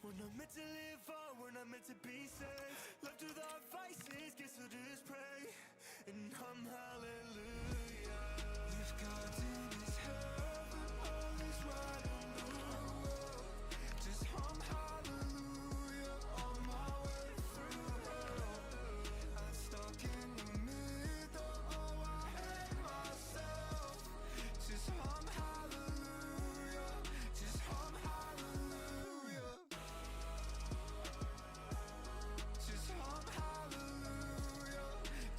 We're not meant to live on, we're not meant to be safe. Left with our vices, guess we'll just pray and hum hallelujah. If God's in his heaven, all is right in the world. Just hum hallelujah on my way through hell. I'm stuck in the middle, oh I hate myself. Just hum hallelujah, just hum hallelujah. Just hum hallelujah,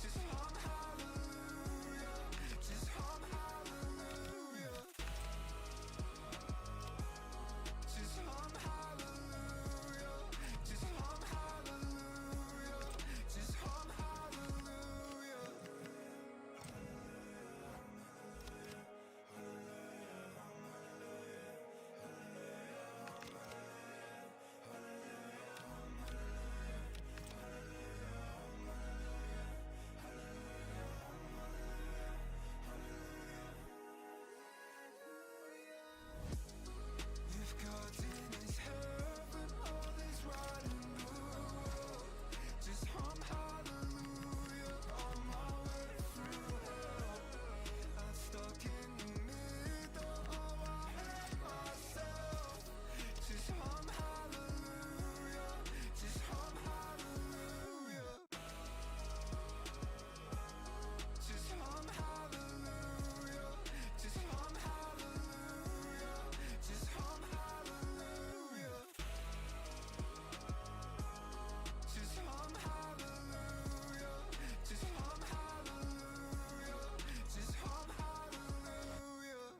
just hum hallelujah, just hum hallelujah. Just hum hallelujah, just hum hallelujah, just hum hallelujah. If God's in his heaven, all is right in the world. Just hum hallelujah on my way through hell. I'm stuck in the middle, oh I hate myself. Just hum hallelujah, just hum hallelujah. Just hum hallelujah, just hum hallelujah, just hum hallelujah. Just hum hallelujah, just hum hallelujah, just hum hallelujah.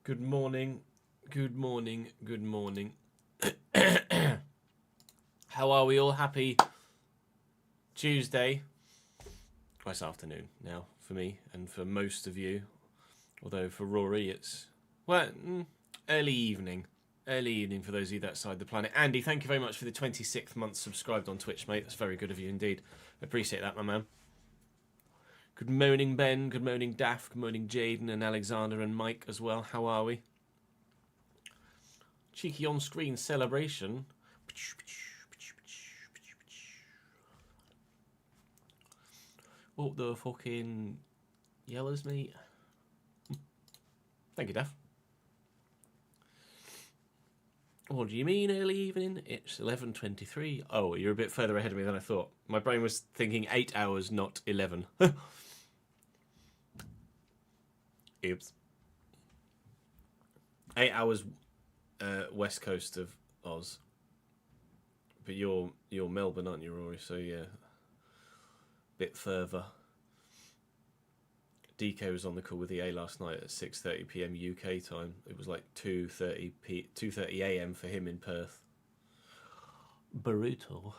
Good morning, good morning, good morning. How are we all? Happy Tuesday. Well, it's afternoon now for me and for most of you. Although for Rory it's, well, early evening. Early evening for those of you that side the planet. Andy, thank you very much for the 26th month subscribed on Twitch, mate. That's very good of you indeed. Appreciate that, my man. Good morning, Ben. Good morning, Daff. Good morning, Jaden and Alexander and Mike as well. How are we? Cheeky on-screen celebration. What the fucking yellows, mate? Thank you, Daff. What do you mean early evening? It's 11:23. Oh, you're a bit further ahead of me than I thought. My brain was thinking 8 hours, not 11. Oops. 8 hours west coast of Oz. But you're Melbourne, aren't you, Rory? So yeah, bit further. DK was on the call with EA last night at 6:30 PM UK time. It was like 2:30 AM for him in Perth. Brutal.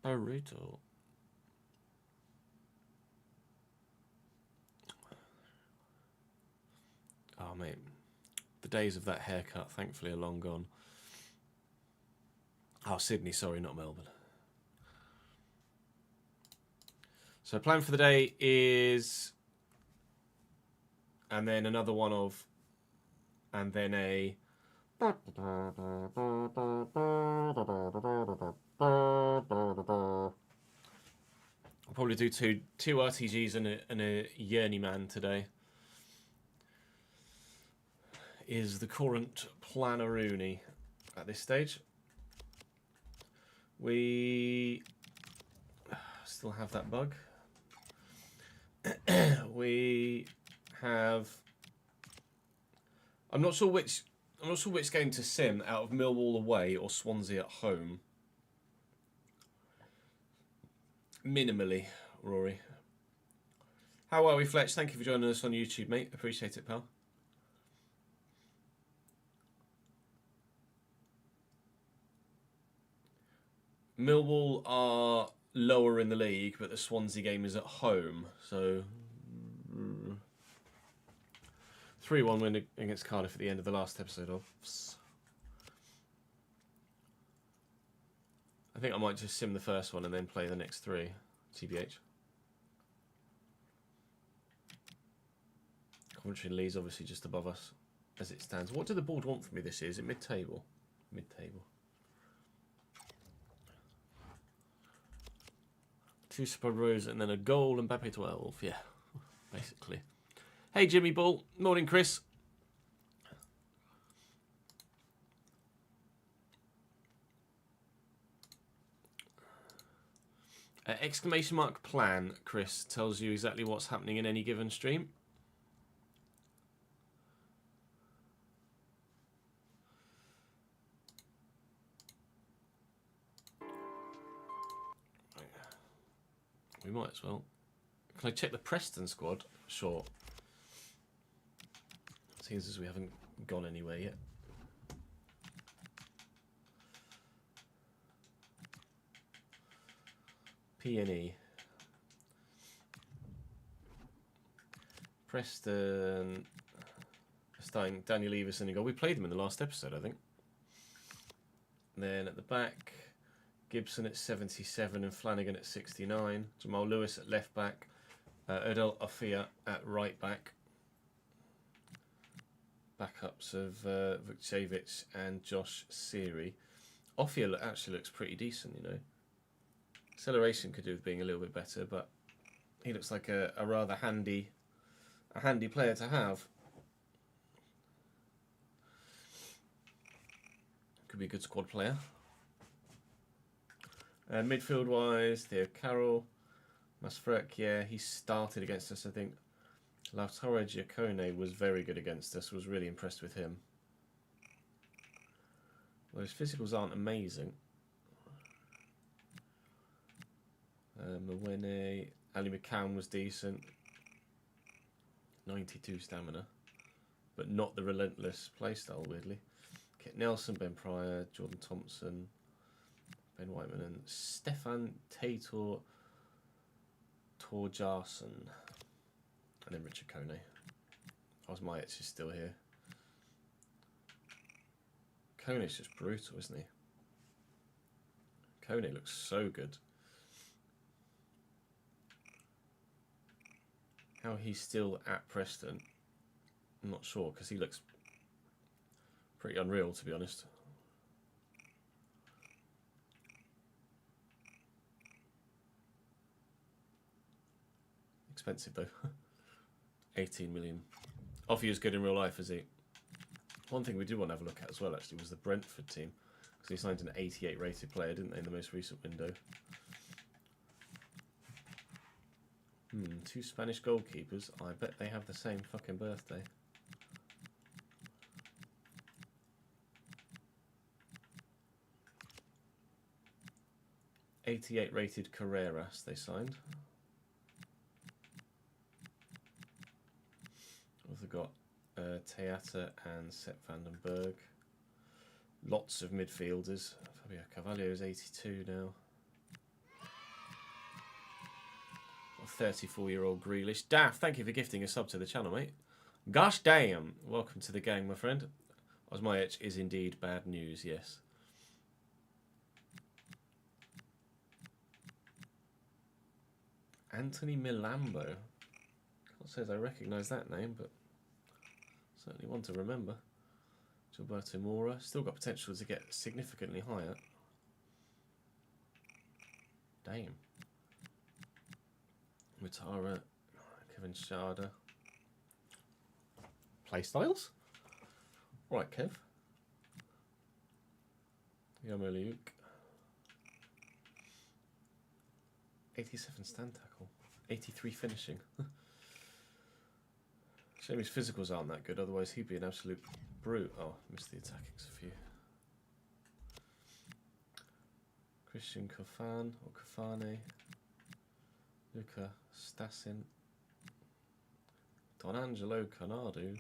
Brutal. Oh mate, the days of that haircut thankfully are long gone. Oh, Sydney, sorry, not Melbourne. So plan for the day is, and then another one of, and then a. I'll probably do two RTGs and a Journeyman today. Is the current planaroonie at this stage. We still have that bug. We have. I'm not sure which game to sim out of Millwall away or Swansea at home. Minimally, Rory. How are we, Fletch? Thank you for joining us on YouTube, mate. Appreciate it, pal. Millwall are lower in the league, but the Swansea game is at home. So 3-1 win against Cardiff at the end of the last episode of. I think I might just sim the first one and then play the next three, TBH. Coventry and Leeds obviously just above us as it stands. What do the board want from me this year? Is it mid-table? Mid-table. 2 superb rows and then a goal and Mbappe 12. Yeah, basically. Hey, Jimmy Ball. Morning, Chris. Exclamation mark plan, Chris, tells you exactly what's happening in any given stream. We might as well. Can I check the Preston squad? Sure. Seems as we haven't gone anywhere yet. P&E. Preston. Starting Daniel Everson in goal. We played them in the last episode, I think. And then at the back, Gibson at 77 and Flanagan at 69. Jamal Lewis at left back. Erdal Ofia at right back. Backups of Vukcevic and Josh Seary. Ofia actually looks pretty decent, you know. Acceleration could do with being a little bit better, but he looks like a rather handy player to have. Could be a good squad player. Midfield wise, Theo Carroll, Masfrek, yeah, he started against us, I think. Lautaro Giacone was very good against us, was really impressed with him. Well, his physicals aren't amazing. Mwene, Ali McCown was decent. 92 stamina, but not the relentless playstyle, weirdly. Kit Nelson, Ben Pryor, Jordan Thompson, Ben Whiteman, and Stefan Tator Torjarson. And then Richard Kone. Osmajic is still here. Kone's just brutal, isn't he? Kone looks so good. How he's still at Preston, I'm not sure, because he looks pretty unreal, to be honest. Expensive though. 18 million. Offier's good in real life, is he? One thing we did want to have a look at as well, actually, was the Brentford team, because they signed an 88 rated player, didn't they, in the most recent window? 2 Spanish goalkeepers. I bet they have the same fucking birthday. '88 rated Carreras they signed. We've got Teata and Sepp van den Berg. Lots of midfielders. Fabio Carvalho is 82 now. 34-year-old Grealish. Daff, thank you for gifting a sub to the channel, mate. Gosh damn. Welcome to the gang, my friend. Osmajic is indeed bad news, yes. Anthony Milambo. Can't say as I recognise that name, but certainly one to remember. Gilberto Mora. Still got potential to get significantly higher. Damn. Mutara, Kevin Sharder. Playstyles? Right, Kev. Yarmoleuk. 87 stand tackle. 83 finishing. Shame his physicals aren't that good, otherwise he'd be an absolute brute. Oh, missed the attackings a few. Christian Kofan or Kofane. Luca Stasin. Don Angelo Canardo.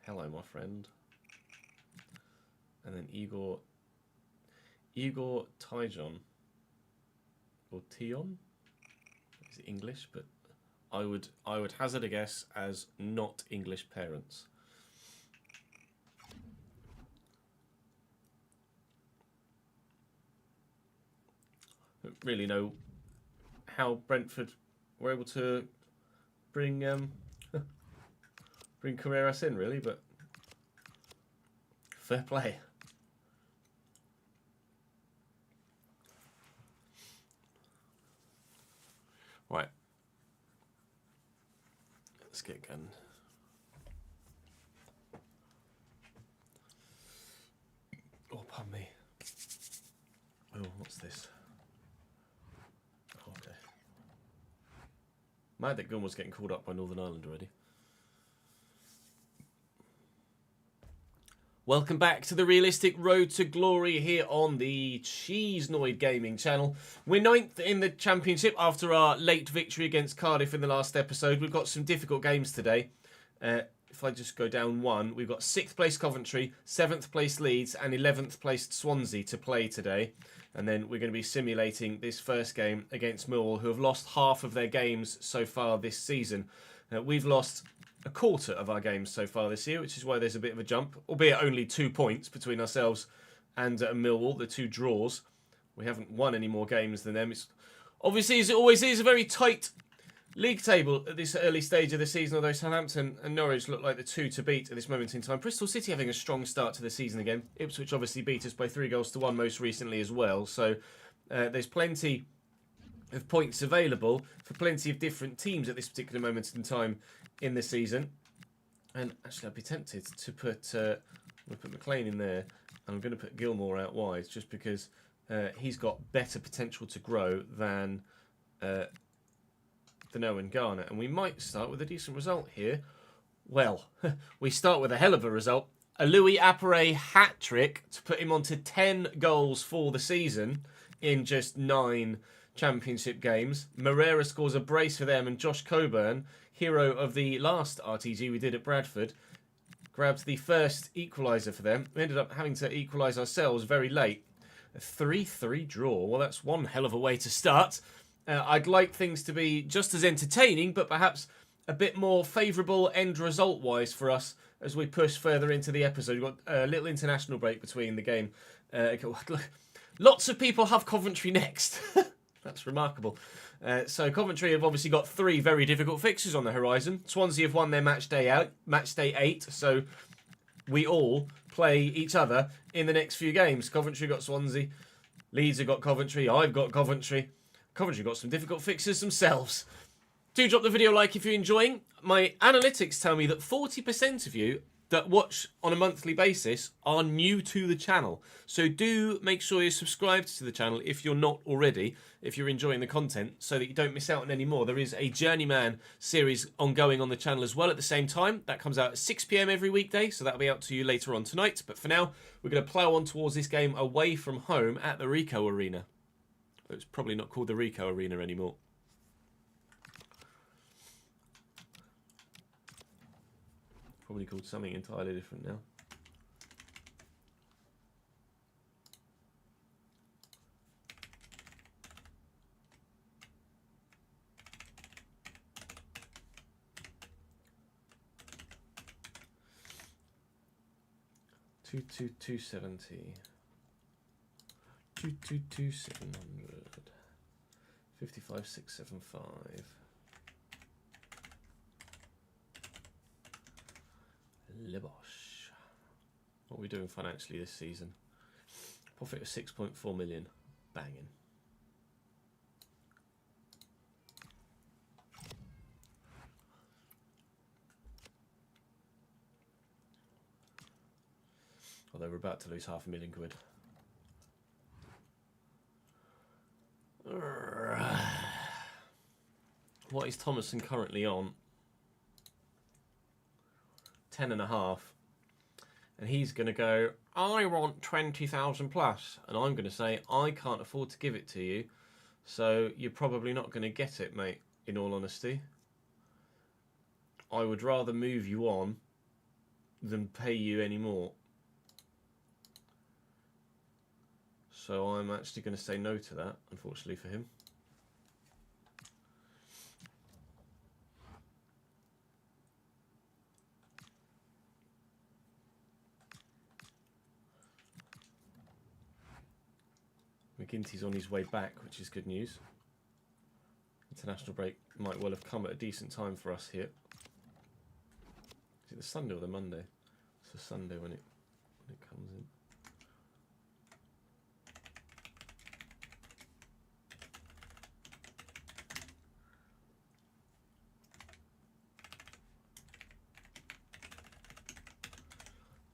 Hello, my friend. And then Igor Tyjon. Or Tion. Is it English? But I would hazard a guess as not English parents. Don't really know how Brentford were able to bring bring Carreras in, really, but fair play. Right. Let's get going. Oh, pardon me. Oh, what's this? Oh, okay. Mad that Gunn was getting called up by Northern Ireland already. Welcome back to the Realistic Road to Glory here on the Cheesenoid Gaming channel. We're 9th in the Championship after our late victory against Cardiff in the last episode. We've got some difficult games today. If I just go down one, we've got 6th place Coventry, 7th place Leeds and 11th placed Swansea to play today. And then we're going to be simulating this first game against Millwall, who have lost half of their games so far this season. We've lost a quarter of our games so far this year, which is why there's a bit of a jump, albeit only 2 points between ourselves and Millwall, the 2 draws. We haven't won any more games than them. It's obviously, as it always is, a very tight league table at this early stage of the season, although Southampton and Norwich look like the 2 to beat at this moment in time. Bristol City having a strong start to the season again. Ipswich obviously beat us by 3-1 most recently as well. So there's plenty of points available for plenty of different teams at this particular moment in time in the season. And actually I'd be tempted to put McLean in there, and I'm going to put Gilmore out wide just because he's got better potential to grow than Owen Garner, and we might start with a decent result here. Well, we start with a hell of a result. A Louis Appere hat-trick to put him onto 10 goals for the season in just 9 Championship games. Moreira scores a brace for them, and Josh Coburn, hero of the last RTG we did at Bradford, grabs the first equaliser for them. We ended up having to equalise ourselves very late. A 3-3 draw. Well, that's one hell of a way to start. I'd like things to be just as entertaining, but perhaps a bit more favourable end result-wise for us as we push further into the episode. We've got a little international break between the game. Lots of people have Coventry next. That's remarkable. So Coventry have obviously got 3 very difficult fixtures on the horizon. Swansea have won their match day 8, so we all play each other in the next few games. Coventry got Swansea, Leeds have got Coventry, I've got Coventry. Coventry got some difficult fixtures themselves. Do drop the video a like if you're enjoying. My analytics tell me that 40% of you that watch on a monthly basis are new to the channel. So do make sure you're subscribed to the channel if you're not already, if you're enjoying the content, so that you don't miss out on any more. There is a Journeyman series ongoing on the channel as well at the same time. That comes out at 6 PM every weekday, so that'll be out to you later on tonight. But for now, we're going to plough on towards this game away from home at the Ricoh Arena. It's probably not called the Ricoh Arena anymore. Probably called something entirely different now. Two 70. 700. 55 675. Libosh. What are we doing financially this season? Profit of 6.4 million. Banging. Although we're about to lose £500,000. What is Thomason currently on? 10.5, and he's going to go, I want 20,000 plus, and I'm going to say, I can't afford to give it to you, so you're probably not going to get it, mate, in all honesty. I would rather move you on than pay you any more. So I'm actually going to say no to that, unfortunately for him. McGinty's on his way back, which is good news. International break might well have come at a decent time for us here. it the Sunday or the Monday? It's the Sunday when it comes in.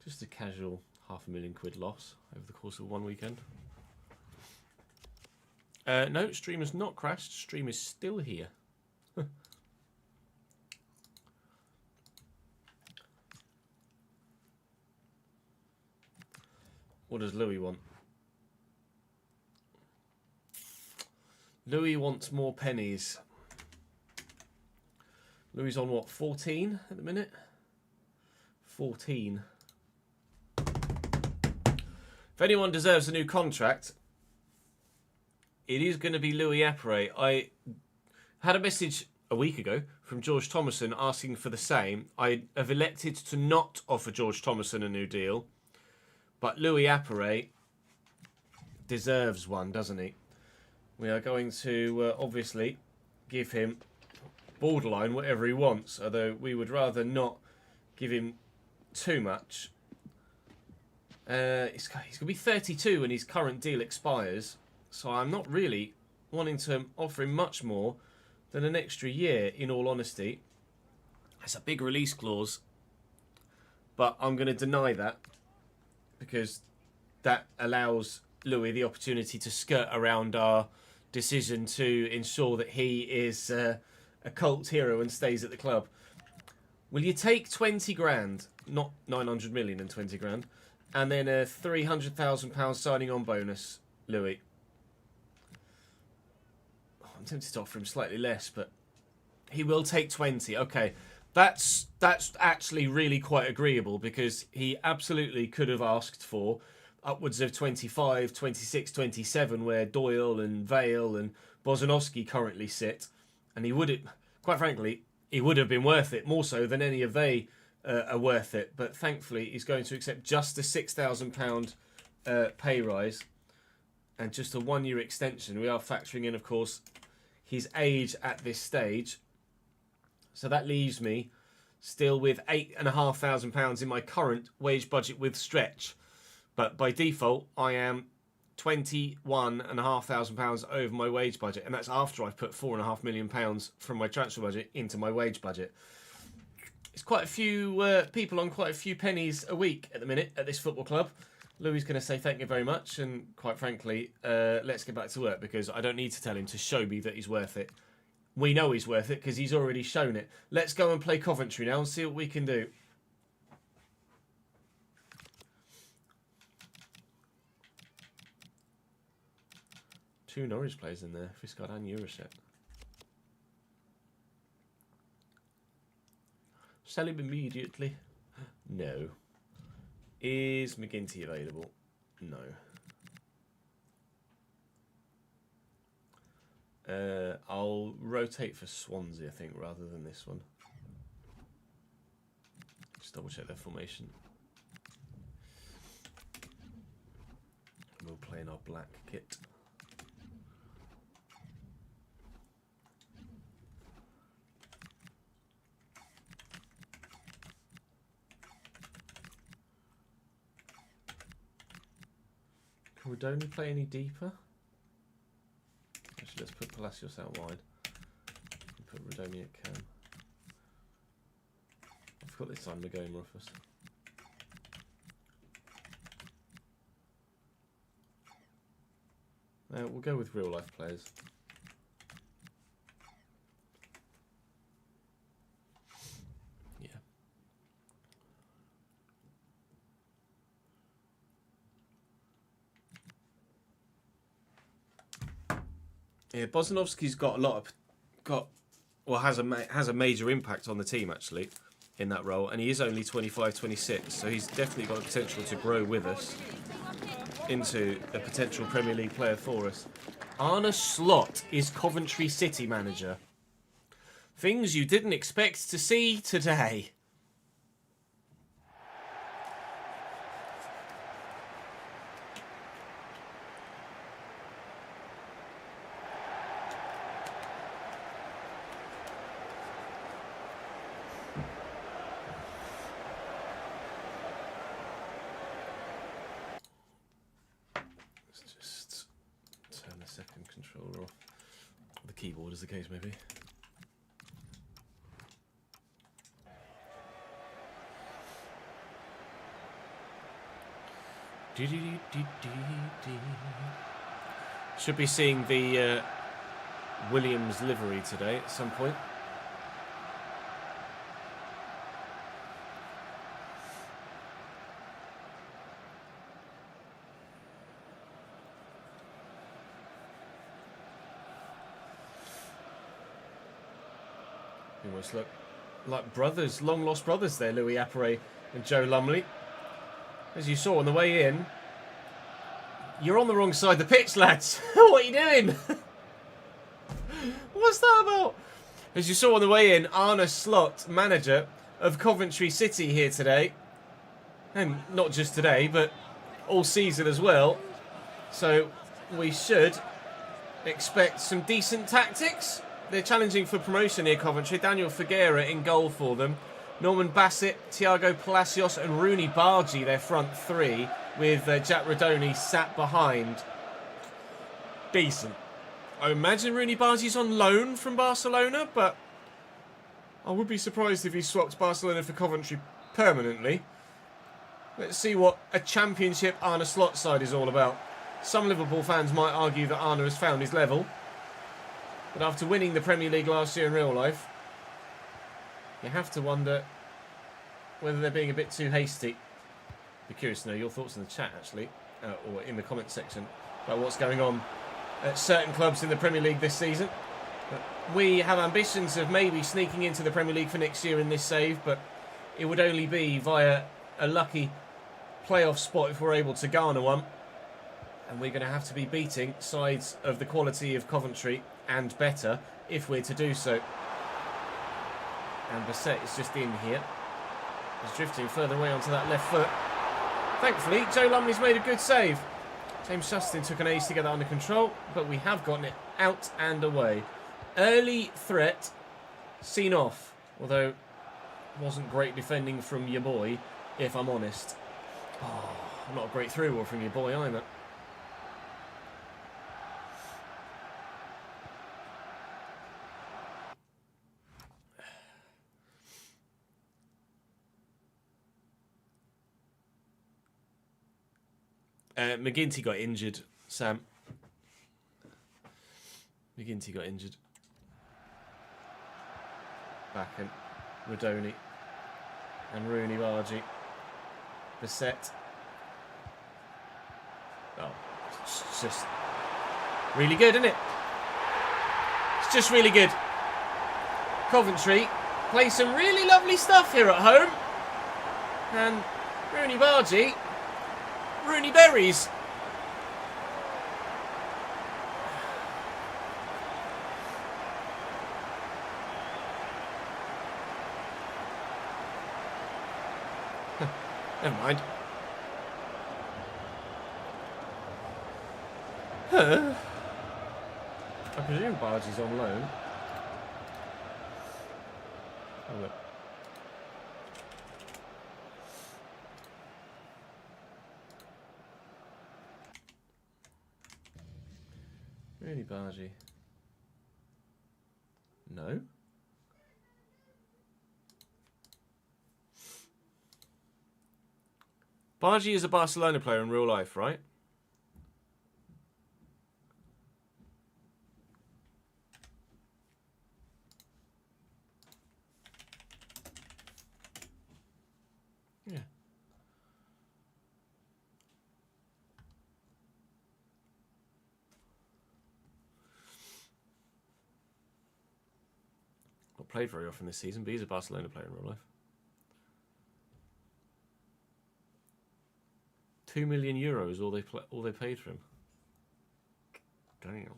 Just a casual £500,000 loss over the course of one weekend. No, stream has not crashed. Stream is still here. What does Louis want? Louis wants more pennies. Louis on what, 14 at the minute? 14. If anyone deserves a new contract, it is going to be Louis Apperet. I had a message a week ago from George Thomason asking for the same. I have elected to not offer George Thomason a new deal, but Louis Apperet deserves one, doesn't he? We are going to obviously give him borderline whatever he wants, although we would rather not give him too much. He's going to be 32 when his current deal expires, so I'm not really wanting to offer him much more than an extra year, in all honesty. It's a big release clause, but I'm going to deny that because that allows Louis the opportunity to skirt around our decision to ensure that he is a cult hero and stays at the club. Will you take 20 grand, not 900 million and 20 grand, and then a £300,000 signing on bonus, Louis? Oh, I'm tempted to offer him slightly less, but he will take 20. Okay, that's actually really quite agreeable, because he absolutely could have asked for upwards of 25, 26, 27, where Doyle and Vale and Bozanovsky currently sit, and he would have, quite frankly, he would have been worth it, more so than any of they are worth it. But thankfully, he's going to accept just a £6,000 pay rise and just a 1-year extension. We are factoring in, of course, his age at this stage. So that leaves me still with £8,500 in my current wage budget with stretch. But by default, I am £21,500 over my wage budget, and that's after I've put £4.5 million from my transfer budget into my wage budget. It's quite a few people on quite a few pennies a week at the minute at this football club. Louis is going to say thank you very much, and quite frankly, let's get back to work, because I don't need to tell him to show me that he's worth it. We know he's worth it because he's already shown it. Let's go and play Coventry now and see what we can do. Two Norwich players in there, Fiscard and Euroshet. Sell him immediately. No. Is McGinty available? No. I'll rotate for Swansea, I think, rather than this one. Just double check their formation. We'll play in our black kit. Can Rodoni play any deeper? Actually, let's put Palacios out wide. And put Rodoni at cam. I forgot this time we're going Rufus. We'll go with real life players. Yeah, Bozanovsky's got has a major impact on the team actually in that role, and he is only 25, 26, so he's definitely got the potential to grow with us into a potential Premier League player for us. Arne Slot is Coventry City manager. Things you didn't expect to see today. keyboard, as the case may be. Should be seeing the Williams livery today at some point. They almost look like brothers, long lost brothers there, Louis Appere and Joe Lumley. As you saw on the way in, you're on the wrong side of the pitch, lads. What are you doing? What's that about? As you saw on the way in, Arne Slot, manager of Coventry City, here today. And not just today, but all season as well. So we should expect some decent tactics. They're challenging for promotion here, Coventry. Daniel Figueira in goal for them. Norman Bassett, Thiago Palacios and Rooney Bargi, their front three, with Jack Rodoni sat behind. Decent. I imagine Rooney Bargi's on loan from Barcelona, but I would be surprised if he swapped Barcelona for Coventry permanently. Let's see what a championship Arne Slot side is all about. Some Liverpool fans might argue that Arne has found his level. But after winning the Premier League last year in real life, you have to wonder whether they're being a bit too hasty. Be curious to know your thoughts in the chat, actually, or in the comment section, about what's going on at certain clubs in the Premier League this season. But we have ambitions of maybe sneaking into the Premier League for next year in this save, but it would only be via a lucky playoff spot if we're able to garner one. And we're going to have to be beating sides of the quality of Coventry and better if we're to do so. And Bassett is just in here. He's drifting further away onto that left foot. Thankfully, Joe Lumley's made a good save. James Justin took an ace to get that under control, but we have gotten it out and away. Early threat seen off, although wasn't great defending from your boy, if I'm honest. Oh, not a great through ball from your boy either. McGinty got injured, Sam. McGinty got injured. Back and Rodoni. And Rooney Bargi. Bassett. Oh, it's just really good, isn't it? It's just really good. Coventry play some really lovely stuff here at home. And Rooney Bargi, Rooney Berries. Never mind. I presume Bargi's on loan. Oh, look. Really, Bargi? No? Bargi is a Barcelona player in real life, right? Yeah. Not played very often this season, but he's a Barcelona player in real life. €2 million all they paid for him. Damn.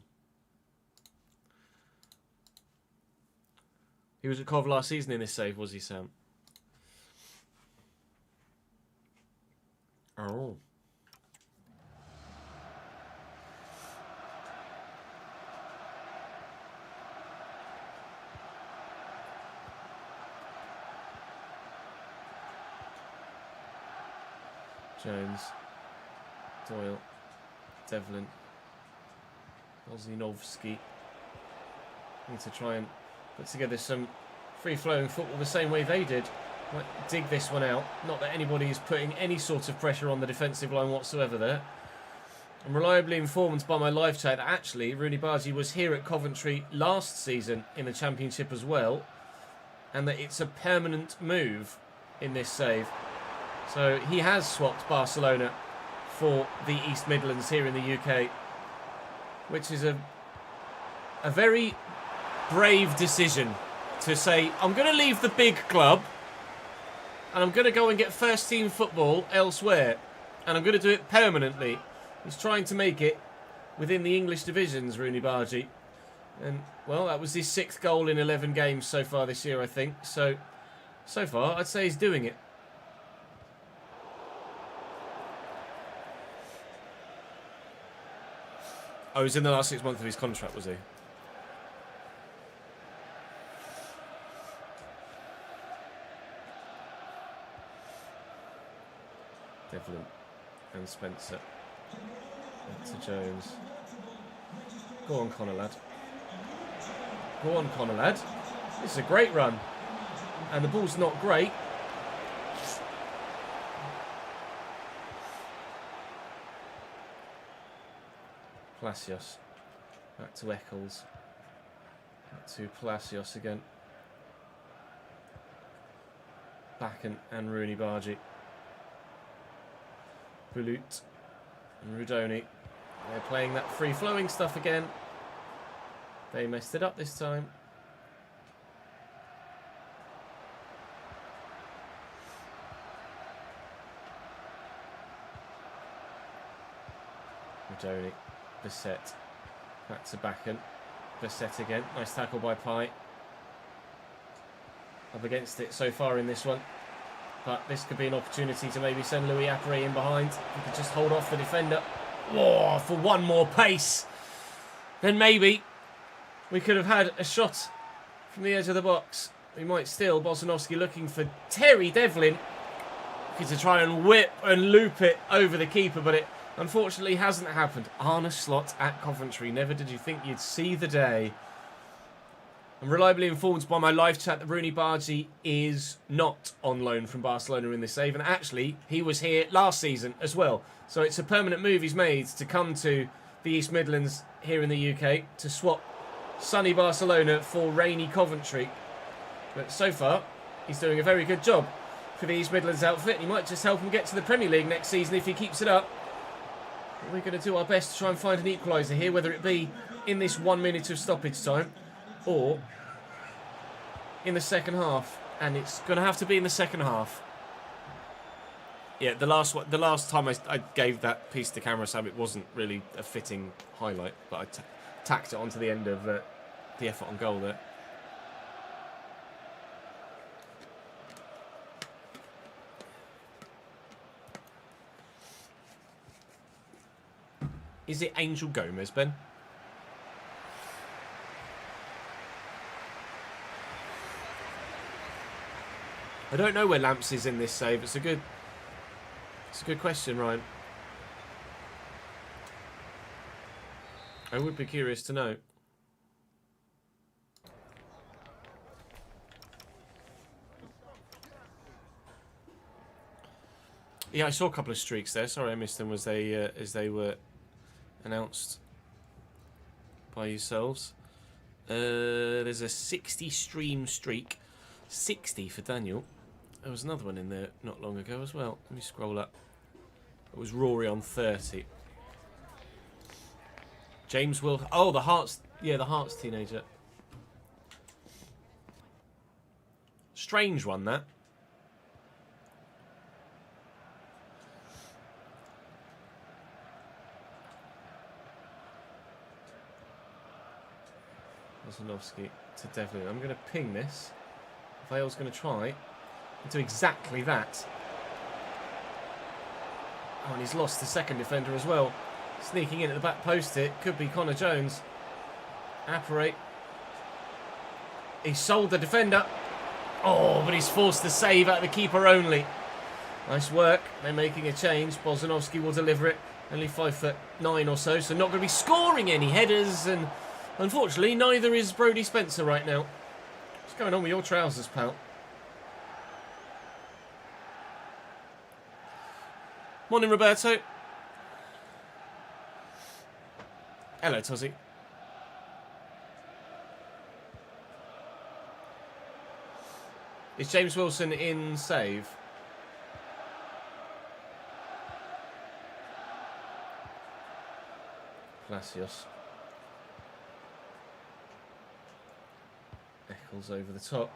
He was at Cov last season in this save, was he, Sam? Oh. Jones, Doyle, Devlin, Ozinovsky, Need to try and put together some free-flowing football the same way they did. Might dig this one out. Not that anybody is putting any sort of pressure on the defensive line whatsoever there. I'm reliably informed by my live chat that actually Rooney Bargi was here at Coventry last season in the Championship as well, and that it's a permanent move in this save. So he has swapped Barcelona for the East Midlands here in the UK, which is a very brave decision to say, I'm going to leave the big club and I'm going to go and get first team football elsewhere, and I'm going to do it permanently. He's trying to make it within the English divisions, Rooney Bargi. And, well, that was his 6th goal in 11 games so far this year, I think. So far, I'd say he's doing it. Oh, he was in the last 6 months of his contract, was he? Devlin and Spencer. Back to Jones. Go on, Connor lad. Go on, Connor lad. This is a great run. And the ball's not great. Palacios. Back to Eccles. Back to Palacios again. Bakken and Rooney Bargi. Bulut and Rudoni. They're playing that free-flowing stuff again. They messed it up this time. Rudoni. Bissett. Back to Bakken. Bissett again. Nice tackle by Pye. Up against it so far in this one. But this could be an opportunity to maybe send Louis Appere in behind. He could just hold off the defender. Oh, for one more pace. Then maybe we could have had a shot from the edge of the box. We might still. Bozanovsky looking for Terry Devlin. To try and whip and loop it over the keeper, but it unfortunately hasn't happened. Arne Slot at Coventry. Never did you think you'd see the day. I'm reliably informed by my live chat that Rooney Bargi is not on loan from Barcelona in this save, and actually he was here last season as well. So it's a permanent move he's made to come to the East Midlands here in the UK to swap sunny Barcelona for rainy Coventry. But so far, he's doing a very good job for the East Midlands outfit. He might just help him get to the Premier League next season if he keeps it up. But we're going to do our best to try and find an equaliser here, whether it be in this 1 minute of stoppage time or in the second half, and it's going to have to be in the second half. Yeah, the last time I gave that piece to camera, Sam, it wasn't really a fitting highlight, but I tacked it onto the end of the effort on goal there. Is it Angel Gomez, Ben? I don't know where Lamps is in this save. It's a good question, Ryan. I would be curious to know. Yeah, I saw a couple of streaks there. Sorry, I missed them as they were announced by yourselves. There's a 60 stream streak. 60 for Daniel. There was another one in there not long ago as well. Let me scroll up. It was Rory on 30. James Will. Oh, the Hearts. Yeah, the Hearts teenager. Strange one, that. Bozanovsky to Devlin. I'm going to ping this. Vale's going to try and do exactly that. Oh, and he's lost the second defender as well. Sneaking in at the back post it. Could be Connor Jones. Appere. He sold the defender. Oh, but he's forced the save out of the keeper only. Nice work. They're making a change. Bozanovsky will deliver it. Only 5'9" or so not going to be scoring any headers, and Unfortunately, neither is Brodie Spencer right now. What's going on with your trousers, pal? Morning, Roberto. Hello, Tozzy. Is James Wilson in save? Palacios. Eccles over the top.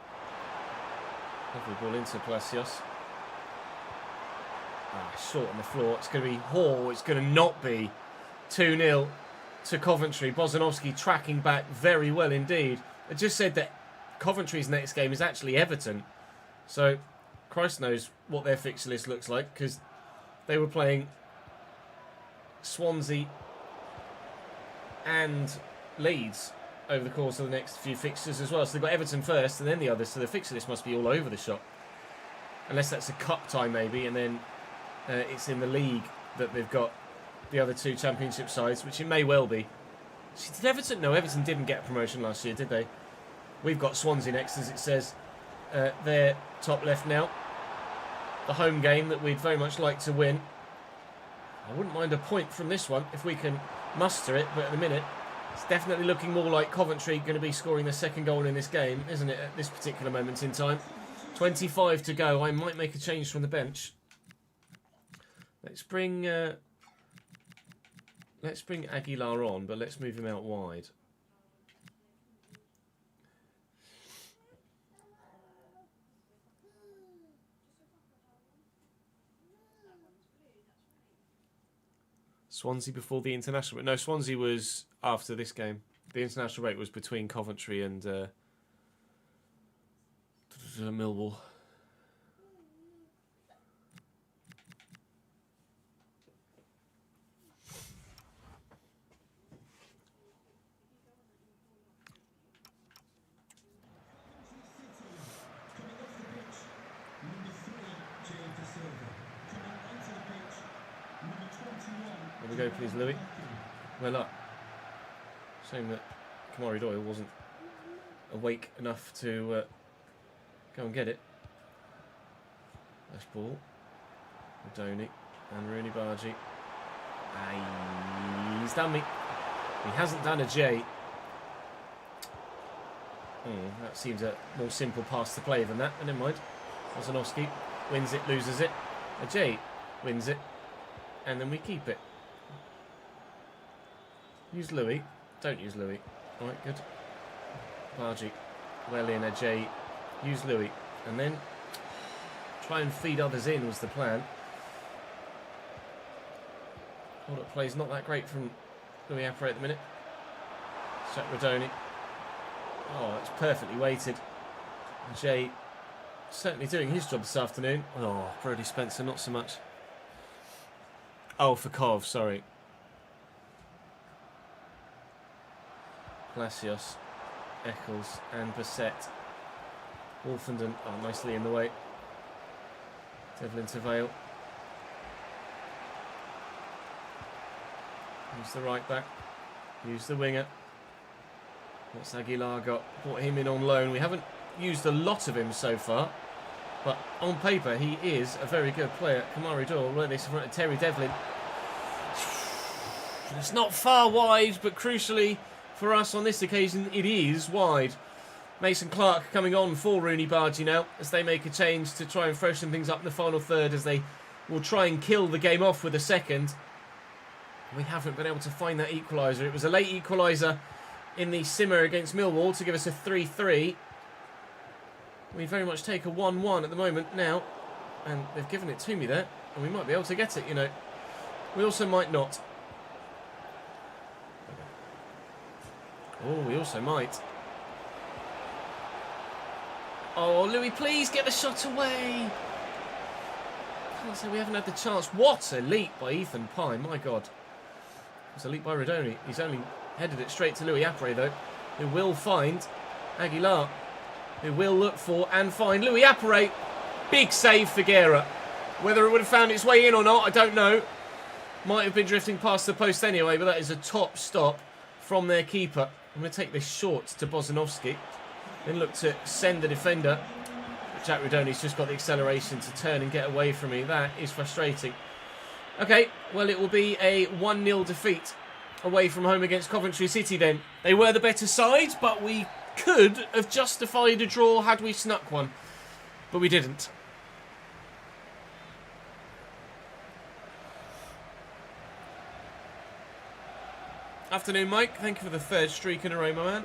Lovely ball into Palacios. Short on the floor. It's going to be Hall. It's going to not be 2-0 to Coventry. Bozanovsky tracking back very well indeed. I just said that Coventry's next game is actually Everton. So, Christ knows what their fixture list looks like, because they were playing Swansea and Leeds over the course of the next few fixtures as well. So they've got Everton first and then the others. So the fixture list must be all over the shop. Unless that's a cup tie maybe, and then it's in the league that they've got the other two championship sides, which it may well be. Did Everton? No, Everton didn't get promotion last year, did they? We've got Swansea next, as it says. They're top left now. The home game that we'd very much like to win. I wouldn't mind a point from this one if we can muster it, but at the minute it's definitely looking more like Coventry going to be scoring the second goal in this game, isn't it, at this particular moment in time. 25 to go. I might make a change from the bench. Let's bring Aguilar on, but let's move him out wide. Swansea before the international break. No, Swansea was after this game. The international break was between Coventry and Millwall. There we go, please, Louis. Well up. Shame that Kamari Doyle wasn't awake enough to go and get it. Nice ball. O'Doney and Rooney Bargy. He's done me. He hasn't done a J. That seems a more simple pass to play than that, but never mind. Bozanovsky wins it, loses it. A J wins it, and then we keep it. Use Louis. Don't use Louis. Alright, good. Bargy. Well in, a J. Use Louis. And then try and feed others in was the plan. Hold-up play's not that great from Louis Appere at the minute. Jack Rodoni. Oh, it's perfectly weighted. Jay certainly doing his job this afternoon. Oh, Brodie Spencer, not so much. Oh, for Cov, sorry. Palacios, Eccles and Bassett. Wolfenden, oh, nicely in the way. Devlin to Vale. Use the right back. Use the winger. What's Aguilar got? Brought him in on loan. We haven't used a lot of him so far, but on paper he is a very good player. Kamari Doyle, where this in front of Terry Devlin. It's not far wide, but crucially for us on this occasion, it is wide. Mason Clark coming on for Rooney Bargy now as they make a change to try and freshen things up in the final third, as they will try and kill the game off with a second. We haven't been able to find that equaliser. It was a late equaliser in the simmer against Millwall to give us a 3-3. We very much take a 1-1 at the moment now, and they've given it to me there, and we might be able to get it, you know. We also might not. Oh, we also might. Oh, Louis, please get the shot away. Can't say we haven't had the chance. What a leap by Ethan Pye, my God. It was a leap by Rodoni. He's only headed it straight to Louis Appere, though, who will find Aguilar, who will look for and find Louis Appere. Big save for Guerra. Whether it would have found its way in or not, I don't know. Might have been drifting past the post anyway, but that is a top stop from their keeper. I'm going to take this short to Bozanovski. Then look to send the defender. Jack Radoni's just got the acceleration to turn and get away from me. That is frustrating. Okay, well, it will be a 1-0 defeat away from home against Coventry City then. They were the better side, but we could have justified a draw had we snuck one. But we didn't. Afternoon, Mike. Thank you for the 3rd streak in a row, my man.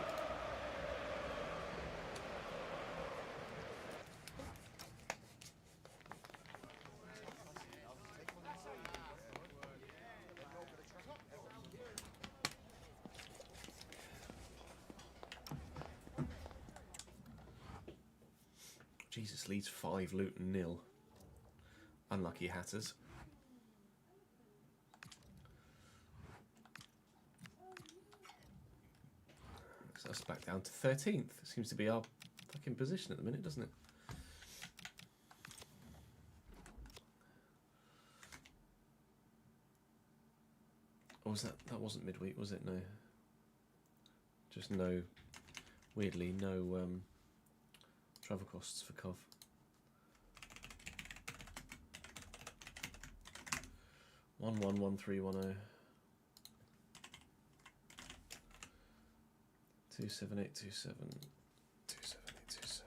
Jesus, Leeds 5, Luton 0. Unlucky Hatters. So that's back down to 13th. Seems to be our fucking position at the minute, doesn't it? Or was that wasn't midweek, was it? No. Just no, weirdly, no travel costs for Cov. One 1310. 27827. 27827.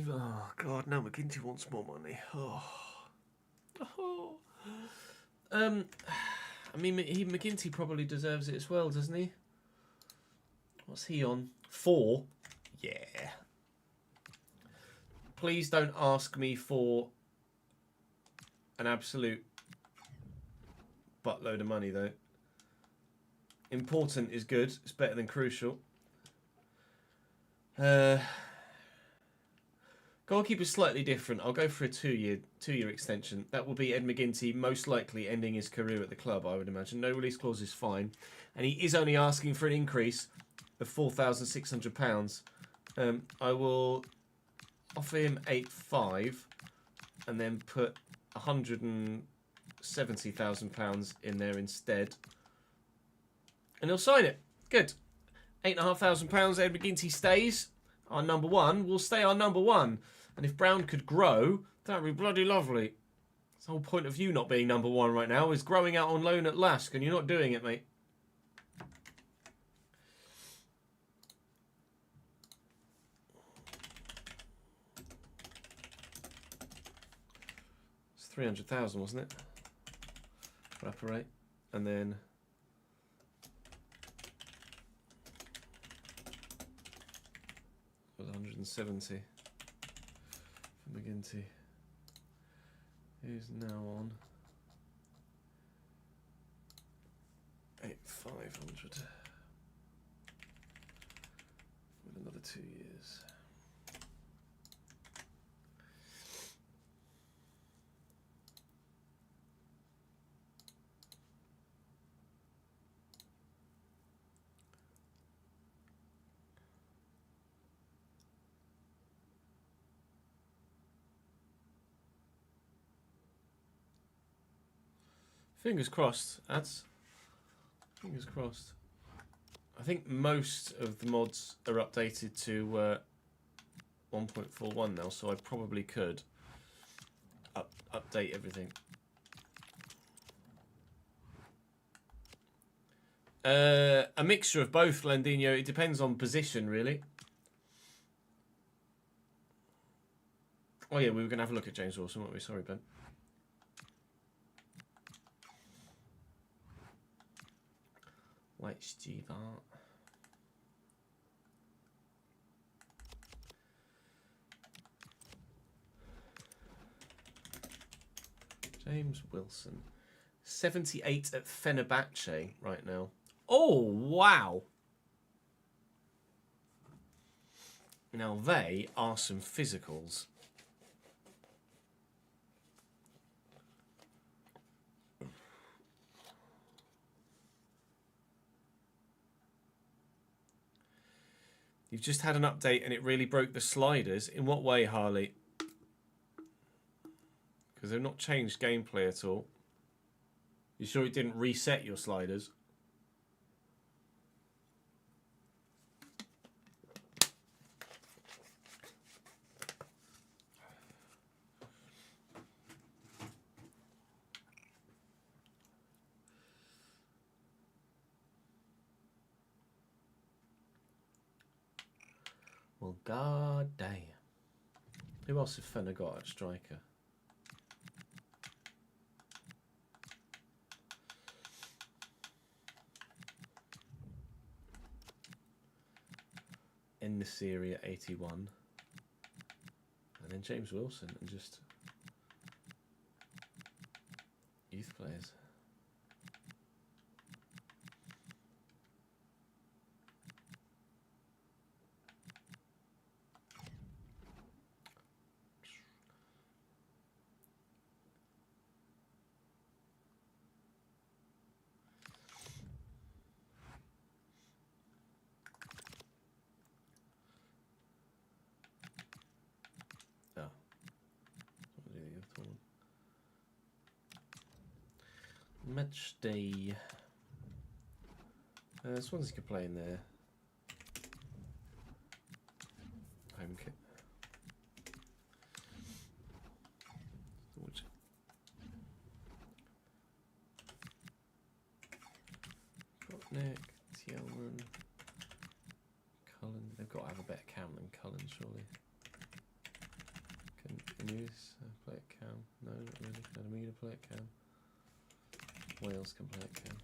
Oh God, now McGinty wants more money. Oh. I mean, McGinty probably deserves it as well, doesn't he? What's he on? 4? Yeah. Please don't ask me for an absolute buttload of money, though. Important is good. It's better than crucial. Goalkeeper's slightly different. I'll go for a two-year extension. That will be Ed McGinty, most likely ending his career at the club, I would imagine. No release clause is fine. And he is only asking for an increase of £4,600. I will offer him 8.5 and then put £170,000 in there instead. And he'll sign it. Good. £8,500, Ed McGinty stays. Our number one will stay our number one. And if Brown could grow, that would be bloody lovely. That's the whole point of you not being number one right now, is growing out on loan at Lask, and you're not doing it, mate. It's 300,000, wasn't it? Wrapper rate. And then 170 for McGinty, who's now on 8,500 with another 2 years. Fingers crossed, ads. Fingers crossed. I think most of the mods are updated to 1.41 now, so I probably could update everything. A mixture of both, Landino. It depends on position, really. Oh yeah, we were going to have a look at James Wilson, weren't we? Sorry, Ben. White Steve Art. James Wilson. 78 at Fenerbahce right now. Oh, wow. Now they are some physicals. You've just had an update and it really broke the sliders. In what way, Harley? Because they've not changed gameplay at all. You sure it didn't reset your sliders? Well, god damn. Who else have Fenner got at striker? In the Serie at 81. And then James Wilson and just youth players. Match day. Swansea could play in their home kit. Nick, Tielman, Cullen. They've got to have a better cam than Cullen, surely. Can you play at cam? No, not really. Adamina play at cam. Wales can play at cam.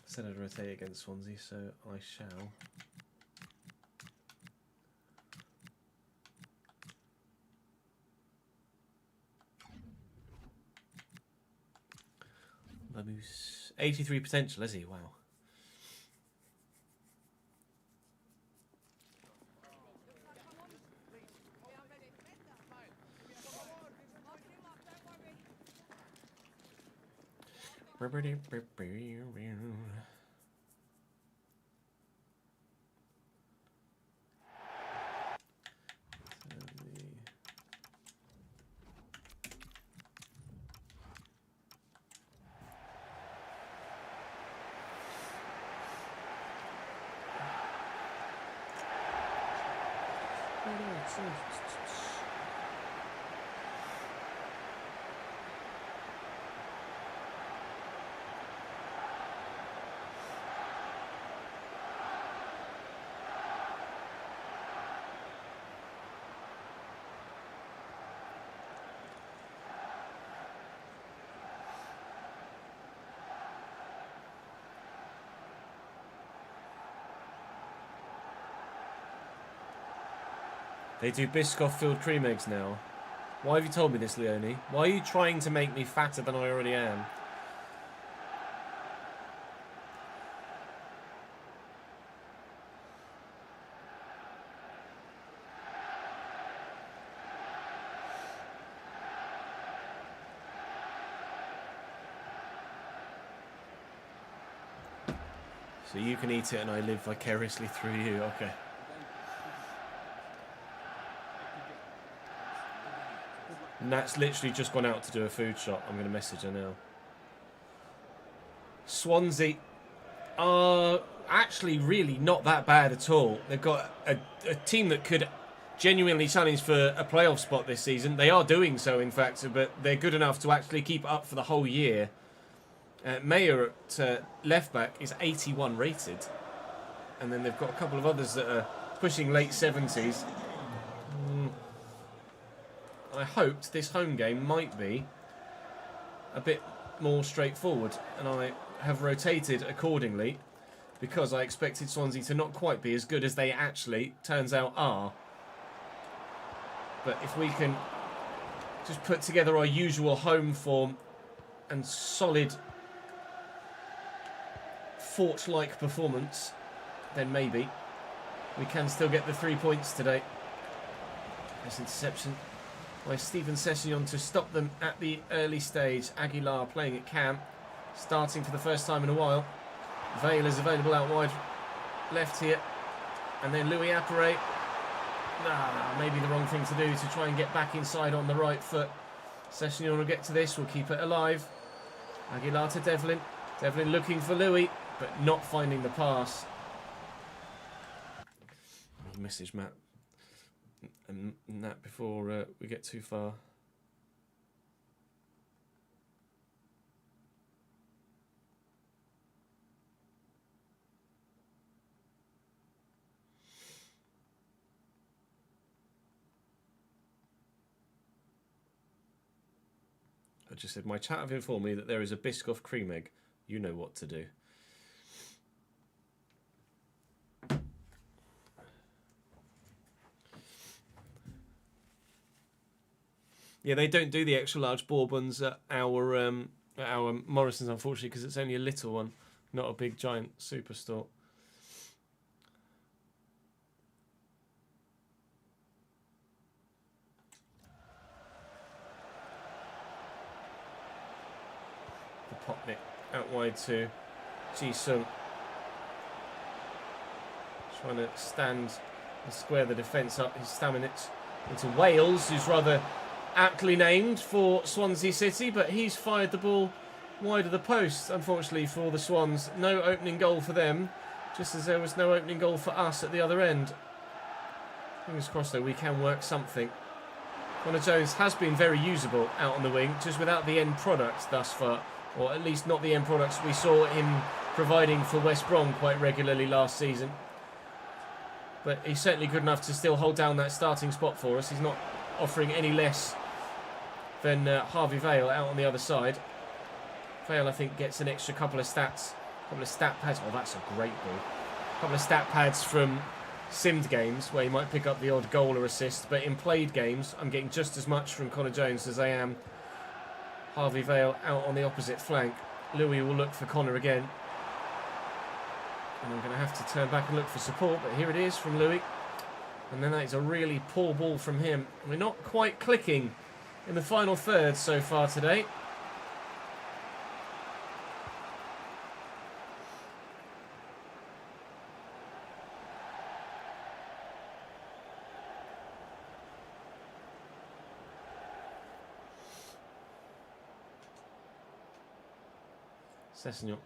Said I'd rotate against Swansea, so I shall. Baboose. 83 potential, is he? Wow. They do Biscoff-filled cream eggs now. Why have you told me this, Leonie? Why are you trying to make me fatter than I already am? So you can eat it and I live vicariously through you. Okay. Nat's literally just gone out to do a food shop. I'm going to message her now. Swansea are actually really not that bad at all. They've got a team that could genuinely challenge for a playoff spot this season. They are doing so, in fact, but they're good enough to actually keep it up for the whole year. Mayer at left back is 81 rated. And then they've got a couple of others that are pushing late 70s. I hoped this home game might be a bit more straightforward, and I have rotated accordingly because I expected Swansea to not quite be as good as they actually, turns out, are. But if we can just put together our usual home form and solid fort-like performance, then maybe we can still get the 3 points today. Nice interception by Steven Sessegnon to stop them at the early stage. Aguilar playing at cam, starting for the first time in a while. Vale is available out wide left here. And then Louis Apperet. Maybe the wrong thing to do to try and get back inside on the right foot. Sessegnon will get to this, we'll keep it alive. Aguilar to Devlin. Devlin looking for Louis, but not finding the pass. Message Matt and that before we get too far. I just said, my chat have informed me that there is a Biscoff cream egg. You know what to do. Yeah, they don't do the extra large bourbons at our Morrison's, unfortunately, because it's only a little one, not a big giant superstore. The Popnik out wide to Ji-sung. Trying to stand and square the defence up. His Staminich into Wales, who's rather aptly named for Swansea City, but he's fired the ball wide of the post, unfortunately, for the Swans. No opening goal for them, just as there was no opening goal for us at the other end. Fingers crossed, though, we can work something. Connor Jones has been very usable out on the wing, just without the end product thus far, or at least not the end products we saw him providing for West Brom quite regularly last season. But he's certainly good enough to still hold down that starting spot for us. He's not offering any less than Harvey Vale out on the other side. Vale, I think, gets an extra couple of stat pads. Oh, that's a great ball. A couple of stat pads from simmed games where he might pick up the odd goal or assist. But in played games, I'm getting just as much from Connor Jones as I am Harvey Vale out on the opposite flank. Louis will look for Connor again. And I'm going to have to turn back and look for support. But here it is from Louis. And then that is a really poor ball from him. We're not quite clicking in the final third so far today. Sessegnon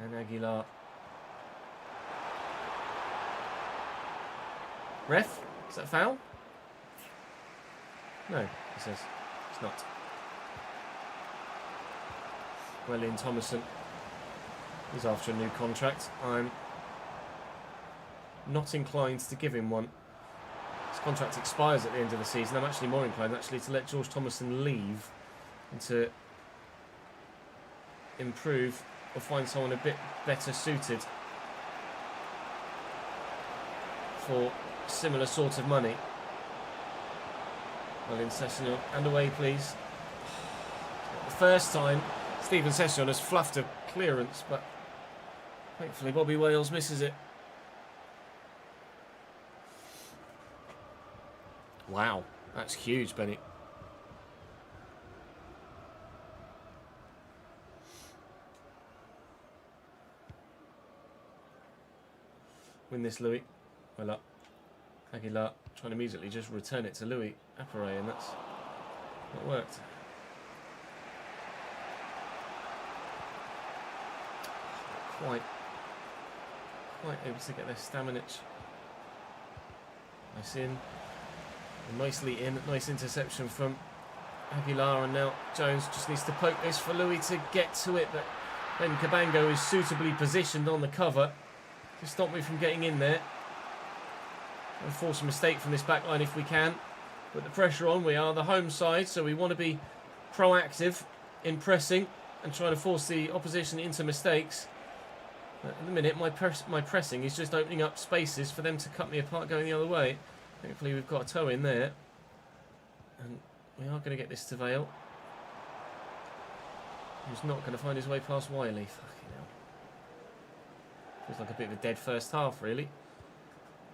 and Aguilar. Ref, is that a foul? No, he says it's not. Ian Thomason is after a new contract. I'm not inclined to give him one. His contract expires at the end of the season. I'm actually more inclined to let George Thomason leave and to improve or find someone a bit better suited for similar sort of money. Well, in Sessegnon, and away, please. The first time Steven Sessegnon has fluffed a clearance, but thankfully Bobby Wales misses it. Wow, that's huge, Benny. Win this, Louis. Well up. Aguilar trying to immediately just return it to Louis Apperet, and that's not worked. Quite able to get their Staminich. Nice in. And nicely in. Nice interception from Aguilar, and now Jones just needs to poke this for Louis to get to it, but then Cabango is suitably positioned on the cover to stop me from getting in there. And force a mistake from this back line if we can. Put the pressure on. We are the home side, so we want to be proactive in pressing and trying to force the opposition into mistakes. But at the minute, my pressing is just opening up spaces for them to cut me apart going the other way. Hopefully we've got a toe in there. And we are going to get this to Vale. Who's not going to find his way past Wiley. Fucking hell. Feels like a bit of a dead first half, really.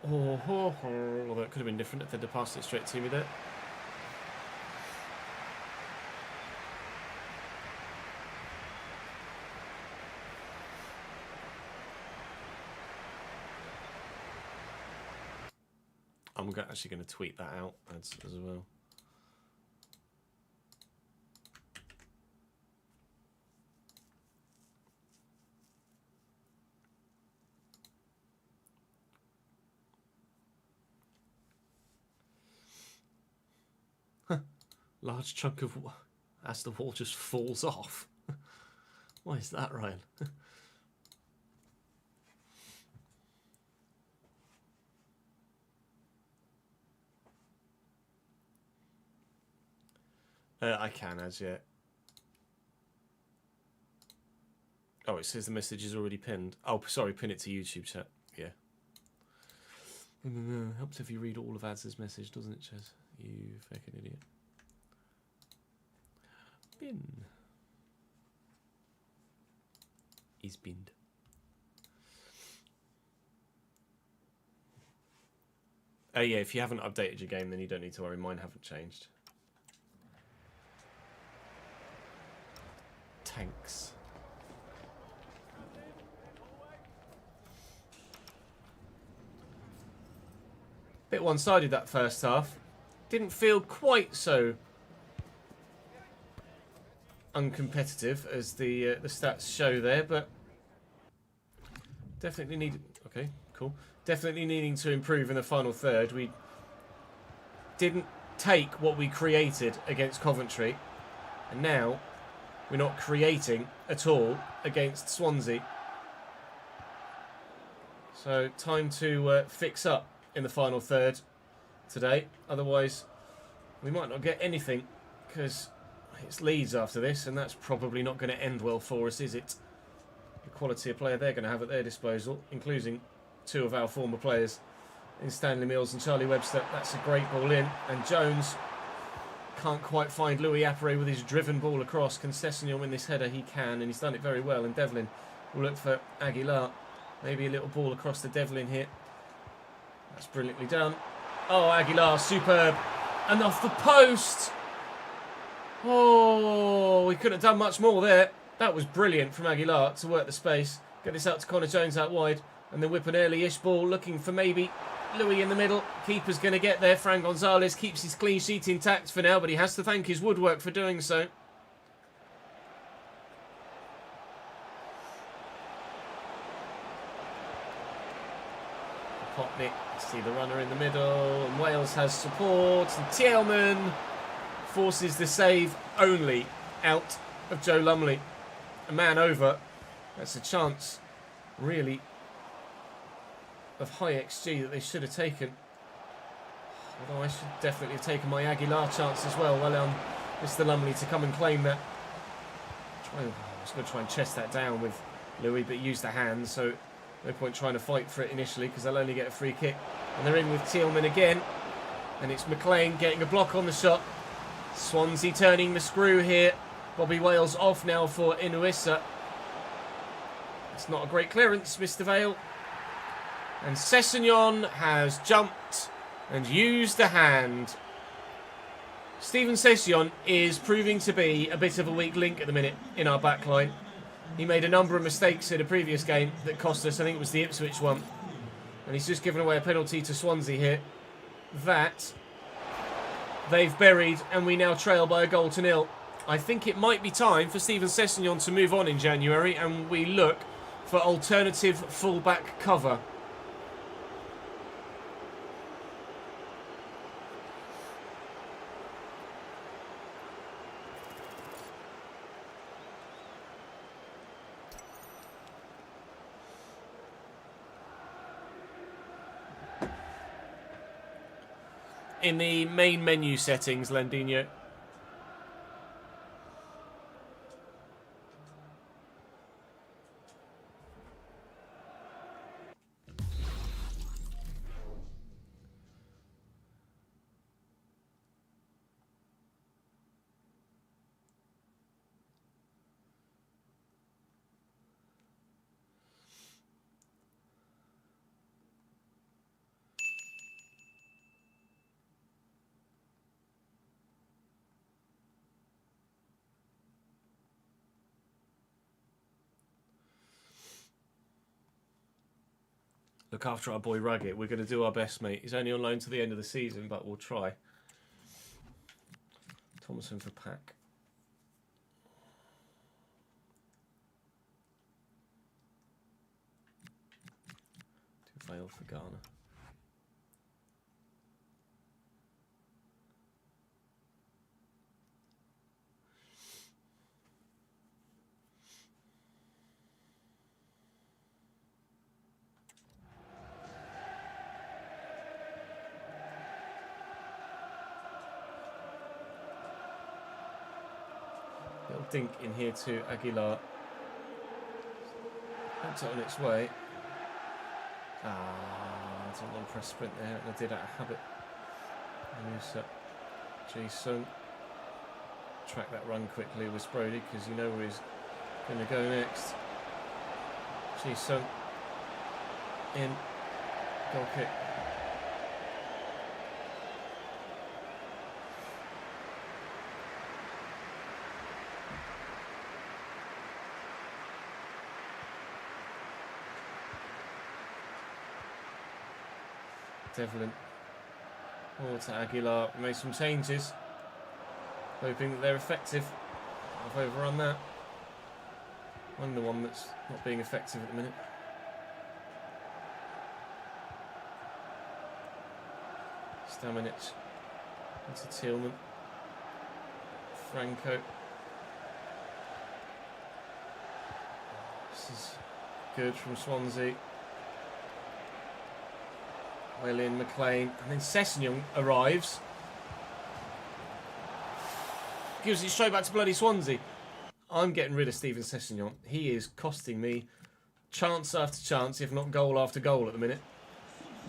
Although it could have been different if they'd have passed it straight to me there. I'm actually going to tweet that out as well. Large chunk of as the wall just falls off. Why is that, Ryan? I can as yet. Oh, it says the message is already pinned. Oh, sorry, pin it to YouTube chat. Yeah. Helps if you read all of Ads's message, doesn't it, Chaz? You fucking idiot. Bin. Is binned. Oh yeah, if you haven't updated your game, then you don't need to worry. Mine haven't changed. Tanks. Bit one-sided that first half. Didn't feel quite so uncompetitive as the stats show there, but definitely need. Okay, cool. Definitely needing to improve in the final third. We didn't take what we created against Coventry, and now we're not creating at all against Swansea. So time to fix up in the final third today. Otherwise, we might not get anything, because it's Leeds after this, and that's probably not going to end well for us, is it? The quality of player they're going to have at their disposal, including two of our former players in Stanley Mills and Charlie Webster. That's a great ball in, and Jones can't quite find Louis Appere with his driven ball across. Can Sessegnon win this header? He can, and he's done it very well. And Devlin will look for Aguilar. Maybe a little ball across to Devlin here. That's brilliantly done. Oh, Aguilar, superb. And off the post. Oh, we couldn't have done much more there. That was brilliant from Aguilar to work the space. Get this out to Connor Jones out wide. And then whip an early-ish ball, looking for maybe Louis in the middle. Keeper's going to get there. Fran Gonzalez keeps his clean sheet intact for now, but he has to thank his woodwork for doing so. Potnick, see the runner in the middle, and Wales has support, and Thielman forces the save only out of Joe Lumley. A man over. That's a chance, really, of high XG that they should have taken. Although I should definitely have taken my Aguilar chance as well. Well on Mr. Lumley to come and claim that. I was going to try and chest that down with Louis, but use the hands, so no point trying to fight for it initially, because they'll only get a free kick. And they're in with Thielman again. And it's McLean getting a block on the shot. Swansea turning the screw here. Bobby Wales off now for Inuissa. It's not a great clearance, Mr. Vale. And Sessegnon has jumped and used the hand. Steven Sessegnon is proving to be a bit of a weak link at the minute in our backline. He made a number of mistakes in a previous game that cost us. I think it was the Ipswich one. And he's just given away a penalty to Swansea here. That they've buried, and we now trail by a goal to nil. I think it might be time for Steven Sessegnon to move on in January, and we look for alternative full-back cover. In the main menu settings, Landino, Look after our boy Ruggett. We're going to do our best, mate. He's only on loan to the end of the season, but we'll try. Thomason for Pack. Fail for Ghana. Little dink in here to Aguilar. Puts it on its way. It's a long press sprint there, and I did out of habit. Musa, Jason. Track that run quickly with Brody because you know where he's going to go next. Jason. In. Goal kick. Devlin. To Aguilar. We made some changes. Hoping that they're effective. I've overrun that. I'm the one that's not being effective at the minute. Stamenic. Into Tillman. Franco. This is good from Swansea. Well in, McLean, and then Sessegnon arrives. Gives it straight back to bloody Swansea. I'm getting rid of Steven Sessegnon. He is costing me chance after chance, if not goal after goal at the minute.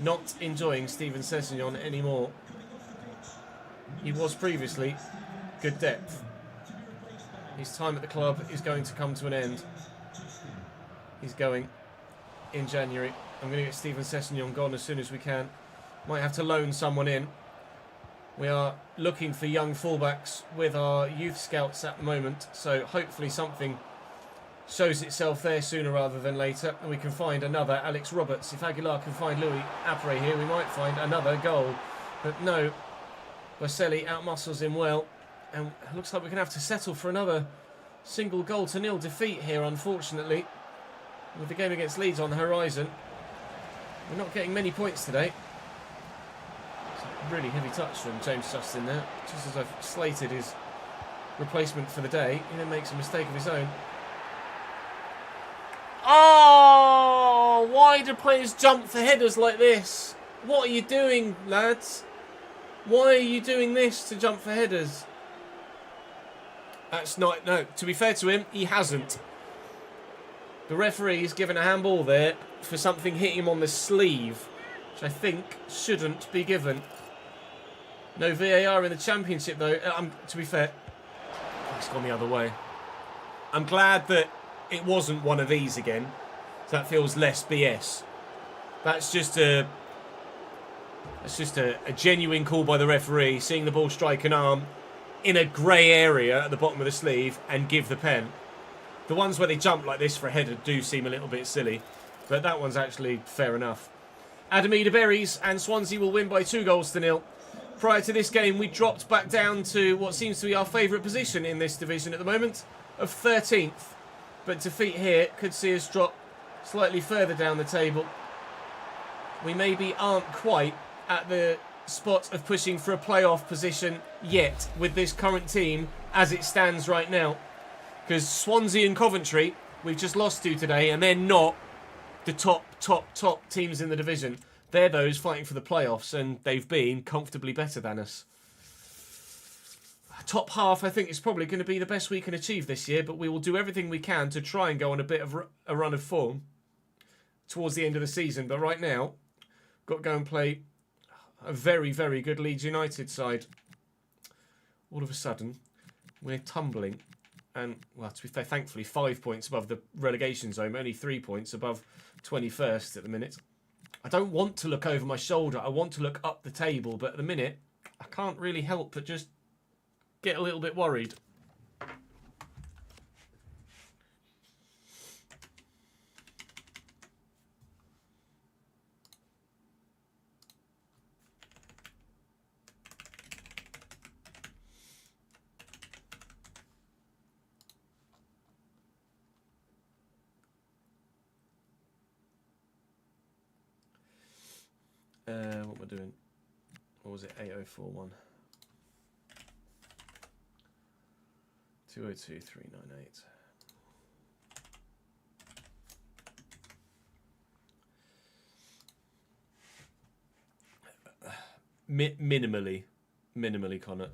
Not enjoying Steven Sessegnon anymore. He was previously good depth. His time at the club is going to come to an end. He's going in January. I'm going to get Steven Sessegnon gone as soon as we can. Might have to loan someone in. We are looking for young fullbacks with our youth scouts at the moment, so hopefully something shows itself there sooner rather than later, and we can find another Alex Roberts. If Aguilar can find Louis Apre here, we might find another goal. But no, Boselli outmuscles him well, and it looks like we're going to have to settle for another single goal to nil defeat here, unfortunately. With the game against Leeds on the horizon. We're not getting many points today. It's a really heavy touch from James Justin there. Just as I've slated his replacement for the day, he then makes a mistake of his own. Oh! Why do players jump for headers like this? What are you doing, lads? Why are you doing this to jump for headers? That's not... No, to be fair to him, he hasn't. The referee's given a handball there for something hitting him on the sleeve, which I think shouldn't be given. No VAR in the Championship, though. To be fair, it's gone the other way. I'm glad that it wasn't one of these again. So that feels less BS. That's just a genuine call by the referee, seeing the ball strike an arm in a grey area at the bottom of the sleeve and give the pen. The ones where they jump like this for a header do seem a little bit silly, but that one's actually fair enough. Adamida Berries and Swansea will win by 2-0. Prior to this game, we dropped back down to what seems to be our favourite position in this division at the moment, of 13th. But defeat here could see us drop slightly further down the table. We maybe aren't quite at the spot of pushing for a playoff position yet with this current team as it stands right now. Because Swansea and Coventry, we've just lost to today, and they're not the top teams in the division. They're those fighting for the playoffs, and they've been comfortably better than us. Top half, I think, is probably going to be the best we can achieve this year, but we will do everything we can to try and go on a bit of a run of form towards the end of the season. But right now, got to go and play a very, very good Leeds United side. All of a sudden, we're tumbling. And, well, to be fair, thankfully, 5 points above the relegation zone, only 3 points above 21st at the minute. I don't want to look over my shoulder. I want to look up the table, but at the minute, I can't really help but just get a little bit worried. What am I doing? What was it? 8041. 202,398. Minimally, Connor.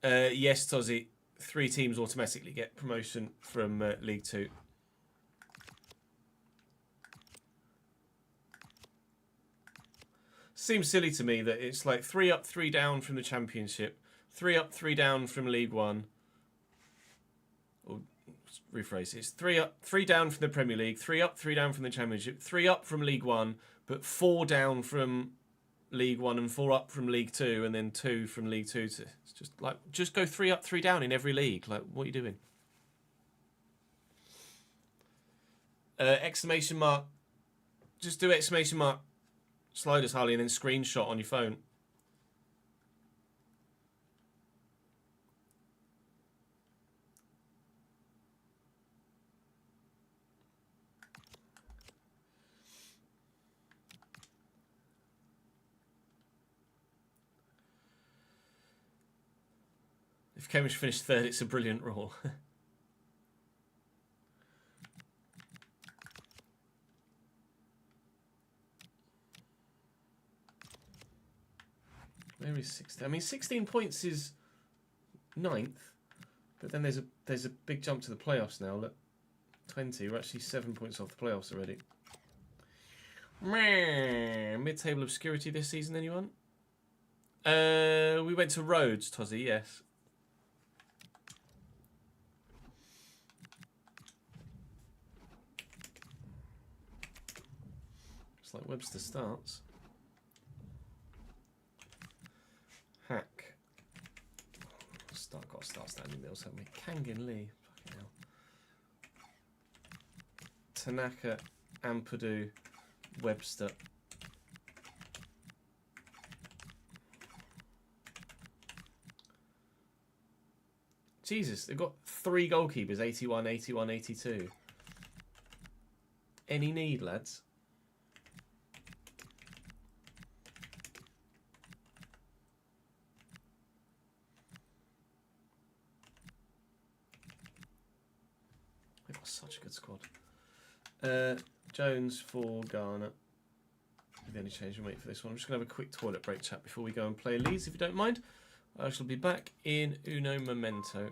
Yes, Tozzy. 3 teams automatically get promotion from League 2. Seems silly to me that it's like 3 up, 3 down from the Championship, 3 up, 3 down from League 1. Or rephrase, it's 3 up, 3 down from the Premier League, 3 up, 3 down from the Championship, 3 up from League 1, but 4 down from League 1 and 4 up from League 2, and then 2 from League 2 to... It's just like, just go 3 up, 3 down in every league. Like, what are you doing? Exclamation mark. Just do exclamation mark. Sliders, Harley, and then screenshot on your phone. If Cambridge finished 3rd, it's a brilliant rule. Where is 16? I mean, 16 points is 9th, but then there's a big jump to the playoffs now. Look, 20. We're actually 7 points off the playoffs already. Mid-table obscurity this season, anyone? We went to Rhodes, Tozzy, yes. It's like Webster starts. Hack. Got to start standing Mills, haven't we? Kangan Lee. Fucking hell. Tanaka, Ampadu, Webster. Jesus, they've got 3 goalkeepers, 81, 81, 82. Any need, lads? They've got such a good squad. Jones for Garner. The only change we'll make for this one. I'm just going to have a quick toilet break chat before we go and play Leeds, if you don't mind. I shall be back in uno momento.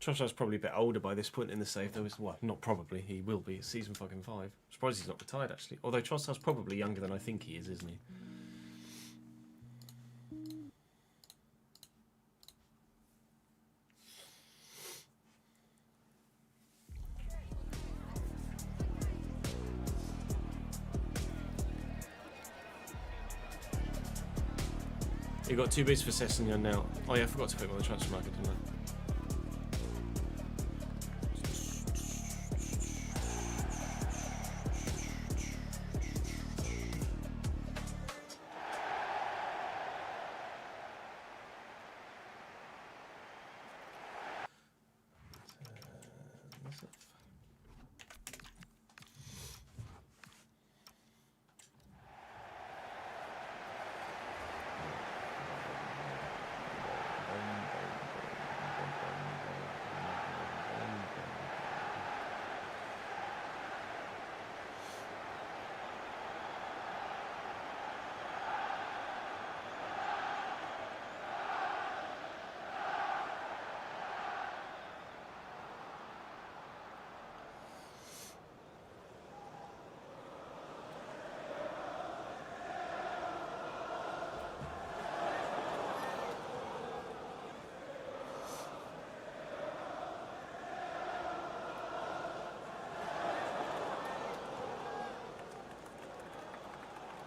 Trossard's probably a bit older by this point in the save, though. Well, not probably. He will be. It's season fucking 5. I'm surprised he's not retired, actually. Although Trossard's probably younger than I think he is, isn't he? You got 2 bids for Sessegnon now. Oh yeah, I forgot to put him on the transfer market, didn't I?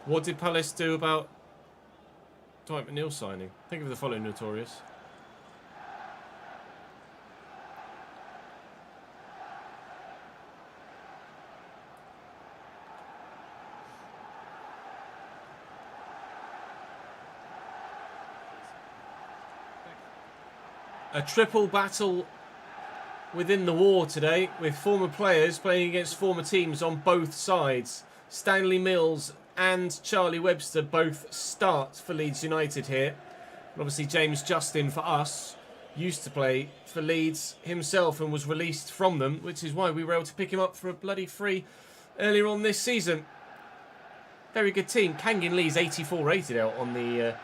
What did Palace do about Dwight McNeil signing? Think of the following, Notorious. A triple battle within the war today, with former players playing against former teams on both sides. Stanley Mills and Charlie Webster both start for Leeds United here. And obviously James Justin for us used to play for Leeds himself and was released from them, which is why we were able to pick him up for a bloody free earlier on this season. Very good team. Kangin Lee's 84 rated out on the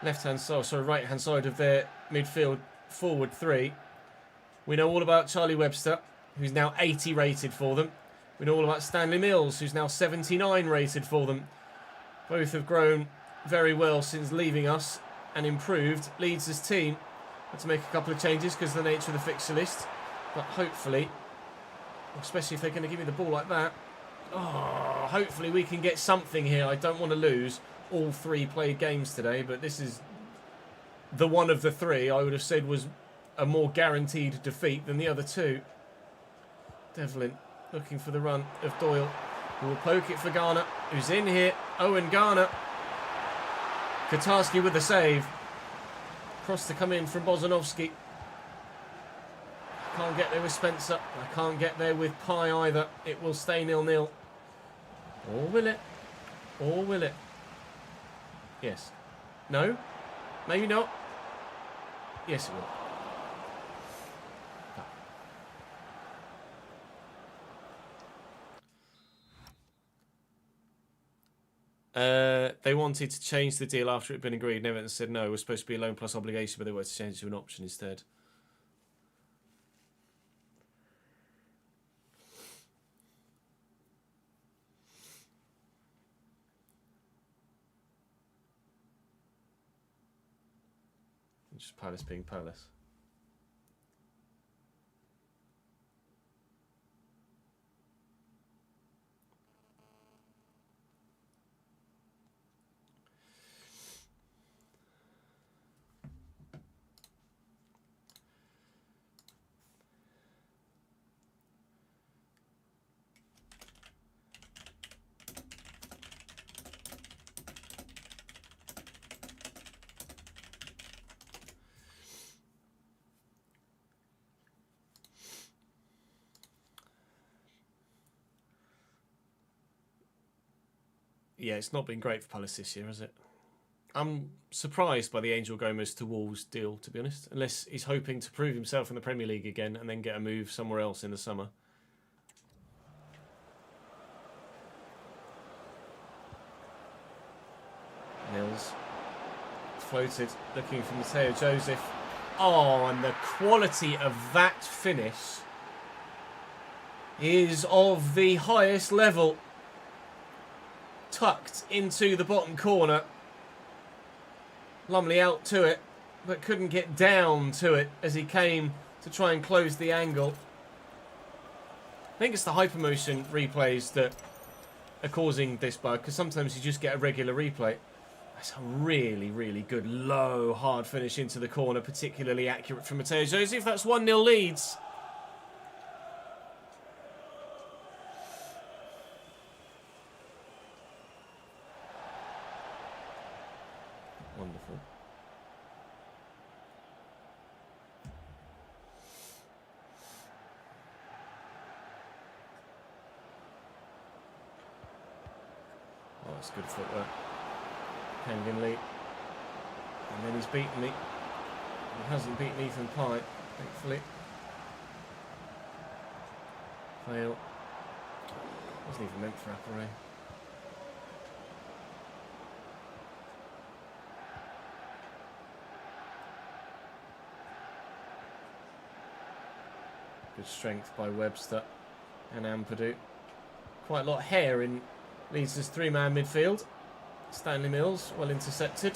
left-hand side, sorry, right-hand side of their midfield forward 3. We know all about Charlie Webster, who's now 80 rated for them. We know all about Stanley Mills, who's now 79 rated for them. Both have grown very well since leaving us and improved. Leeds' team had to make a couple of changes because of the nature of the fixture list. But hopefully, especially if they're going to give me the ball like that, hopefully we can get something here. I don't want to lose all 3 played games today, but this is the one of the 3 I would have said was a more guaranteed defeat than the other 2. Devlin looking for the run of Doyle, who will poke it for Garner, who's in here. Owen Garner. Katarski with the save. Cross to come in from Bozanovski. Can't get there with Spencer. I can't get there with Pye either. It will stay 0-0. Or will it? Or will it? Yes. No? Maybe not. Yes, it will. They wanted to change the deal after it had been agreed, and Everton said no, it was supposed to be a loan plus obligation, but they wanted to change it to an option instead. Just Palace being Palace. Yeah, it's not been great for Palace this year, has it? I'm surprised by the Angel Gomez to Wolves deal, to be honest. Unless he's hoping to prove himself in the Premier League again and then get a move somewhere else in the summer. Mills floated, looking for Mateo Joseph. Oh, and the quality of that finish is of the highest level. Tucked into the bottom corner. Lumley out to it, but couldn't get down to it as he came to try and close the angle. I think it's the hypermotion replays that are causing this bug, because sometimes you just get a regular replay. That's a really, really good low, hard finish into the corner, particularly accurate from Matteo Joseph. That's 1-0 Leeds. Wonderful. Oh, that's good footwork. Kangan Lee. And then he's beaten me. He hasn't beaten Ethan Pye, thankfully. Fail. Wasn't even meant for Appare. Good strength by Webster and Ampadu. Quite a lot of hair in Leeds' three-man midfield. Stanley Mills, well intercepted.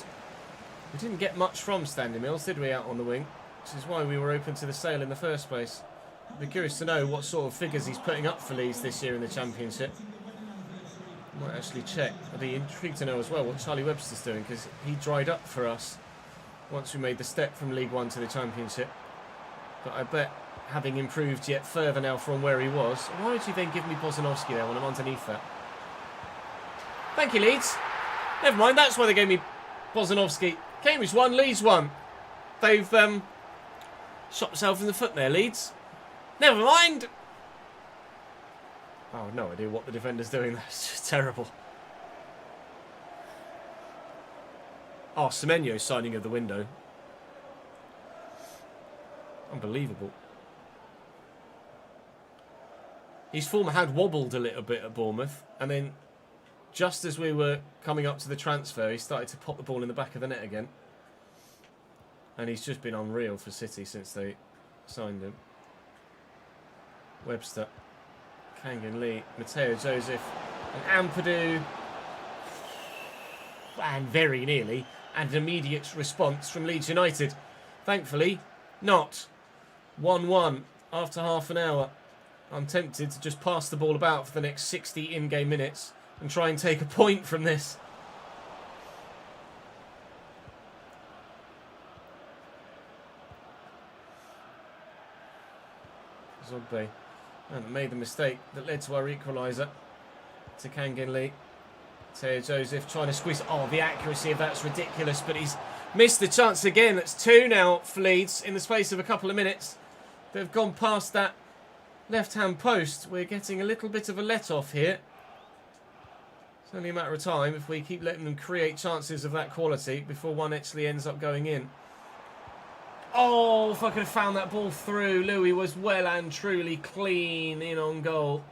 We didn't get much from Stanley Mills, did we, out on the wing? Which is why we were open to the sale in the first place. I'd be curious to know what sort of figures he's putting up for Leeds this year in the Championship. Might actually check. I'd be intrigued to know as well what Charlie Webster's doing, because he dried up for us once we made the step from League One to the Championship. But I bet, having improved yet further now from where he was, why would you then give me Bozanovski there when I'm underneath that? Thank you, Leeds. Never mind, that's why they gave me Bozanovski. Cambridge won, Leeds won. They've shot themselves in the foot there, Leeds. Never mind. Oh, no idea what the defender's doing. That's just terrible. Oh, Semenyo signing of the window. Unbelievable. His form had wobbled a little bit at Bournemouth, and then just as we were coming up to the transfer, he started to pop the ball in the back of the net again. And he's just been unreal for City since they signed him. Webster, Kangan Lee, Matteo Joseph, and Ampadu. And very nearly, an immediate response from Leeds United. Thankfully, not. 1-1 after half an hour. I'm tempted to just pass the ball about for the next 60 in-game minutes and try and take a point from this. Zogbe and made the mistake that led to our equaliser. To Kangan Lee. Teo Joseph trying to squeeze. Oh, the accuracy of that's ridiculous, but he's missed the chance again. That's 2 now for Leeds in the space of a couple of minutes. They've gone past that left-hand post. We're getting a little bit of a let-off here. It's only a matter of time if we keep letting them create chances of that quality before one actually ends up going in. Oh, if I could have found that ball through. Louis was well and truly clean in on goal.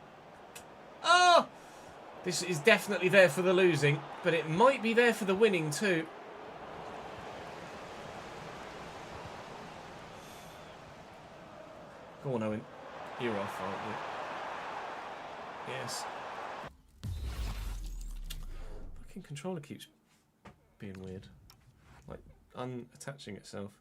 Oh! This is definitely there for the losing, but it might be there for the winning too. Go on, Owen. You're off, aren't you? Yes. Fucking controller keeps being weird. Like, unattaching itself.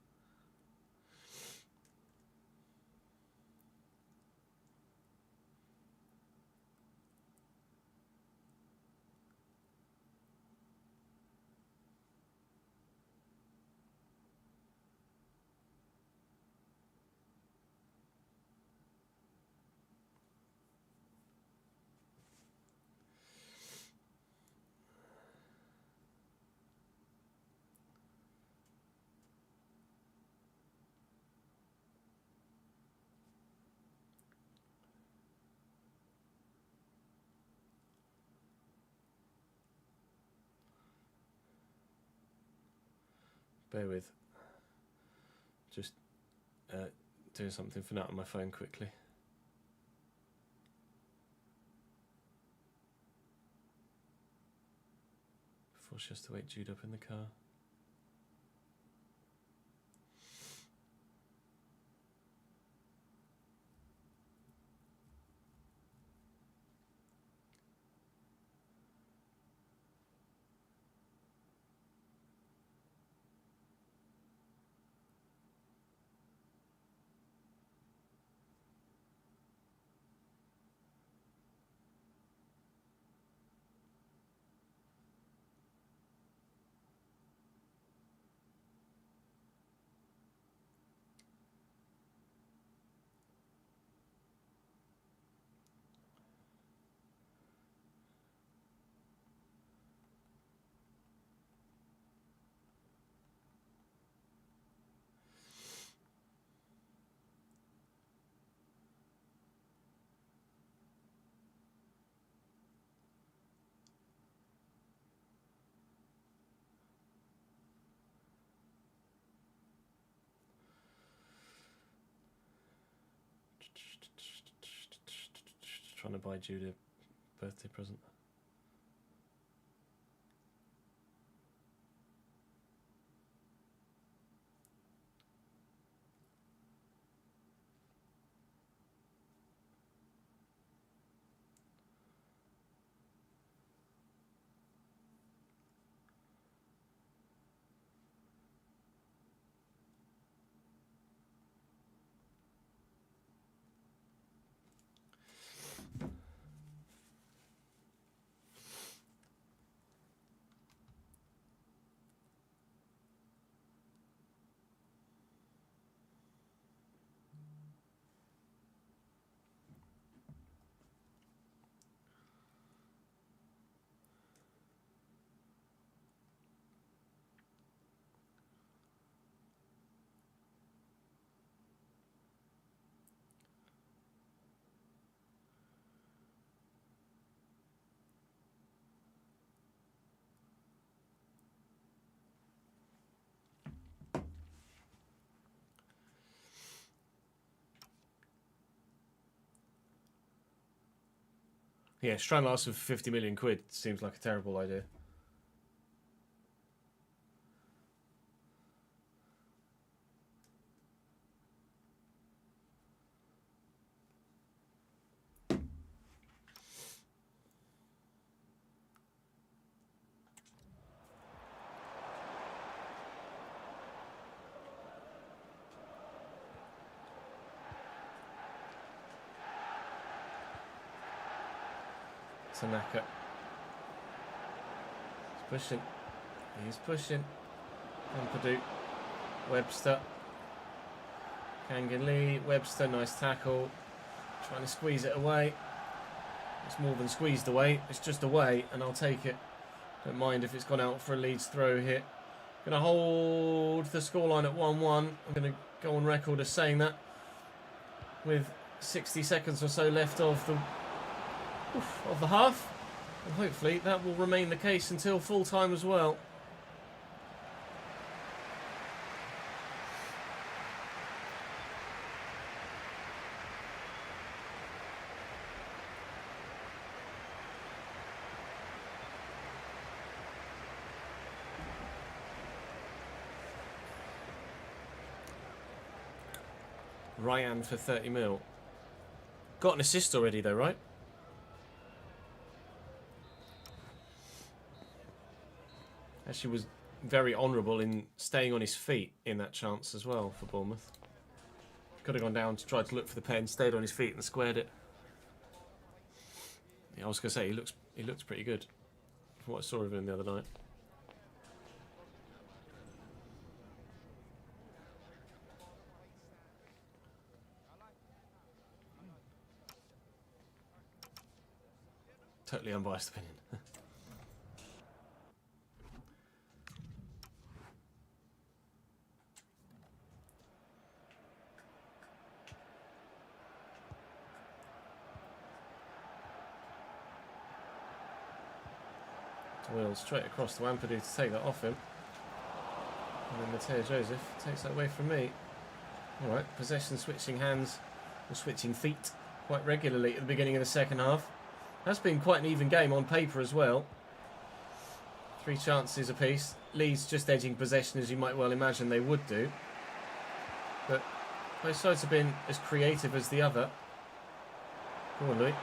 Bear with. Just doing something for now on my phone quickly. Before she has to wake Jude up in the car. Trying to buy Jude a birthday present. Yeah, Strand Larsen for 50 million quid seems like a terrible idea. Tanaka. He's pushing. He's pushing. Ampadu. Webster. Kangan Lee. Webster, nice tackle. Trying to squeeze it away. It's more than squeezed away. It's just away, and I'll take it. Don't mind if it's gone out for a Leeds throw here. Going to hold the scoreline at 1-1. I'm going to go on record as saying that with 60 seconds or so left of the half, and hopefully that will remain the case until full time as well. Ryan for 30 mil. Got an assist already though, right? Actually was very honourable in staying on his feet in that chance as well for Bournemouth. Could have gone down to try to look for the pen, stayed on his feet and squared it. Yeah, I was going to say, he looks pretty good from what I saw of him the other night. Totally unbiased opinion. Will straight across to Ampadu to take that off him. And then Mateo Joseph takes that away from me. Alright, possession switching hands or switching feet quite regularly at the beginning of the second half. That's been quite an even game on paper as well. 3 chances apiece. Leeds just edging possession as you might well imagine they would do. But both sides have been as creative as the other. Go on, Louis.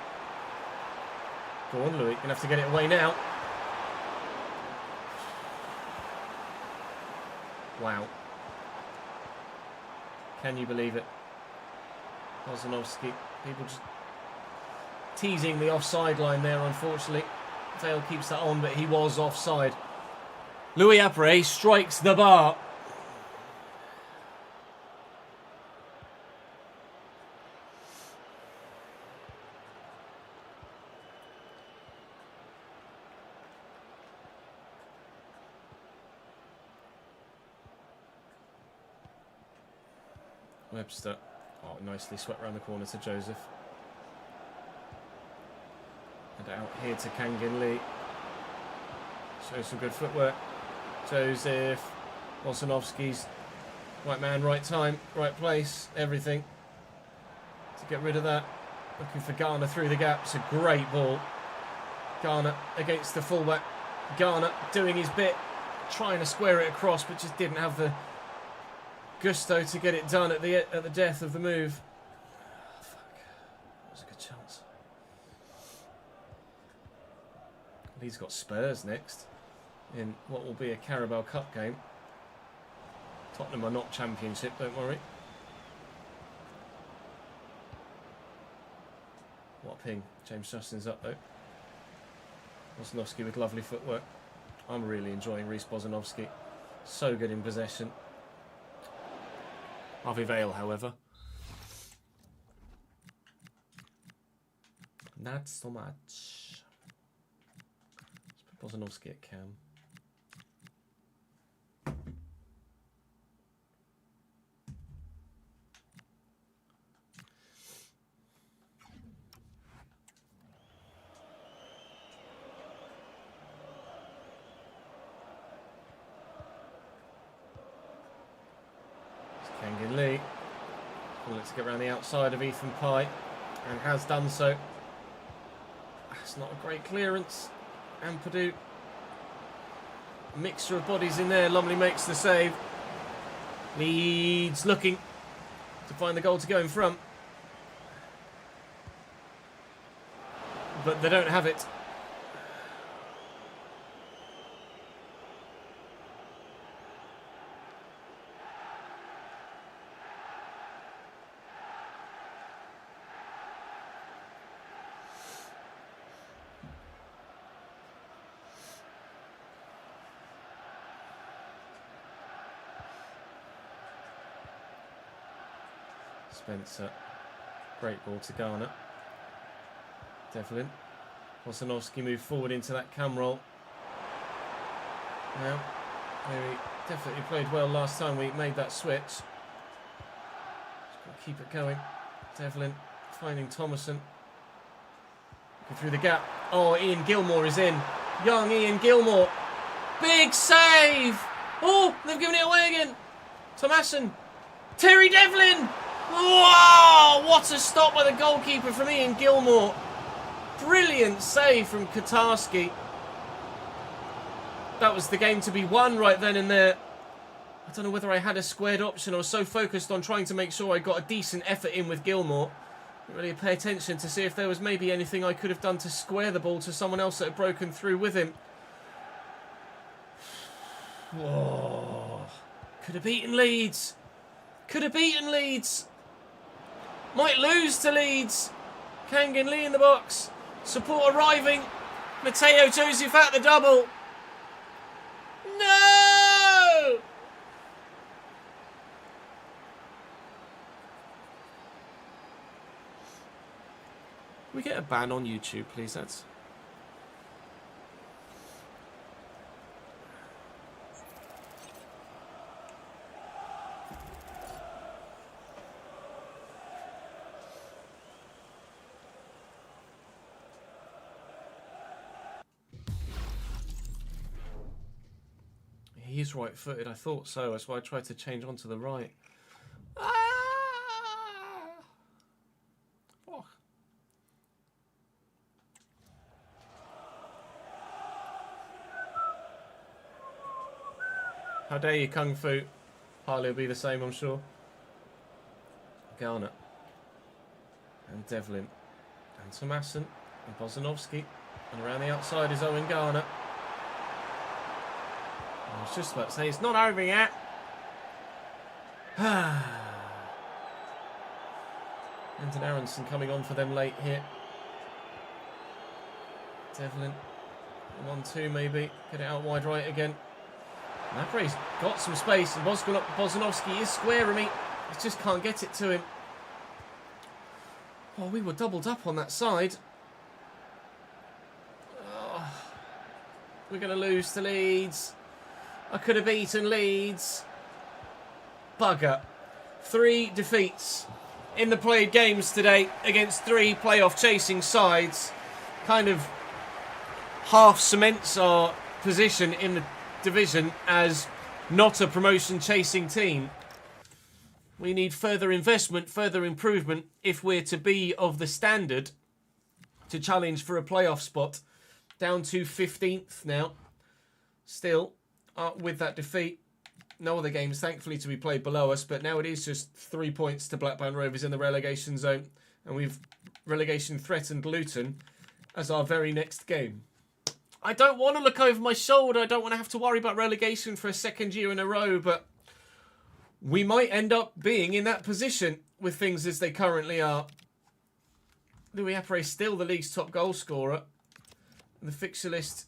Go on, Louis. You're going to have to get it away now. Wow. Can you believe it? Bozanovsky. People just teasing the offside line there, unfortunately. Dale keeps that on, but he was offside. Louis Après strikes the bar. Webster. Oh, nicely swept round the corner to Joseph. And out here to Kangan Lee. Shows some good footwork. Joseph. Bosanovsky's right man, right time, right place, everything. to get rid of that. Looking for Garner through the gap. It's a great ball. Garner against the fullback. Garner doing his bit, trying to square it across, but just didn't have the gusto to get it done at the death of the move. Oh, fuck. That was a good chance. Leeds got Spurs next in what will be a Carabao Cup game. Tottenham are not Championship, don't worry. What a ping. James Justin's up though. Bozanovski with lovely footwork. I'm really enjoying Reece Bozanovski. So good in possession. Harvey Vale, however, not so much. Let's put Bozanovski at cam. Kangin Lee. Let's get around the outside of Ethan Pye, and has done so. That's not a great clearance. Ampadu. A mixture of bodies in there. Lumley makes the save. Leeds looking to find the goal to go in front. But they don't have it. Spencer. Great ball to Garner. Devlin. Bozanovski moved forward into that cam roll. Now, he definitely played well last time we made that switch. Just got to keep it going. Devlin finding Thomason. Looking through the gap. Oh, Ian Gilmore is in. Young Ian Gilmore. Big save! Oh, they've given it away again. Thomason. Terry Devlin! Wow! What a stop by the goalkeeper from Ian Gilmore. Brilliant save from Katarski. That was the game to be won right then and there. I don't know whether I had a squared option or was so focused on trying to make sure I got a decent effort in with Gilmore. Didn't really pay attention to see if there was maybe anything I could have done to square the ball to someone else that had broken through with him. Whoa. Could have beaten Leeds. Could have beaten Leeds. Might lose to Leeds. Kangin Lee in the box. Support arriving. Matteo Joseph at the double. No! Can we get a ban on YouTube, please? That's... He's right-footed. I thought so. That's why I tried to change onto the right. Ah! Oh. How dare you, Kung Fu? Harley will be the same, I'm sure. Garner. And Devlin. And Thomason. And Bozanovski. And around the outside is Owen Garner. I was just about to say, it's not over yet. Brendan Aronson coming on for them late here. Devlin. 1-2 maybe. Get it out wide right again. Napre's got some space, and Bozanovski is squaring me. He just can't get it to him. Oh, we were doubled up on that side. Oh, we're going to lose to Leeds. I could have beaten Leeds. Bugger. 3 defeats in the played games today against 3 playoff chasing sides. Kind of half cements our position in the division as not a promotion chasing team. We need further investment, further improvement if we're to be of the standard to challenge for a playoff spot. Down to 15th now. Still, with that defeat. No other games, thankfully, to be played below us. But now it is just 3 points to Blackburn Rovers in the relegation zone. And we've relegation threatened Luton as our very next game. I don't want to look over my shoulder. I don't want to have to worry about relegation for a second year in a row. But we might end up being in that position with things as they currently are. Louis Apre is still the league's top goal scorer. And the fixture list...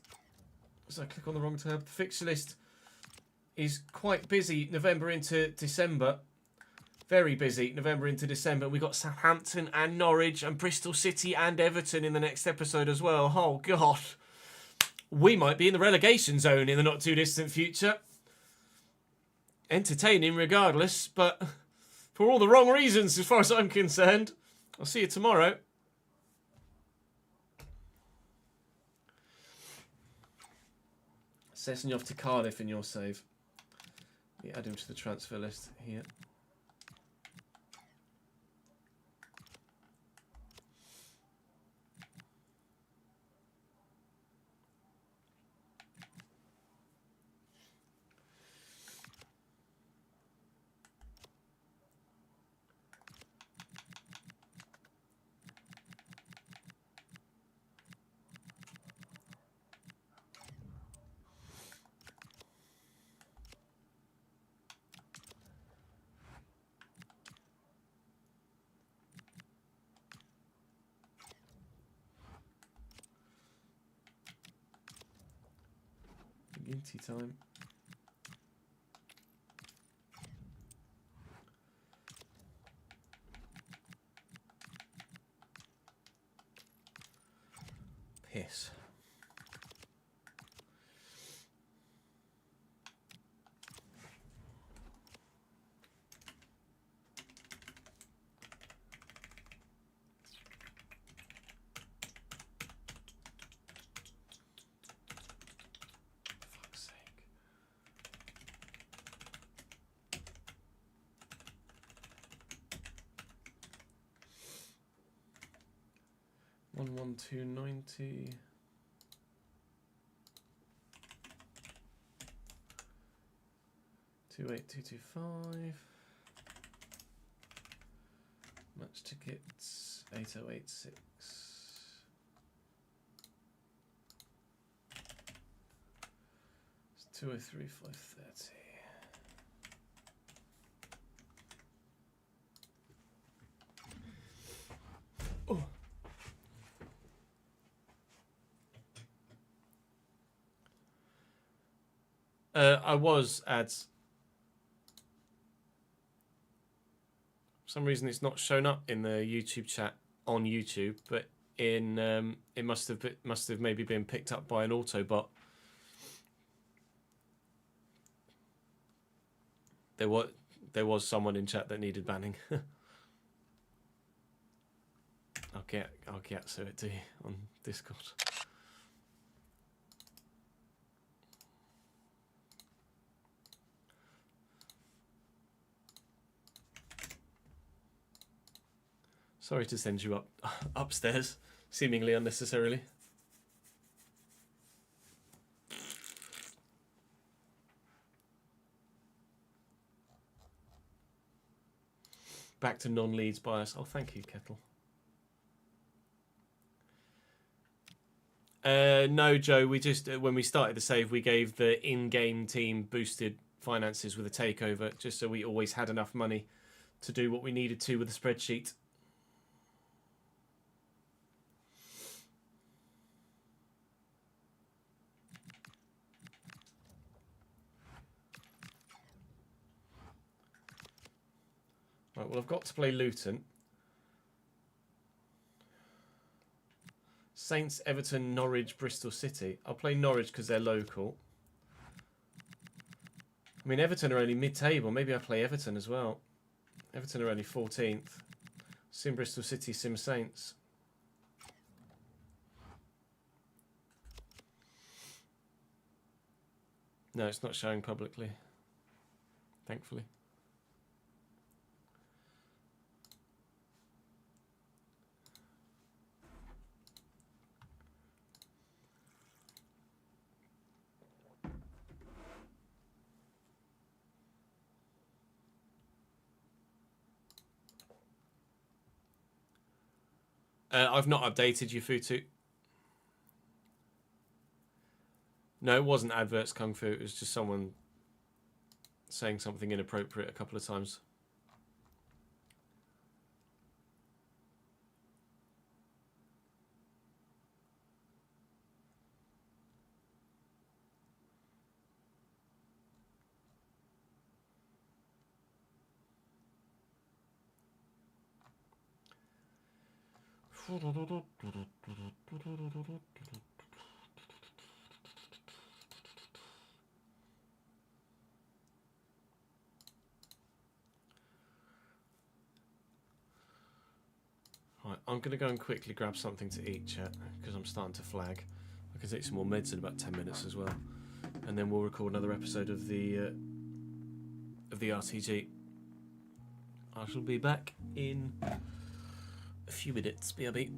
So I click on the wrong tab. The fixture list is quite busy November into December. Very busy November into December. We've got Southampton and Norwich and Bristol City and Everton in the next episode as well. Oh, God. We might be in the relegation zone in the not too distant future. Entertaining regardless, but for all the wrong reasons as far as I'm concerned. I'll see you tomorrow. Sessing off to Cardiff in your save. You add him to the transfer list here. Tea time. Piss. Fuck's sake. 11290. Two 8225. Match tickets 8086. It's 203530. Oh. I was ads. For some reason, it's not shown up in the YouTube chat on YouTube, but in it must have maybe been picked up by an Autobot. There was someone in chat that needed banning. I'll get to it to you on Discord. Sorry to send you upstairs, seemingly unnecessarily. Back to non-Leeds bias. Oh, thank you, Kettle. No, Joe, we just, when we started the save, we gave the in-game team boosted finances with a takeover, just so we always had enough money to do what we needed to with the spreadsheet. Right, well, I've got to play Luton. Saints, Everton, Norwich, Bristol City. I'll play Norwich because they're local. I mean, Everton are only mid-table. Maybe I play Everton as well. Everton are only 14th. Sim Bristol City, Sim Saints. No, it's not showing publicly. Thankfully. I've not updated you, Futu. No, it wasn't adverts, Kung Fu. It was just someone saying something inappropriate a couple of times. Right, I'm going to go and quickly grab something to eat, chat, because I'm starting to flag. I can take some more meds in about 10 minutes as well, and then we'll record another episode of the RTG. I shall be back in a few minutes. BRB.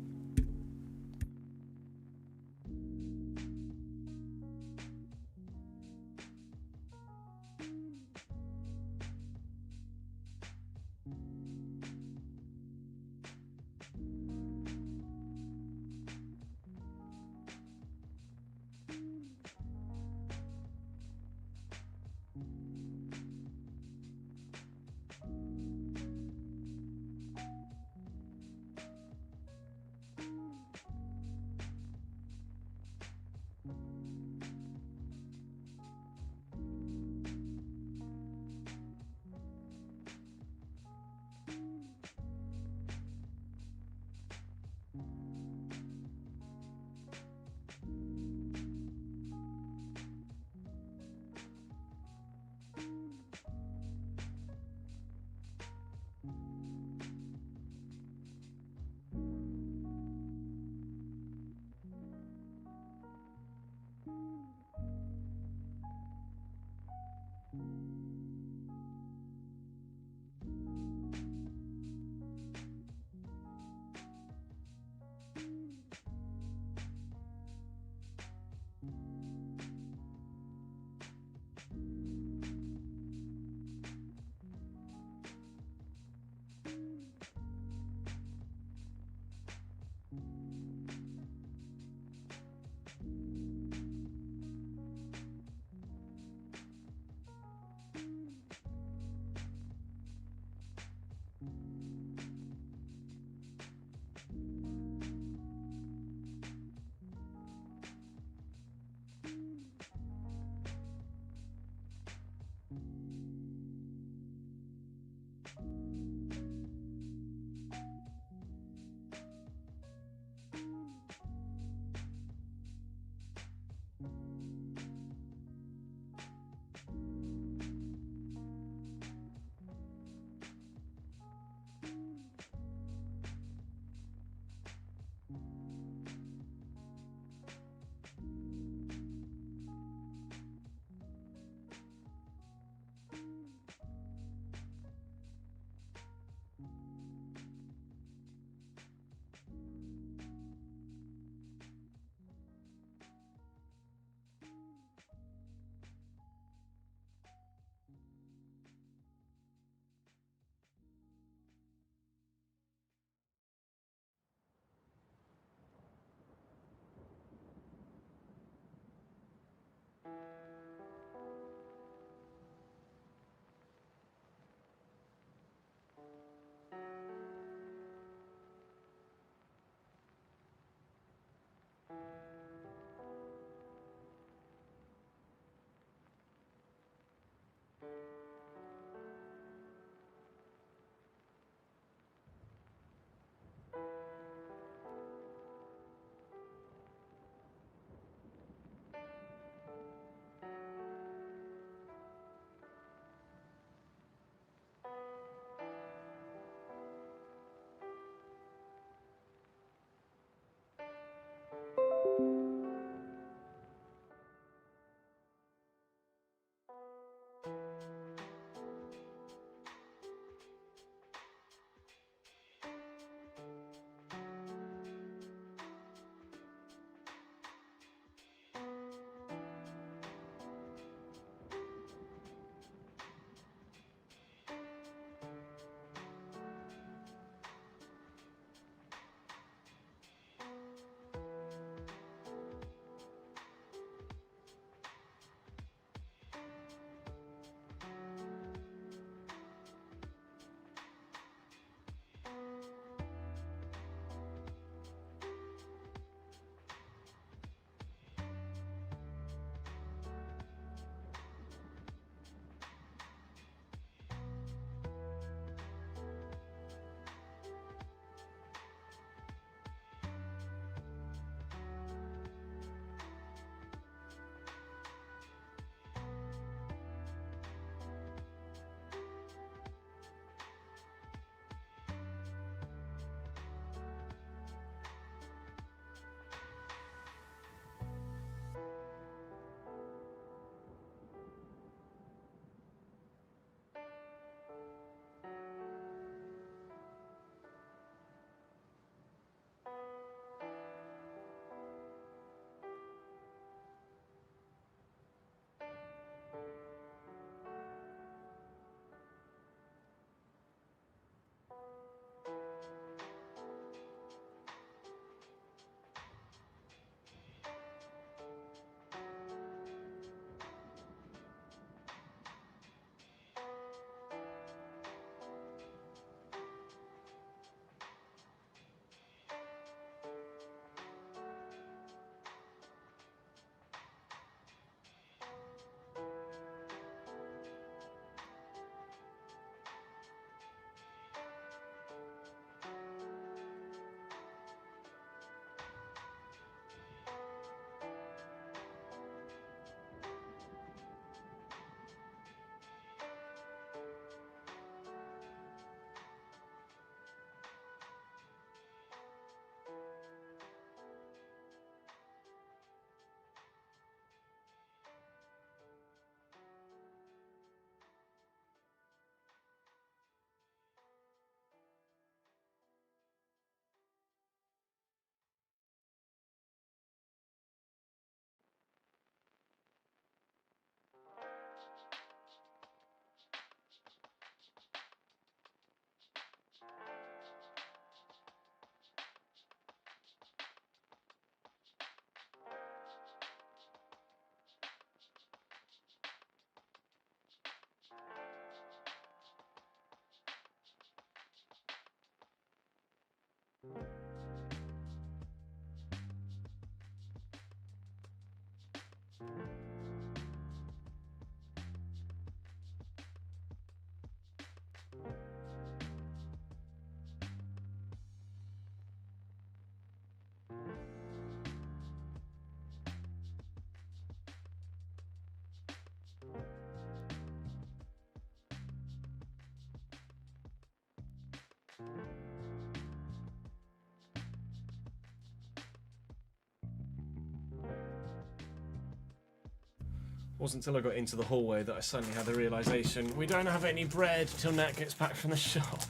Wasn't until I got into the hallway that I suddenly had the realisation we don't have any bread till Nat gets back from the shop.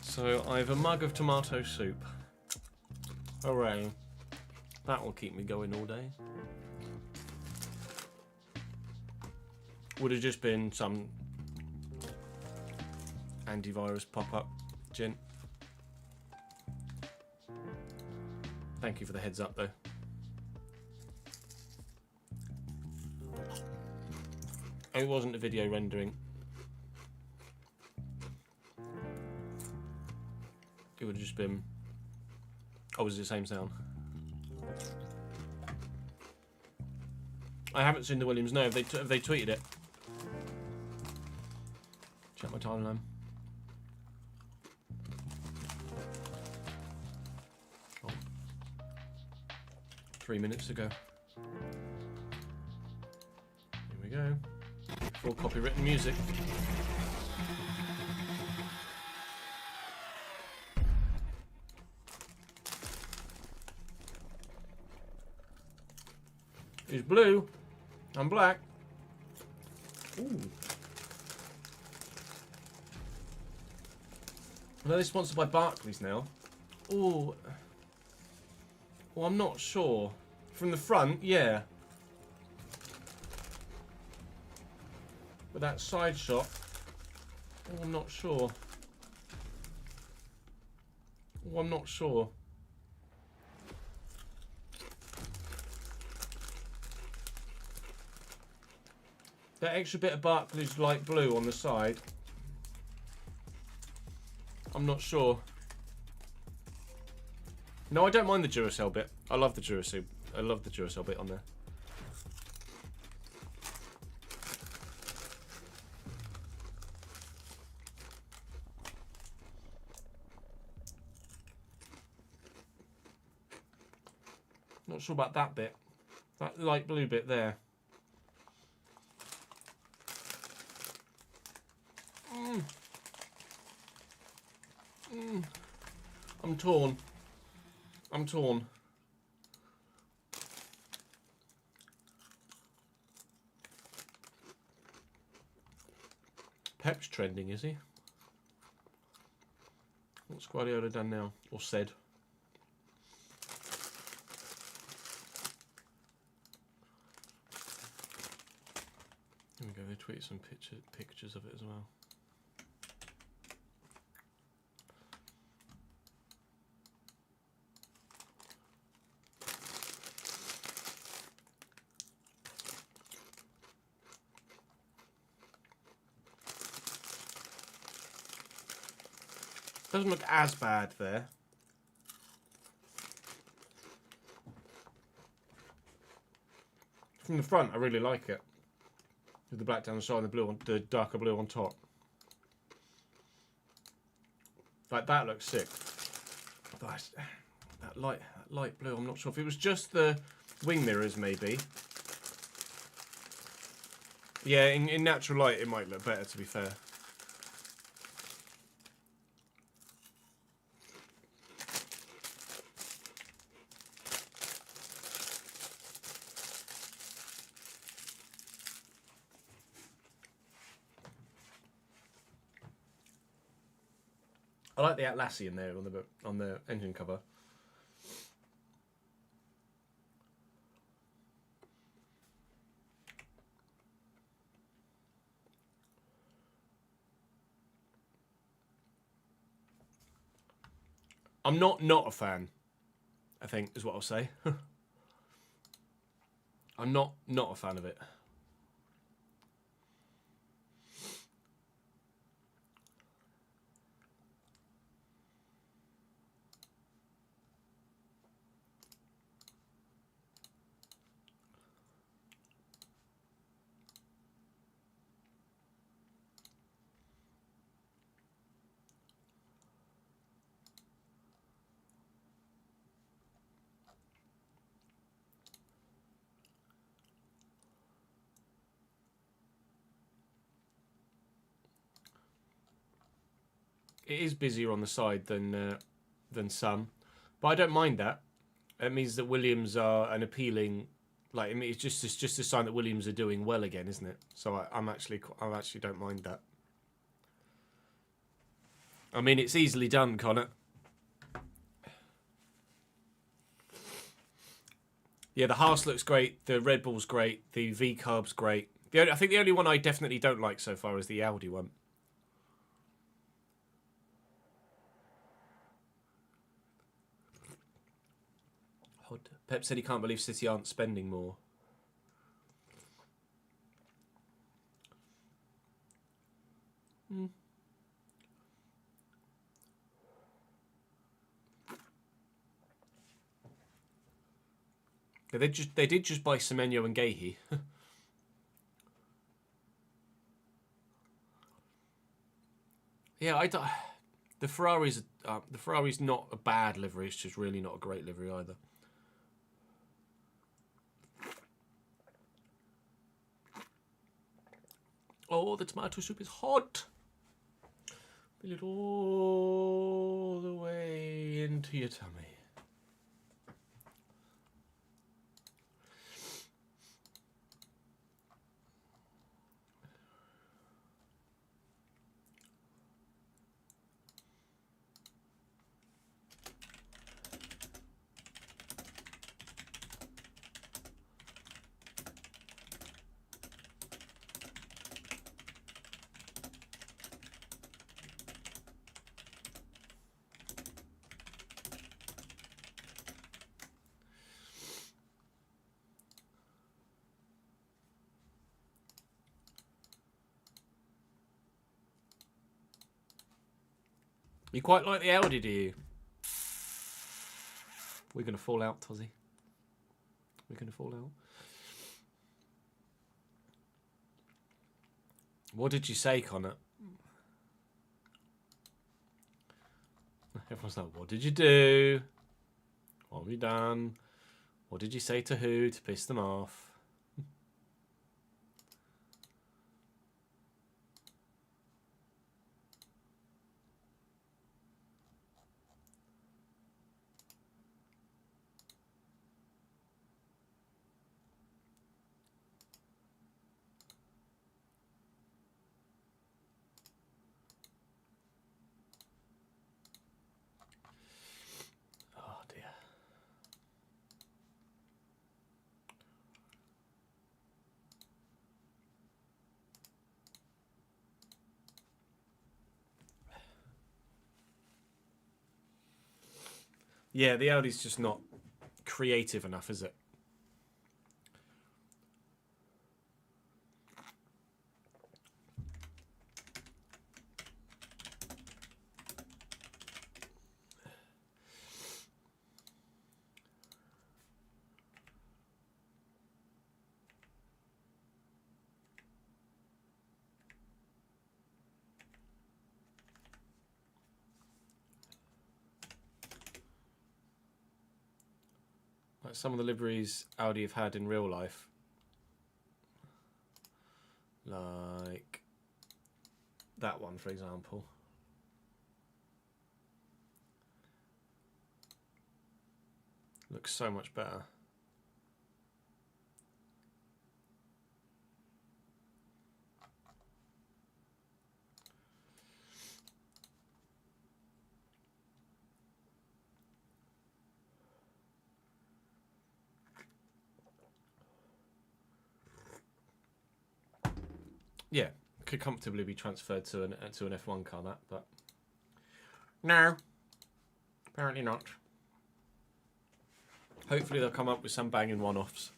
So I have a mug of tomato soup. Hooray. That will keep me going all day. Would have just been some antivirus pop-up gin. Thank you for the heads up though. It wasn't a video rendering. It would have just been... Oh, was it the same sound? I haven't seen the Williams. No, have they tweeted it? Check my timeline. Oh. 3 minutes ago. Here we go. Full copywritten music. Who's blue? I'm black. Ooh. Are they sponsored by Barclays now? Ooh. Well, I'm not sure. From the front, yeah. But that side shot, oh, I'm not sure. Oh, I'm not sure. That extra bit of Barclays light blue on the side, I'm not sure. No, I don't mind the Duracell bit. I love the Duracell. I love the Duracell bit on there. Not sure about that bit. That light blue bit there. I'm torn. I'm torn. Pep's trending, is he? What's Guardiola done now? Or said? Here we go, they tweeted some pictures of it as well. Doesn't look as bad there. From the front, I really like it. With the black down the side and the blue on the darker blue on top. Like that looks sick. But that light blue, I'm not sure if it was just the wing mirrors, maybe. Yeah, in natural light, it might look better. To be fair. I like the Atlassian there on the engine cover. I'm not a fan, I think, is what I'll say. I'm not a fan of it. It is busier on the side than some, but I don't mind that. It means that Williams are an appealing Like, I mean, it's just a sign that Williams are doing well again, isn't it? So I actually don't mind that. I mean, it's easily done, Connor. Yeah, the Haas looks great. The Red Bull's great. The V-Carb's great. I think the only one I definitely don't like so far is the Audi one. Pep said he can't believe City aren't spending more. They did just buy Semenyo and Gahey. Yeah, the Ferrari's not a bad livery. It's just really not a great livery either. Oh, the tomato soup is hot. Feel it all the way into your tummy. You quite like the Audi, do you? We're going to fall out, Tozzy. We're going to fall out. What did you say, Connor? Everyone's like, what did you do? What have you done? What did you say to who to piss them off? Yeah, the Audi's just not creative enough, is it? Like some of the liveries Audi have had in real life. Like that one, for example. Looks so much better. Yeah, could comfortably be transferred to an F1 car, that, but no, apparently not. Hopefully they'll come up with some banging one-offs.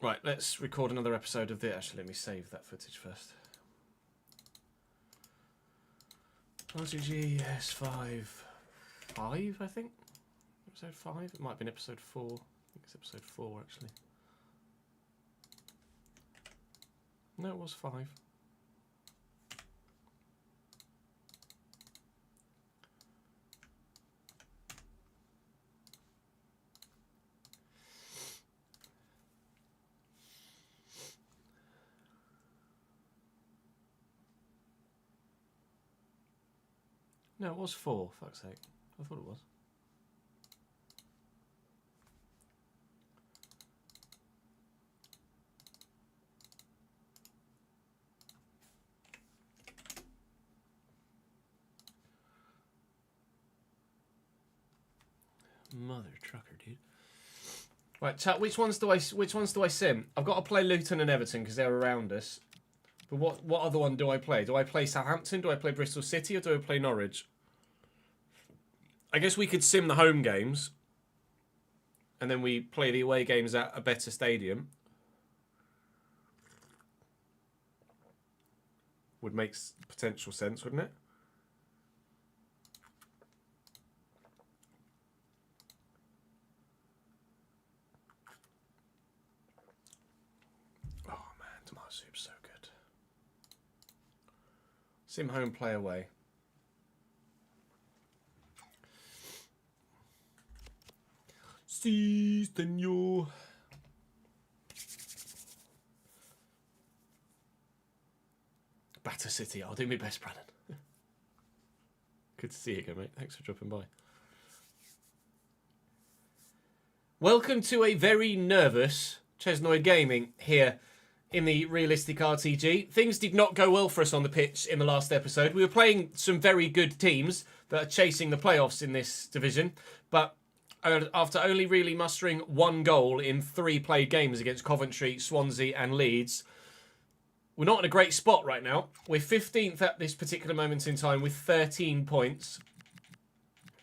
Right, let's record another episode of this. Actually, let me save that footage first. RTG S5, I think? Episode 5? It might have been episode 4. I think it's episode 4, actually. No, it was 5. No, it was 4, fuck's sake. I thought it was. Mother trucker, dude. Right, chat. Which ones do I sim? I've got to play Luton and Everton because they're around us. But what other one do I play? Do I play Southampton? Do I play Bristol City? Or do I play Norwich? I guess we could sim the home games. And then we play the away games at a better stadium. Would make potential sense, wouldn't it? Oh man, tomato soup's so good. Sim home, play away. Si, senor. Batter City. I'll do my best, Brandon. Good to see you again, mate. Thanks for dropping by. Welcome to a very nervous Chesnoid Gaming here in the Realistic RTG. Things did not go well for us on the pitch in the last episode. We were playing some very good teams that are chasing the playoffs in this division, but after only really mustering 1 goal in 3 played games against Coventry, Swansea and Leeds, we're not in a great spot right now. We're 15th at this particular moment in time with 13 points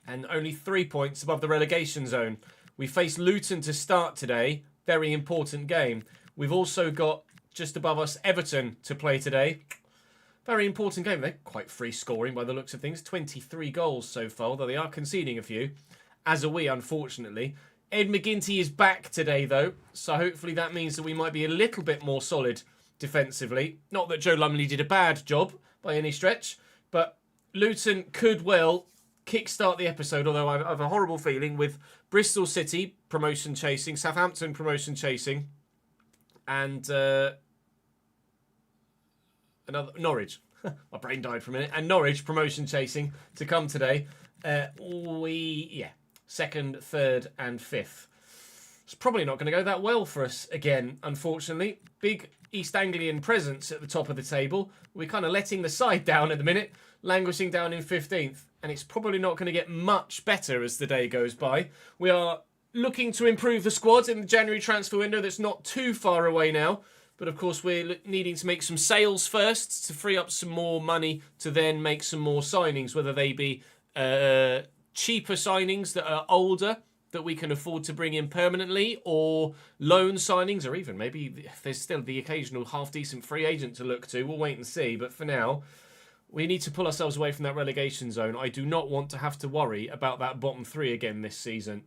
and only 3 points above the relegation zone. We face Luton to start today. Very important game. We've also got just above us Everton to play today. Very important game. They're quite free scoring by the looks of things. 23 goals so far, although they are conceding a few. As are we, unfortunately. Ed McGinty is back today, though, so hopefully that means that we might be a little bit more solid defensively. Not that Joe Lumley did a bad job by any stretch, but Luton could well kickstart the episode, although I have a horrible feeling with Bristol City promotion chasing, Southampton promotion chasing, and another Norwich. My brain died for a minute. And Norwich promotion chasing to come today. Second, third, and fifth. It's probably not going to go that well for us again, unfortunately. Big East Anglian presence at the top of the table. We're kind of letting the side down at the minute, languishing down in 15th. And it's probably not going to get much better as the day goes by. We are looking to improve the squad in the January transfer window that's not too far away now. But of course, we're needing to make some sales first to free up some more money to then make some more signings, whether they be cheaper signings that are older that we can afford to bring in permanently, or loan signings, or even maybe if there's still the occasional half-decent free agent to look to. We'll wait and see. But for now, we need to pull ourselves away from that relegation zone. I do not want to have to worry about that bottom 3 again this season.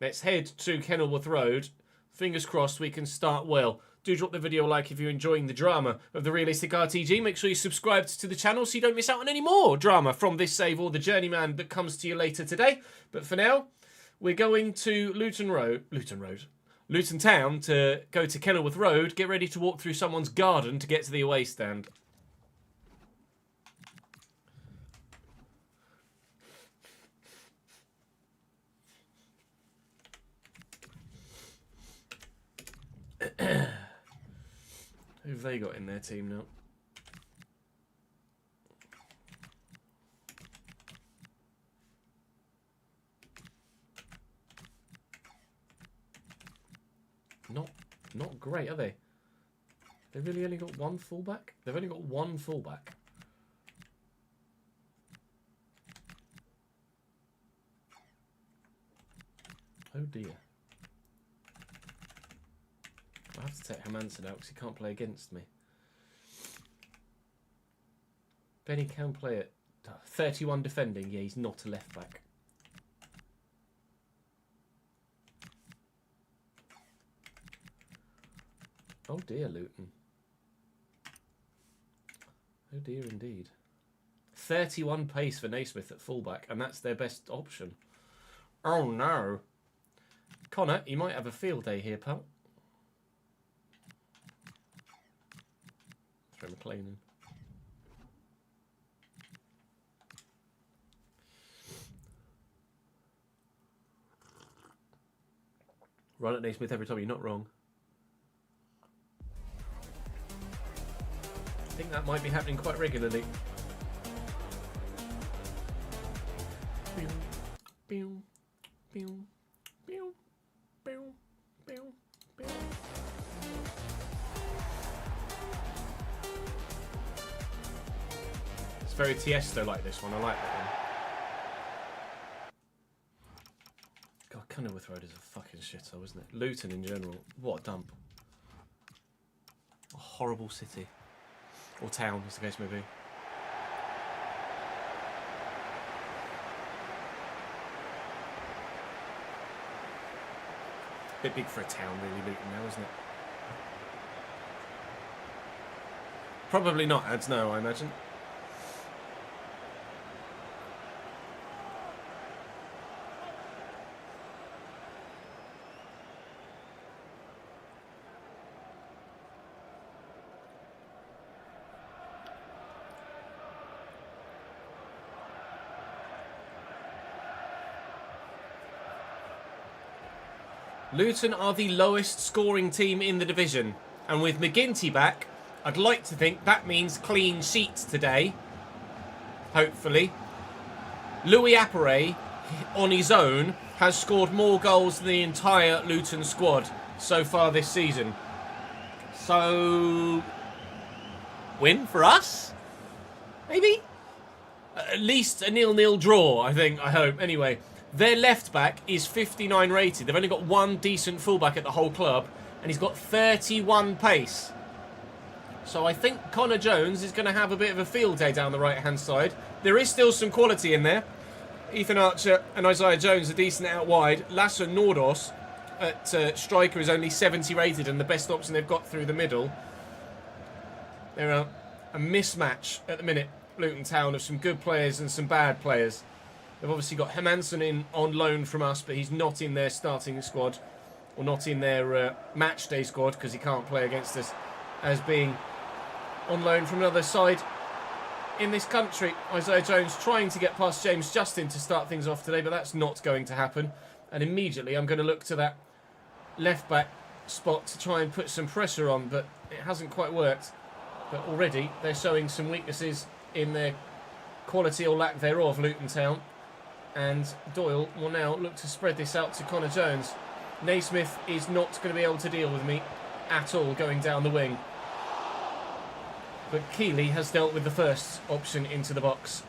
Let's head to Kenilworth Road. Fingers crossed we can start well. Do drop the video a like if you're enjoying the drama of the Realistic RTG. Make sure you subscribe to the channel so you don't miss out on any more drama from this save or the Journeyman that comes to you later today. But for now, we're going to Luton Town to go to Kenilworth Road. Get ready to walk through someone's garden to get to the away stand. Who've they got in their team now? Not great, are they? They've really only got one fullback? They've only got one fullback. Oh dear. I have to take Hermanson out because he can't play against me. Benny can play at 31 defending. Yeah, he's not a left back. Oh dear, Luton. Oh dear indeed. 31 pace for Naismith at fullback, and that's their best option. Oh no. Connor, you might have a field day here, pal. Throw McLean in. Run at Naismith every time, you're not wrong. I think that might be happening quite regularly. Pew, pew, pew. It's very Tiesto like this one. I like that one. God, Kenilworth Road is a fucking shithole, isn't it? Luton in general. What a dump. A horrible city. Or town, as the case may be. Bit big for a town, really, Luton now, isn't it? Probably not, ads no, I imagine. Luton are the lowest scoring team in the division. And with McGinty back, I'd like to think that means clean sheets today. Hopefully. Louis Appere, on his own, has scored more goals than the entire Luton squad so far this season. So, win for us? Maybe? At least a 0-0 draw, I think, I hope. Anyway. Their left back is 59 rated. They've only got one decent fullback at the whole club, and he's got 31 pace. So I think Connor Jones is going to have a bit of a field day down the right-hand side. There is still some quality in there. Ethan Archer and Isaiah Jones are decent out wide. Lasse Nordos at striker is only 70 rated, and the best option they've got through the middle. They're a mismatch at the minute, Luton Town, of some good players and some bad players. They've obviously got Hermansson in on loan from us, but he's not in their starting squad, or not in their match day squad, because he can't play against us, as being on loan from another side in this country. Isaiah Jones trying to get past James Justin to start things off today, but that's not going to happen. And immediately I'm going to look to that left back spot to try and put some pressure on, but it hasn't quite worked. But already they're showing some weaknesses in their quality or lack thereof, Luton Town. And Doyle will now look to spread this out to Connor Jones. Naismith is not going to be able to deal with me at all going down the wing. But Keeley has dealt with the first option into the box.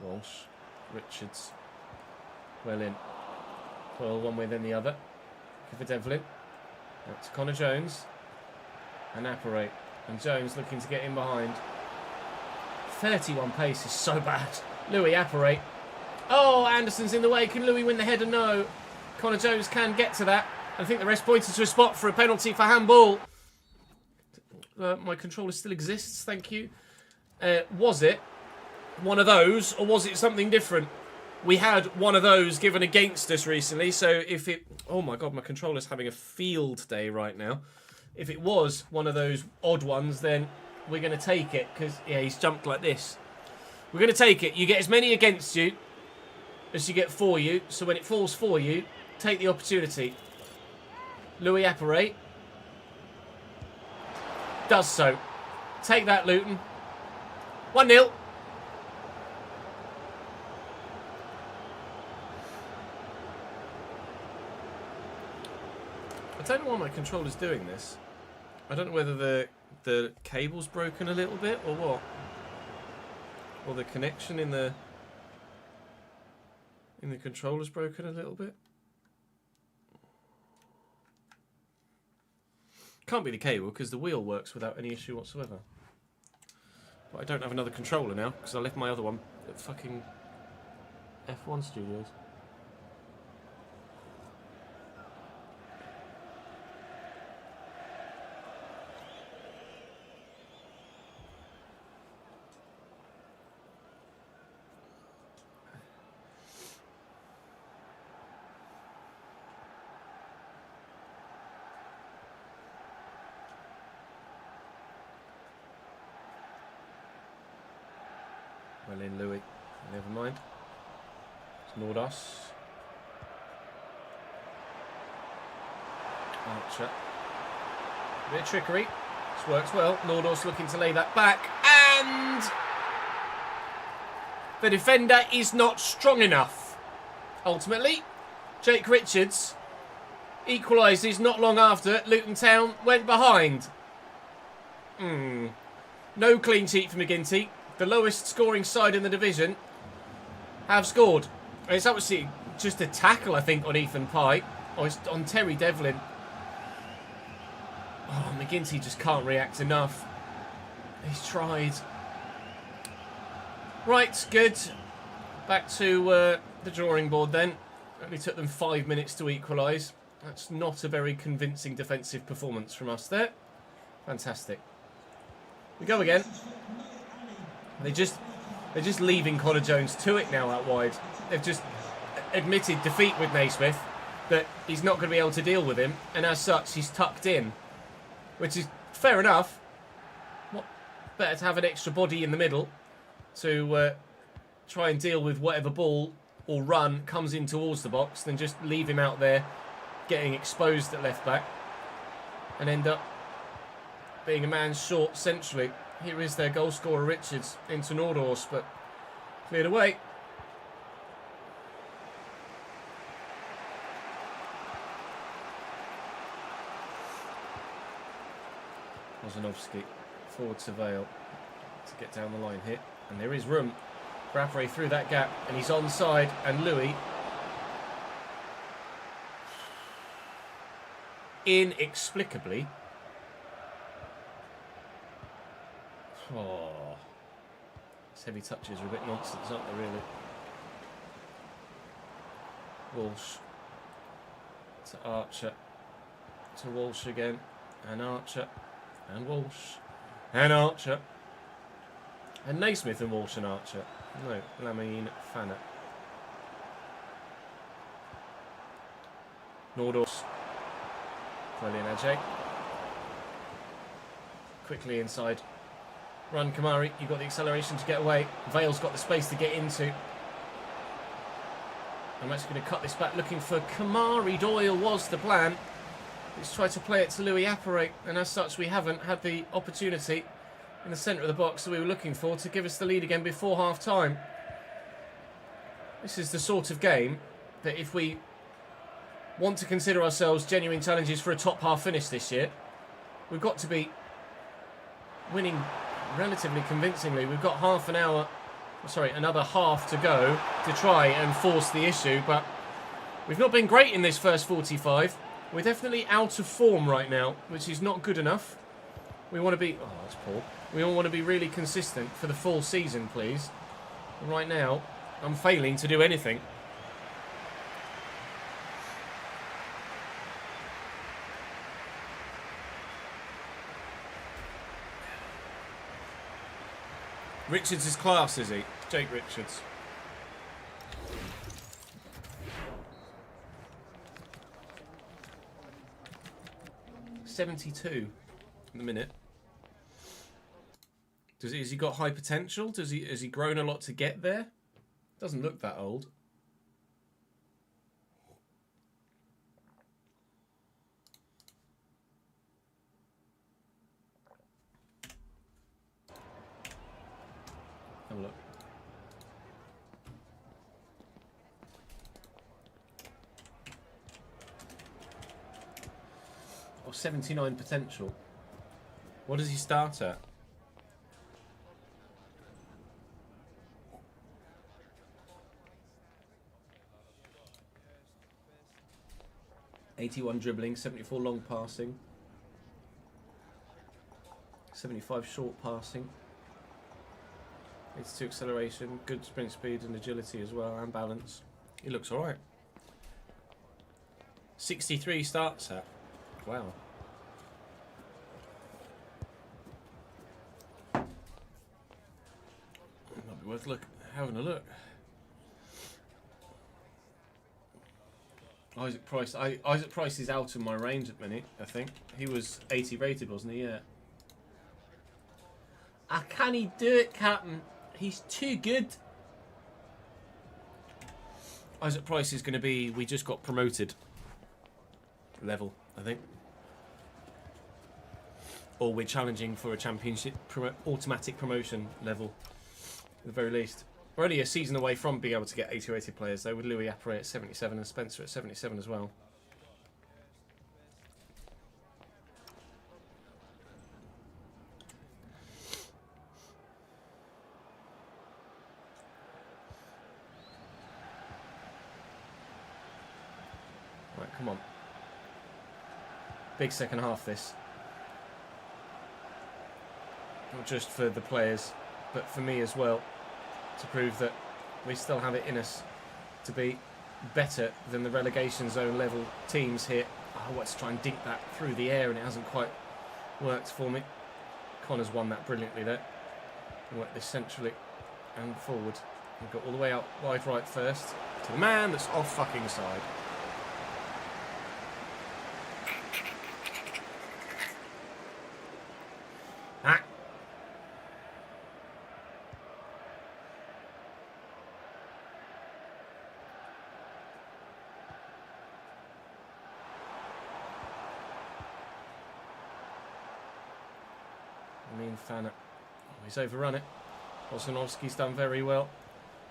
Walsh, Richards, well in. Well, one way then the other. For Devlin. That's Connor Jones. And Appere. And Jones looking to get in behind. 31 pace is so bad. Louis Appere. Oh, Anderson's in the way. Can Louis win the header? No. Connor Jones can get to that. I think the rest pointed to a spot for a penalty for handball. My controller still exists, thank you. Was it one of those, or was it something different? We had one of those given against us recently, so if it... Oh my god, my controller's having a field day right now. If it was one of those odd ones, then we're going to take it, because, yeah, he's jumped like this. We're going to take it. You get as many against you as you get for you, so when it falls for you, take the opportunity. Louis Appere does so. Take that, Luton. 1-0. I don't know why my controller's doing this. I don't know whether the cable's broken a little bit or what. Or the connection in the controller's broken a little bit. Can't be the cable because the wheel works without any issue whatsoever. But I don't have another controller now because I left my other one at fucking F1 Studios. Well in, Louis. Never mind. It's Nordos. Archer. A bit of trickery. This works well. Nordos looking to lay that back. And the defender is not strong enough. ultimately. Jake Richards equalises not long after Luton Town went behind. No clean sheet for McGinty. The lowest scoring side in the division have scored. And it's obviously just a tackle, I think, on Ethan Pye. Or it's on Terry Devlin. Oh, McGinty just can't react enough. He's tried. Right, good. Back to the drawing board then. Only took them 5 minutes to equalise. That's not a very convincing defensive performance from us there. Fantastic. We go again. They're just leaving Connor Jones to it now out wide. They've just admitted defeat with Naismith, that he's not going to be able to deal with him, and as such he's tucked in, which is fair enough. What better to have an extra body in the middle to try and deal with whatever ball or run comes in towards the box than just leave him out there getting exposed at left back and end up being a man short centrally. Here is their goal scorer Richards into Nordhorst, but cleared away. Wozanovski forward to Vale to get down the line here, and there is room. Bradbury through that gap, and he's onside, and Louis inexplicably. Oh, these heavy touches are a bit nonsense, aren't they, really? Walsh to Archer, to Walsh again, and Archer, and Walsh, and Archer, and Naismith and Walsh and Archer. No, Lamine Fanner. Nordhorst. Brilliant, Ajay. Quickly inside. Run, Kamari. You've got the acceleration to get away. Vale's got the space to get into. I'm actually going to cut this back looking for Kamari. Doyle was the plan. Let's try to play it to Louis Appere, and as such we haven't had the opportunity in the centre of the box that we were looking for to give us the lead again before half time. This is the sort of game that if we want to consider ourselves genuine challenges for a top half finish this year, we've got to be winning relatively convincingly. We've got another half to go to try and force the issue, but we've not been great in this first 45. We're definitely out of form right now, which is not good enough. We want to be... Oh, that's poor. We all want to be really consistent for the full season, please. And right now, I'm failing to do anything. Richards is class, is he? Jake Richards. .72 in the minute. Has he got high potential? Has he grown a lot to get there? Doesn't look that old. Have a look. Oh, 79 potential. What does he start at? .81 dribbling, 74 long passing, 75 short passing, 82 acceleration, good sprint speed and agility as well, and balance. He looks alright. 63 starts at. Wow. Might be worth having a look. Isaac Price. Isaac Price is out of my range at the minute, I think. He was 80 rated, wasn't he? Yeah. Can he do it, Captain? He's too good. Isaac Price is going to be, we just got promoted level, I think. Or we're challenging for a championship automatic promotion level, at the very least. We're only a season away from being able to get 80 rated players, though, with Louis Appere at 77 and Spencer at 77 as well. Right, come on. Big second half, this. Not just for the players, but for me as well, to prove that we still have it in us to be better than the relegation zone level teams here. Oh, let's try and dink that through the air, and it hasn't quite worked for me. Connor's won that brilliantly there. And work this centrally and forward. We've got all the way out wide right first to the man that's off fucking side. Ah. Fanner. Oh, he's overrun it. Olsenowski's done very well.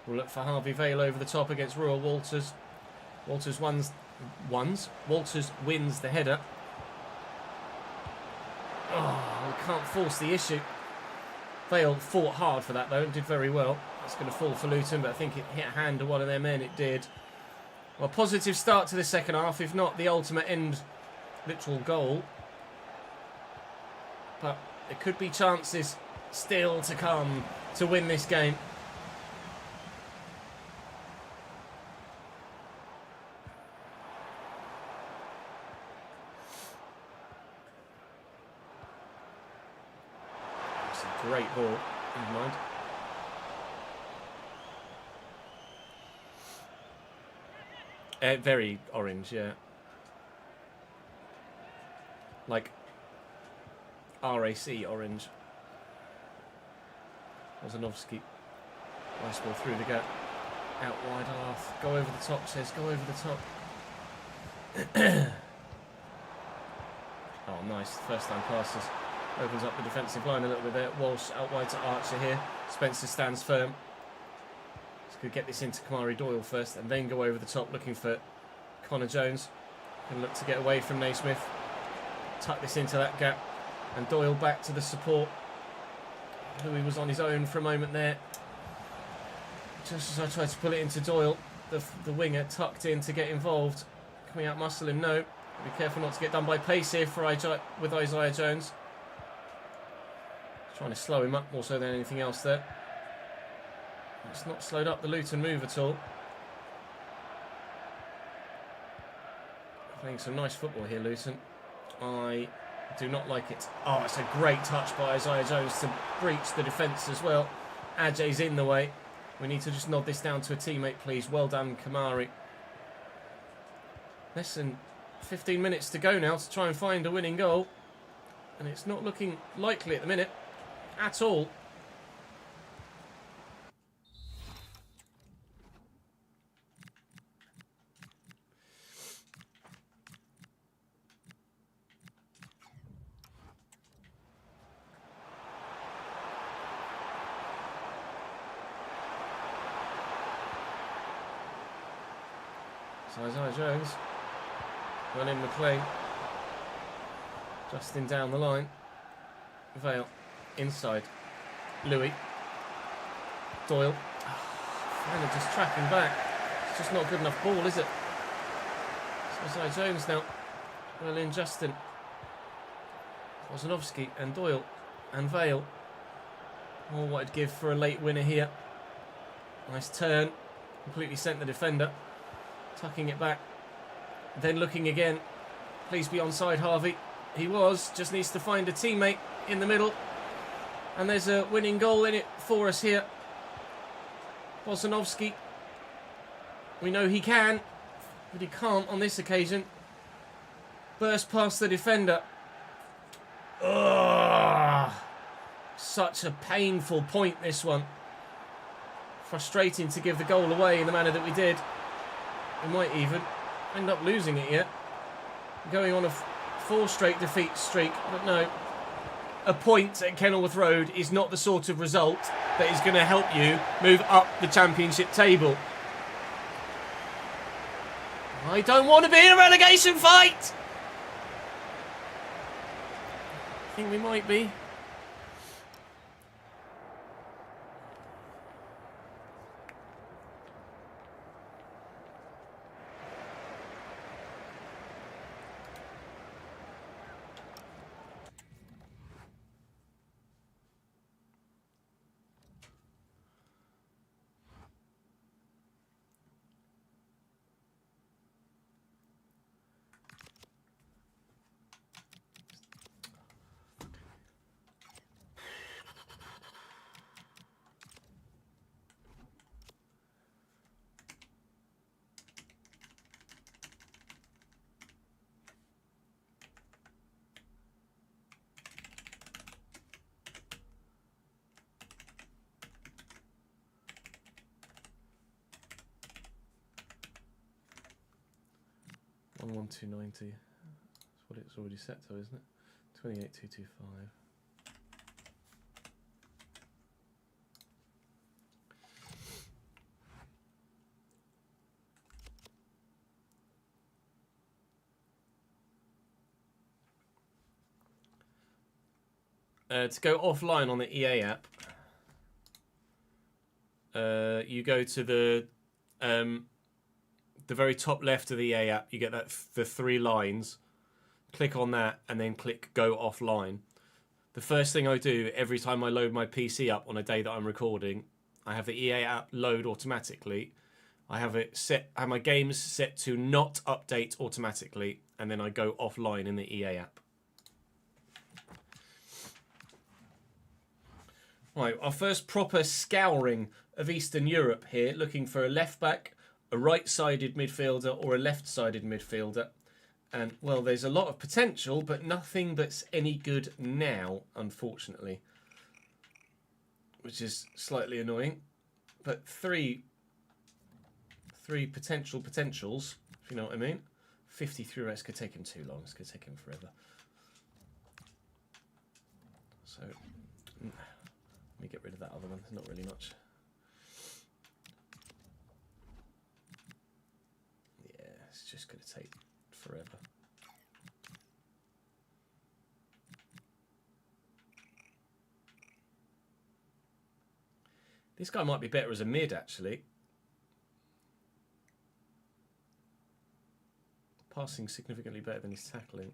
We'll look for Harvey Vale over the top against Royal Walters. Walters Walters wins the header. Oh, we can't force the issue. Vale fought hard for that though and did very well. That's going to fall for Luton, but I think it hit a hand of one of their men. It did. Well, positive start to the second half, if not the ultimate end literal goal. But there could be chances still to come to win this game. It's a great ball, never mind. Very orange, yeah. Like RAC orange. Olsenowski. Nice ball through the gap. Out wide half. Go over the top, says. Go over the top. Oh, nice. First time passes. Opens up the defensive line a little bit there. Walsh out wide to Archer here. Spencer stands firm. Just could get this into Kamari Doyle first and then go over the top looking for Connor Jones. And look to get away from Naismith. Tuck this into that gap. And Doyle back to the support. Louis was on his own for a moment there. Just as I tried to pull it into Doyle, the winger tucked in to get involved. Can we outmuscle him? No. Be careful not to get done by pace here with Isaiah Jones. Trying to slow him up more so than anything else there. It's not slowed up the Luton move at all. Playing some nice football here, Luton. I do not like it. Oh, it's a great touch by Isaiah Jones to breach the defence as well. Ajay's in the way. We need to just nod this down to a teammate, please. Well done, Kamari. Less than 15 minutes to go now to try and find a winning goal. And it's not looking likely at the minute at all. Isaiah Jones, well in McLean, Justin down the line, Vale, inside, Louis, Doyle, kind of just tracking back, it's just not good enough ball, is it? So Isaiah Jones now, well in Justin, Olsenowski and Doyle and Vale, all what I'd give for a late winner here. Nice turn, completely sent the defender. Tucking it back, then looking again. Please be onside, Harvey. He was, just needs to find a teammate in the middle. And there's a winning goal in it for us here. Olsenowski. We know he can, but he can't on this occasion. Burst past the defender. Ugh. Such a painful point, this one. Frustrating to give the goal away in the manner that we did. We might even end up losing it yet. Going on a 4 straight defeat streak, but no. a point at Kenilworth Road is not the sort of result that is going to help you move up the Championship table. I don't want to be in a relegation fight! I think we might be. On 1290. That's what it's already set to, isn't it? 28225. To go offline on the EA app, you go to the very top left of the EA app. You get the 3 lines. Click on that and then click Go Offline. The first thing I do every time I load my PC up on a day that I'm recording, I have the EA app load automatically. I have my games set to not update automatically, and then I go offline in the EA app. Right, our first proper scouring of Eastern Europe here, looking for a left back, a right-sided midfielder or a left-sided midfielder. And, well, there's a lot of potential, but nothing that's any good now, unfortunately. Which is slightly annoying. But three potentials, if you know what I mean. 53 reps could take him too long. This could take him forever. So, let me get rid of that other one. There's not really much. Yeah, it's just going to take forever. This guy might be better as a mid, actually. Passing significantly better than his tackling.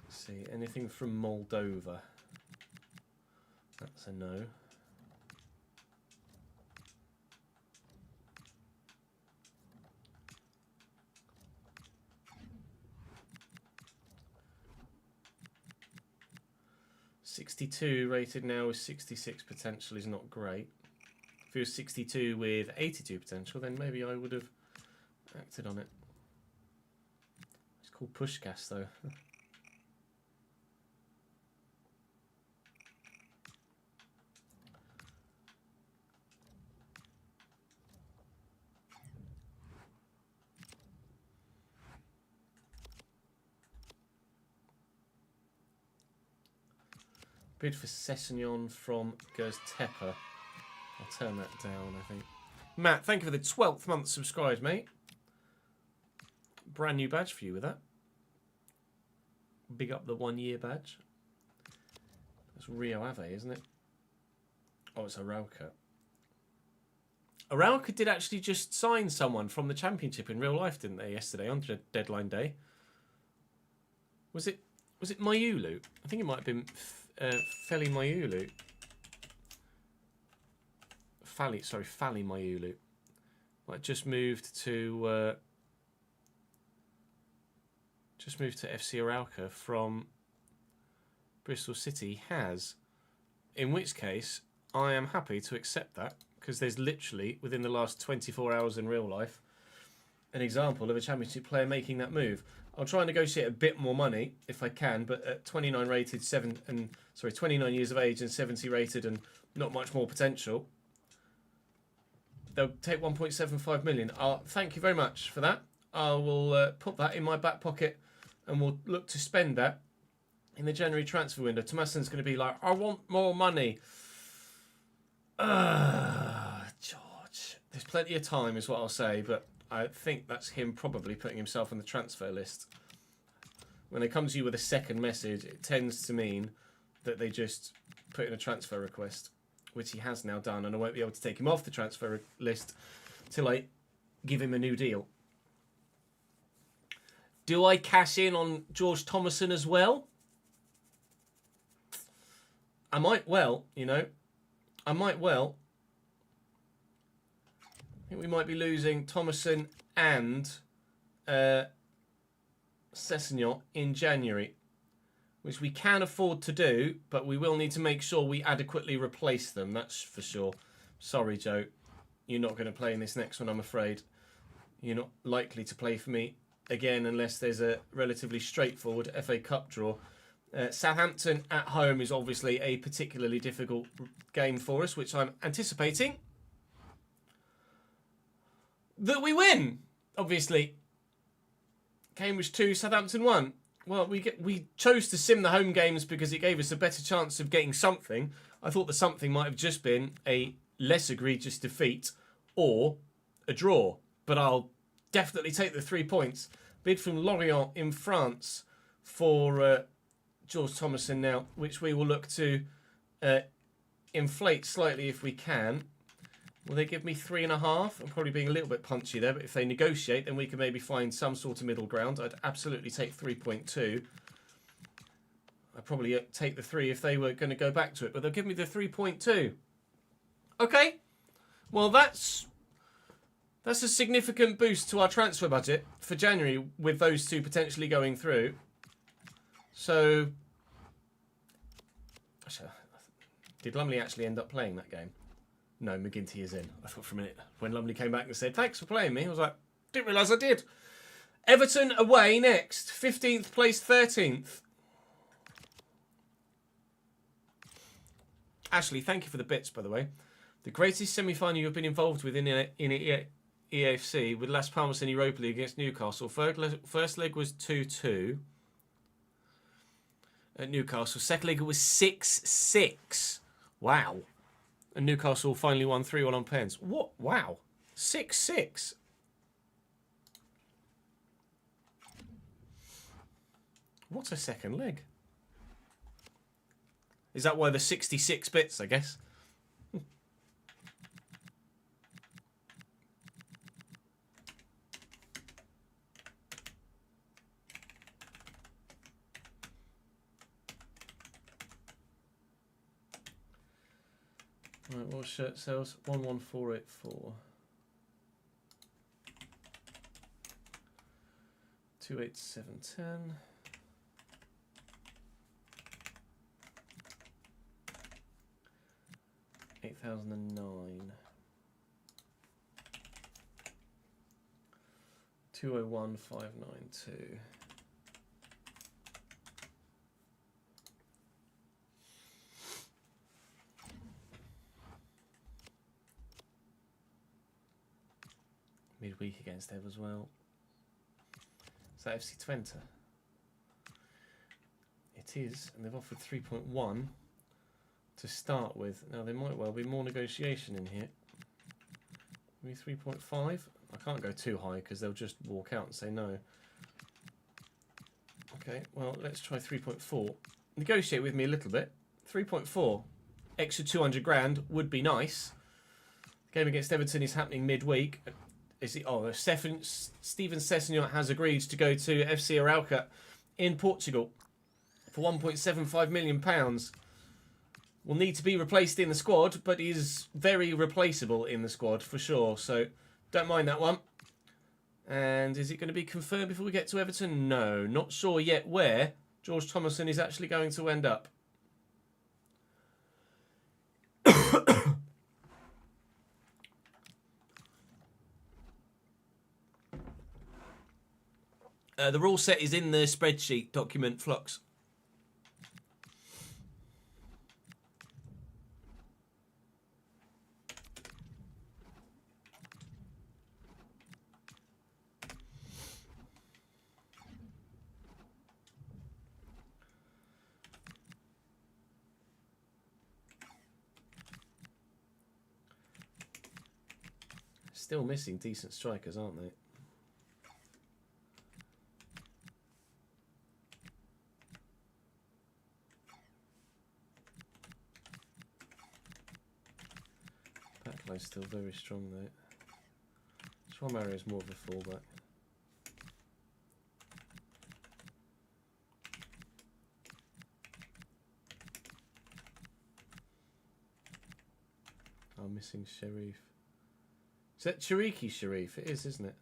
Let's see, anything from Moldova? That's a no. .62 rated now with 66 potential is not great. If it was 62 with 82 potential, then maybe I would have acted on it. It's called push gas, though. Bid for Sessignon from Göztepe. I'll turn that down, I think. Matt, thank you for the 12th month subscribed, mate. Brand new badge for you with that. Big up the 1 year badge. That's Rio Ave, isn't it? Oh, it's Arauca. Arauca did actually just sign someone from the Championship in real life, didn't they, yesterday on deadline day? Was it Mayulu? I think it might have been Feli Mayulu. Fali Mayulu. Like just moved to FC Arauca from Bristol City has. In which case, I am happy to accept that because there's literally within the last 24 hours in real life an example of a Championship player making that move. I'll try and negotiate a bit more money if I can, but at 29 rated, 29 years of age and 70 rated and not much more potential, they'll take 1.75 million. Thank you very much for that. I will put that in my back pocket and we'll look to spend that in the January transfer window. Tomassen's going to be like, I want more money. George. There's plenty of time is what I'll say, but I think that's him probably putting himself on the transfer list. When they come to you with a second message, it tends to mean that they just put in a transfer request, which he has now done, and I won't be able to take him off the transfer list till I give him a new deal. Do I cash in on George Thomason as well? I might well, you know. I might well. I think we might be losing Thomason and Sessegnon in January, which we can afford to do, but we will need to make sure we adequately replace them, that's for sure. Sorry, Joe. You're not going to play in this next one, I'm afraid. You're not likely to play for me again unless there's a relatively straightforward FA Cup draw. Southampton at home is obviously a particularly difficult game for us, which I'm anticipating that we win, obviously. Cambridge 2, Southampton 1. Well, we chose to sim the home games because it gave us a better chance of getting something. I thought the something might have just been a less egregious defeat or a draw. But I'll definitely take the 3 points. Bid from Lorient in France for George Thomason now, which we will look to inflate slightly if we can. Will they give me 3.5? I'm probably being a little bit punchy there, but if they negotiate, then we can maybe find some sort of middle ground. I'd absolutely take 3.2. I'd probably take the 3 if they were going to go back to it, but they'll give me the 3.2. Okay. Well, that's a significant boost to our transfer budget for January with those two potentially going through. So, did Lumley actually end up playing that game? No, McGinty is in. I thought for a minute when Lumley came back and said, thanks for playing me, I was like, didn't realise I did. Everton away next. 15th place, 13th. Ashley, thank you for the bits, by the way. The greatest semi-final you've been involved with in EAFC with Las Palmas in Europa League against Newcastle. First leg was 2-2 at Newcastle. Second leg was 6-6. Wow. And Newcastle finally won 3-1 on pens. What? Wow. 6-6. What's a second leg? Is that why the 66 bits, I guess? Right, what shirt sells? 11484. 28710. $8,009. 201592. Midweek against Ev as well. Is that FC20? It is, and they've offered 3.1 to start with. Now there might well be more negotiation in here. Maybe 3.5. I can't go too high because they'll just walk out and say no. Okay, well let's try 3.4. Negotiate with me a little bit. 3.4. Extra 200 grand would be nice. The game against Everton is happening midweek. Steven Sessegnon has agreed to go to FC Arauca in Portugal for £1.75 million. Will need to be replaced in the squad, but is very replaceable in the squad for sure. So don't mind that one. And is it going to be confirmed before we get to Everton? No, not sure yet where George Thomason is actually going to end up. The rule set is in the spreadsheet document, Flux. Still missing decent strikers, aren't they? Backline's still very strong though. Swansea is more of a fullback. I'm missing Sharif. Is that Chiriki Sharif? It is, isn't it?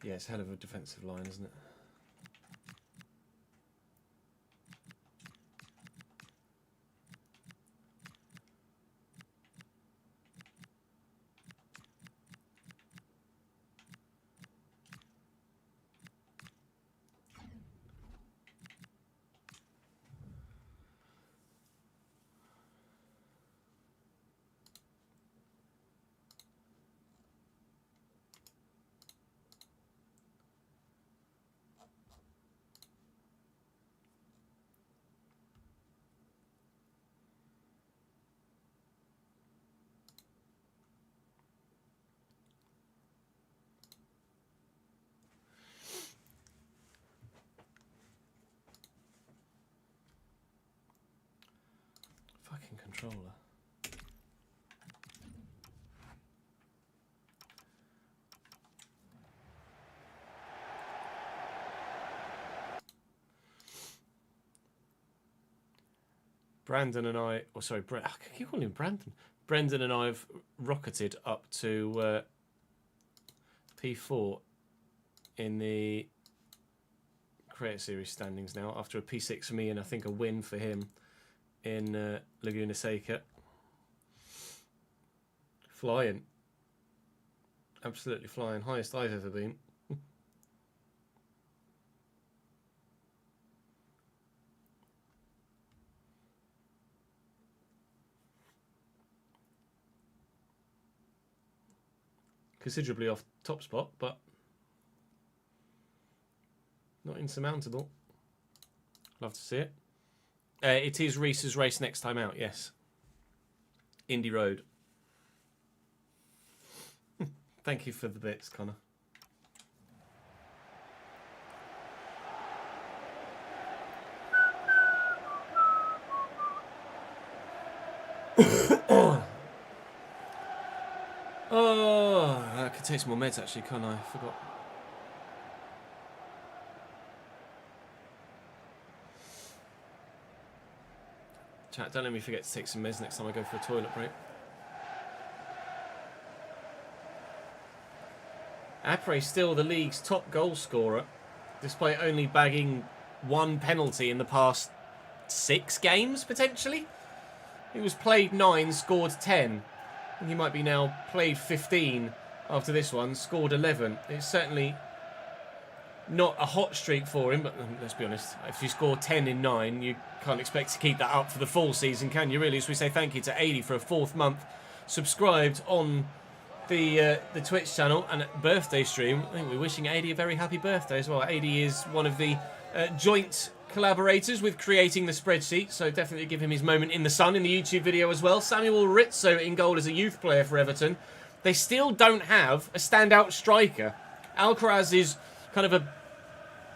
Yeah, it's a hell of a defensive line, isn't it? Fucking controller. Brandon and I, oh sorry, I keep calling him Brandon. Brendan and I have rocketed up to P4 in the Creator Series standings now after a P6 for me and I think a win for him in Laguna Seca. Flying. Absolutely flying. Highest I've ever been. Considerably off top spot, but not insurmountable. Love to see it. It is Reese's race next time out, yes. Indy Road. Thank you for the bits, Connor. Oh, I could take some more meds actually, can't I? Forgot. Chat, don't let me forget to take some meds next time I go for a toilet break. Apre still the league's top goal scorer, despite only bagging one penalty in the past 6 games, potentially. He was played 9, scored 10. And he might be now played 15 after this one, scored 11. It's certainly not a hot streak for him, but let's be honest, if you score 10 in 9, you can't expect to keep that up for the full season, can you really? So we say thank you to Adi for a 4th month subscribed on the Twitch channel and birthday stream. I think we're wishing Adi a very happy birthday as well. Adi is one of the joint collaborators with creating the spreadsheet, so definitely give him his moment in the sun in the YouTube video as well. Samuel Rizzo in goal as a youth player for Everton. They still don't have a standout striker. Alcaraz is kind of a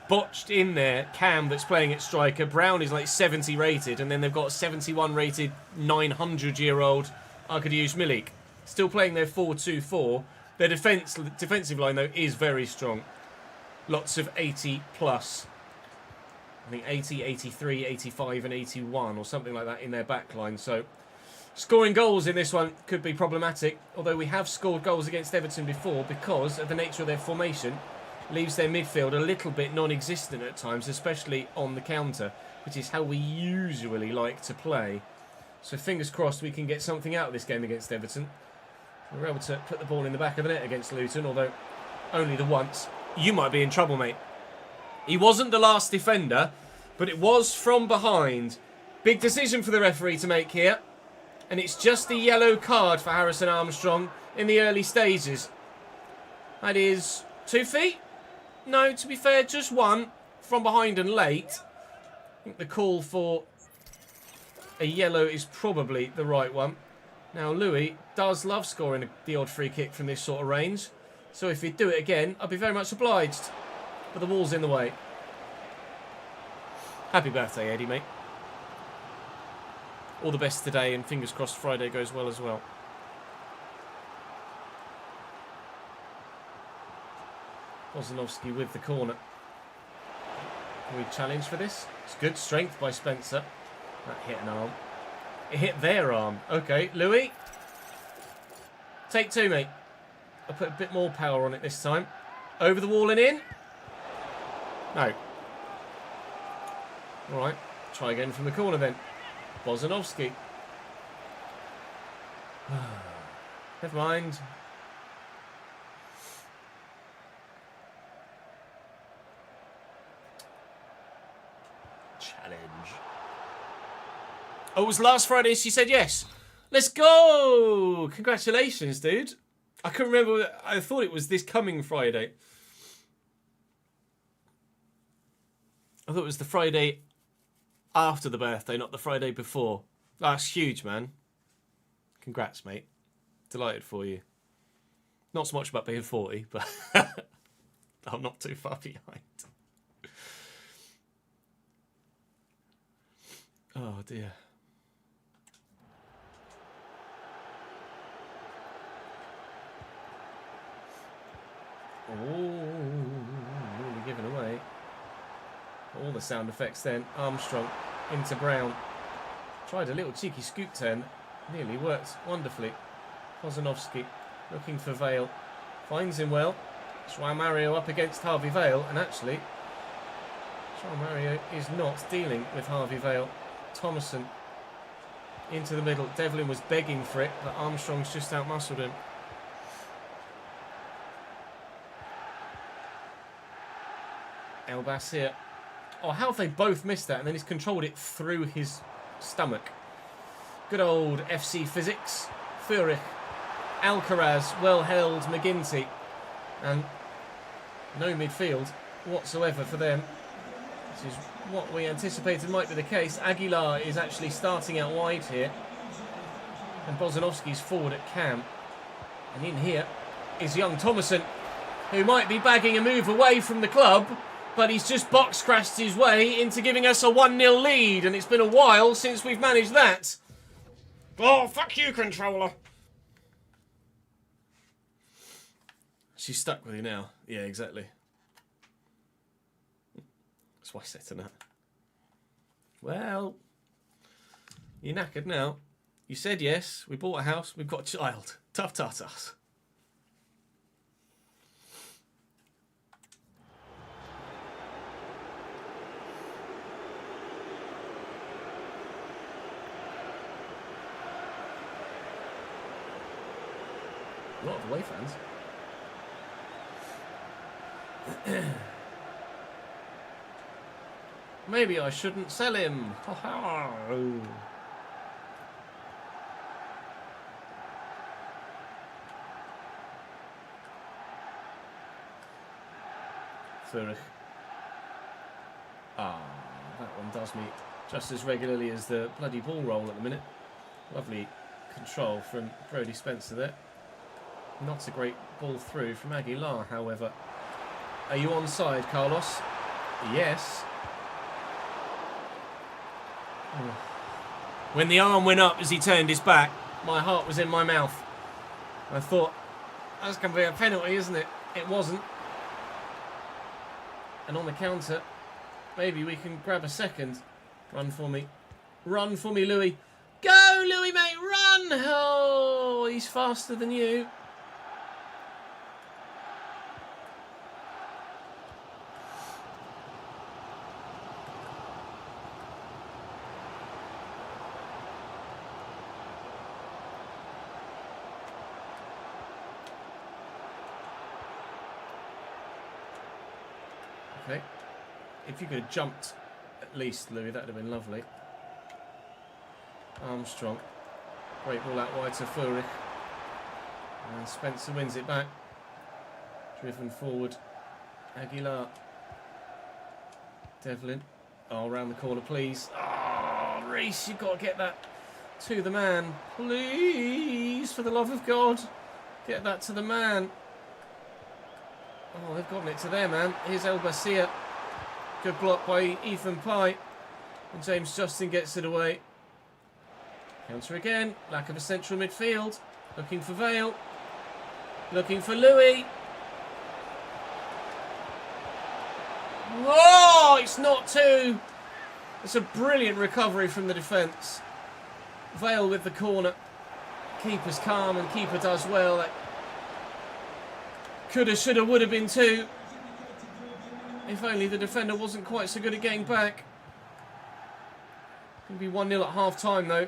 botched in there cam that's playing at striker. Brown is like 70 rated, and then they've got a 71 rated 900-year-old Arkadiusz Milik. Still playing their 4-2-4. Their defensive line, though, is very strong. Lots of 80 plus. I think 80, 83, 85 and 81 or something like that in their back line. So scoring goals in this one could be problematic, although we have scored goals against Everton before because of the nature of their formation. Leaves their midfield a little bit non-existent at times, especially on the counter, which is how we usually like to play. So fingers crossed we can get something out of this game against Everton. We were able to put the ball in the back of the net against Luton, although only the once. You might be in trouble, mate. He wasn't the last defender, but it was from behind. Big decision for the referee to make here. And it's just a yellow card for Harrison Armstrong in the early stages. That is 2 feet? No, to be fair, just one. From behind and late. I think the call for a yellow is probably the right one. Now, Louis does love scoring the odd free kick from this sort of range. So if he'd do it again, I'd be very much obliged. But the wall's in the way. Happy birthday, Eddie, mate. All the best today, and fingers crossed Friday goes well as well. Bozanovsky with the corner. Can we challenge for this? It's good strength by Spencer. That hit an arm. It hit their arm. Okay, Louis. Take 2, mate. I'll put a bit more power on it this time. Over the wall and in. No. Alright, try again from the corner then. Bozanovsky. Never mind. Challenge. Oh, it was last Friday she said yes. Let's go! Congratulations, dude. I couldn't remember. I thought it was this coming Friday. I thought it was the Friday after the birthday, not the Friday before. That's huge, man. Congrats, mate. Delighted for you. Not so much about being 40, but I'm not too far behind. Oh, dear. Oh, nearly given away. All the sound effects then. Armstrong into Brown. Tried a little cheeky scoop turn. Nearly worked wonderfully. Bozanovsky looking for Vale. Finds him well. João Mario up against Harvey Vale. And actually, João Mario is not dealing with Harvey Vale. Thomason into the middle. Devlin was begging for it, but Armstrong's just outmuscled him. El Basir. Oh, how have they both missed that? And then he's controlled it through his stomach. Good old FC physics. Furich. Alcaraz. Well held. McGinty. And no midfield whatsoever for them. This is what we anticipated might be the case. Aguilar is actually starting out wide here. And Bozanovsky's forward at cam. And in here is young Thomason, who might be bagging a move away from the club. But he's just box crashed his way into giving us a 1-0 lead. And it's been a while since we've managed that. Oh, fuck you, controller. She's stuck with you now. Yeah, exactly. That's why I said to that. Well, you're knackered now. You said yes. We bought a house. We've got a child. Tough tatas. A lot of away fans. Maybe I shouldn't sell him. Furich. Ah, that one does me just as regularly as the bloody ball roll at the minute. Lovely control from Brody Spencer there. Not a great ball through from Aguilar, however. Are you onside, Carlos? Yes. When the arm went up as he turned his back, my heart was in my mouth. I thought, that's going to be a penalty, isn't it? It wasn't. And on the counter, maybe we can grab a second. Run for me. Run for me, Louis. Go, Louis, mate, run! Oh, he's faster than you. If you could have jumped at least, Louis, that would have been lovely. Armstrong. Great ball out wide to Furich. And Spencer wins it back. Driven forward. Aguilar. Devlin. Oh, around the corner, please. Oh, Reece, you've got to get that to the man. Please, for the love of God. Get that to the man. Oh, they've gotten it to their man. Here's El Basia. Good block by Ethan Pye. And James Justin gets it away. Counter again. Lack of a central midfield. Looking for Vale. Looking for Louis. Whoa! It's not two. It's a brilliant recovery from the defence. Vale with the corner. Keeper's calm and keeper does well. That coulda, shoulda, would have been two. If only the defender wasn't quite so good at getting back. Going to be 1-0 at half time though.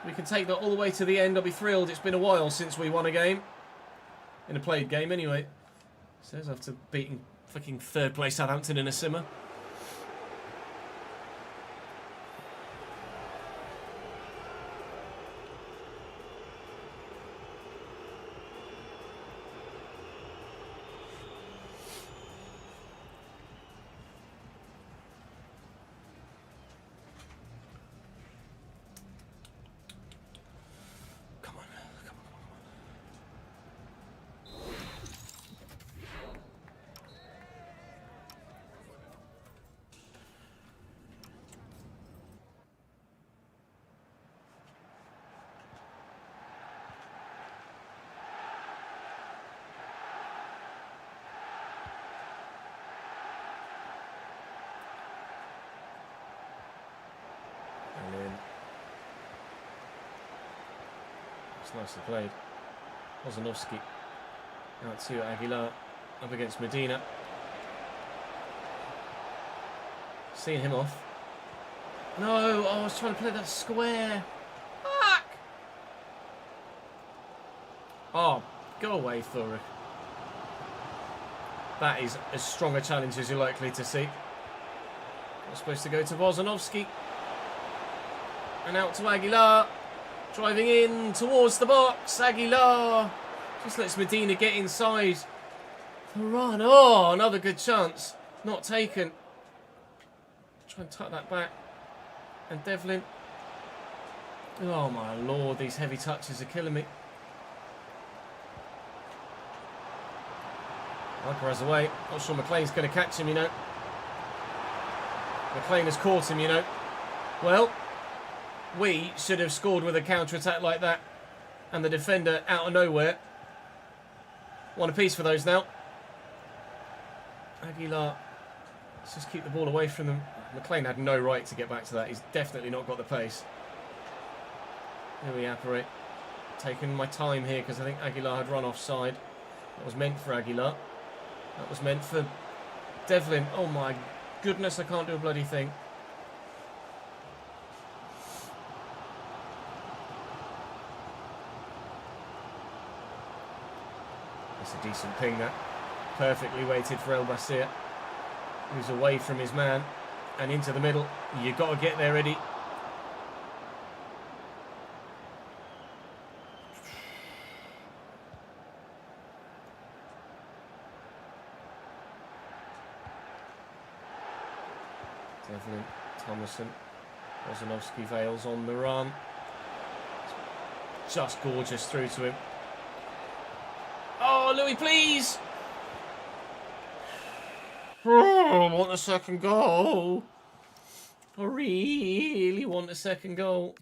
We can take that all the way to the end. I'll be thrilled. It's been a while since we won a game. In a played game anyway. Says after beating fucking third place Southampton in a simmer. Nicely played. Ozanovsky out to Aguilar, up against Medina. Seeing him off. No, I was trying to play that square. Fuck! Oh, go away, Thurrock. That is as strong a challenge as you're likely to see. We're supposed to go to Ozanovsky. And out to Aguilar. Driving in towards the box. Aguilar just lets Medina get inside the run. Oh, another good chance. Not taken. Try and tuck that back. And Devlin. Oh my lord, these heavy touches are killing me. Alcaraz away. Not sure McLean's going to catch him, you know. McLean has caught him, you know. Well, we should have scored with a counter-attack like that. And the defender out of nowhere. One apiece for those now. Aguilar. Let's just keep the ball away from them. McLean had no right to get back to that. He's definitely not got the pace. Here we operate. Taking my time here because I think Aguilar had run offside. That was meant for Aguilar. That was meant for Devlin. Oh my goodness, I can't do a bloody thing. It's a decent ping, that. Perfectly weighted for El Basir. Who's away from his man. And into the middle. You've got to get there, Eddie. Devlin, Thomason, Ozanovsky, Vales on the run. Just gorgeous through to him. Oh, Louis, please! Oh, I want a second goal. I really want a second goal.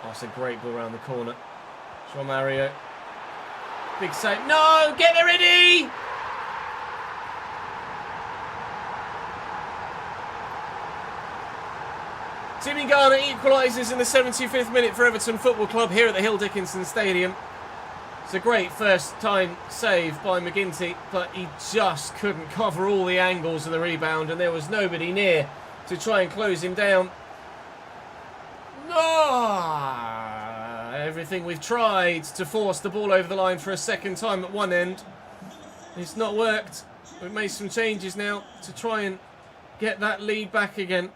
That's a great ball around the corner. João Mario. Big save. No! Get there, Eddie! Timmy Garner equalises in the 75th minute for Everton Football Club here at the Hill Dickinson Stadium. It's a great first-time save by McGinty, but he just couldn't cover all the angles of the rebound, and there was nobody near to try and close him down. Everything we've tried to force the ball over the line for a second time at one end, it's not worked. We've made some changes now to try and get that lead back again.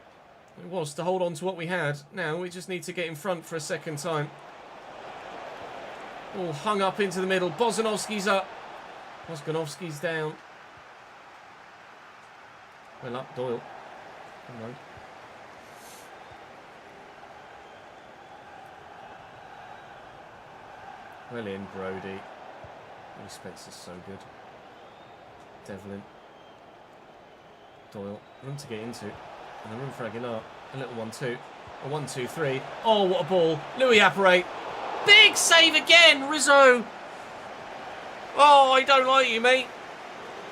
It was to hold on to what we had. Now we just need to get in front for a second time. All hung up into the middle. Bozanovski's up. Bozanovski's down. Well up, Doyle. Come on. Well in, Brody. Oh, Spencer's so good. Devlin. Doyle. Room to get into. And a room for Aguilar. A little 1-2. A 1-2-3. Oh, what a ball. Louis Apparait. Big save again, Rizzo. Oh, I don't like you, mate.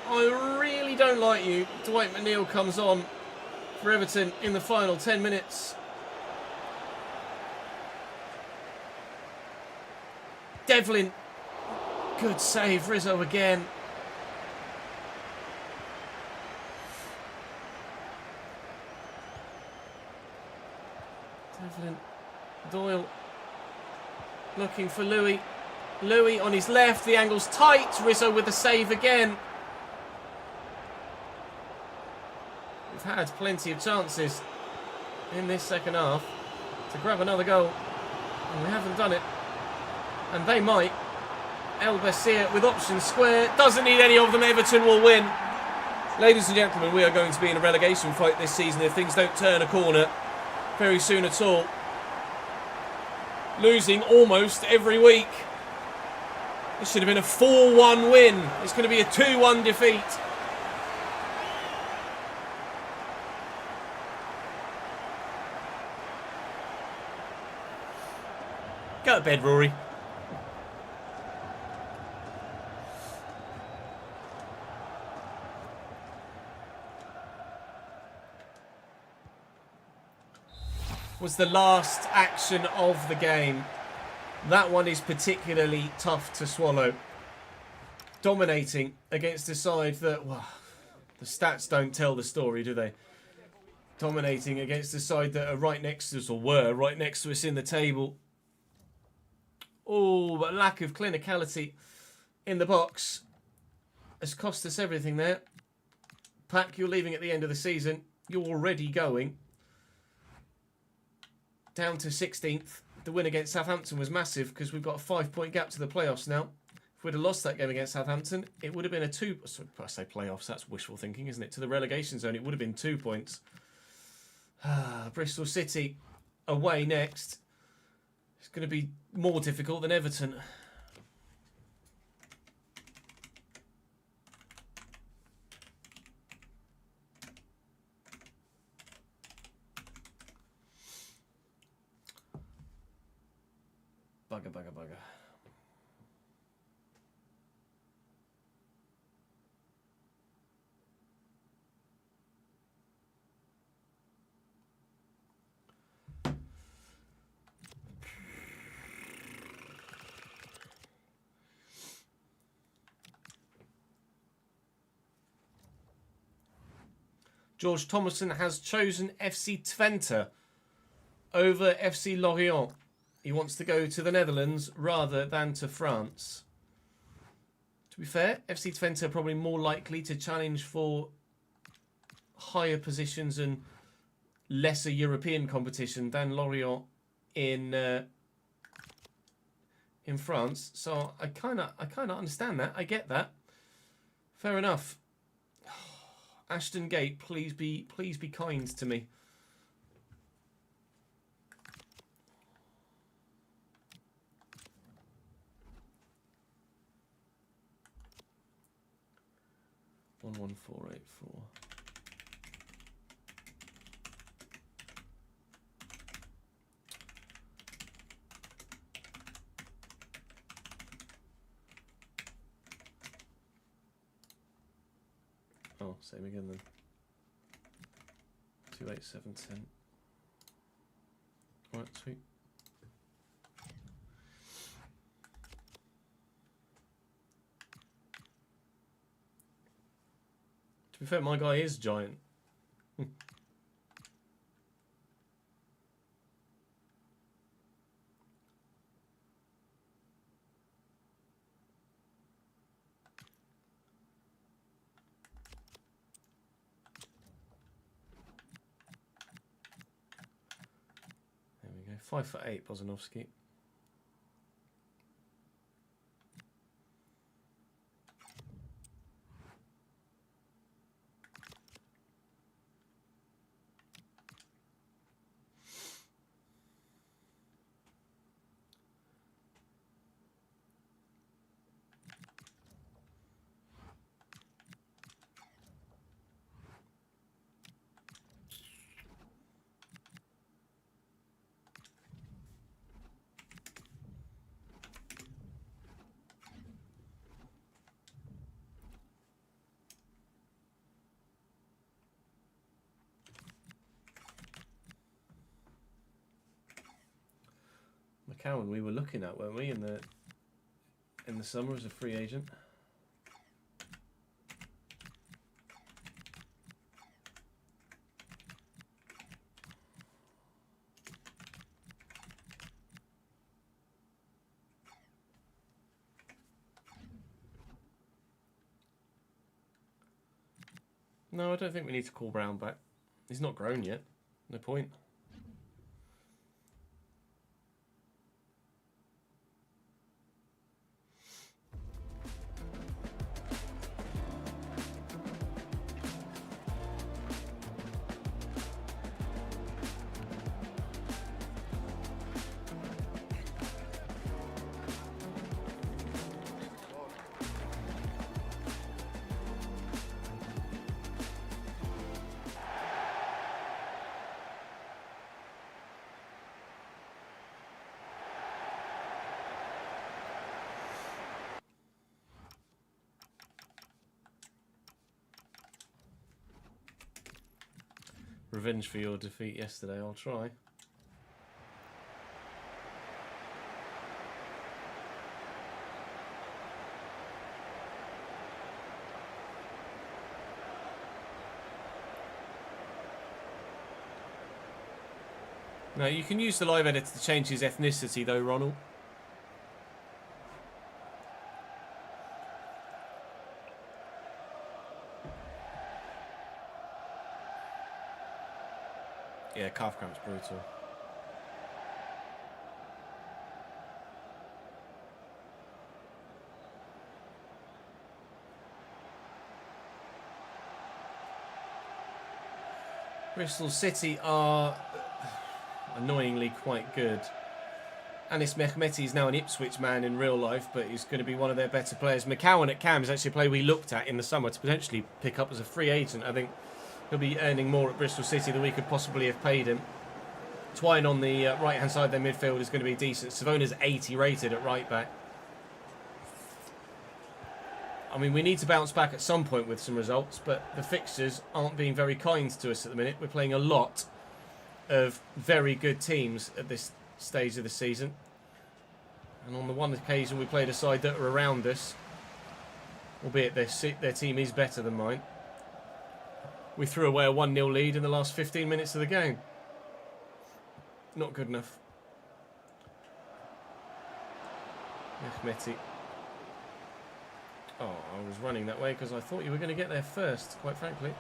I really don't like you. Dwight McNeil comes on for Everton in the final 10 minutes. Devlin. Good save, Rizzo again. Devlin. Doyle. Looking for Louis. Louis on his left. The angle's tight. Rizzo with the save again. We've had plenty of chances in this second half to grab another goal, and we haven't done it. And they might. El Basir with options square. Doesn't need any of them. Everton will win. Ladies and gentlemen, we are going to be in a relegation fight this season if things don't turn a corner very soon at all. Losing almost every week. This should have been a 4-1 win. It's going to be a 2-1 defeat. Go to bed, Rory. Was the last action of the game. That one is particularly tough to swallow. Dominating against a side that, well, the stats don't tell the story, do they? Dominating against a side that are right next to us, or were right next to us in the table. Oh, but lack of clinicality in the box has cost us everything there. Pack, you're leaving at the end of the season. You're already going down to 16th. The win against Southampton was massive because we've got a 5-point gap to the playoffs now. If we'd have lost that game against Southampton, it would have been a 2... Sorry, I say playoffs, that's wishful thinking, isn't it? To the relegation zone, it would have been 2 points. Bristol City away next. It's going to be more difficult than Everton. Bugger. George Thomason has chosen FC Twente over FC Lorient. He wants to go to the Netherlands rather than to France. To be fair, FC Twente are probably more likely to challenge for higher positions and lesser European competition than Lorient in France. So I kind of understand that. I get that. Fair enough. Ashton Gate, please be kind to me. One 1484. Oh, same again then. 28710. Right, sweet. To be fair, my guy is giant. There we go. 5'8", Bozanovsky. McCowan we were looking at, weren't we, in the summer as a free agent? No, I don't think we need to call Brown back. He's not grown yet. No point. Revenge for your defeat yesterday, I'll try. No, you can use the live editor to change his ethnicity though, Ronald. Yeah, calf cramp's brutal. Bristol City are annoyingly quite good. Anis Mehmeti is now an Ipswich man in real life, but he's going to be one of their better players. McCowan at Cam is actually a player we looked at in the summer to potentially pick up as a free agent. I think he'll be earning more at Bristol City than we could possibly have paid him. Twine on the right-hand side of their midfield is going to be decent. Savona's 80 rated at right-back. I mean, we need to bounce back at some point with some results, but the fixtures aren't being very kind to us at the minute. We're playing a lot of very good teams at this stage of the season. And on the one occasion we played a side that are around us, albeit their team is better than mine, we threw away a 1-0 lead in the last 15 minutes of the game. Not good enough. Mehmeti. Oh, I was running that way because I thought you were going to get there first, quite frankly.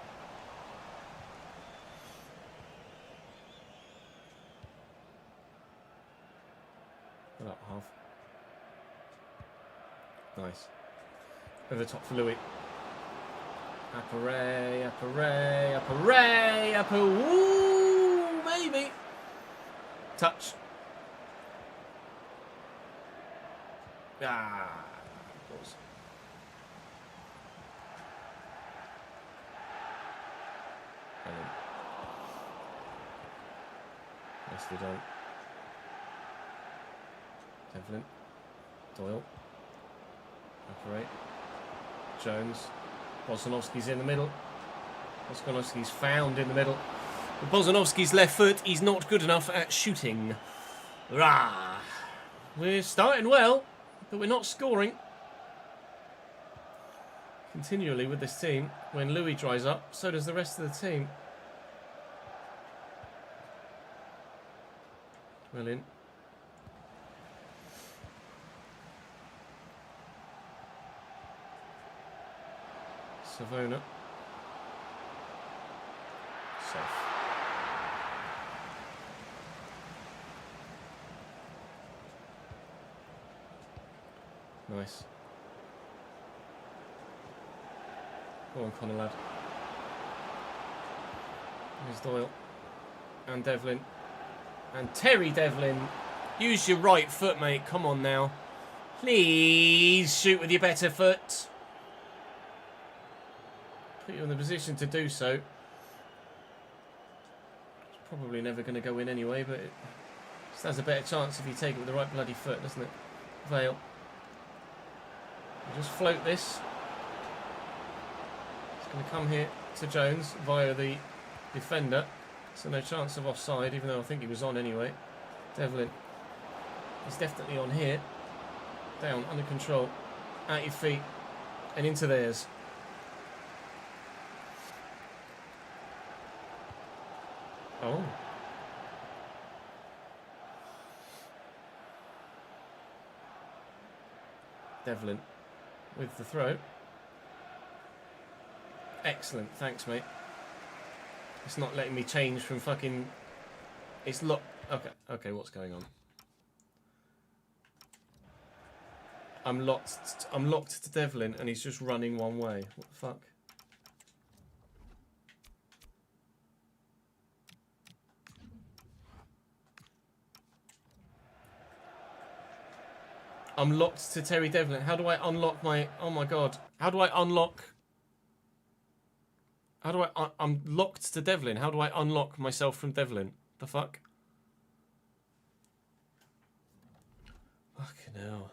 Put up half. Nice. Over the top for Louis. Apparay, apparay, apparay, apparay. Woo, maybe. Touch. Ah, of course. Nicely done. Devlin. Doyle. Operate. Jones. Bozanovsky's in the middle. Bozanovsky's found in the middle. Bozanovski's left foot, he's not good enough at shooting. Rah! We're starting well, but we're not scoring. Continually with this team, when Louis dries up, so does the rest of the team. Well in. Savona. Safe. Nice. Go on, Connor lad. Here's Doyle. And Devlin. And Terry Devlin. Use your right foot, mate. Come on now. Please shoot with your better foot. Put you in the position to do so. It's probably never going to go in anyway, but it stands a better chance if you take it with the right bloody foot, doesn't it? Vale. Just float this. It's going to come here to Jones via the defender. So no chance of offside, even though I think he was on anyway. Devlin. He's definitely on here. Down, under control. At your feet. And into theirs. Oh. Devlin with the throw. Excellent, thanks mate. It's not letting me change from fucking... It's locked. Okay, what's going on? I'm locked to Devlin and he's just running one way. What the fuck? I'm locked to Terry Devlin. How do I unlock my... Oh my god. How do I unlock... I'm locked to Devlin. How do I unlock myself from Devlin? The fuck? Fucking hell.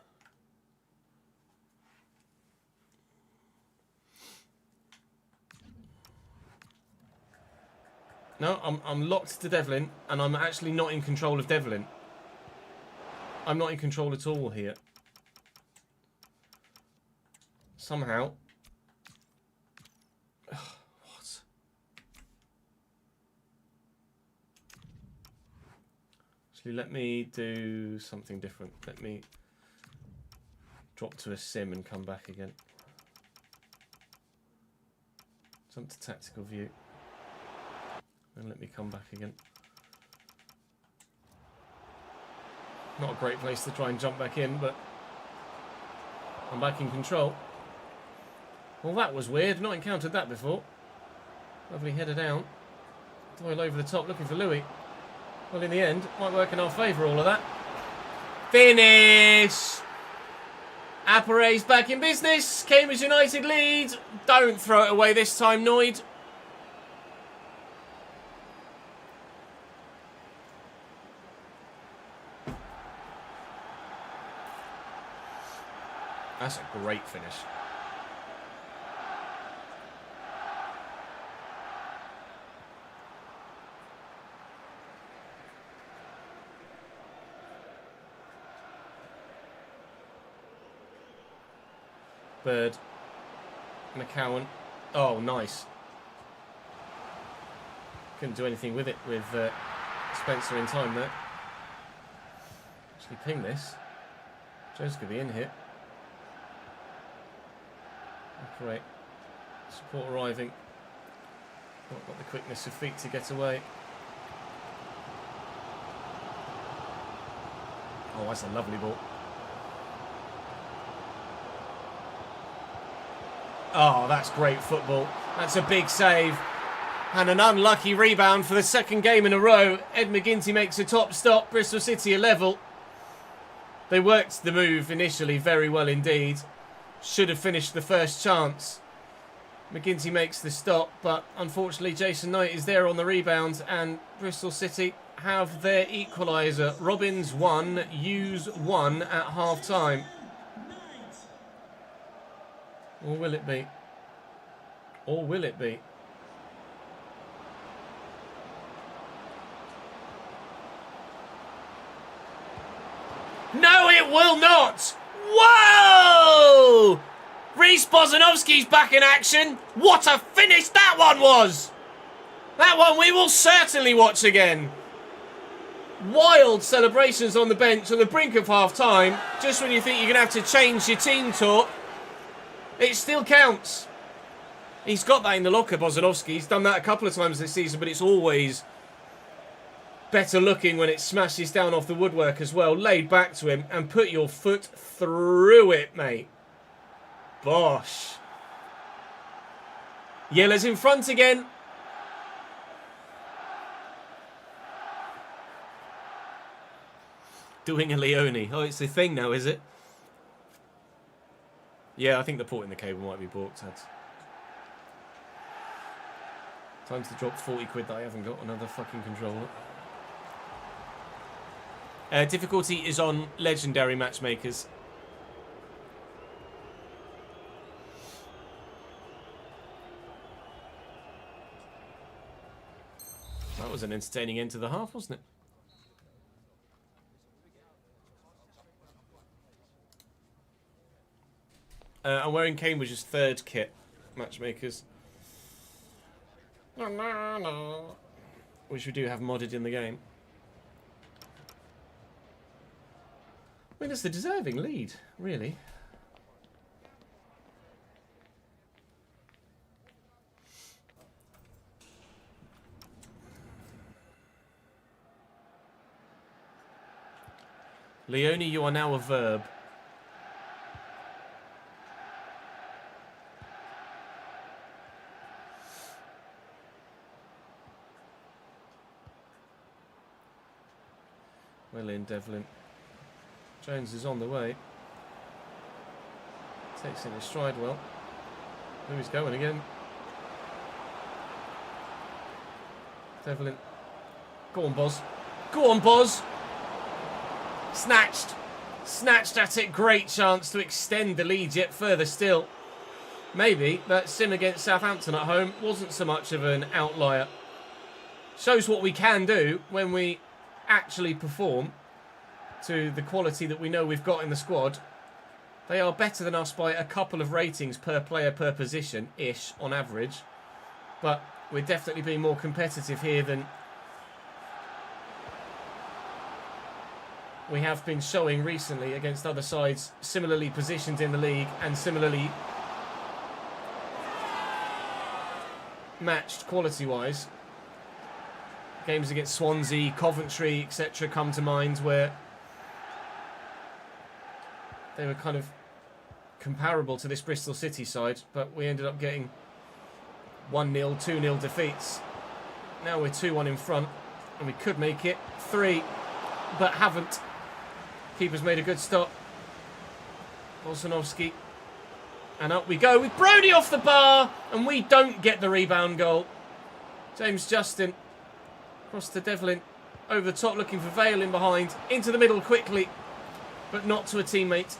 No, I'm locked to Devlin, and I'm actually not in control of Devlin. I'm not in control at all here. Somehow. What? Actually, let me do something different. Let me drop to a sim and come back again. Jump to tactical view. And let me come back again. Not a great place to try and jump back in, but I'm back in control. Well, that was weird. Not encountered that before. Lovely header down. Doyle over the top, looking for Louis. Well, in the end, might work in our favour, all of that. Finish! Appare's back in business. Cambridge United lead. Don't throw it away this time, Noid. That's a great finish. Bird. McCowan. Oh, nice. Couldn't do anything with it with Spencer in time there. Actually ping this. Jones could be in here. Great. Support arriving. Not got the quickness of feet to get away. Oh, that's a lovely ball. Oh, that's great football. That's a big save. And an unlucky rebound for the second game in a row. Ed McGinty makes a top stop. Bristol City are level. They worked the move initially very well indeed. Should have finished the first chance. McGinty makes the stop, but unfortunately Jason Knight is there on the rebound and Bristol City have their equaliser. Robbins 1, Hughes 1 at half-time. Or will it be? Or will it be? it will not. Whoa! Reece Bozanovski's back in action. What a finish that one was. That one we will certainly watch again. Wild celebrations on the bench on the brink of half-time. Just when you think you're going to have to change your team talk, it still counts. He's got that in the locker, Bozanovski. He's done that a couple of times this season, but it's always better looking when it smashes down off the woodwork as well. Laid back to him and put your foot through it, mate. Bosh. Yellow's in front again. Doing a Leone. Oh, it's a thing now, is it? Yeah, I think the port in the cable might be balked. Time to drop 40 quid that I haven't got another fucking controller. Difficulty is on legendary matchmakers. That was an entertaining end to the half, wasn't it? I'm wearing Cambridge's third kit, matchmakers. Which we do have modded in the game. I mean, it's the deserving lead, really. Leone, you are now a verb. Well in, Devlin. Jones is on the way. Takes in his stride well. Who he's going again? Devlin. Go on, Boz. Go on, Boz. Snatched. Snatched at it. Great chance to extend the lead yet further still. Maybe that sim against Southampton at home wasn't so much of an outlier. Shows what we can do when we actually perform to the quality that we know we've got in the squad. They are better than us by a couple of ratings per player per position-ish on average. But we're definitely being more competitive here than we have been showing recently against other sides similarly positioned in the league and similarly matched quality-wise. Games against Swansea, Coventry, etc. come to mind where they were kind of comparable to this Bristol City side, but we ended up getting 1-0, 2-0 defeats. Now we're 2-1 in front, and we could make it 3, but haven't. Keeper's made a good stop. Bozanovski. And up we go with Brody off the bar, and we don't get the rebound goal. James Justin. Across to Devlin. Over the top, looking for Vale in behind. Into the middle quickly, but not to a teammate.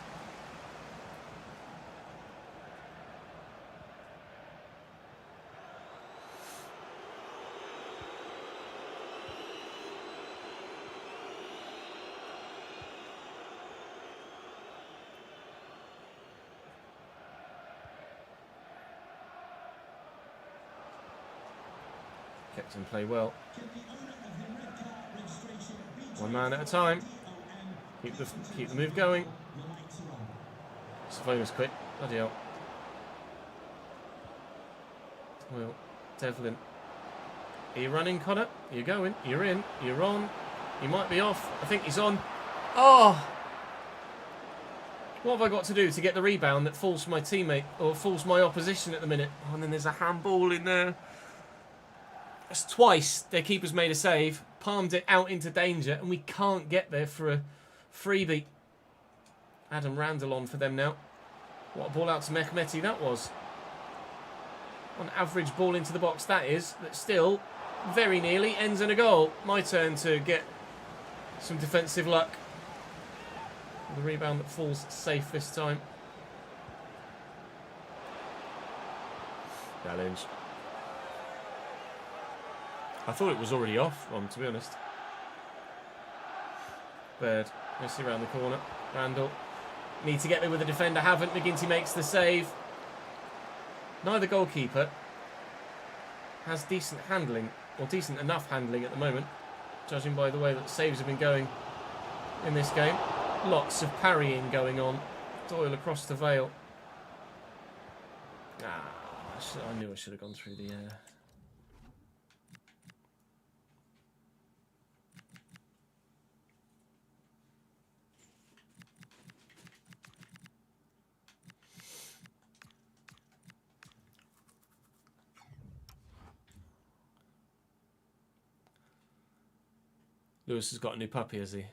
Kept him play well. One man at a time. Keep the move going. Savona's quick. Bloody hell. Well, Devlin. Are you running, Connor? You're going. You're in. You're on. You might be off. I think he's on. Oh! What have I got to do to get the rebound that falls for my teammate or falls my opposition at the minute? Oh, and then there's a handball in there. That's twice their keeper's made a save, palmed it out into danger, and we can't get there for a freebie. Adam Randall on for them now. What a ball out to Mehmeti that was. On average ball into the box that is, but still very nearly ends in a goal. My turn to get some defensive luck. The rebound that falls safe this time. Challenge. I thought it was already off, to be honest. Bird, let's see around the corner. Randall. Need to get there with the defender. Haven't. McGinty makes the save. Neither goalkeeper has decent handling, or decent enough handling at the moment, judging by the way that saves have been going in this game. Lots of parrying going on. Doyle across the veil. I knew I should have gone through the air. Lewis has got a new puppy, has he?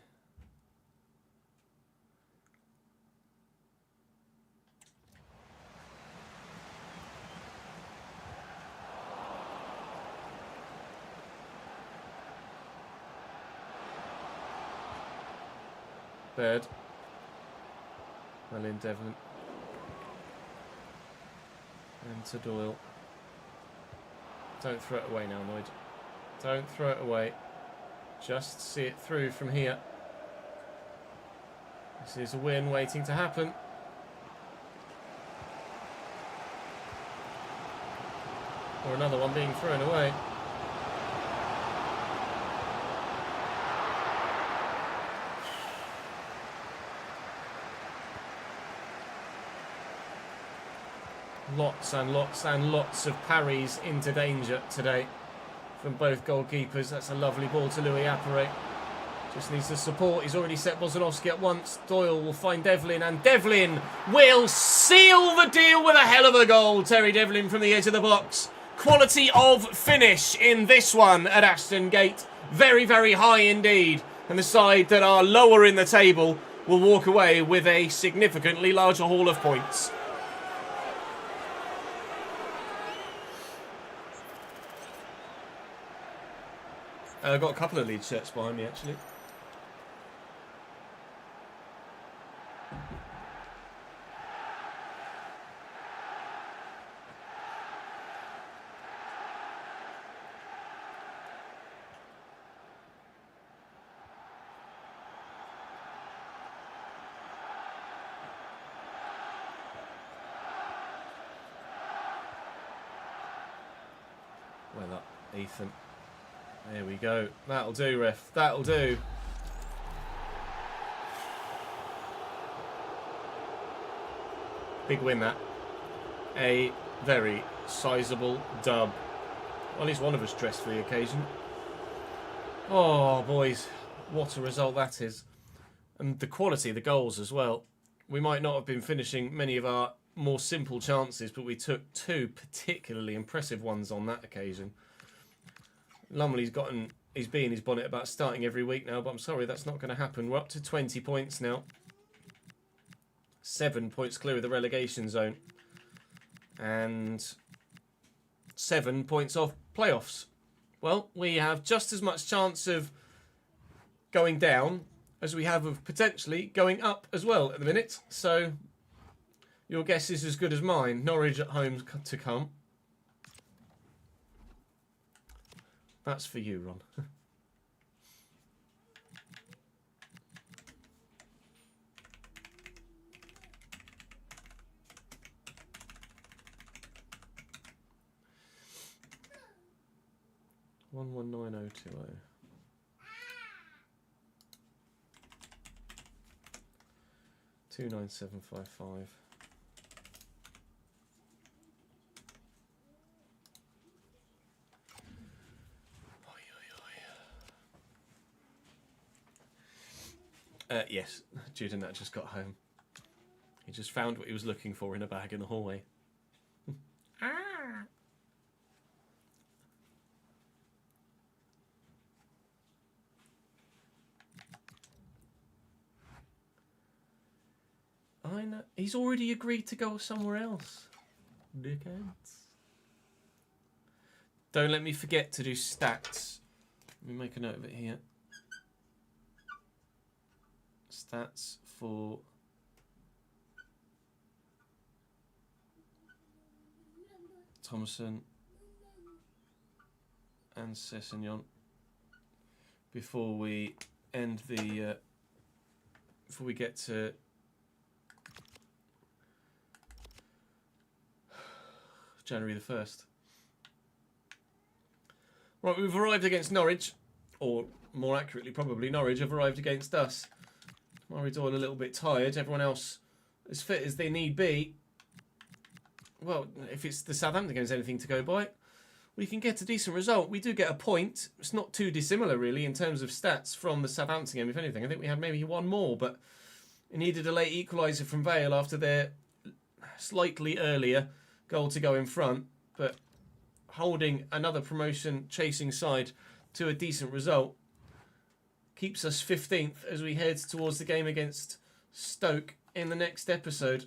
Bird. Well in, Devlin. And to Doyle. Don't throw it away now, Lloyd. Don't throw it away. Just see it through from here. This is a win waiting to happen. Or another one being thrown away. Lots and lots and lots of parries into danger today from both goalkeepers. That's a lovely ball to Louis Appere. Just needs the support. He's already set Bozanovski at once. Doyle will find Devlin, and Devlin will seal the deal with a hell of a goal. Terry Devlin from the edge of the box. Quality of finish in this one at Ashton Gate. Very, very high indeed. And the side that are lower in the table will walk away with a significantly larger haul of points. I've got a couple of Leeds shirts behind me, actually. Well up, Ethan. There we go. That'll do, ref. That'll do. Big win, that. A very sizable dub. Well, at least one of us dressed for the occasion. Oh, boys. What a result that is. And the quality of the goals as well. We might not have been finishing many of our more simple chances, but we took two particularly impressive ones on that occasion. Lumley's gotten his bee in his bonnet about starting every week now, but I'm sorry, that's not going to happen. We're up to 20 points now. 7 points clear of the relegation zone. And 7 points off playoffs. Well, we have just as much chance of going down as we have of potentially going up as well at the minute. So your guess is as good as mine. Norwich at home to come. That's for you, Ron. One 19020. Two 9755. Yes, Jude and Nat just got home. He just found what he was looking for in a bag in the hallway. I know. He's already agreed to go somewhere else. Dickheads. Don't let me forget to do stats. Let me make a note of it here. Stats for Thomason and Sessegnon before we end the before we get to January the 1st. Right, we've arrived against Norwich, or more accurately, probably Norwich have arrived against us. Norwich all a little bit tired. Everyone else as fit as they need be. Well, if it's the Southampton game, is anything to go by, we can get a decent result. We do get a point. It's not too dissimilar, really, in terms of stats from the Southampton game, if anything. I think we had maybe one more, but it needed a late equaliser from Vale after their slightly earlier goal to go in front. But holding another promotion-chasing side to a decent result keeps us 15th as we head towards the game against Stoke in the next episode.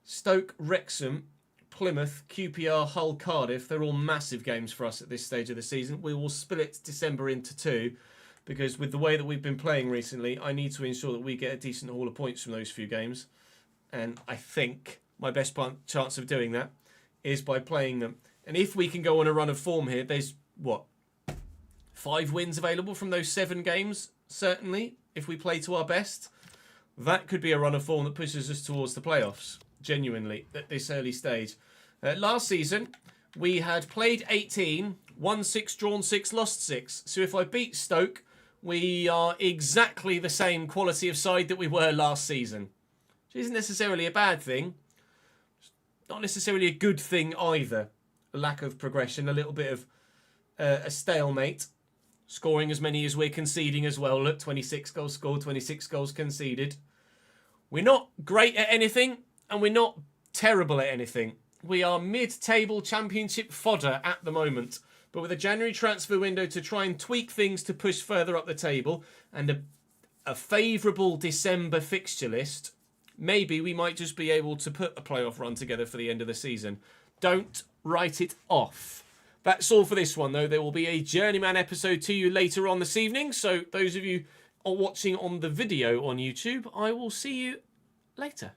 Stoke, Wrexham, Plymouth, QPR, Hull, Cardiff. They're all massive games for us at this stage of the season. We will split December into two because with the way that we've been playing recently, I need to ensure that we get a decent haul of points from those few games. And I think my best chance of doing that is by playing them. And if we can go on a run of form here, there's, 5 wins available from those 7 games, certainly, if we play to our best. That could be a run of form that pushes us towards the playoffs, genuinely, at this early stage. Last season, we had played 18, won 6, drawn 6, lost 6. So if I beat Stoke, we are exactly the same quality of side that we were last season. Which isn't necessarily a bad thing. Not necessarily a good thing either. A lack of progression, a little bit of a stalemate. Scoring as many as we're conceding as well. Look, 26 goals scored, 26 goals conceded. We're not great at anything, and we're not terrible at anything. We are mid-table championship fodder at the moment. But with a January transfer window to try and tweak things to push further up the table, and a favourable December fixture list, maybe we might just be able to put a playoff run together for the end of the season. Don't write it off. That's all for this one, though. There will be a Journeyman episode to you later on this evening. So those of you are watching on the video on YouTube, I will see you later.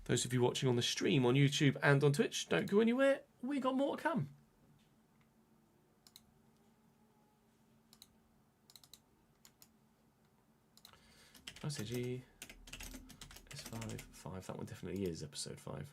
Those of you watching on the stream on YouTube and on Twitch, don't go anywhere. We got more to come. RCG S5. That one definitely is episode 5.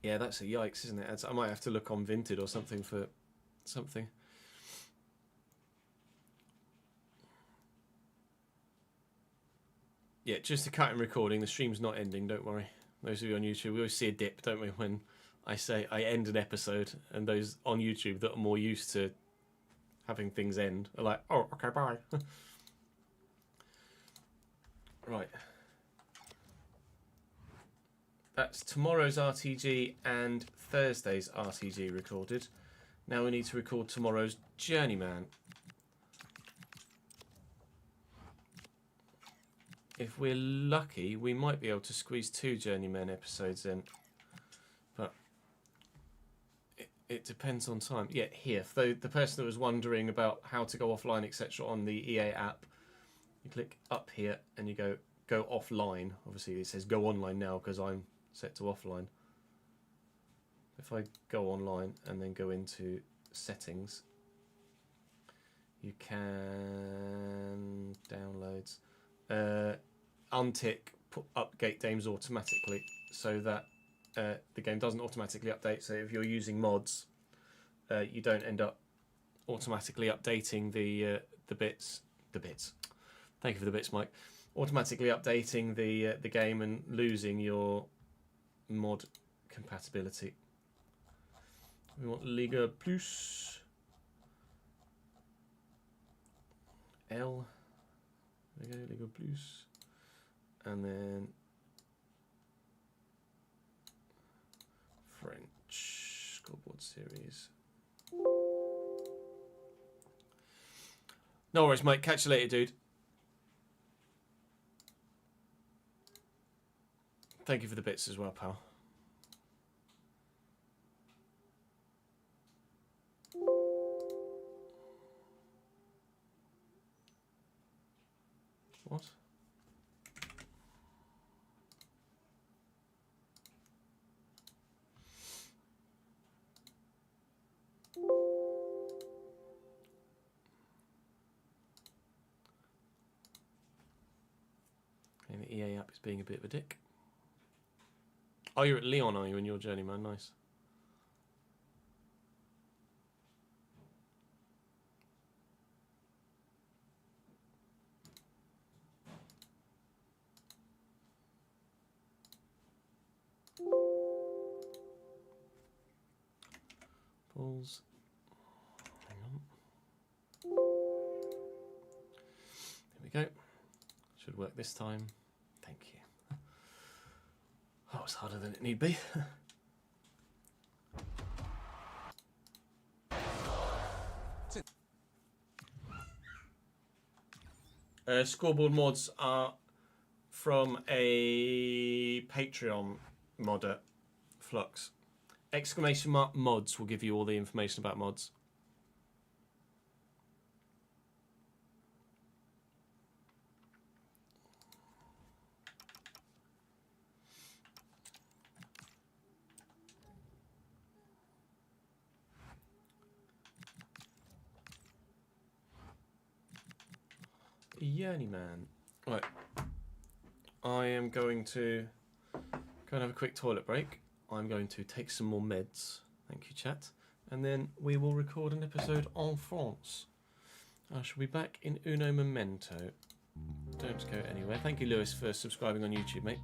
Yeah, that's a yikes, isn't it? I might have to look on Vinted or something for something. Yeah, just to cut in recording. The stream's not ending, don't worry. Those of you on YouTube, we always see a dip, don't we, when I say I end an episode, and those on YouTube that are more used to having things end are like, oh, okay, bye. Right. That's tomorrow's RTG and Thursday's RTG recorded. Now we need to record tomorrow's Journeyman. If we're lucky, we might be able to squeeze 2 Journeyman episodes in. But it depends on time. Yeah, here. For the person that was wondering about how to go offline, etc. on the EA app, you click up here and you go offline. Obviously it says go online now because I'm set to offline. If I go online and then go into settings, you can downloads, untick put update games automatically so that the game doesn't automatically update. So if you're using mods, you don't end up automatically updating the bits. Thank you for the bits, Mike. Automatically updating the game and losing your mod compatibility. We want Liga Plus. L. There we go, Liga Plus. And then French scoreboard series. No worries, mate. Catch you later, dude. Thank you for the bits as well, pal. What? And the EA app is being a bit of a dick. Oh, you're at Leon, are you, in your Journeyman? Nice. Balls. Hang on. There we go. Should work this time. Thank you. That was harder than it need be. Scoreboard mods are from a Patreon modder, Flux. Exclamation mark mods will give you all the information about mods. Journeyman. Right. I am going to go and have a quick toilet break. I'm going to take some more meds. Thank you, chat. And then we will record an episode en France. I shall be back in uno momento. Don't go anywhere. Thank you, Lewis, for subscribing on YouTube, mate.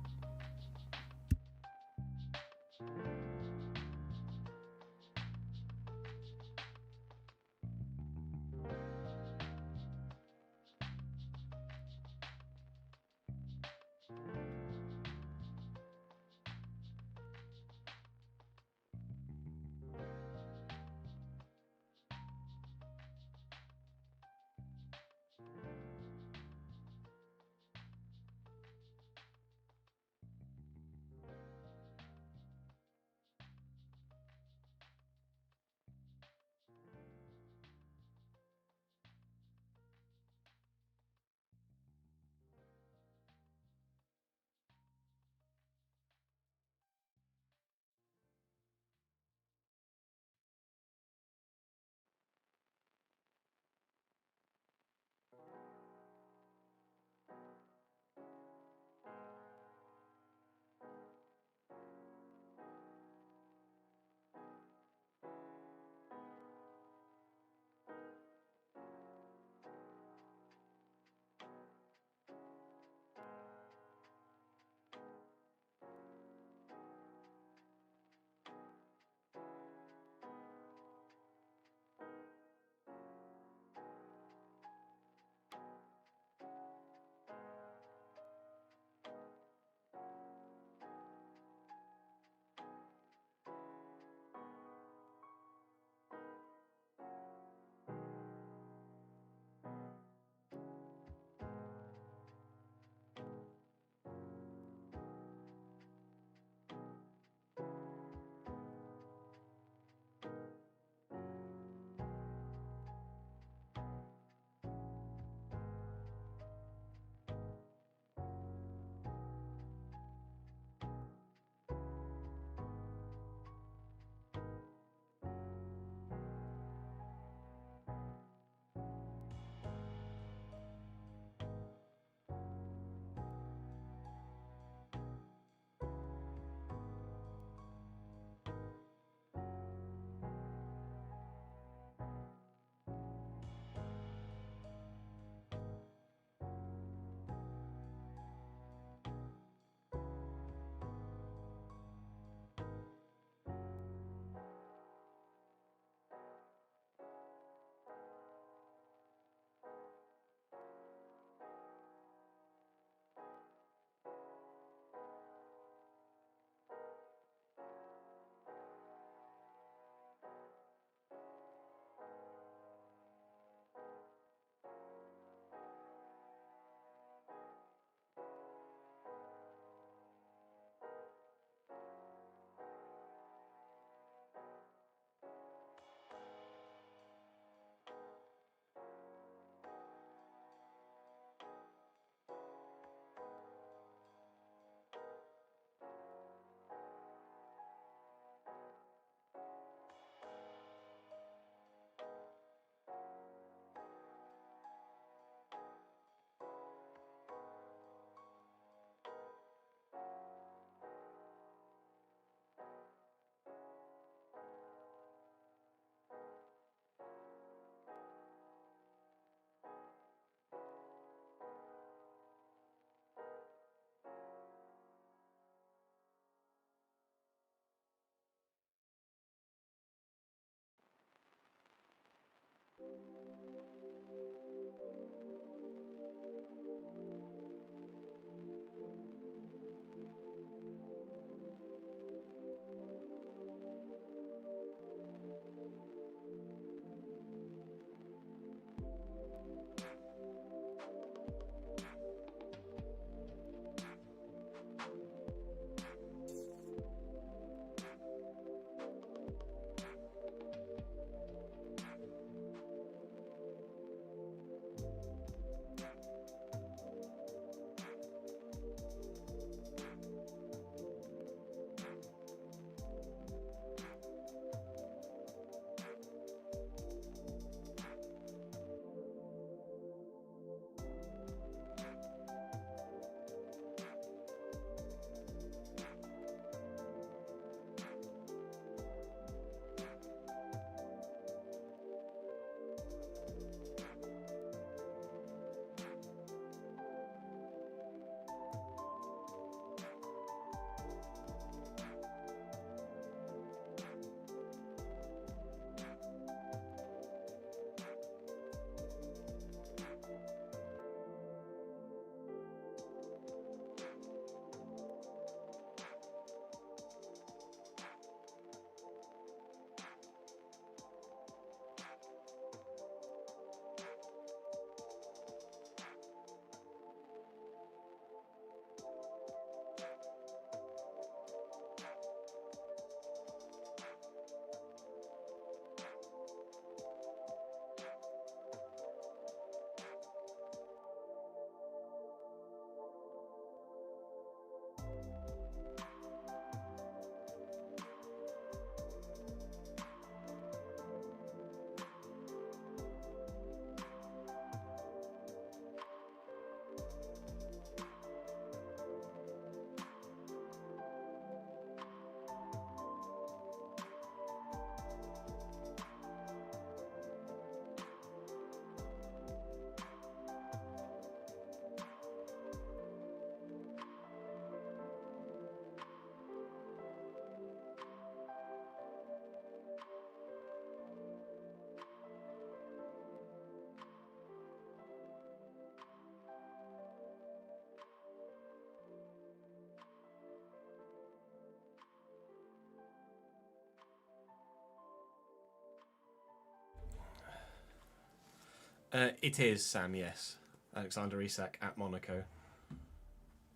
It is, Sam, yes. Alexander Isak at Monaco.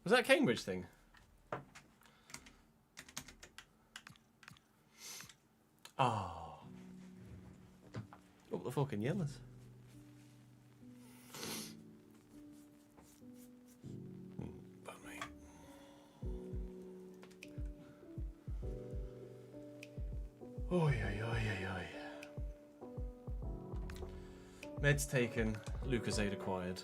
Was that a Cambridge thing? Oh. What the fucking yellows? Pardon me. Oi, oi, oi, oi, oi. Meds taken, Lucasade acquired.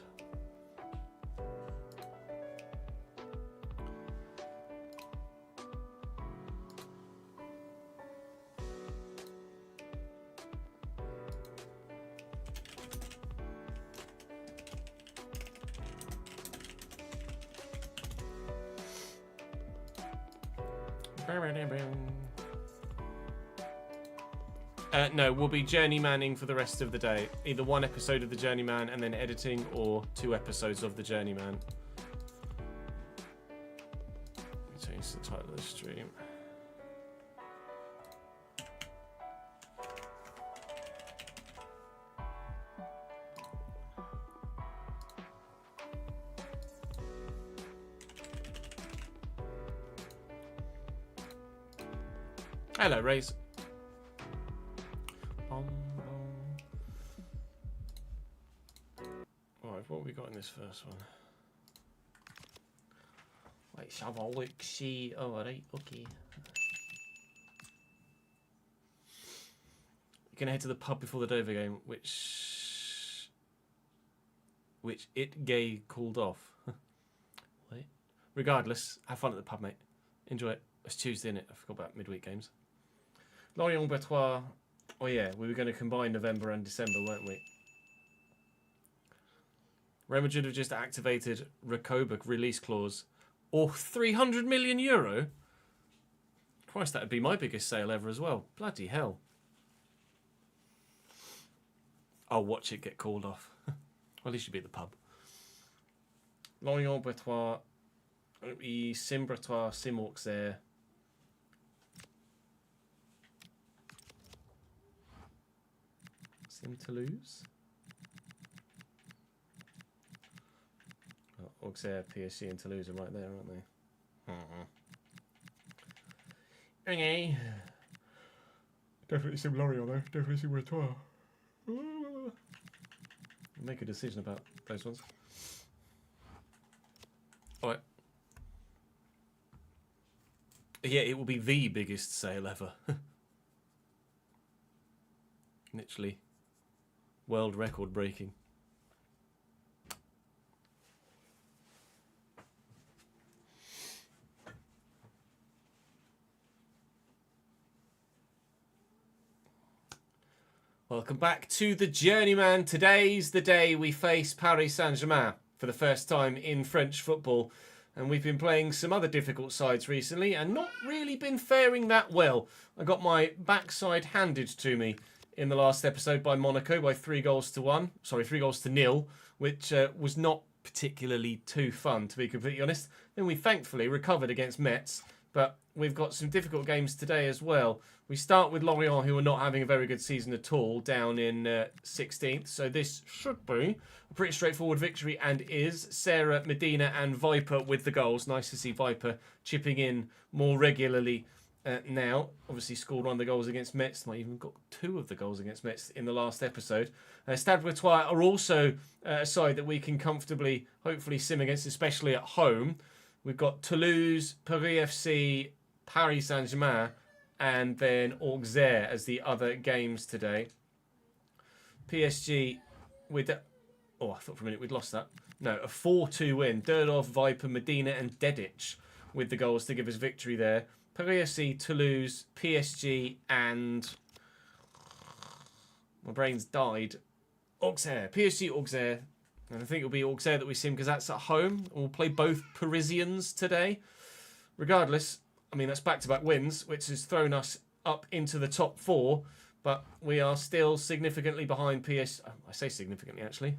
No, we'll be journeymanning for the rest of the day. Either one episode of the Journeyman and then editing, or 2 episodes of the Journeyman. Let me change the title of the stream. Hello, Raze. Alright, what have we got in this first one? Let's have a look, see. Oh, alright, okay. You're gonna head to the pub before the Dover game, which it gay called off. Wait. Regardless, have fun at the pub, mate. Enjoy it. It's Tuesday, innit? I forgot about midweek games. Lorient Bertois. Oh yeah, we were going to combine November and December, weren't we? Real Madrid have just activated Rakovic release clause. Or 300 million euro? Christ, that would be my biggest sale ever as well. Bloody hell. I'll watch it get called off. Well, at least you'll be at the pub. Lorient Bertois. Sim Bertois, Sim Auxerre. Sim Toulouse. Oh, Auxerre, PSG and Toulouse are right there, aren't they? Okay. Definitely Sim Lorient though. Definitely Sim Bertois. Make a decision about those ones. Alright. Yeah, it will be the biggest sale ever. Literally. World record breaking. Welcome back to the Journeyman. Today's the day we face Paris Saint-Germain for the first time in French football. And we've been playing some other difficult sides recently and not really been faring that well. I got my backside handed to me in the last episode by Monaco by 3 goals to 1. Sorry, 3 goals to 0, which was not particularly too fun, to be completely honest. Then we thankfully recovered against Metz, but we've got some difficult games today as well. We start with Lorient, who are not having a very good season at all, down in 16th. So this should be a pretty straightforward victory, and is. Sarah, Medina and Viper with the goals. Nice to see Viper chipping in more regularly now. Obviously scored 1 of the goals against Metz. Might even got 2 of the goals against Metz in the last episode. Stade Brestois are also a side that we can comfortably, hopefully, sim against, especially at home. We've got Toulouse, Paris FC, Paris Saint-Germain, and then Auxerre as the other games today. PSG with... Oh, I thought for a minute we'd lost that. No, a 4-2 win. Durdov, Viper, Medina and Dedic with the goals to give us victory there. Paris FC, Toulouse, PSG and... My brain's died. Auxerre. PSG, Auxerre. And I think it'll be Auxerre that we sim because that's at home. We'll play both Parisians today. Regardless, I mean, that's back-to-back wins, which has thrown us up into the top 4. But we are still significantly behind PSG. I say significantly, actually.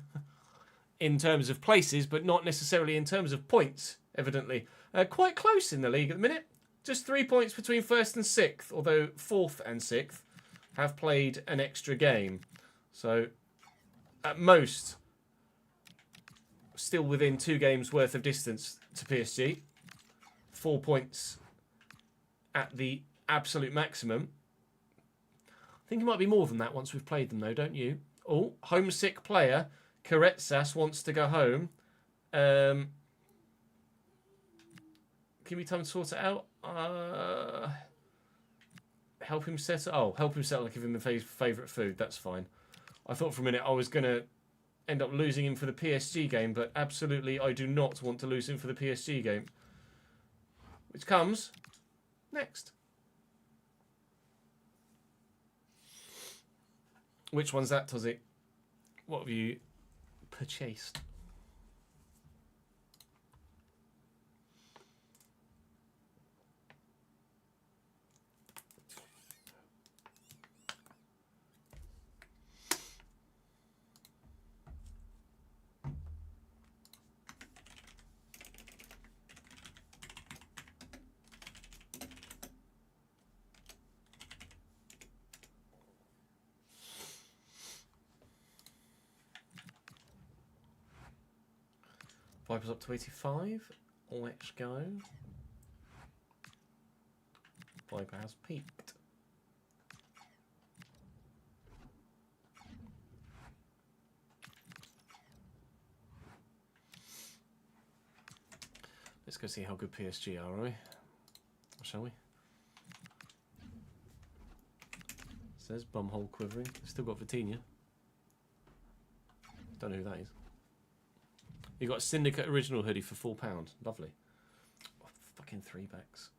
In terms of places, but not necessarily in terms of points, evidently. Quite close in the league at the minute. Just 3 points between 1st and 6th, although 4th and 6th have played an extra game. So, at most still within 2 games worth of distance to PSG. 4 points at the absolute maximum. I think it might be more than that once we've played them, though, don't you? Oh, homesick player. Karetsas wants to go home. Give me time to sort it out. Help him settle. Oh, help him settle. Give him his favourite food. That's fine. I thought for a minute I was going to end up losing him for the PSG game, but absolutely I do not want to lose him for the PSG game. Which comes next. Which one's that, Tozzy? What have you purchased? Vipers up to 85. Let's go. Viper has peaked. Let's go see how good PSG are we? Shall we? Says bumhole quivering. Still got Vitinha. Don't know who that is. You got a Syndicate original hoodie for £4. Lovely. Oh, fucking 3-backs.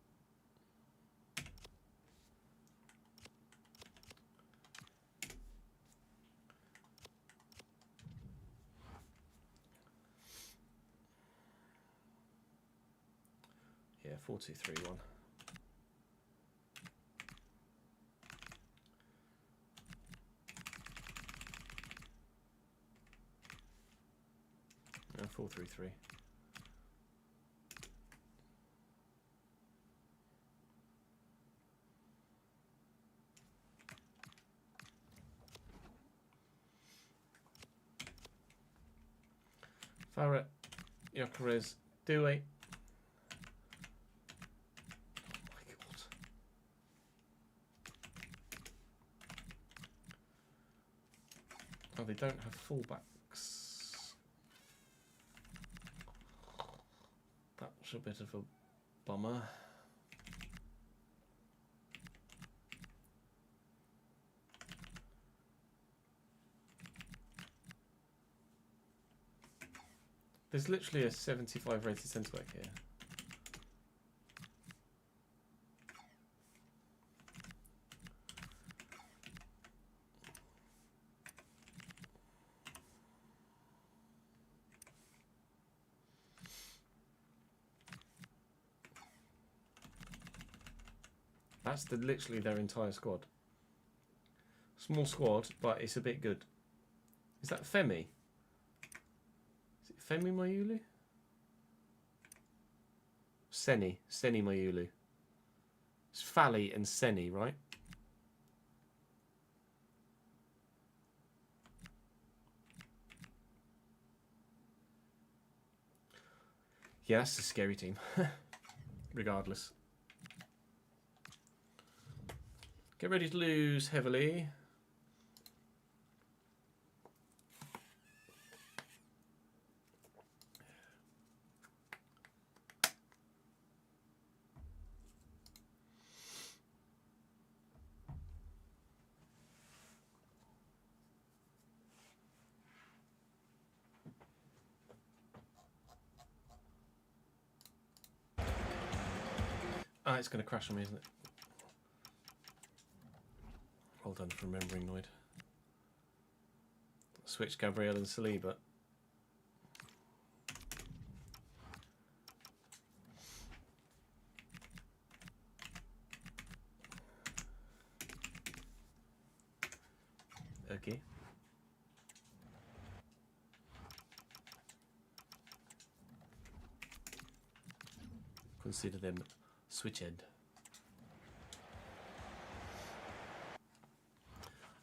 Yeah, 4-2-3-1. No, 4-3-3. Farrett, Gyökeres, Doué. Oh my god. Oh, they don't have fullbacks. That's a bit of a bummer. There's literally a 75 rated centre back here. That's literally their entire squad. Small squad, but it's a bit good. Is that Femi? Is it Femi Mayulu? Seni Mayulu. It's Fally and Seni, right? Yeah, that's a scary team. Regardless. Get ready to lose heavily. Ah, it's going to crash on me, isn't it? Well done for remembering, Noid. Switch Gabriel and Saliba. Okay. Consider them switched.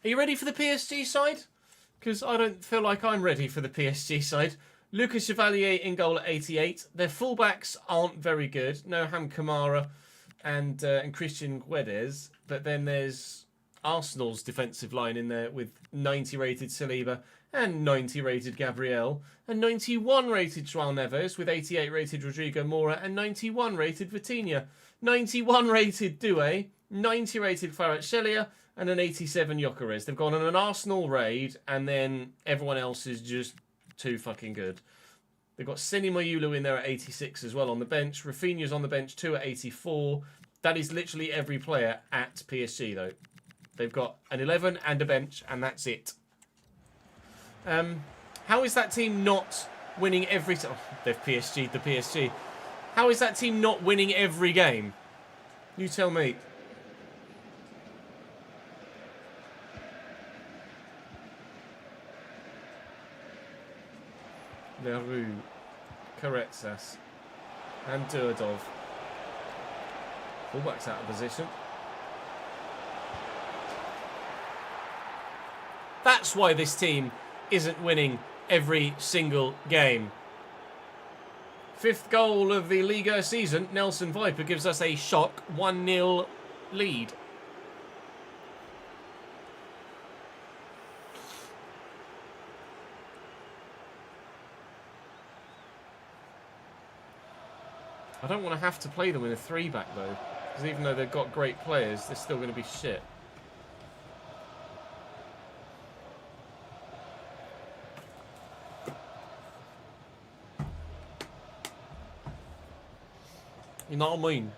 Are you ready for the PSG side? because I don't feel like I'm ready for the PSG side. Lucas Chevalier in goal at 88. Their fullbacks aren't very good. Noham Kamara and Christian Guedes. But then there's Arsenal's defensive line in there with 90 rated Saliba and 90 rated Gabriel and 91 rated João Neves with 88 rated Rodrigo Mora and 91 rated Vitinha. 91 rated Doué, 90 rated Kvaratskhelia and an 87 Gyökeres. They've gone on an Arsenal raid and then everyone else is just too fucking good. They've got Seni Mayulu in there at 86 as well on the bench. Rafinha's on the bench too at 84. That is literally every player at PSG though. They've got an 11 and a bench and that's it. How is that team not winning every... Oh, they've PSG'd the PSG. How is that team not winning every game? You tell me. Leroux, Karetsas, and Durdov. Fullback's out of position. That's why this team isn't winning every single game. 5th goal of the Liga season. Nelson Viper gives us a shock 1-0 lead. I don't want to have to play them in a 3-back though, because even though they've got great players, they're still going to be shit. You know what I mean?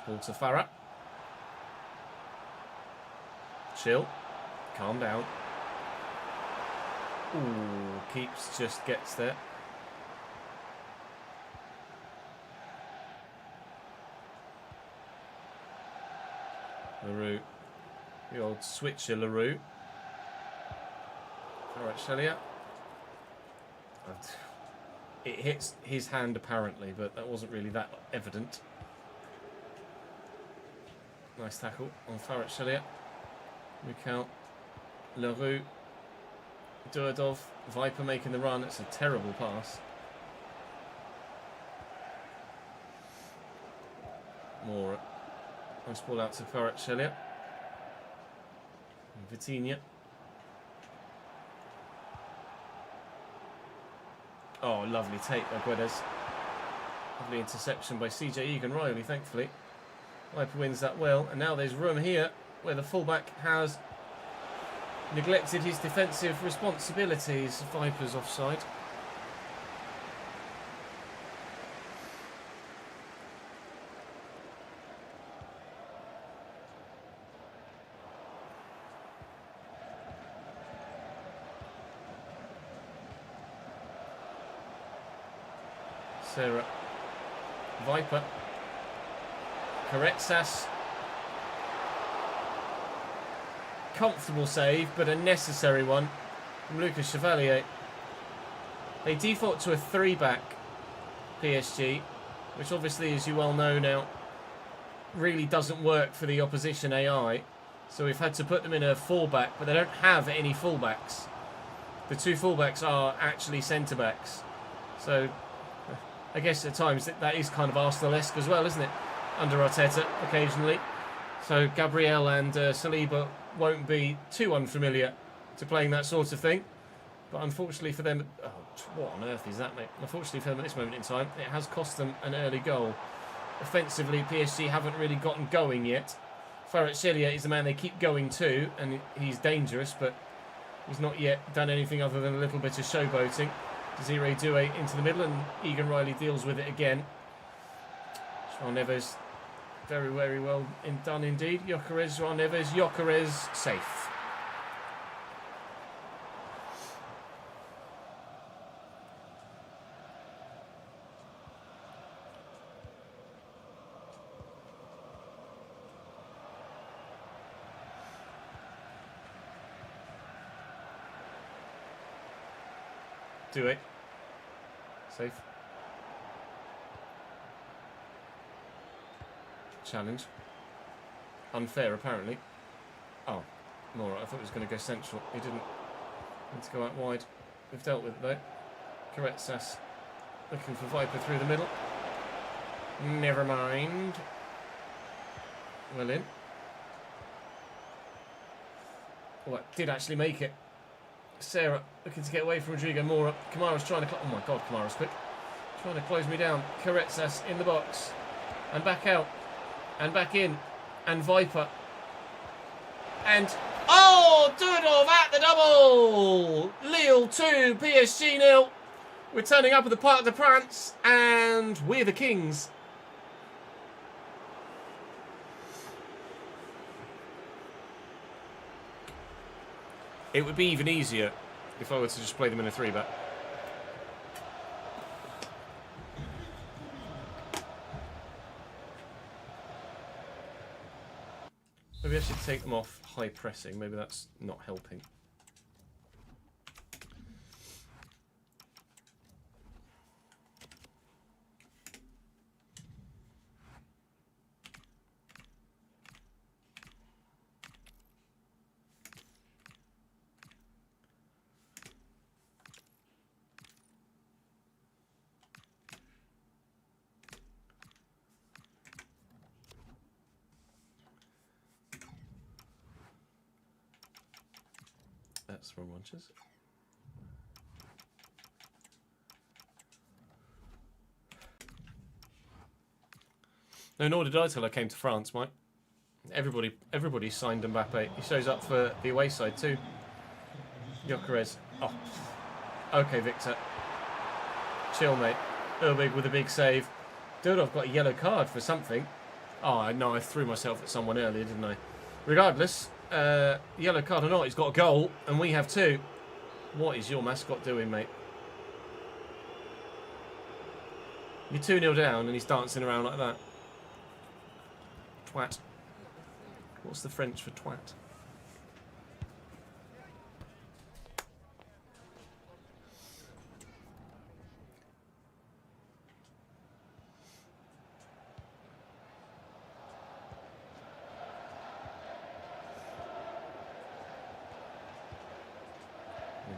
Ball to Farah. Chill. Calm down. Ooh, keeps, just gets there. LaRue. The old switcher LaRue. Kvaratskhelia. It hits his hand apparently, but that wasn't really that evident. Nice tackle on Kvaratskhelia. Mikel. LaRue. Durdov. Viper making the run. It's a terrible pass. More. Nice ball out to Kvaratskhelia. Vitinha. Oh, lovely take by Guedes. Lovely interception by CJ Egan-Riley, thankfully. Viper wins that well. And now there's room here where the fullback has neglected his defensive responsibilities. Viper's offside. Sarah. Viper. Karetsas. Comfortable save, but a necessary one from Lucas Chevalier. They default to a 3-back PSG, which obviously, as you well know now, really doesn't work for the opposition AI. So we've had to put them in a 4-back, but they don't have any fullbacks. The 2 fullbacks are actually centre-backs. So I guess at times that is kind of Arsenal-esque as well, isn't it? Under Arteta, occasionally. So Gabriel and Saliba won't be too unfamiliar to playing that sort of thing. But unfortunately for them... Oh, what on earth is that, mate? Unfortunately for them at this moment in time, it has cost them an early goal. Offensively, PSG haven't really gotten going yet. Kvaratskhelia is the man they keep going to, and he's dangerous, but he's not yet done anything other than a little bit of showboating. Desiree Doué into the middle, and Egan-Riley deals with it again. João Neves, very, very well done indeed. Gyökeres, João Neves, Gyökeres, safe. Do it. Safe. challenge. Unfair, apparently. Oh, Mora, I thought he was going to go central. He didn't. Need to go out wide. We've dealt with it, though. Karetsas looking for Viper through the middle. Never mind. Well in. Oh, that did actually make it. Sarah looking to get away from Rodrigo Mora. Kamara's trying to... Oh my God, Kamara's quick. Trying to close me down. Karetsas in the box. And back out. And back in. And Viper. And... Oh! Dudov at the double! Lille 2, PSG 0. We're turning up at the Parc des Princes. And we're the Kings. It would be even easier if I were to just play them in a 3-back. Maybe I should take them off high pressing. Maybe that's not helping. That's the wrong bunches. No, nor did I till I came to France, Mike. Everybody signed Mbappe. He shows up for the away side too. Gyökeres. Oh. Okay, Victor. Chill, mate. Urbig with a big save. Dudov got a yellow card for something. Oh, no, I threw myself at someone earlier, didn't I? Regardless, yellow card or not, he's got a goal, and we have 2. What is your mascot doing, mate? You're 2-0 down, and he's dancing around like that. Twat. What's the French for twat?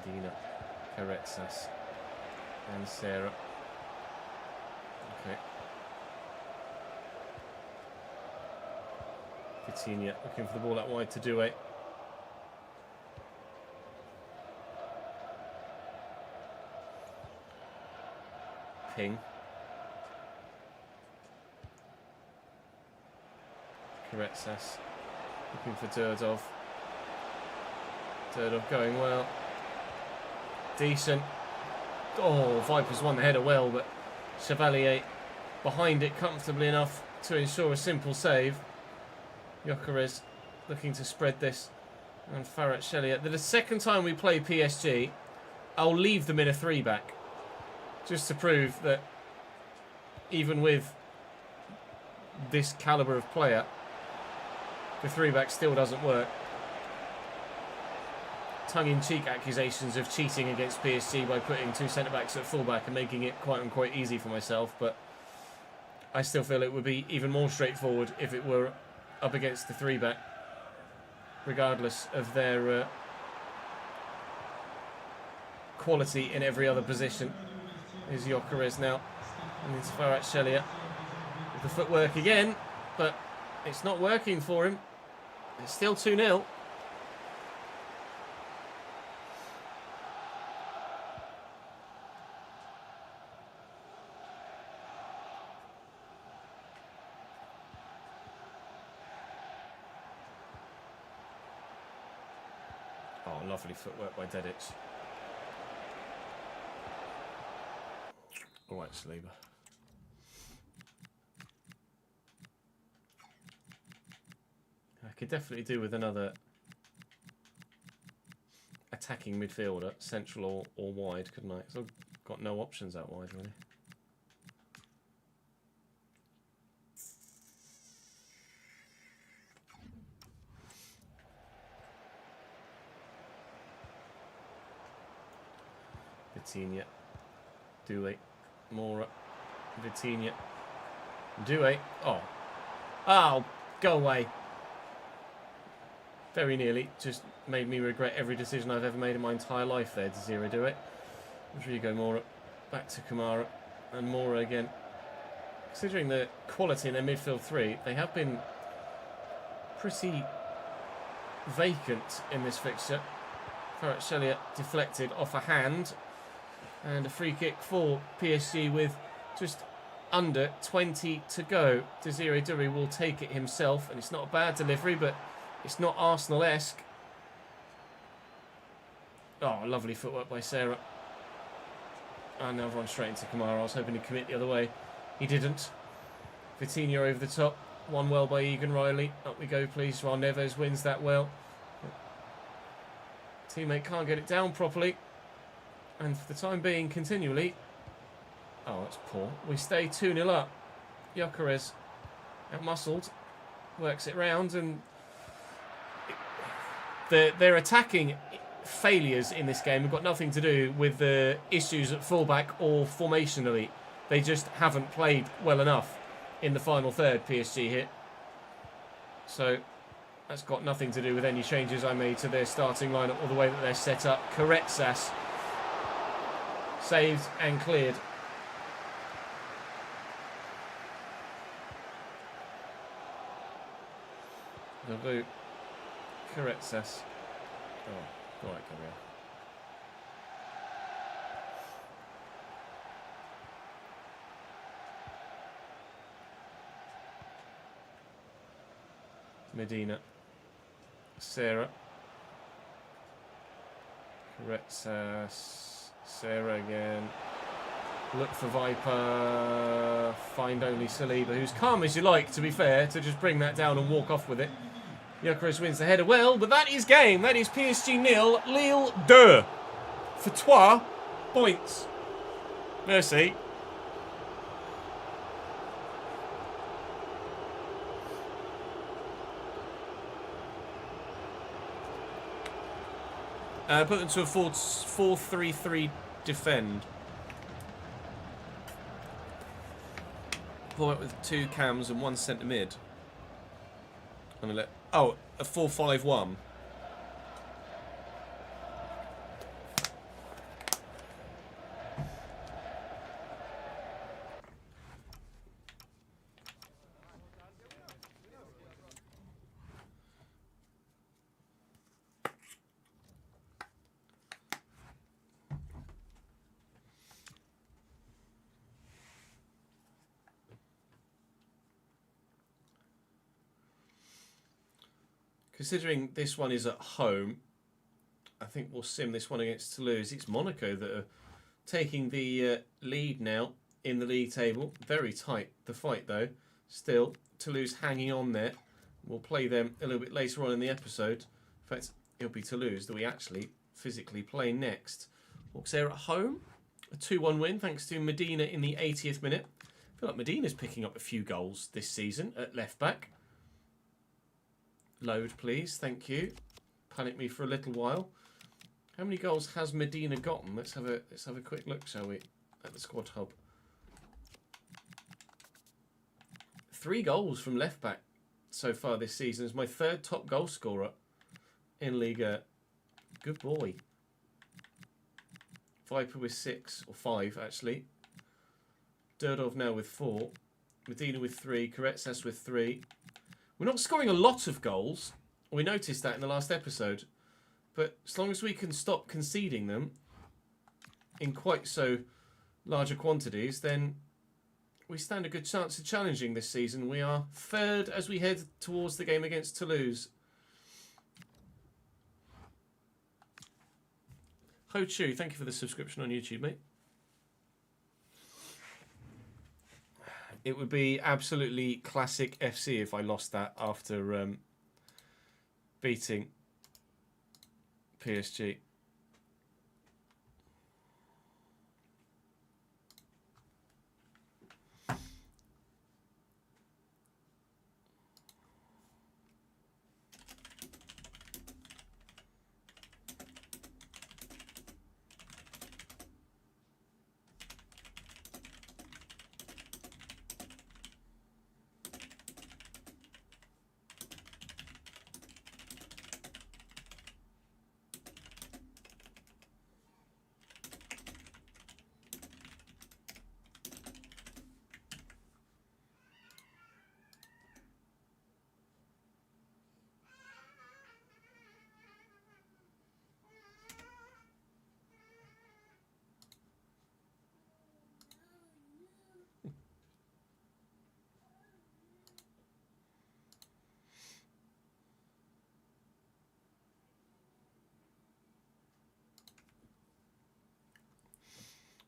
Medina, Karetsas, and Sarah. Okay. Coutinho looking for the ball out wide to do it. Ping. Karetsas looking for Durdov. Durdov going well. Decent. Oh, Vipers won the header well, but Chevalier behind it comfortably enough to ensure a simple save. Gyökeres looking to spread this. And Farhat Shelia. The second time we play PSG, I'll leave them in a 3-back. Just to prove that even with this calibre of player, the 3-back still doesn't work. Tongue-in-cheek accusations of cheating against PSG by putting 2 centre-backs at full-back and making it quite-unquote easy for myself, but I still feel it would be even more straightforward if it were up against the 3-back, regardless of their quality in every other position. Here's Gyökeres now, and it's Farhat Shelia with the footwork again, but it's not working for him. It's still 2-0. Oh, lovely footwork by Dedic. All right, Saliba. I could definitely do with another attacking midfielder, central or wide, couldn't I? So I've got no options out wide, really. Vitinha, Doué, Mora, Vitinha, Doué. Oh, Oh, go away. Very nearly. Just made me regret every decision I've ever made in my entire life there to 0-do it. Rodrigo Mora. Back to Kamara. And Mora again. Considering the quality in their midfield three, they have been pretty vacant in this fixture. Kvaratskhelia deflected off a hand. And a free kick for PSG with just under 20 to go. Desiree Doury will take it himself. And it's not a bad delivery, but it's not Arsenal-esque. Oh, lovely footwork by Sarah. And now run straight into Kamara. I was hoping he'd commit the other way. He didn't. Vitinha over the top. Won well by Egan Riley. Up we go, please, while Neves wins that well. Teammate can't get it down properly. And for the time being, continually... Oh, that's poor. We stay 2-0 up. Gyökeres, outmuscled, works it round, and... Their attacking failures in this game have got nothing to do with the issues at fullback or formationally. They just haven't played well enough in the final third, PSG hit. So that's got nothing to do with any changes I made to their starting lineup or the way that they're set up. Koretsas saved and cleared. Leroux. Koretsas. Oh, right, come here. Medina. Sarah. Koretsas. Sarah again. Look for Viper. Find only Saliba, who's calm as you like, to be fair, to just bring that down and walk off with it. Gyökeres wins the header well, but that is game. That is PSG 0, Lille 2. For 3 points. Merci. Put them to a 4-3-3 defend. Pull out with 2 cams and 1 centre mid. Oh, a 4-5-1. Considering this one is at home, I think we'll sim this one against Toulouse. It's Monaco that are taking the lead now in the league table. Very tight, the fight though. Still, Toulouse hanging on there. We'll play them a little bit later on in the episode. In fact, it'll be Toulouse that we actually physically play next. Auxerre at home. A 2-1 win thanks to Medina in the 80th minute. I feel like Medina's picking up a few goals this season at left back. Load, please. Thank you. Panic me for a little while. How many goals has Medina gotten? Let's have a quick look, shall we? At the squad hub. 3 goals from left back so far this season. Is my 3rd top goal scorer in Liga. Good boy. Viper with 6 or 5 actually. Durdov now with 4. Medina with 3. Koretsas with 3. We're not scoring a lot of goals. We noticed that in the last episode. But as long as we can stop conceding them in quite so larger quantities, then we stand a good chance of challenging this season. We are 3rd as we head towards the game against Toulouse. Ho Chu, thank you for the subscription on YouTube, mate. It would be absolutely classic FC if I lost that after beating PSG.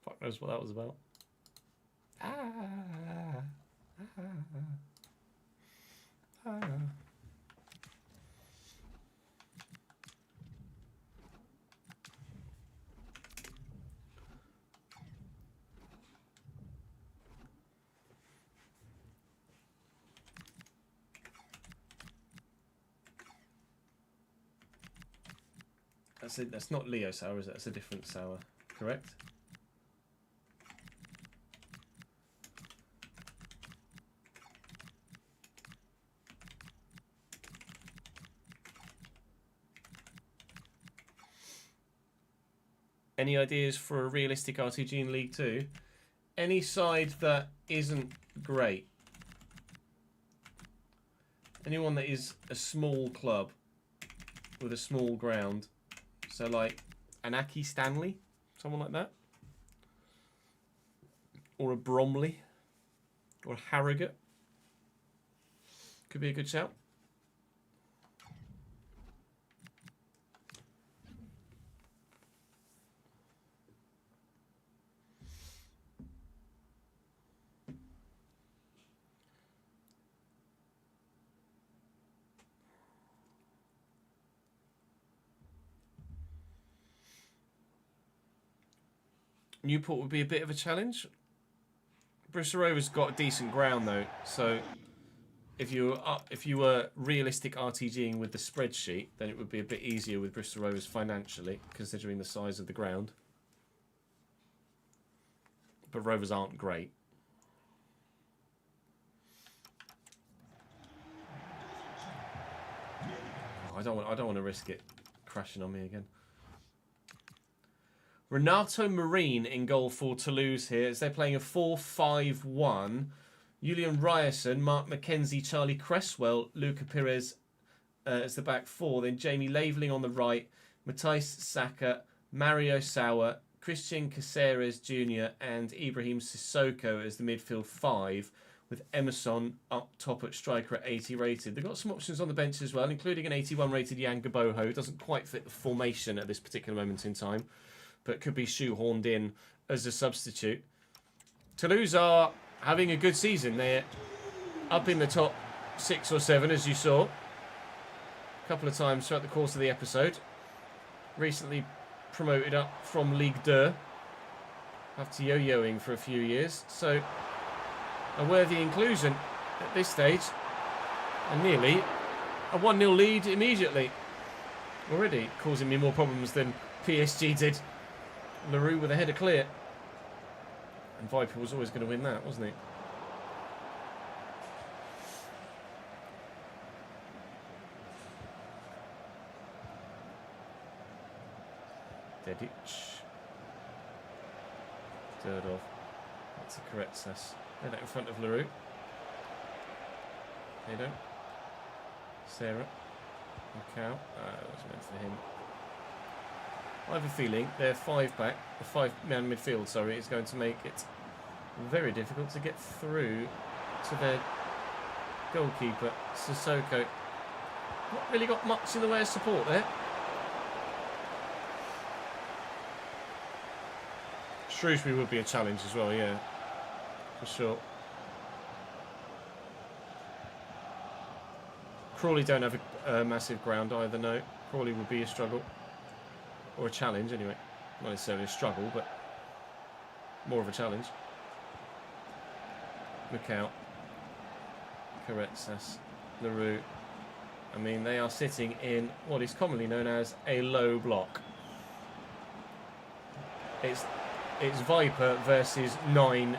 Fuck knows what that was about. That's not Leo sour, is it? That's a different sour, correct? Any ideas for a realistic RTG in League 2? Any side that isn't great. Anyone that is a small club with a small ground. So like an Aki Stanley, someone like that. Or a Bromley. Or a Harrogate. Could be a good shout. Newport would be a bit of a challenge. Bristol Rovers got a decent ground though, so if you were realistic RTGing with the spreadsheet, then it would be a bit easier with Bristol Rovers financially, considering the size of the ground. But Rovers aren't great. Oh, I don't want to risk it crashing on me again. Renato Marine in goal for Toulouse here as they're playing a 4-5-1. Julian Ryerson, Mark McKenzie, Charlie Cresswell, Luca Perez as the back four. Then Jamie Laveling on the right, Matthijs Saka, Mario Sauer, Christian Caceres Jr. and Ibrahim Sissoko as the midfield five, with Emerson up top at striker at 80 rated. They've got some options on the bench as well, including an 81 rated Jan Gaboho. Doesn't quite fit the formation at this particular moment in time, but could be shoehorned in as a substitute. Toulouse are having a good season. They're up in the top 6 or 7, as you saw a couple of times throughout the course of the episode. Recently promoted up from Ligue 2 after yo-yoing for a few years. So a worthy inclusion at this stage. And nearly a 1-0 lead immediately. Already causing me more problems than PSG did. LaRue with a header clear. And Viper was always going to win that, wasn't he? Dedic. Third off. That's a correct cess. They're in front of LaRue. They don't. Sarah. Macau. That was meant for him. I have a feeling their five-back, the five-man midfield, sorry, is going to make it very difficult to get through to their goalkeeper, Sissoko. Not really got much in the way of support there. Shrewsbury would be a challenge as well, yeah, for sure. Crawley don't have a massive ground either, no. Crawley would be a struggle. Or a challenge, anyway. Not necessarily a struggle, but more of a challenge. Macau. Caretsas. LaRue. I mean, they are sitting in what is commonly known as a low block. It's Viper versus 9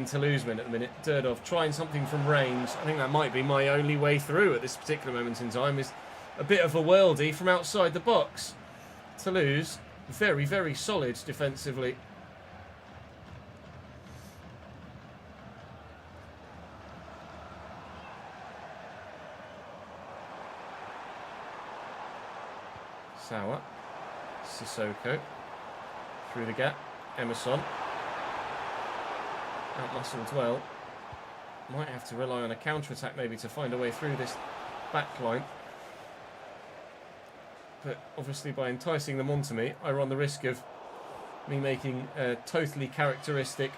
Toulouse men at the minute. Durdov trying something from range. I think that might be my only way through at this particular moment in time, is a bit of a worldie from outside the box. Toulouse, very solid defensively. Sauer. Sissoko. Through the gap. Emerson. Out-muscled well. Might have to rely on a counter-attack maybe to find a way through this back line. But obviously by enticing them onto me, I run the risk of Me making a totally characteristic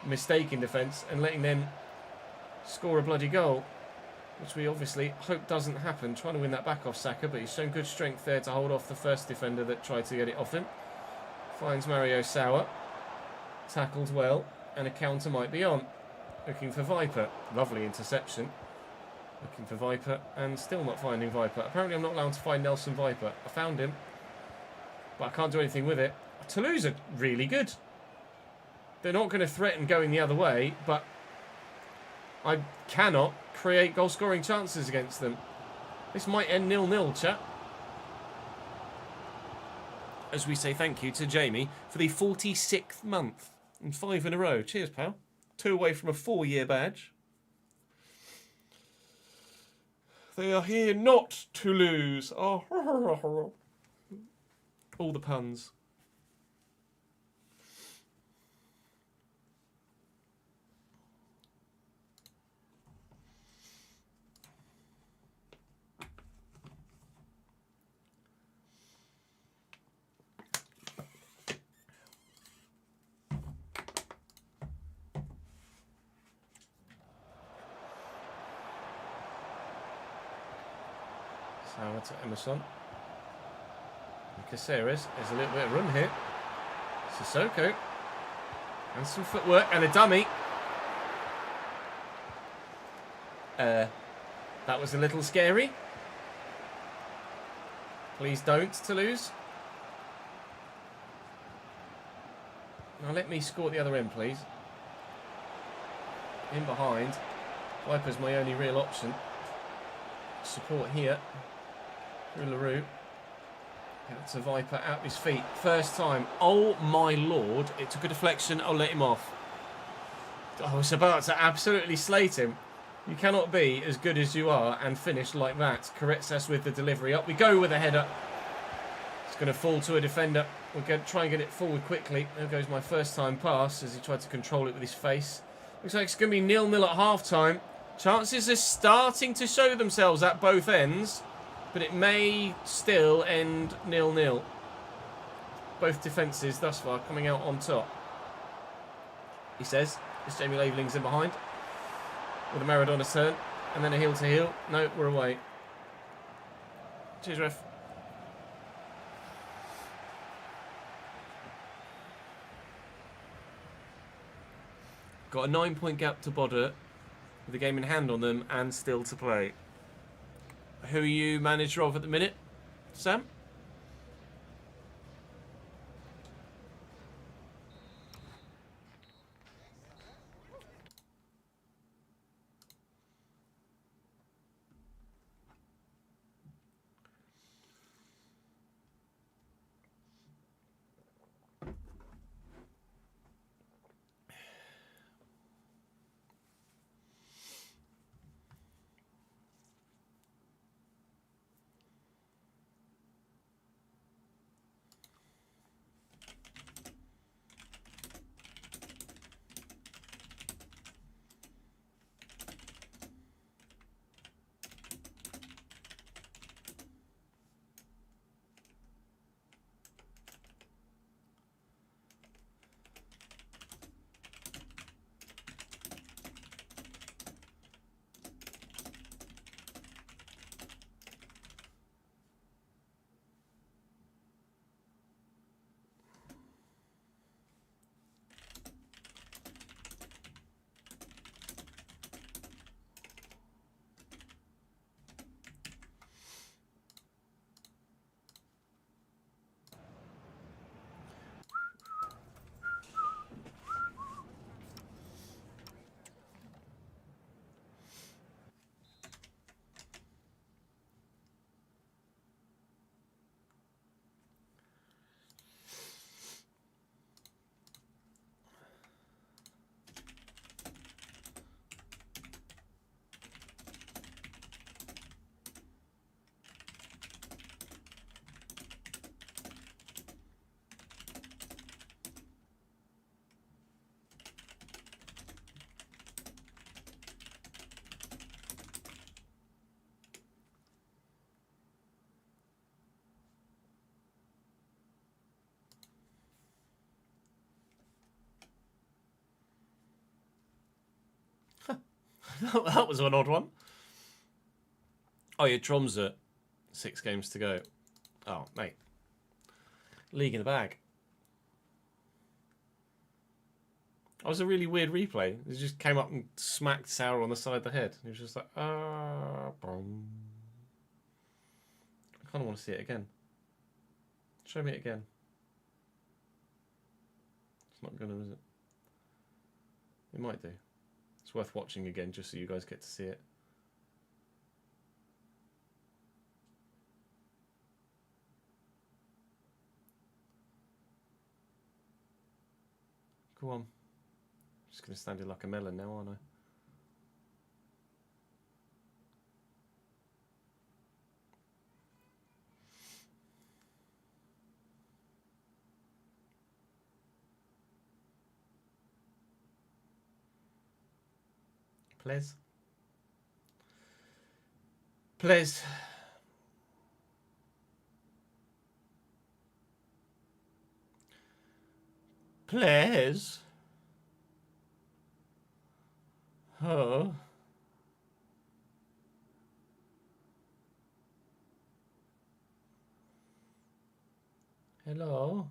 mistake in defence and letting them score a bloody goal, which we obviously hope doesn't happen. Trying to win that back off Saka, but he's shown good strength there to hold off the first defender that tried to get it off him. Finds Mario Sauer. Tackled well, and a counter might be on. Looking for Viper. Lovely interception. Looking for Viper, and still not finding Viper. Apparently I'm not allowed to find Nelson Viper. I found him, but I can't do anything with it. Toulouse are really good. They're not going to threaten going the other way, but I cannot create goal-scoring chances against them. This might end 0-0, chat. As we say thank you to Jamie for the 46th month and 5 in a row. Cheers, pal. 2 away from a 4-year badge. They are here not to lose. Oh, all the puns. Sauer to Emerson. Caceres. There's a little bit of room here. Sissoko. And some footwork and a dummy. That was a little scary. Please don't, Toulouse. Now let me score at the other end, please. In behind. Viper's my only real option. Support here. Through LaRue. That's a Viper out his feet. First time. Oh my lord. It took a deflection. I'll let him off. I was about to absolutely slate him. You cannot be as good as you are and finish like that. Carretzas with the delivery. Up we go with a header. It's going to fall to a defender. We're going to try and get it forward quickly. There goes my first time pass as he tried to control it with his face. Looks like it's going to be 0-0 at half time. Chances are starting to show themselves at both ends, but it may still end 0-0. Both defences thus far coming out on top. He says, as Jamie Laveling's in behind. With a Maradona turn, and then a heel to heel. No, we're away. Cheers, ref. Got a 9-point gap to Bodder, with the game in hand on them and still to play. Who are you manager of at the minute, Sam? That was an odd one. Oh, yeah, Tromsø. 6 games to go. Oh, mate. League in the bag. That was a really weird replay. It just came up and smacked Sauer on the side of the head. He was just like, boom. I kind of want to see it again. Show me it again. It's not gonna, is it? It might do. It's worth watching again just so you guys get to see it. Go on. Just going to stand here like a melon now, aren't I? Please. Please. Please. Oh. Hello.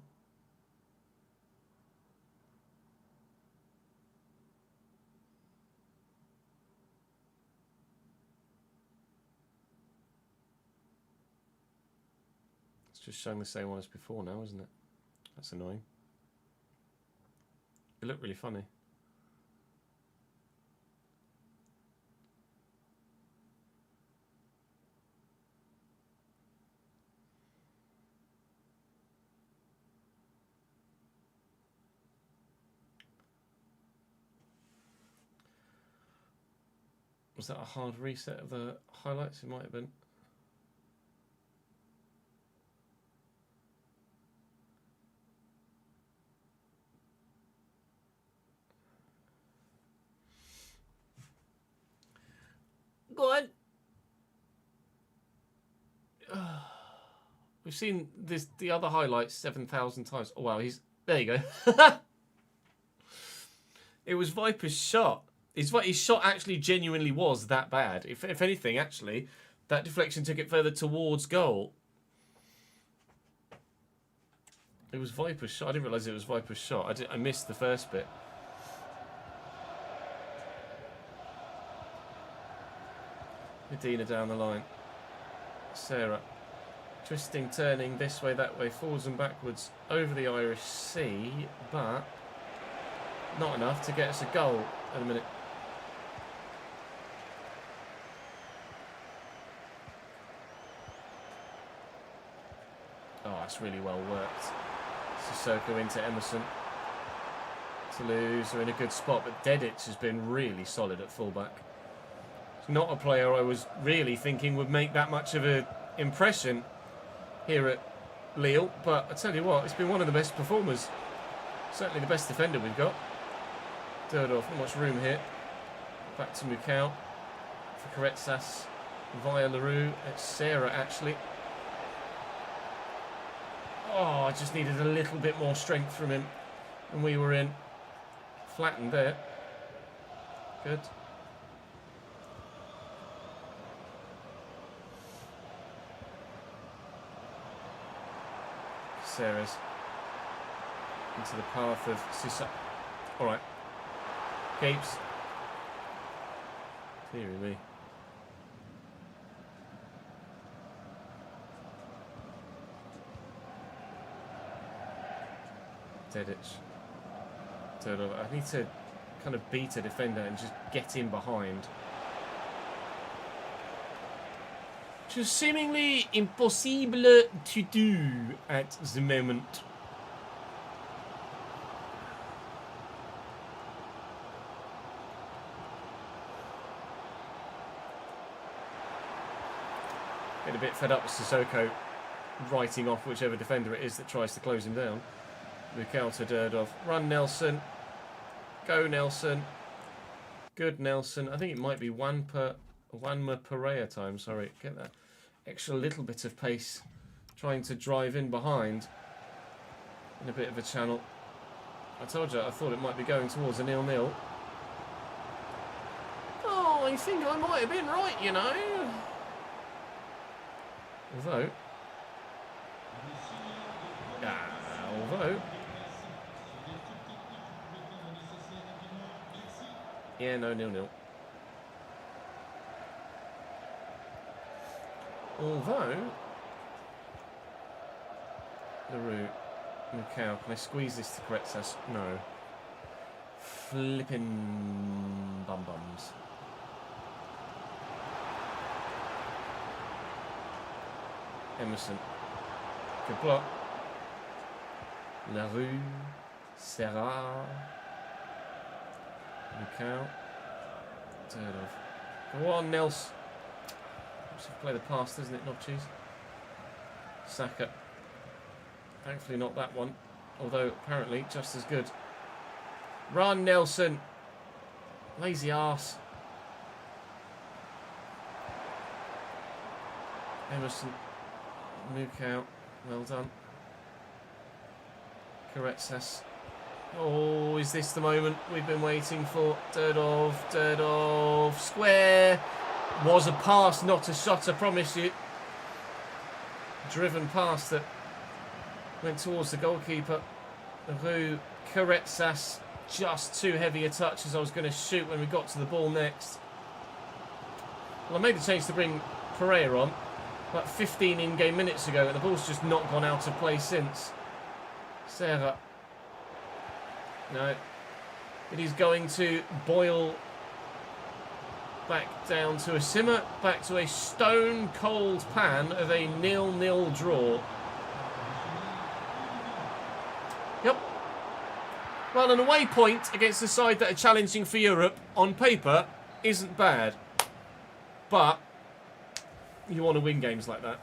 It's just showing the same one as before now, isn't it? That's annoying. It looked really funny. Was that a hard reset of the highlights? It might have been. Go on. We've seen the other highlights 7,000 times. Oh wow, there you go. It was Viper's shot. His shot actually genuinely was that bad. If anything, actually, that deflection took it further towards goal. It was Viper's shot. I didn't realise it was Viper's shot. I missed the first bit. Medina down the line. Sarah. Twisting, turning this way, that way, forwards and backwards over the Irish Sea, but not enough to get us a goal in a minute. Oh, that's really well worked. Sissoko into Emerson. Toulouse are in a good spot, but Dedic has been really solid at fullback. It's not a player I was really thinking would make that much of an impression here at Lille, but I tell you what, it's been one of the best performers. Certainly the best defender we've got. Durdorf, not much room here. Back to Mukau for Koretsas via LaRue. It's Sarah actually. Oh, I just needed a little bit more strength from him, and we were in. Flattened there. Good. Sarah's into the path of Sissa. All right. Keeps. Dear me. Dedic. I need to kind of beat a defender and just get in behind. Which is seemingly impossible to do at the moment. Get a bit fed up with Sissoko writing off whichever defender it is that tries to close him down. Mukau to Durdorf. Run Nelson. Go Nelson. Good Nelson. I think it might be Wanma Pereira time. Sorry. Get that extra little bit of pace. Trying to drive in behind. In a bit of a channel. I told you I thought it might be going towards a 0-0. Oh! I think I might have been right, you know. Although... Yeah, no, 0-0. Although... LaRue, Macau, can I squeeze this to correct us? No. Flippin' bum-bums. Emerson. Good block. LaRue. Serra. Macau. Turn off. Go on, Nels. Just play the pass, doesn't it, Notchies? Saka. Thankfully not that one. Although, apparently, just as good. Run, Nelson. Lazy arse. Emerson. Macau. Well done. Corrects. Oh, is this the moment we've been waiting for? Durdov. Square. Was a pass, not a shot, I promise you. Driven past that went towards the goalkeeper. Who Corretsas, just too heavy a touch as I was going to shoot when we got to the ball next. Well, I made the change to bring Pereira on about 15 in-game minutes ago, and the ball's just not gone out of play since. Serra. No. It is going to boil back down to a simmer, back to a stone-cold pan of a 0-0 draw. Yep. Well, an away point against the side that are challenging for Europe, on paper, isn't bad. But you want to win games like that.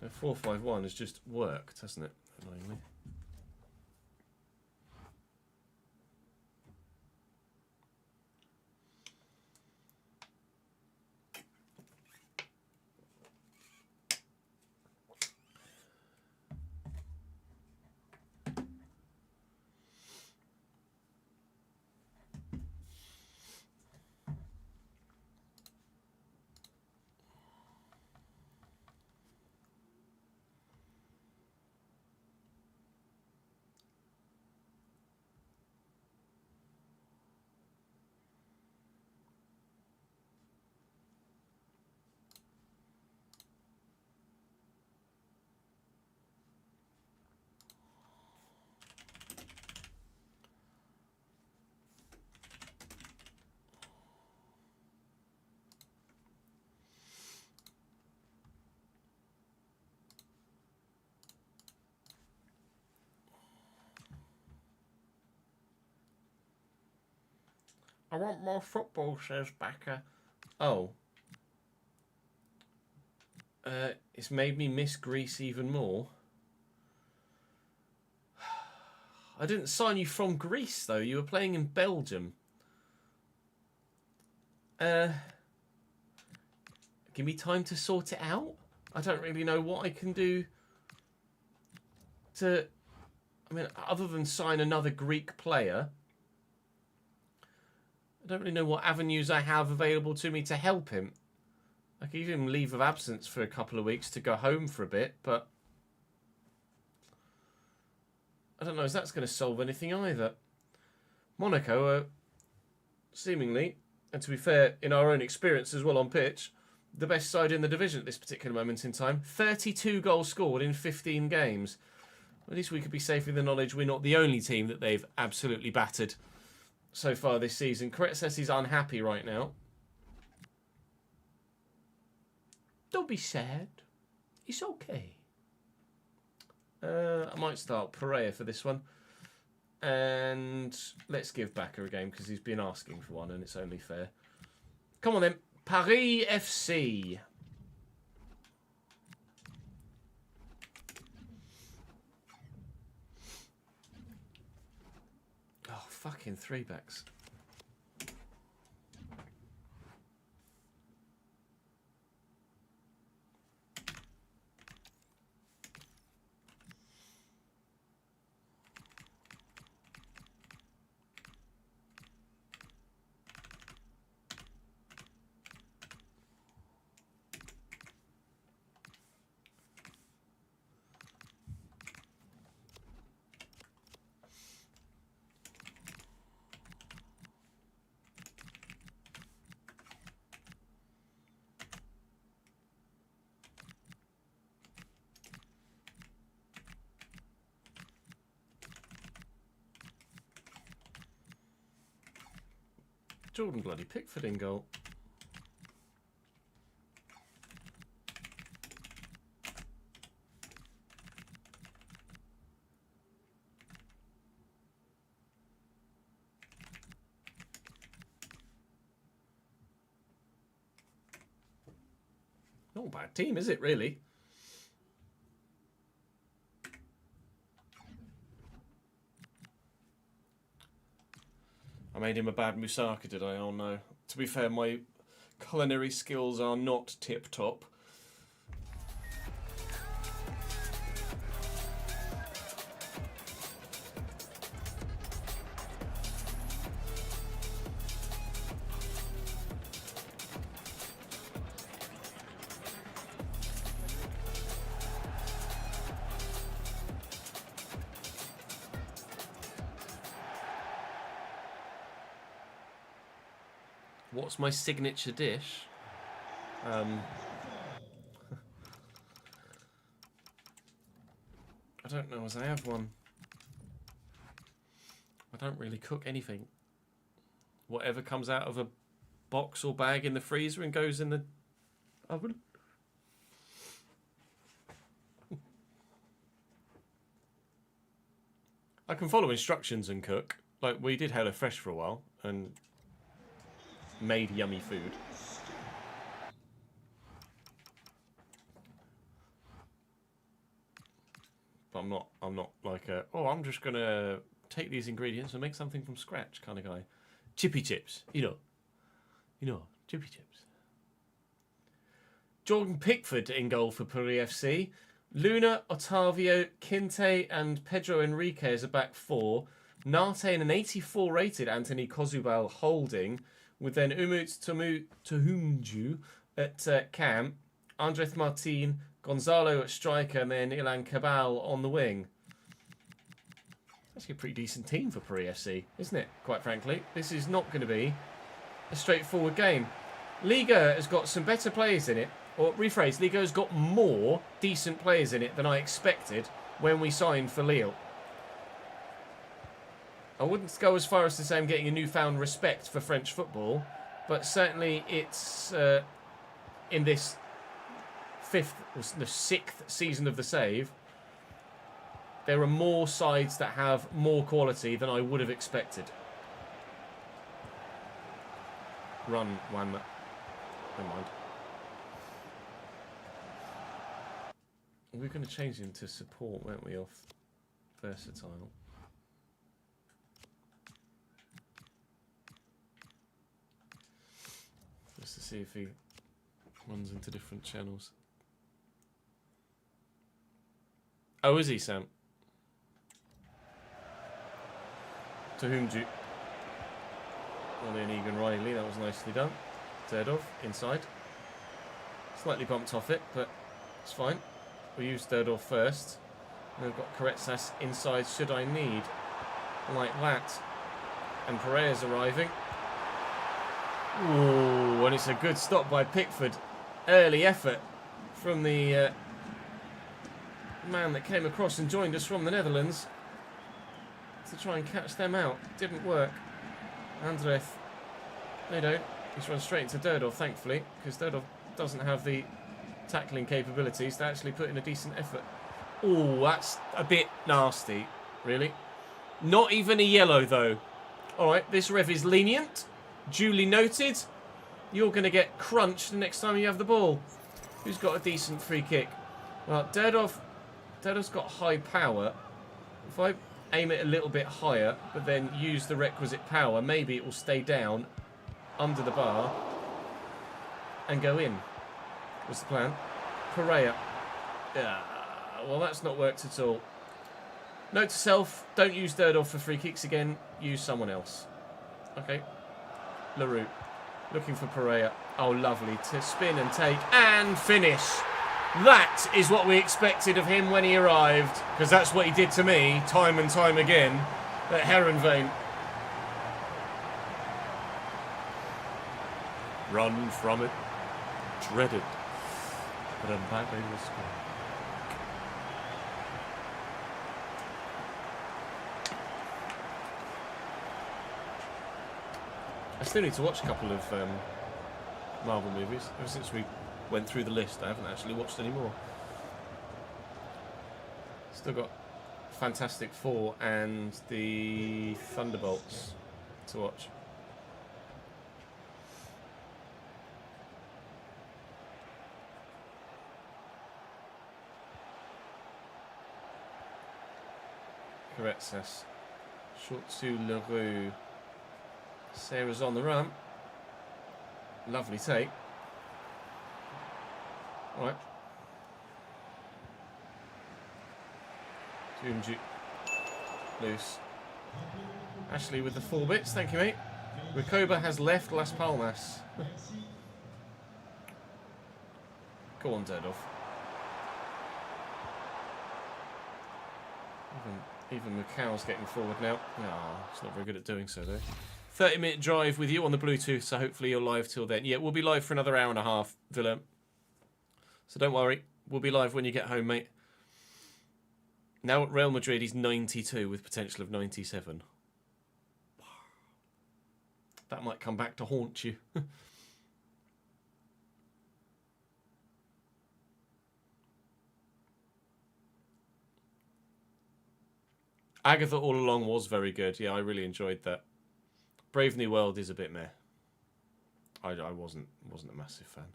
The 4-5-1 has just worked, hasn't it? Annoyingly. I want more football, says Backer. Oh. It's made me miss Greece even more. I didn't sign you from Greece, though. You were playing in Belgium. Give me time to sort it out. I don't really know what I can do to... I mean, other than sign another Greek player... I don't really know what avenues I have available to me to help him. I could give him leave of absence for a couple of weeks to go home for a bit, but I don't know if that's going to solve anything either. Monaco are seemingly, and to be fair, in our own experience as well on pitch, the best side in the division at this particular moment in time. 32 goals scored in 15 games. At least we could be safe with the knowledge we're not the only team that they've absolutely battered so far this season. Correct says he's unhappy right now. Don't be sad. It's okay. I might start Pereira for this one. And let's give Backer a game because he's been asking for one and it's only fair. Come on then. Paris FC. Oh, fucking three backs. Jordan bloody Pickford in goal. Not a bad team, is it, really? I made him a bad moussaka, did I? Oh no. To be fair, my culinary skills are not tip-top. What's my signature dish? I don't know as I have one. I don't really cook anything. Whatever comes out of a box or bag in the freezer and goes in the oven. I can follow instructions and cook. Like, we did HelloFresh for a while and made yummy food. But I'm not like a, oh, I'm just gonna take these ingredients and make something from scratch kind of guy. Chippy chips, you know, chippy chips. Jordan Pickford in goal for Puri FC. Luna, Otavio, Kinte and Pedro Enrique as a back four. Nate and an 84 rated Anthony Kozubal holding, with then Umut Tuhumju at cam, Andres Martin, Gonzalo at striker, and then Ilan Cabal on the wing. Actually a pretty decent team for Puri FC, isn't it? Quite frankly, this is not going to be a straightforward game. Liga has got some better players in it, or rephrase, Liga has got more decent players in it than I expected when we signed for Lille. I wouldn't go as far as to say I'm getting a newfound respect for French football, but certainly it's in this sixth season of the Save, there are more sides that have more quality than I would have expected. Run, one. Never mind. We're going to change him to support, weren't we, off versatile. Just to see if he runs into different channels. Oh, is he, Sam? To whom do you... Well, then Egan Riley, that was nicely done. Derdov, inside. Slightly bumped off it, but it's fine. We'll use Derdov first. And we've got Koretsas inside, should I need. Like that. And Pereira's arriving. Ooh, and it's a good stop by Pickford. Early effort from the man that came across and joined us from the Netherlands to try and catch them out. Didn't work. Andreth, they don't. He's run straight into Derdov, thankfully, because Derdov doesn't have the tackling capabilities to actually put in a decent effort. Ooh, that's a bit nasty, really. Not even a yellow, though. All right, this ref is lenient. Duly noted. You're going to get crunched the next time you have the ball. Who's got a decent free kick? Well, Derdov's got high power. If I aim it a little bit higher, but then use the requisite power, maybe it will stay down under the bar and go in. What's the plan? Pereira. Well, that's not worked at all. Note to self, don't use Derdov for free kicks again. Use someone else. Okay. LaRue. Looking for Pereira. Oh, lovely. To spin and take and finish. That is what we expected of him when he arrived, because that's what he did to me time and time again at Heronveen. Run from it. Dread it. But Mbappe will score. I still need to watch a couple of Marvel movies. Ever since we went through the list, I haven't actually watched any more. Still got Fantastic Four and the Thunderbolts to watch. Correct, short to Leroux. Sarah's on the run. Lovely take. Right. Junju. Loose. Ashley with the 4 bits. Thank you, mate. Recoba has left Las Palmas. Go on, Dedov. Even Macau's getting forward now. Oh, it's not very good at doing so, though. 30-minute drive with you on the Bluetooth, so hopefully you're live till then. Yeah, we'll be live for another hour and a half, Villa. So don't worry. We'll be live when you get home, mate. Now at Real Madrid, he's 92 with potential of 97. That might come back to haunt you. Agatha All Along was very good. Yeah, I really enjoyed that. Brave New World is a bit meh. I wasn't a massive fan.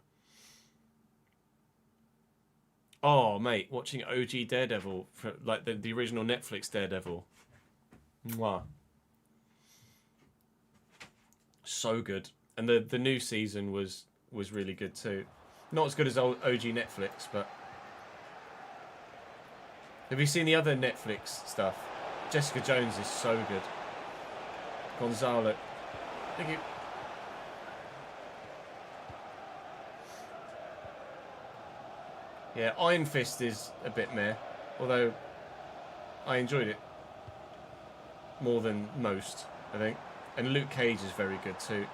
Oh, mate, watching OG Daredevil, like the original Netflix Daredevil. Mwah. So good. And the new season was really good too. Not as good as OG Netflix, but... Have you seen the other Netflix stuff? Jessica Jones is so good. Gonzalo. Thank you. Yeah, Iron Fist is a bit meh, although I enjoyed it more than most, I think. And Luke Cage is very good too.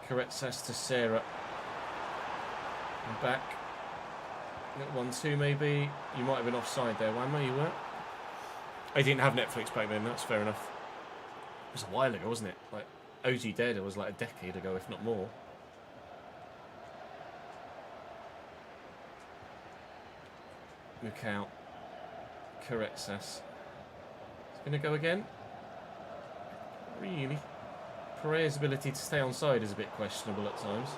Correct-sass to Sarah. And back. 1-2 maybe. You might have been offside there, Wamma, you were? I didn't have Netflix back then, that's fair enough. It was a while ago, wasn't it? Like, OG Daredevil was like a decade ago, if not more. Macau. Correct-sass. It's going to go again. Really? Pereira's ability to stay on side is a bit questionable at times.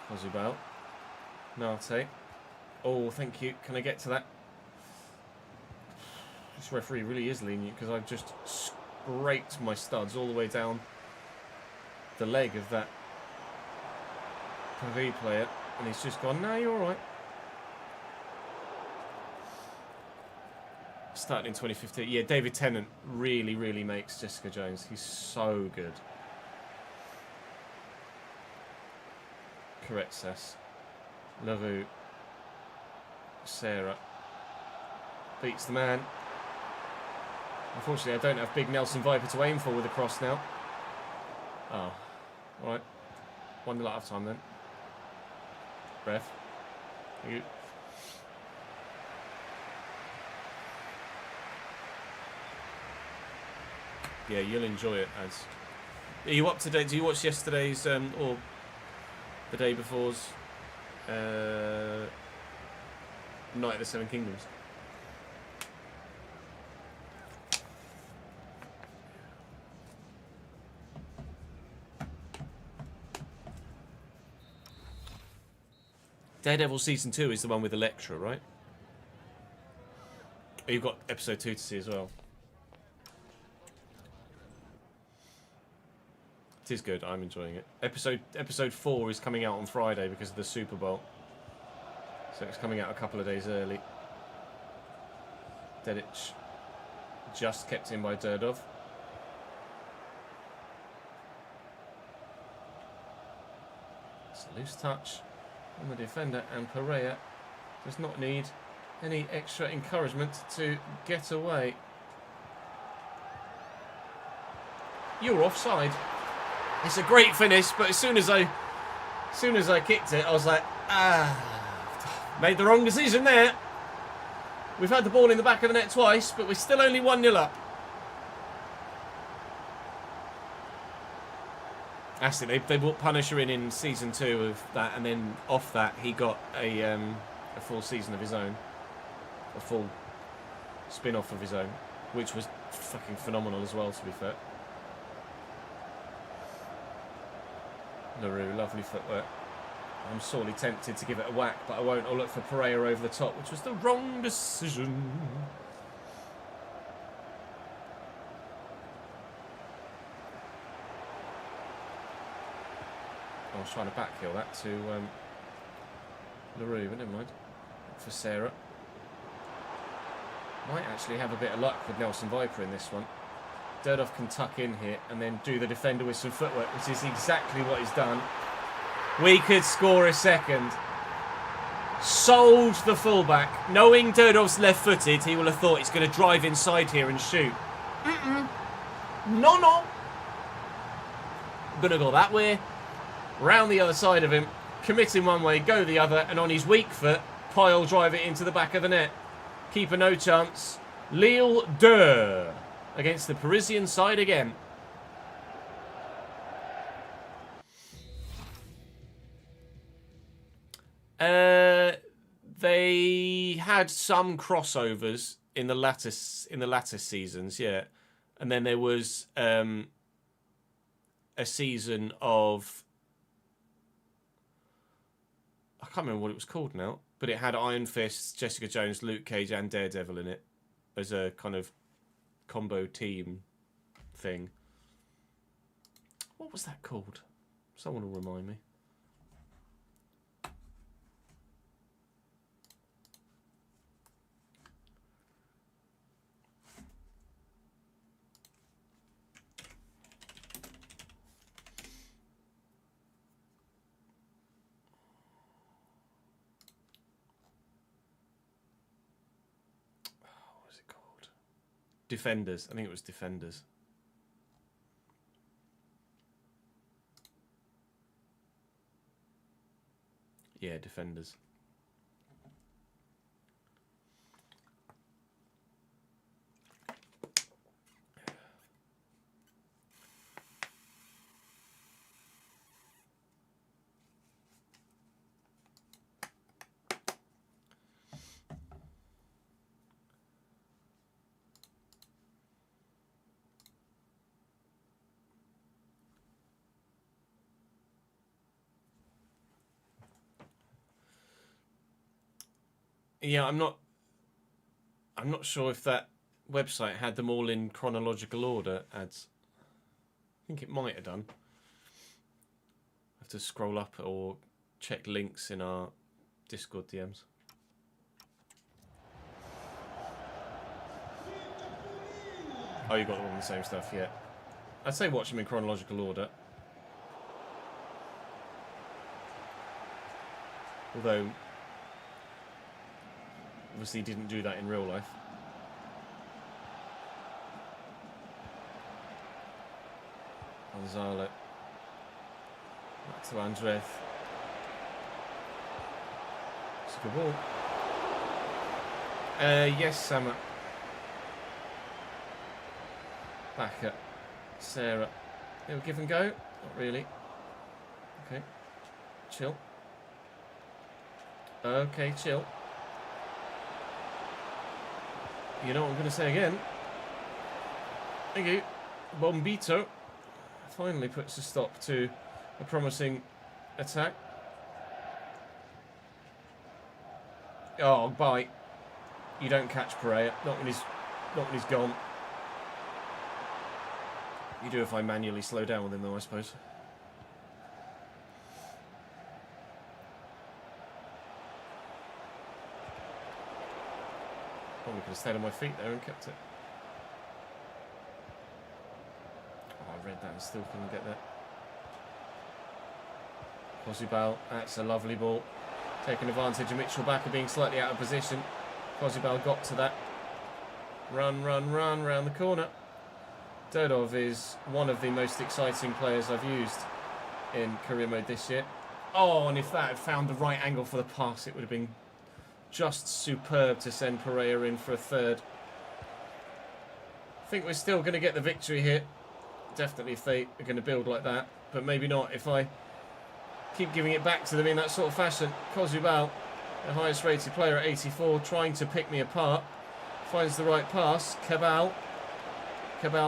Kozubal. Nate. Oh, thank you. Can I get to that? This referee really is lenient because I've just scraped my studs all the way down the leg of that Paris player, and he's just gone, no, you're alright. Starting in 2015. Yeah, David Tennant really, really makes Jessica Jones. He's so good. Correct-sass. Leroux. Sarah. Beats the man. Unfortunately, I don't have big Nelson Viper to aim for with a cross now. Oh. Alright. 1-0 at half time then. Ref. Thank you. Yeah, you'll enjoy it, as. Are you up to date? Do you watch yesterday's or the day before's Night of the Seven Kingdoms? Daredevil Season 2 is the one with Elektra, right? Oh, you've got Episode 2 to see as well. It is good. I'm enjoying it. Episode 4 is coming out on Friday because of the Super Bowl. So it's coming out a couple of days early. Dedic just kept in by Durdov. It's a loose touch on the defender, and Pereira does not need any extra encouragement to get away. You're offside. It's a great finish, but as soon as I kicked it, I was like, made the wrong decision there. We've had the ball in the back of the net twice, but we're still only 1-0 up. Actually, they brought Punisher in season 2 of that, and then off that he got a full season of his own, a full spin-off of his own, which was fucking phenomenal as well, to be fair. LaRue, lovely footwork. I'm sorely tempted to give it a whack, but I won't. I'll look for Pereira over the top, which was the wrong decision. I was trying to backheel that to LaRue, but never mind. For Sarah. Might actually have a bit of luck with Nelson Viper in this one. Durdov can tuck in here and then do the defender with some footwork, which is exactly what he's done. We could score a second. Sold the fullback. Knowing Durdov's left-footed, he will have thought he's going to drive inside here and shoot. No. Gonna go that way. Round the other side of him. Commit him one way, go the other, and on his weak foot, pile drive it into the back of the net. Keeper no chance. Lille 2 against the Parisian side again. They had some crossovers in the latter seasons, yeah, and then there was a season of, I can't remember what it was called now, but it had Iron Fist, Jessica Jones, Luke Cage, and Daredevil in it as a kind of combo team thing. What was that called? Someone will remind me. Defenders. I think it was Defenders. Yeah, Defenders. Yeah, I'm not sure if that website had them all in chronological order, ads. I think it might have done. I have to scroll up or check links in our Discord DMs. Oh, you got all the same stuff, yeah. I'd say watch them in chronological order. Although, obviously he didn't do that in real life. Gonzalo. Back to Andrev. It's a good ball. Yes, Sama. Back at Sarah. It'll give and go. Not really. Okay. Chill. Okay, chill. You know what I'm going to say again. Thank you. Bombito finally puts a stop to a promising attack. Oh, bite. You don't catch Pereira. Not when he's gone. You do if I manually slow down with him, though, I suppose. Probably could have stayed on my feet there and kept it. Oh, I read that and still couldn't get that. Cosibal, that's a lovely ball. Taking advantage of Mitchell Bakker being slightly out of position. Cosibal got to that. Run round the corner. Durdov is one of the most exciting players I've used in career mode this year. Oh, and if that had found the right angle for the pass, it would have been just superb to send Pereira in for a third. I think we're still going to get the victory here. Definitely if they are going to build like that. But maybe not if I keep giving it back to them in that sort of fashion. Kozubal, the highest rated player at 84, trying to pick me apart. Finds the right pass. Cabal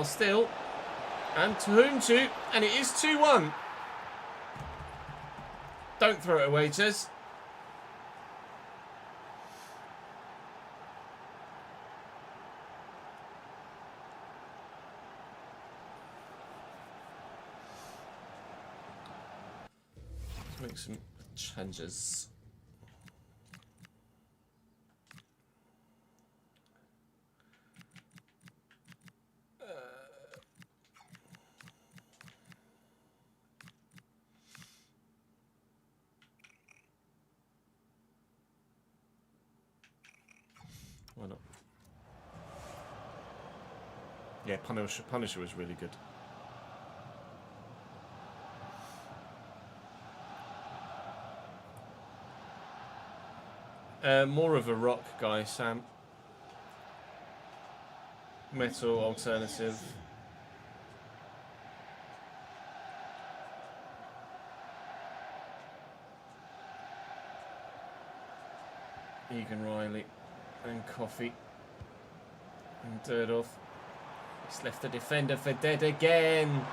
still. And to whom to? And it is 2-1. Don't throw it away, Ches. Let's make some changes. Why not? Yeah, Punisher was really good. More of a rock guy, Sam. Metal alternative. Egan Riley and Coffee and Durdorf. He's left the defender for dead again.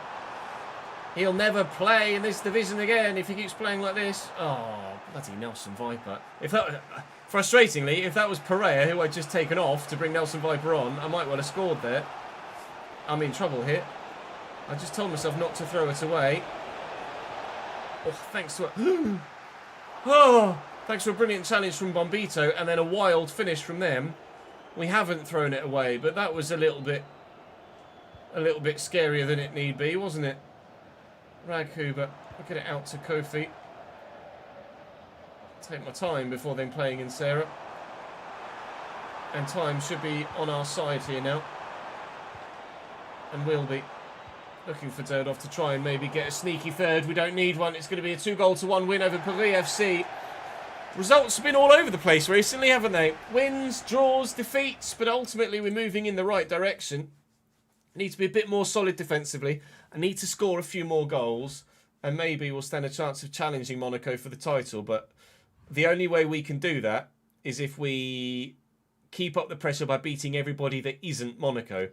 He'll never play in this division again if he keeps playing like this. Oh, bloody Nelson Viper. Frustratingly, if that was Pereira, who I'd just taken off to bring Nelson Viper on, I might well have scored there. I'm in trouble here. I just told myself not to throw it away. Oh, thanks to thanks to a brilliant challenge from Bombito and then a wild finish from them. We haven't thrown it away, but that was a little bit scarier than it need be, wasn't it? Raghuber, we'll get it out to Kofi. Take my time before then playing in Sarah. And time should be on our side here now. And will be. Looking for Durdorf to try and maybe get a sneaky third. We don't need one. It's going to be a 2-1 win over Paris FC. Results have been all over the place recently, haven't they? Wins, draws, defeats, but ultimately we're moving in the right direction. Need to be a bit more solid defensively. I need to score a few more goals, and maybe we'll stand a chance of challenging Monaco for the title. But the only way we can do that is if we keep up the pressure by beating everybody that isn't Monaco.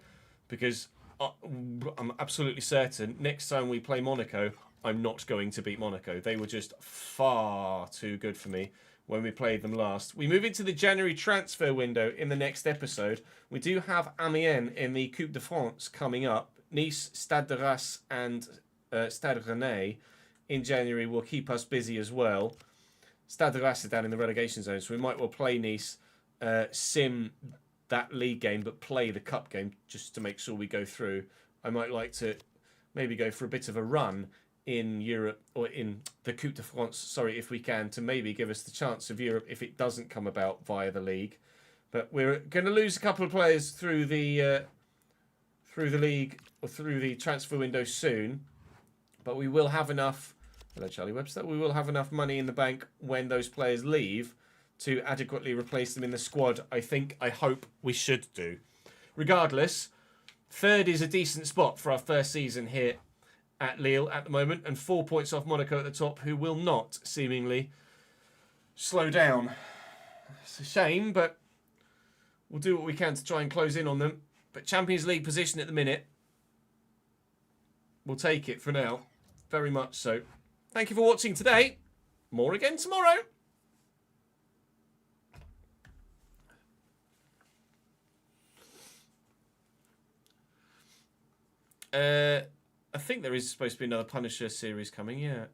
Because I'm absolutely certain next time we play Monaco, I'm not going to beat Monaco. They were just far too good for me when we played them last. We move into the January transfer window in the next episode. We do have Amiens in the Coupe de France coming up. Nice, Stade de Reims and Stade Rennais in January will keep us busy as well. Stade de Reims is down in the relegation zone, so we might well play Nice, sim that league game, but play the cup game just to make sure we go through. I might like to maybe go for a bit of a run in Europe, or in the Coupe de France, sorry, if we can, to maybe give us the chance of Europe if it doesn't come about via the league. But we're going to lose a couple of players through the league or through the transfer window soon. But we will have enough. Hello, Charlie Webster. We will have enough money in the bank when those players leave to adequately replace them in the squad. I hope we should do. Regardless, third is a decent spot for our first season here at Lille at the moment, and 4 points off Monaco at the top, who will not seemingly slow down. It's a shame, but we'll do what we can to try and close in on them. But Champions League position at the minute, we'll take it for now. Very much so. Thank you for watching today. More again tomorrow. I think there is supposed to be another Punisher series coming, yeah.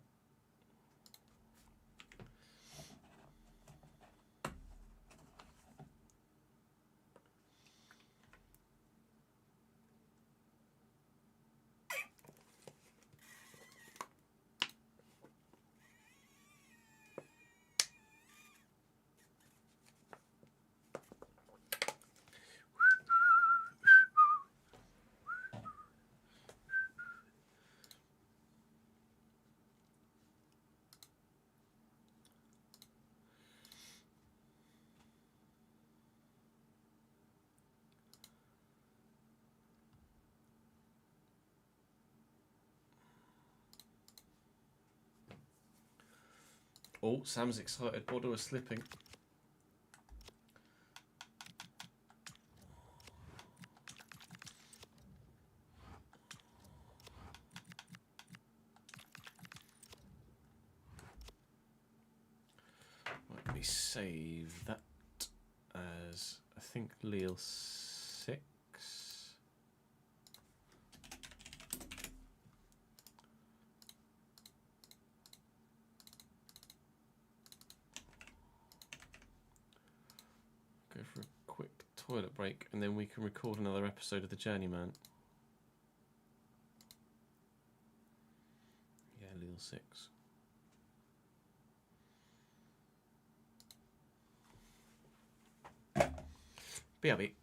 Oh, Sam's excited. Border was slipping. Let me save that as, I think, Lille 6. Go for a quick toilet break and then we can record another episode of the Journeyman. Yeah, Lille 6. BRB.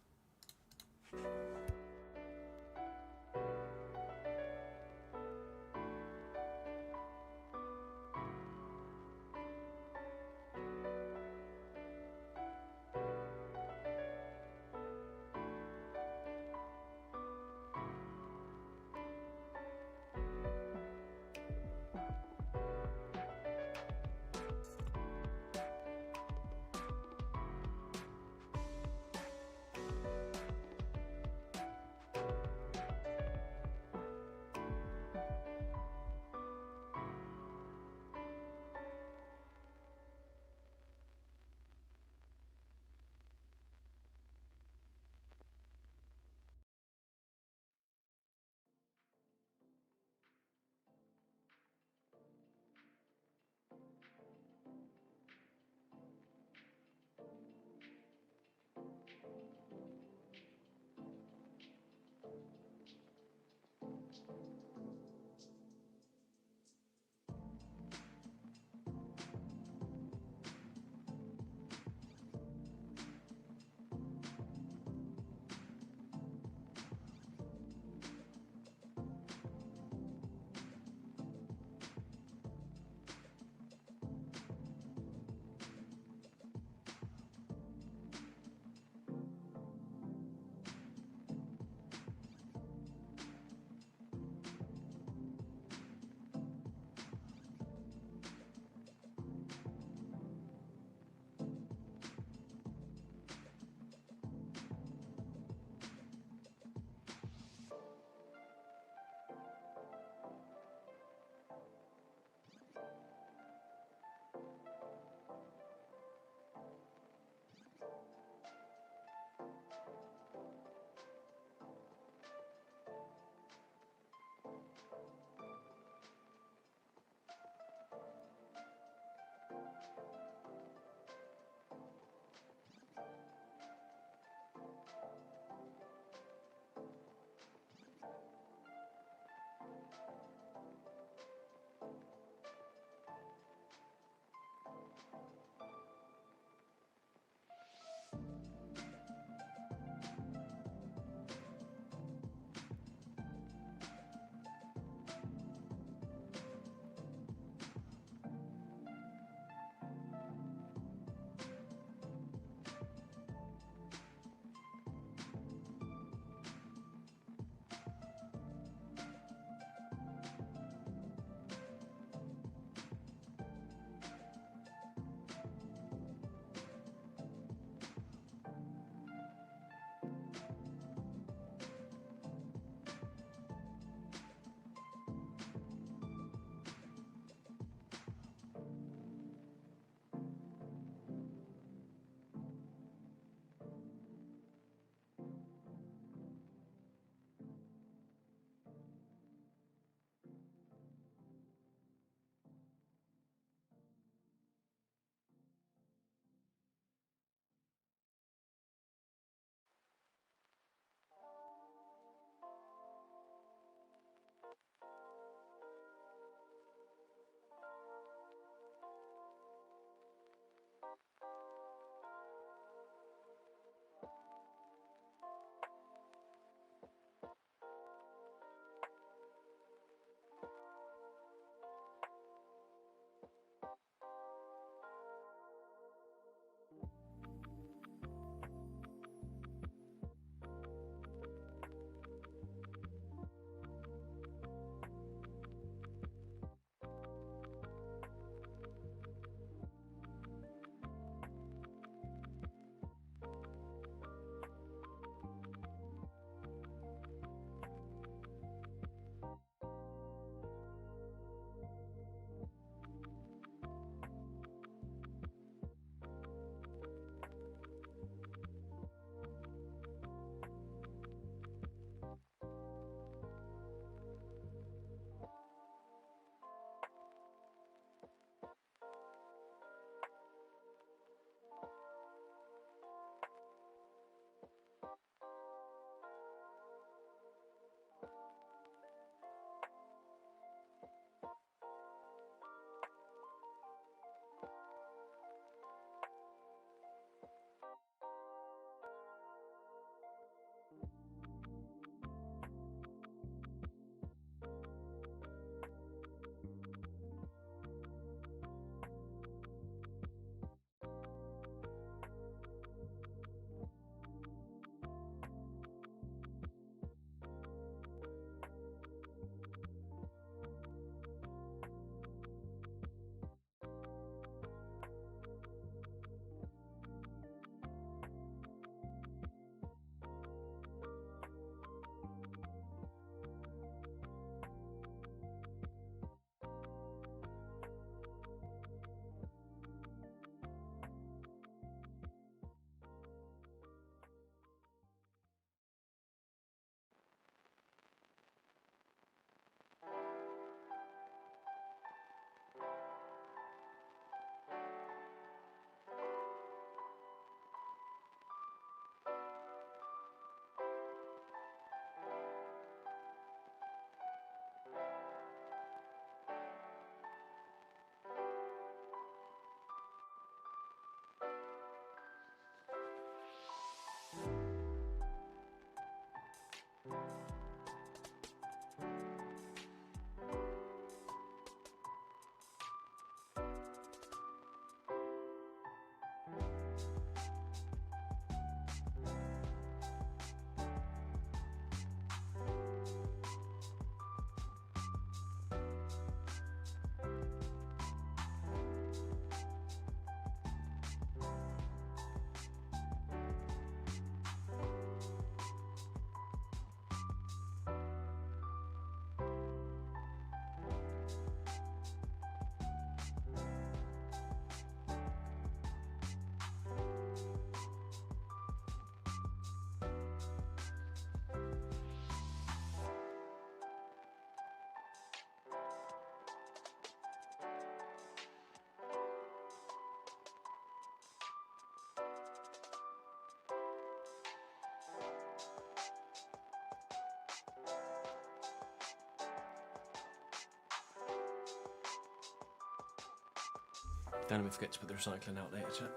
Don't forget to put the recycling out later, chat.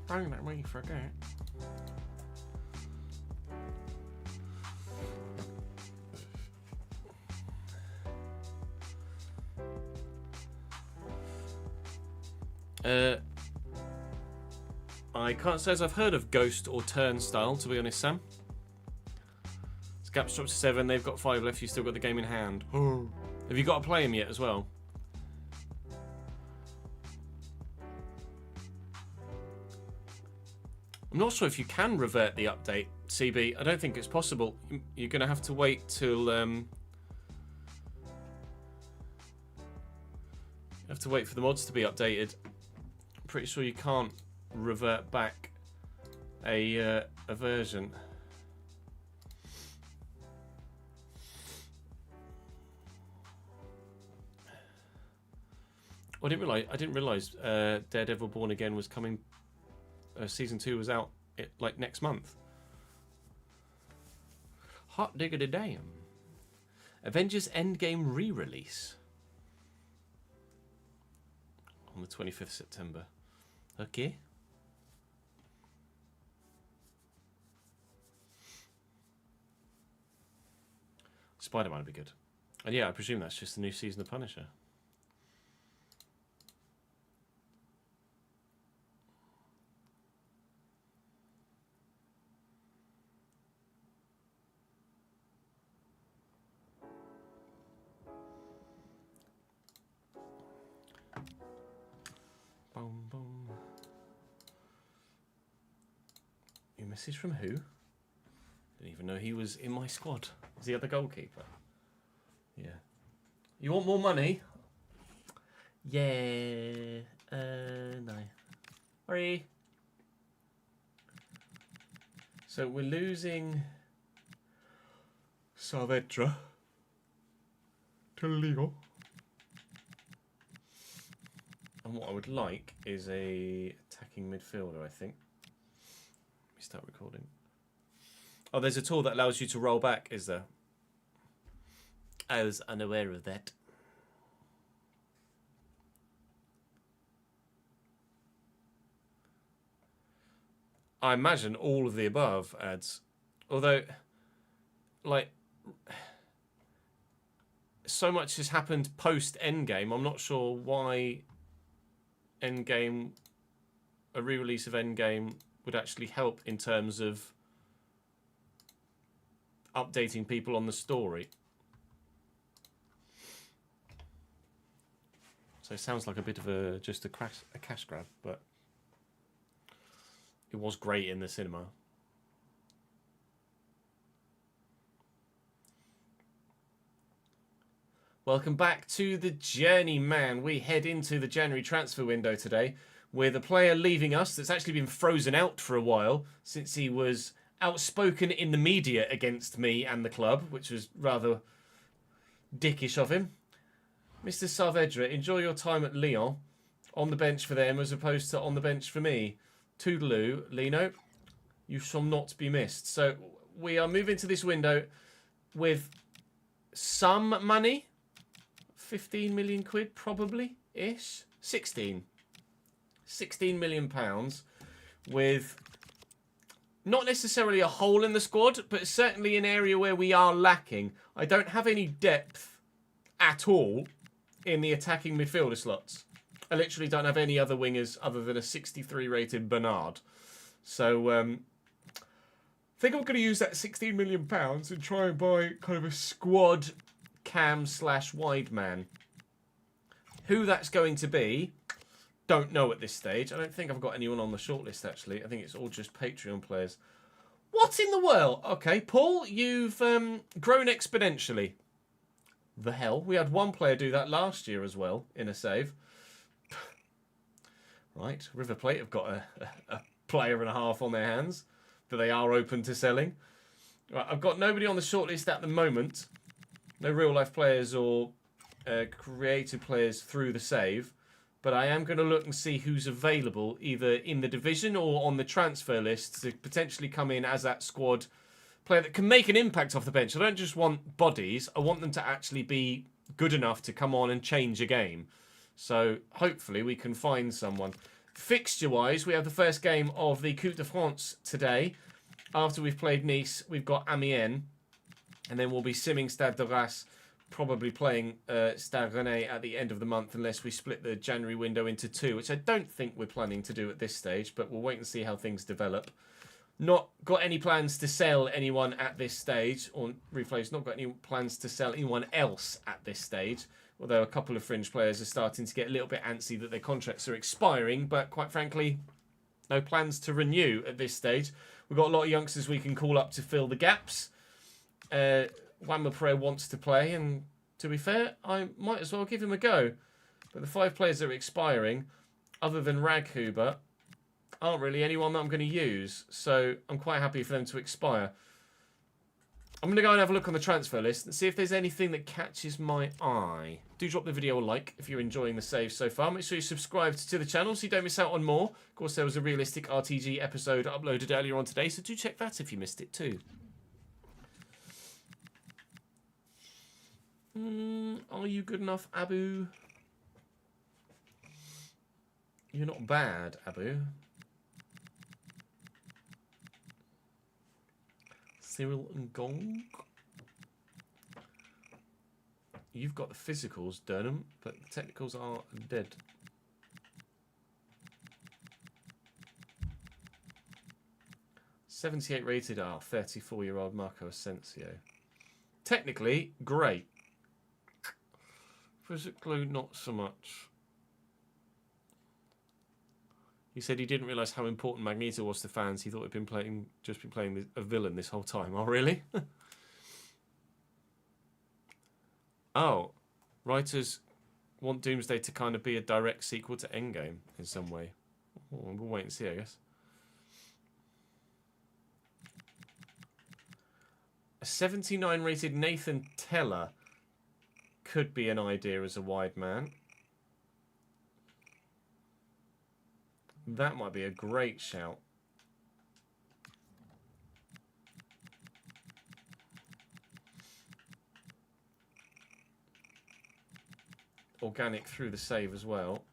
Don't let me forget. I can't say as I've heard of Ghost or Turnstile, to be honest, Sam. It's Gap's dropped to 7, they've got 5 left, you've still got the game in hand. Have you got to play him yet as well? I'm not sure if you can revert the update, CB. I don't think it's possible. You're going to have to wait till... you have to wait for the mods to be updated. I'm pretty sure you can't revert back a version. Oh, I didn't realise Daredevil Born Again was coming. Season 2 was out like next month. Hot diggity damn. Avengers Endgame re-release on the 25th September. Okay. Spider-Man would be good. And yeah, I presume that's just the new season of Punisher. Boom, boom. Your message from who? Didn't even know he was in my squad. Is he the goalkeeper? Yeah. You want more money? Yeah. No. Sorry. So we're losing Saavedra to Leo. And what I would like is a attacking midfielder, I think. Let me start recording. Oh, there's a tool that allows you to roll back, is there? I was unaware of that. I imagine all of the above adds. Although, like, so much has happened post-Endgame, I'm not sure why Endgame, a re-release of Endgame would actually help in terms of updating people on the story. So it sounds like a bit of just a cash grab, but it was great in the cinema. Welcome back to the Journeyman. We head into the January transfer window today with a player leaving us that's actually been frozen out for a while since he was outspoken in the media against me and the club, which was rather dickish of him. Mr. Saavedra, enjoy your time at Lyon on the bench for them as opposed to on the bench for me. Toodaloo, Lino, you shall not be missed. So we are moving to this window with some money. 15 million quid, probably-ish. 16 million pounds, with not necessarily a hole in the squad, but certainly an area where we are lacking. I don't have any depth at all in the attacking midfielder slots. I literally don't have any other wingers other than a 63 rated Bernard. So I think I'm going to use that 16 million pounds and try and buy kind of a squad cam / wide man. Who that's going to be, don't know at this stage. I don't think I've got anyone on the shortlist, actually. I think it's all just Patreon players. What in the world? Okay, Paul, you've grown exponentially. The hell? We had one player do that last year as well, in a save. Right, River Plate have got a player and a half on their hands that they are open to selling. Right, I've got nobody on the shortlist at the moment. No real-life players or creative players through the save. But I am going to look and see who's available, either in the division or on the transfer list, to potentially come in as that squad player that can make an impact off the bench. I don't just want bodies. I want them to actually be good enough to come on and change a game. So hopefully we can find someone. Fixture-wise, we have the first game of the Coupe de France today. After we've played Nice, we've got Amiens. And then we'll be simming Stade de Reims, probably playing Stade Rennais at the end of the month, unless we split the January window into 2, which I don't think we're planning to do at this stage, but we'll wait and see how things develop. Not got any plans to sell anyone at this stage, or rephrase, not got any plans to sell anyone else at this stage, although a couple of fringe players are starting to get a little bit antsy that their contracts are expiring, but quite frankly, no plans to renew at this stage. We've got a lot of youngsters we can call up to fill the gaps. Wamapre wants to play, and to be fair, I might as well give him a go. But the 5 players that are expiring, other than Raghuber, aren't really anyone that I'm going to use. So I'm quite happy for them to expire. I'm going to go and have a look on the transfer list and see if there's anything that catches my eye. Do drop the video a like if you're enjoying the save so far. Make sure you subscribe to the channel so you don't miss out on more. Of course, there was a realistic RTG episode uploaded earlier on today, so do check that if you missed it too. Are you good enough, Abu? You're not bad, Abu. Cyril and Gong. You've got the physicals, Durham, but the technicals are dead. .78 rated, 34-year-old Marco Asensio. Technically, great. Physically, not so much. He said he didn't realise how important Magneto was to fans. He thought he'd been just been playing a villain this whole time. Oh, really? Oh, writers want Doomsday to kind of be a direct sequel to Endgame in some way. Oh, we'll wait and see, I guess. A 79 rated Nathan Teller could be an idea as a wide man. That might be a great shout. Organic through the save as well.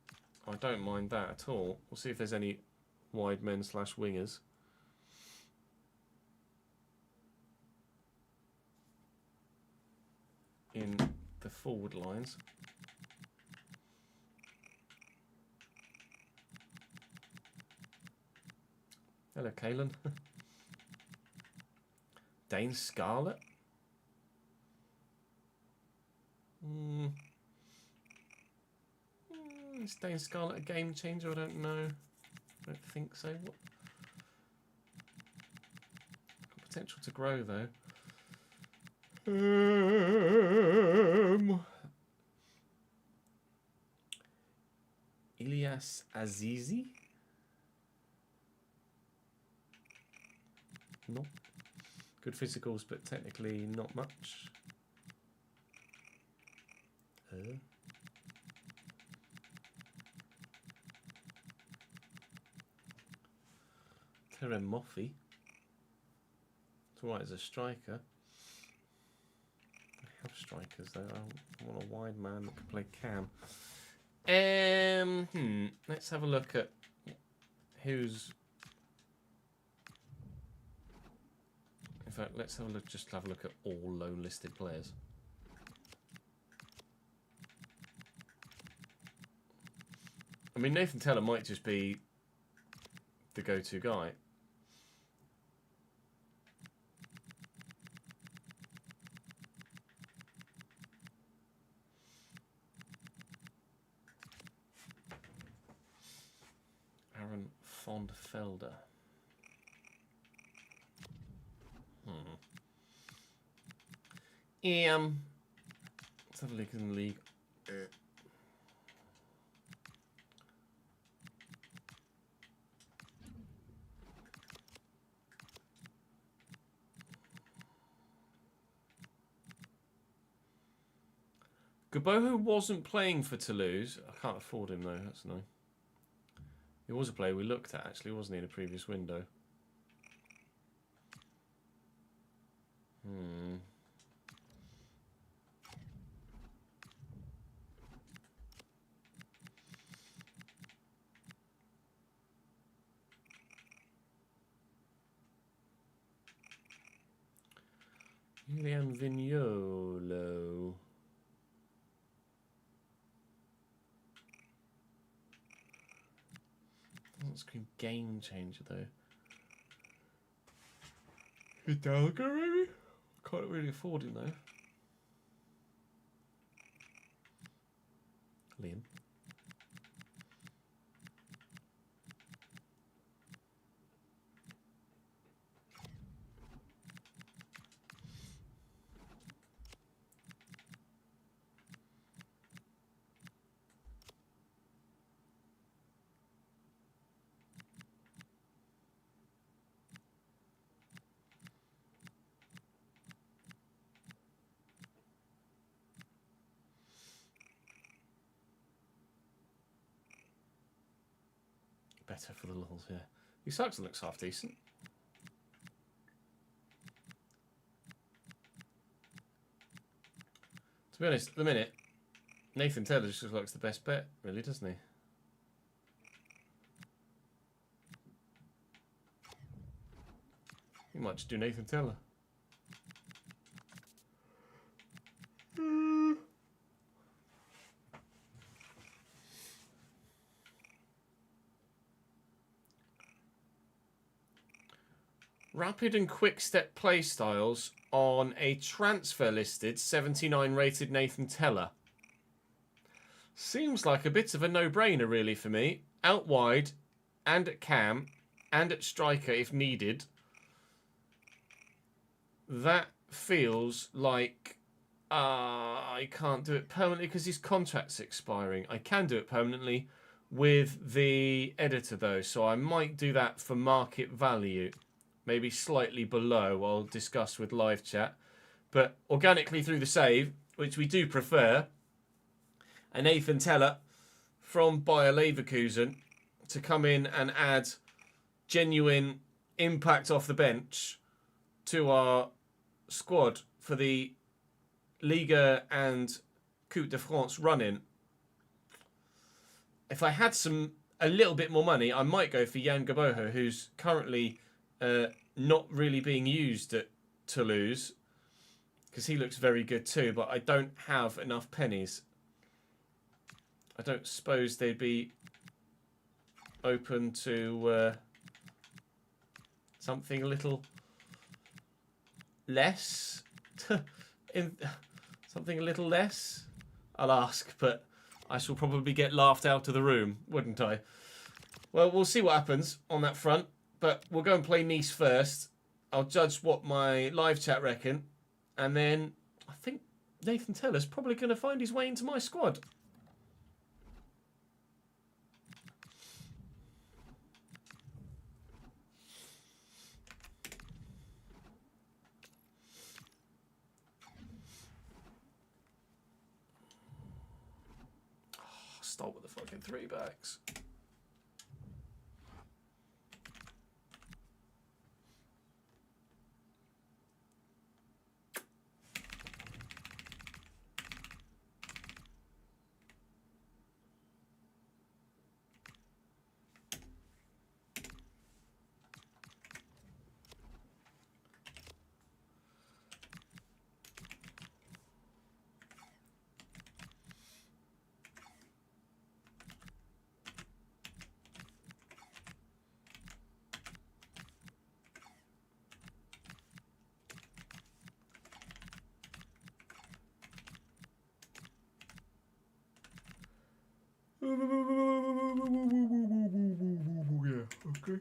I don't mind that at all. We'll see if there's any wide men / wingers. In the forward lines. Hello, Kalen. Dane Scarlett. Is Dane Scarlett a game changer? I don't know. I don't think so. What? Got potential to grow though. Ilyas Azizi? No. Good physicals, but technically not much. Terem Moffi. It's alright as a striker. I have strikers though. I want a wide man that can play cam. Let's have a look at who's. In fact, let's have a look. Just have a look at all loan listed players. I mean, Nathan Teller might just be the go-to guy. Aaron Fondfelder. Let's have a look in the league. Gaboho wasn't playing for Toulouse. I can't afford him though, that's annoying. He was a player we looked at actually, wasn't he, in a previous window? Julian Vignolo. Doesn't scream game changer though. Hidalgo maybe? Can't really afford him though. Liam. Better for the lulls, yeah. Saxon looks half decent. To be honest, at the minute, Nathan Taylor just looks like the best bet, really, doesn't he? You might just do Nathan Taylor. Rapid and quick step play styles on a transfer listed 79 rated Nathan Teller. Seems like a bit of a no-brainer really for me. Out wide and at cam and at striker if needed. That feels like I can't do it permanently because his contract's expiring. I can do it permanently with the editor though, so I might do that for market value. Maybe slightly below, I'll discuss with live chat. But organically through the save, which we do prefer, a Nathan Teller from Bayer Leverkusen to come in and add genuine impact off the bench to our squad for the Liga and Coupe de France run-in. If I had a little bit more money, I might go for Jan Gaboho, who's currently not really being used at Toulouse because he looks very good too, but I don't have enough pennies. I don't suppose they'd be open to something a little less. Something a little less? I'll ask, but I shall probably get laughed out of the room, wouldn't I? Well, we'll see what happens on that front. But we'll go and play Nice first. I'll judge what my live chat reckon. And then I think Nathan Teller's probably going to find his way into my squad. Start with the fucking 3 backs. Okay.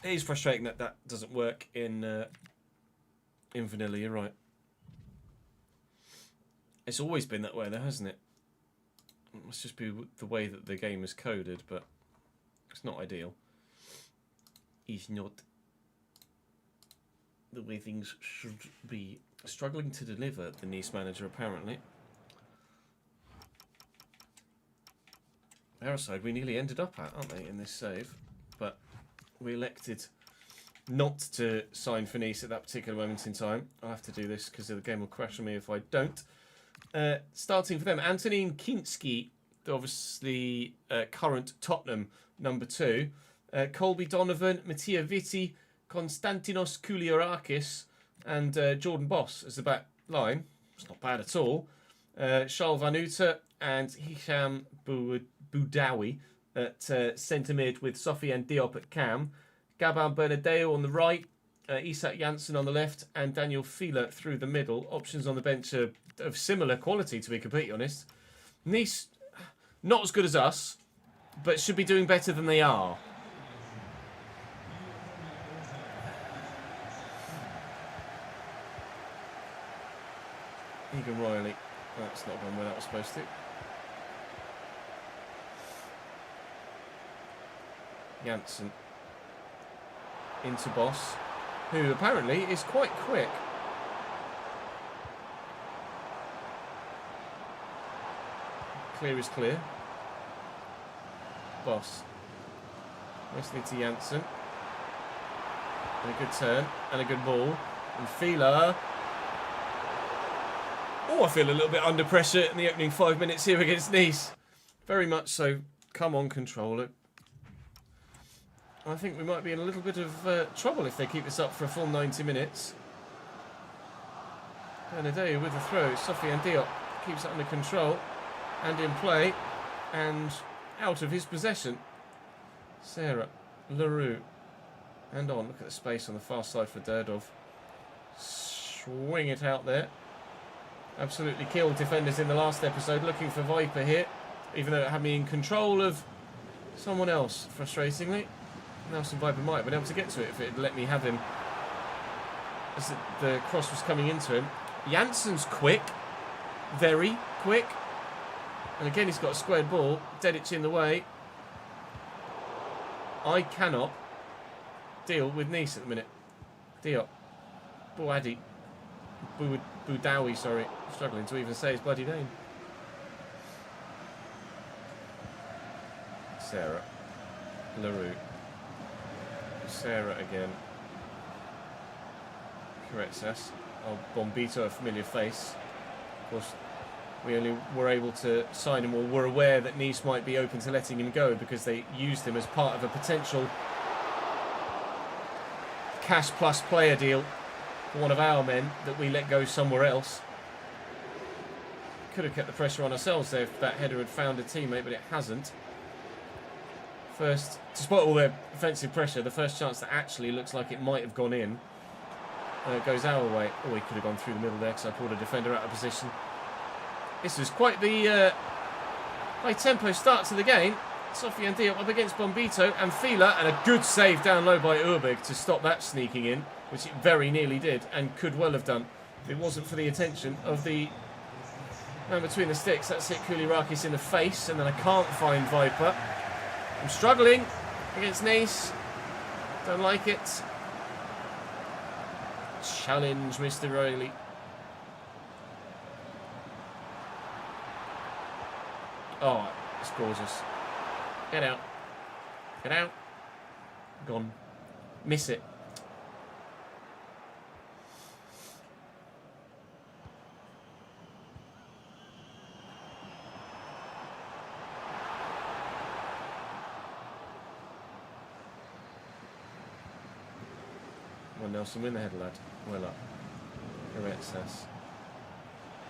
It is frustrating that that doesn't work in vanilla. You're right. It's always been that way, though, hasn't it? It must just be the way that the game is coded, but it's not ideal. It's not the way things should be. Struggling to deliver, the Nice manager, apparently. Our side we nearly ended up at, aren't they, in this save? But we elected not to sign for Nice at that particular moment in time. I'll have to do this because the game will crash on me if I don't. Starting for them, Antonin Kinski, obviously current Tottenham #2. Colby Donovan, Mattia Vitti, Konstantinos Kouliarakis, and Jordan Boss as the back line. It's not bad at all. Charles Van Uter and Hisham Boudawi at centre mid with Sofiane Diop at cam. Gabon Bernadeo on the right. Isak Janssen on the left. And Daniel Fieler through the middle. Options on the bench are of similar quality, to be completely honest. Nice, not as good as us, but should be doing better than they are. Egan Royally. That's not gone where that was supposed to. Janssen. Into Boss, who apparently is quite quick. Clear is clear. Boss. Nicely to Janssen. And a good turn. And a good ball. And Fieler. Oh, I feel a little bit under pressure in the opening 5 minutes here against Nice. Very much so. Come on, controller. I think we might be in a little bit of trouble if they keep this up for a full 90 minutes. Bernadeu with the throw. Sofiane Diop keeps it under control and in play and out of his possession. Sarah, Leroux, and on. Look at the space on the far side for Derdov. Swing it out there. Absolutely killed defenders in the last episode. Looking for Viper here, even though it had me in control of someone else, frustratingly. Nelson Viper might have been able to get to it if it had let me have him as the cross was coming into him. Janssen's quick, very quick, and again he's got a squared ball. Dedic in the way. I cannot deal with Nice at the minute. Diop, Bouadi, Boudawi, sorry, struggling to even say his bloody name. Sarah, Leroux. Sarah again. Correctsas. Oh, Bombito, a familiar face. Of course, we only were able to sign him, or were aware that Nice might be open to letting him go because they used him as part of a potential cash plus player deal for one of our men that we let go somewhere else. Could have kept the pressure on ourselves there if that header had found a teammate, but it hasn't. First, despite all their offensive pressure, the first chance that actually looks like it might have gone in goes our way. Oh, he could have gone through the middle there because I pulled a defender out of position. This was quite the high-tempo start to the game. Sofiane Diop up against Bombito and Fieler, and a good save down low by Urbig to stop that sneaking in, which it very nearly did and could well have done if it wasn't for the attention of the man between the sticks. That's it, Koulirakis in the face, and then I can't find Viper. I'm struggling against Nice. Don't like it. Challenge, Mr. Riley. Oh, it's gorgeous. Get out. Get out. Gone. Miss it. Well, Nelson, win the header, lad. Well up. Correctsas.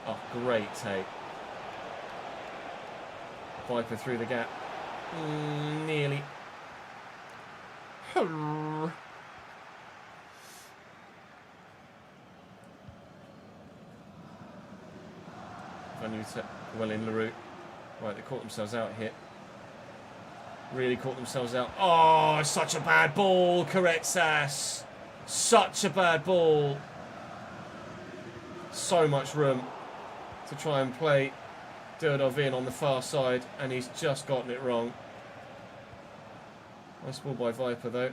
Oh, great take. Viper through the gap. Nearly. Van Uter, well in Leroux. Right, they caught themselves out here. Really caught themselves out. Oh, such a bad ball, Correctsas. Such a bad ball. So much room to try and play Derdov in on the far side, and he's just gotten it wrong. Nice ball by Viper, though.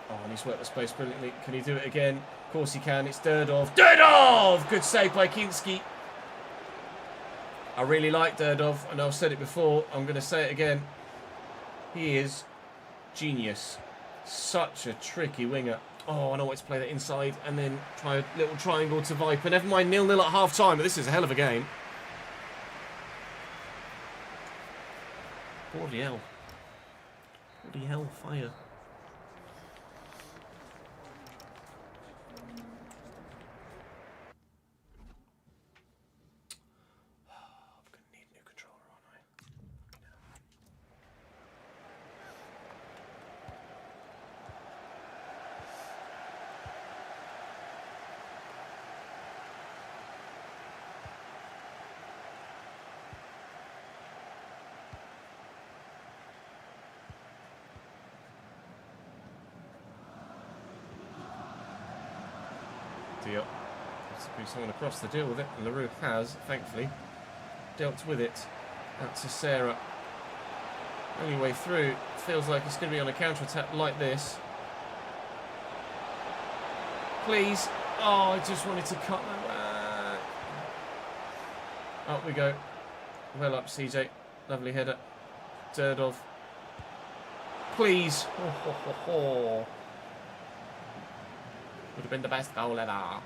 Oh, and he's worked the space brilliantly. Can he do it again? Of course he can. It's Derdov. Derdov! Good save by Kinski. I really like Derdov, and I've said it before. I'm going to say it again. He is genius. Such a tricky winger. Oh, I know what to play that inside and then try a little triangle to Viper. Never mind 0-0 at half time, but this is a hell of a game. Bloody hell. Bloody hell, fire. deal. Has to be someone across to deal with it, and LaRue has, thankfully, dealt with it. Out to Sarah. Only way through. Feels like it's going to be on a counter-attack like this. Please. Oh, I just wanted to cut that back. Up we go. Well up, CJ. Lovely header. Durdov. Please. Oh, ho, ho, ho. Would have been the best goal ever.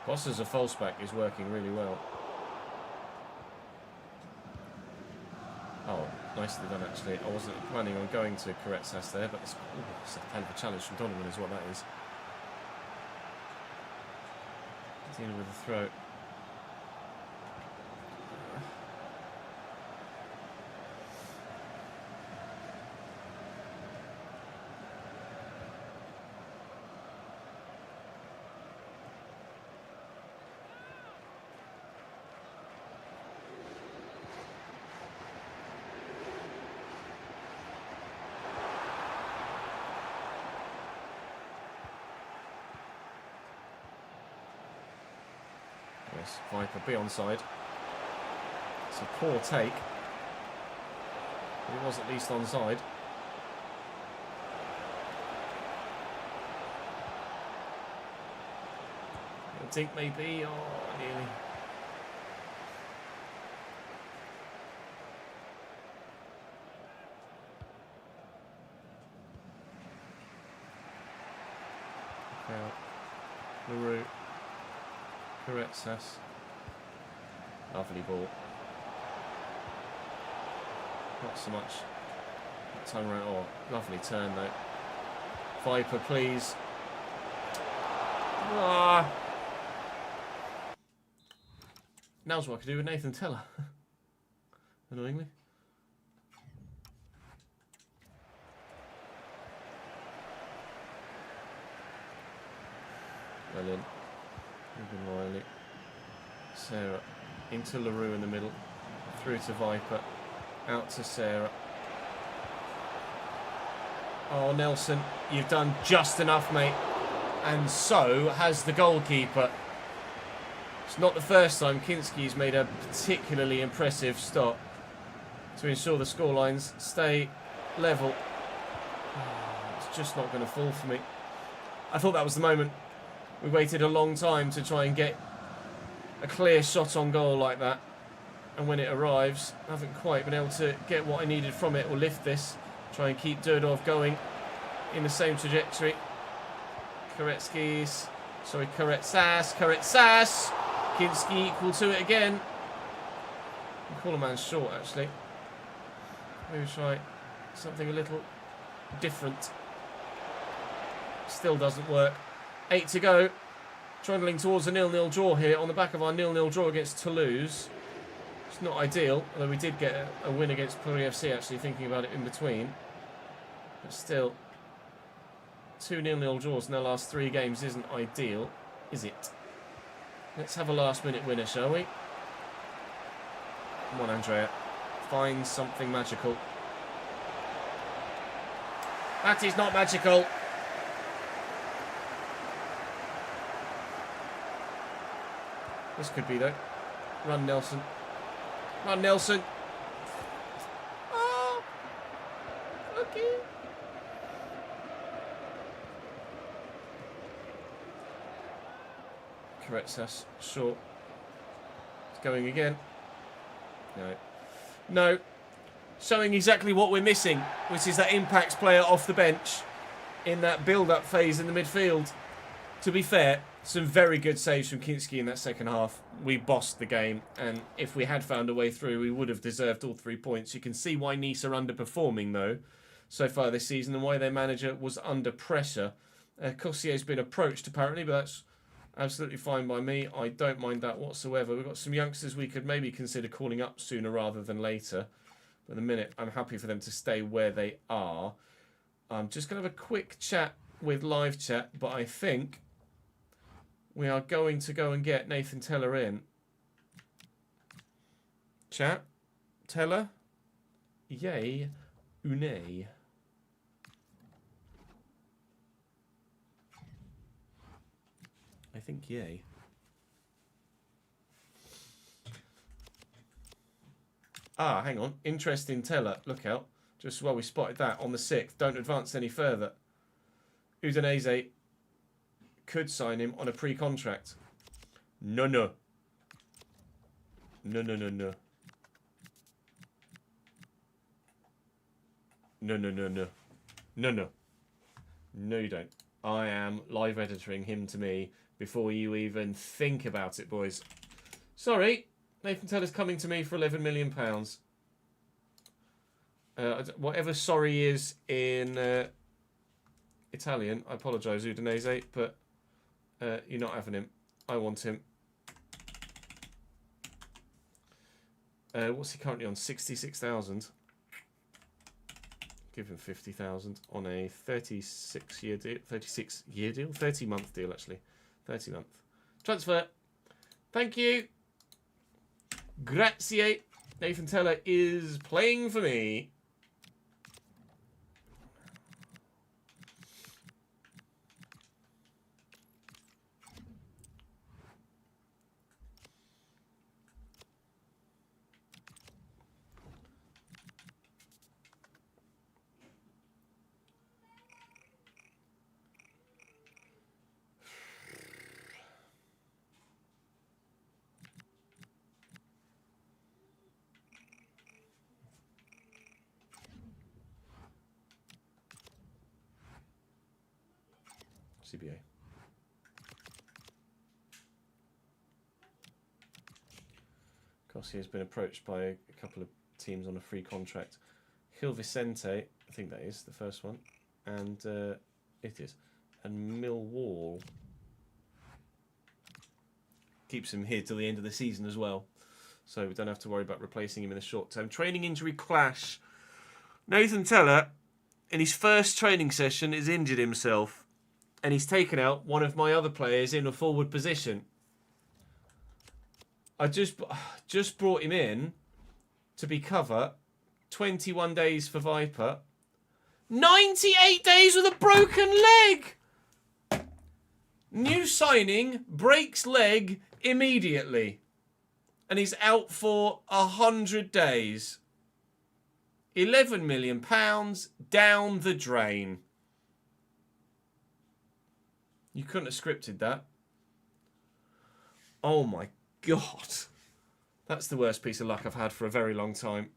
Boss as a false back is working really well. Oh, nicely done actually. I wasn't planning on going to Koretsas there, but it's a kind of a challenge from Donovan is what that is. Dealing with the throw. Yes, Viper be onside. It's a poor take. But it was at least onside. I think maybe, oh, nearly. LaRue. Koretsas. Lovely ball. Not so much time around. Oh, lovely turn though. Viper, please. Ah. Now's what I could do with Nathan Teller. Annoyingly. Well in. Ruben Riley. Sarah. Into LaRue in the middle. Through to Viper. Out to Sarah. Oh, Nelson, you've done just enough, mate. And so has the goalkeeper. It's not the first time Kinski's made a particularly impressive stop to ensure the scorelines stay level. It's just not going to fall for me. I thought that was the moment. We waited a long time to try and get a clear shot on goal like that. And when it arrives, I haven't quite been able to get what I needed from it or lift this. Try and keep Durdov going in the same trajectory. Koretsas. Kinski equal to it again. I'll call a man short, actually. Maybe try something a little different. Still doesn't work. 8 to go. Trundling towards a 0-0 draw here on the back of our 0-0 draw against Toulouse. It's not ideal, although we did get a win against Puri FC, actually, thinking about it in between. But still, 2 0-0 draws in their last 3 games isn't ideal, is it? Let's have a last-minute winner, shall we? Come on, Andrea. Find something magical. That is not magical. This could be, though. Run, Nelson. Run, Nelson. Oh! Okay. Koretsas, short. It's going again. No. No. Showing exactly what we're missing, which is that impact player off the bench in that build-up phase in the midfield. To be fair, some very good saves from Kinski in that second half. We bossed the game, and if we had found a way through, we would have deserved all 3 points. You can see why Nice are underperforming, though, so far this season, and why their manager was under pressure. Cossier's been approached, apparently, but that's absolutely fine by me. I don't mind that whatsoever. We've got some youngsters we could maybe consider calling up sooner rather than later. But at the minute, I'm happy for them to stay where they are. I'm just going to have a quick chat with live chat, but I think we are going to go and get Nathan Teller in. Chat. Teller. Yay. Une. I think yay. Ah, hang on. Interesting Teller. Look out. Just while we spotted that on the 6th. Don't advance any further. Udinese could sign him on a pre-contract. No. No. No. No, you don't. I am live editoring him to me before you even think about it, boys. Sorry. Nathan Teller's coming to me for £11 million. Whatever sorry is in Italian, I apologise, Udinese, but you're not having him. I want him. What's he currently on? 66,000. Give him 50,000 on a 36-year deal. 36-year deal? 30-month deal, actually. 30-month. Transfer. Thank you. Grazie. Nathan Teller is playing for me. CBA. Cossi has been approached by a couple of teams on a free contract. Gil Vicente, I think that is the first one, and it is, and Millwall keeps him here till the end of the season as well, so we don't have to worry about replacing him in the short term. Training injury clash. Nathan Teller, in his first training session, has injured himself. And he's taken out one of my other players in a forward position. I just brought him in to be cover. 21 days for Viper. 98 days with a broken leg! New signing, breaks leg immediately. And he's out for 100 days. £11 million down the drain. You couldn't have scripted that. Oh my God. That's the worst piece of luck I've had for a very long time.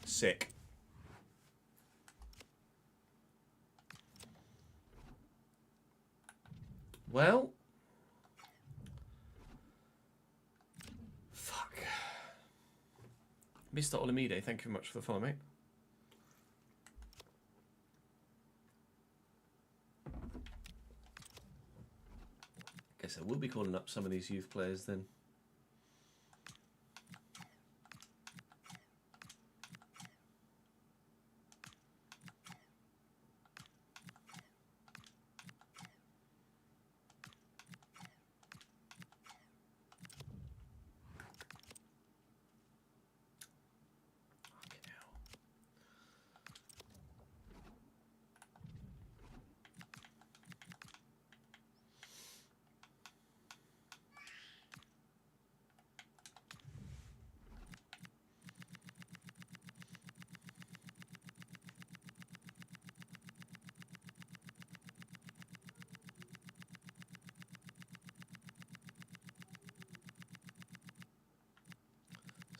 Sick. Well, fuck. Mr. Olamide, thank you very much for the follow, mate. Guess I will be calling up some of these youth players then.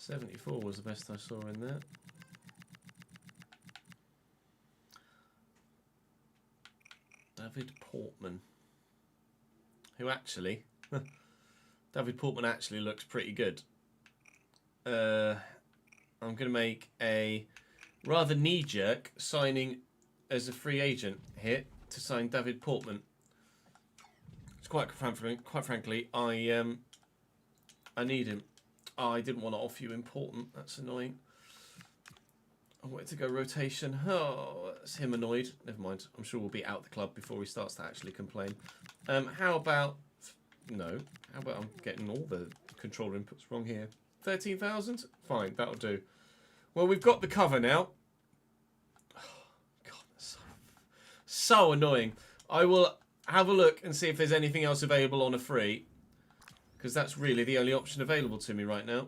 .74 was the best I saw in there. David Portman. Who actually... David Portman actually looks pretty good. I'm going to make a rather knee-jerk signing as a free agent here to sign David Portman. quite frankly, I need him. Oh, I didn't want to offer you important. That's annoying. I wanted to go rotation. Oh, that's him annoyed. Never mind. I'm sure we'll be out the club before he starts to actually complain. How about... No. How about I'm getting all the controller inputs wrong here? 13,000? Fine, that'll do. Well, we've got the cover now. Oh, God, that's so annoying. I will have a look and see if there's anything else available on a free. Because that's really the only option available to me right now.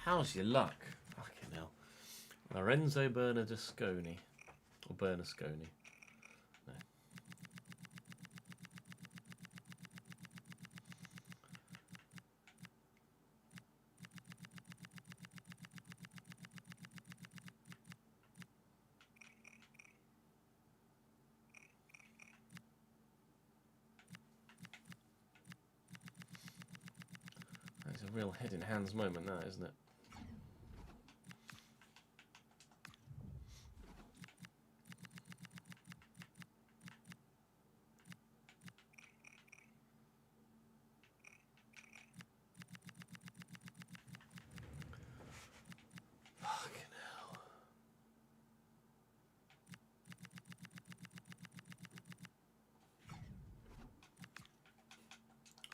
How's your luck? Fucking hell. Lorenzo Bernardesconi. Or Bernasconi. No. That's a real head in hands moment now, isn't it?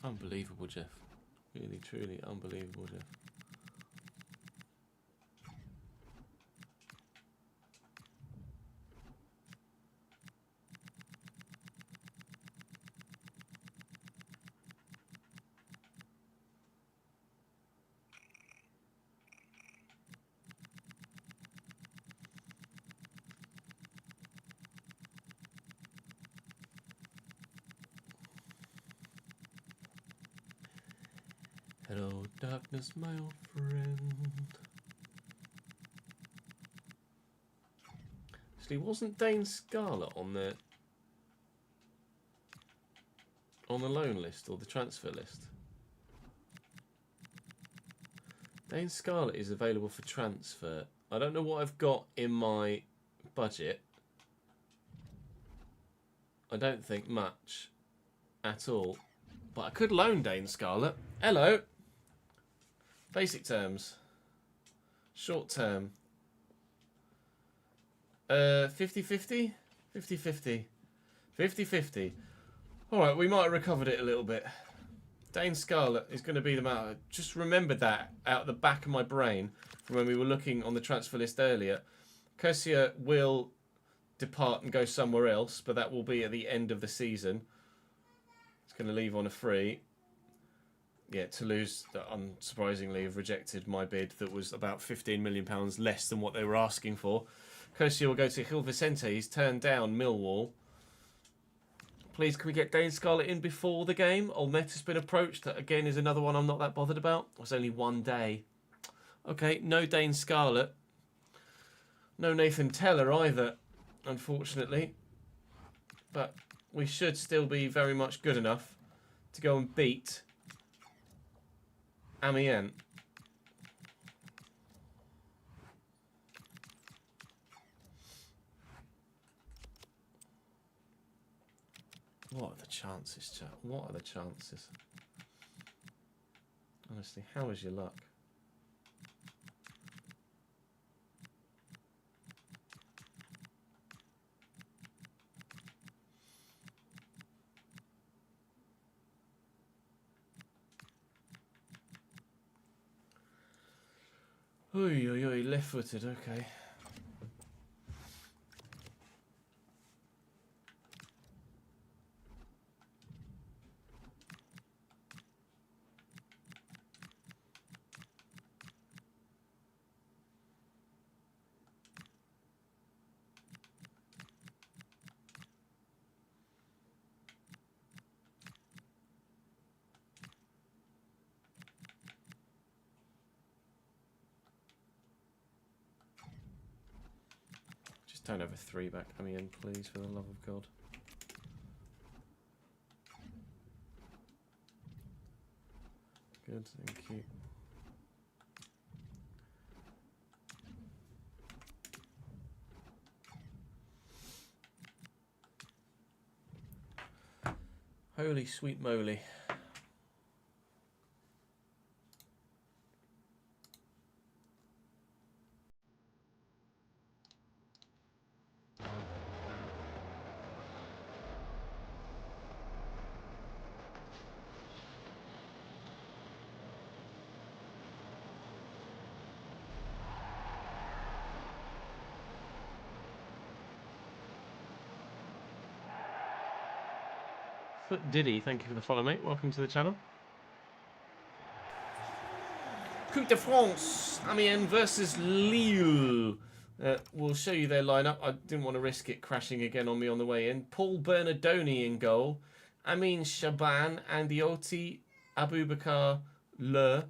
Unbelievable, Jeff. Really, truly unbelievable, Jeff. Hello, darkness, my old friend. Actually, wasn't Dane Scarlett on the loan list or the transfer list? Dane Scarlett is available for transfer. I don't know what I've got in my budget. I don't think much at all. But I could loan Dane Scarlett. Hello. Basic terms. Short term. 50-50? 50-50. 50-50. Alright, we might have recovered it a little bit. Dane Scarlett is going to be the man. I just remembered that out the back of my brain from when we were looking on the transfer list earlier. Kosia will depart and go somewhere else, but that will be at the end of the season. It's going to leave on a free. Yeah, Toulouse, unsurprisingly, have rejected my bid that was about £15 million less than what they were asking for. Kosia will go to Gil Vicente. He's turned down Millwall. Please, can we get Dane Scarlett in before the game? Olmet has been approached. That, again, is another one I'm not that bothered about. It was only one day. Okay, no Dane Scarlett. No Nathan Teller either, unfortunately. But we should still be very much good enough to go and beat Amiens. What are the chances, chat? What are the chances? Honestly, how is your luck? Oy, oy, oy, left-footed, okay. Don't have a 3-back Amiens, please, for the love of God. Good, thank you. Holy sweet moly. Foot Diddy, thank you for the follow, mate. Welcome to the channel. Coupe de France, Amiens versus Lille. We'll show you their lineup. I didn't want to risk it crashing again on me on the way in. Paul Bernardoni in goal. Amin Shaban, Andy Oti, Aboubakar Le,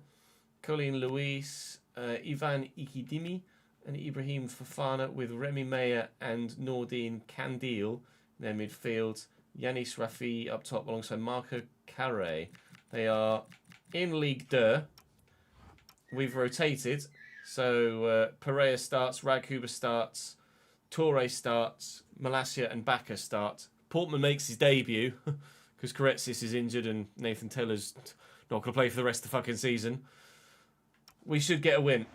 Colin Luis, Ivan Ikidimi, and Ibrahim Fofana, with Remy Meyer and Nordine Kandil in their midfield. Yanis Rafi up top alongside Marco Carre. They are in Ligue 2. We've rotated. So Pereira starts, Raghuber starts, Torre starts, Malacia and Bacca start. Portman makes his debut because Karetsis is injured and Nathan Taylor's not going to play for the rest of the fucking season. We should get a win.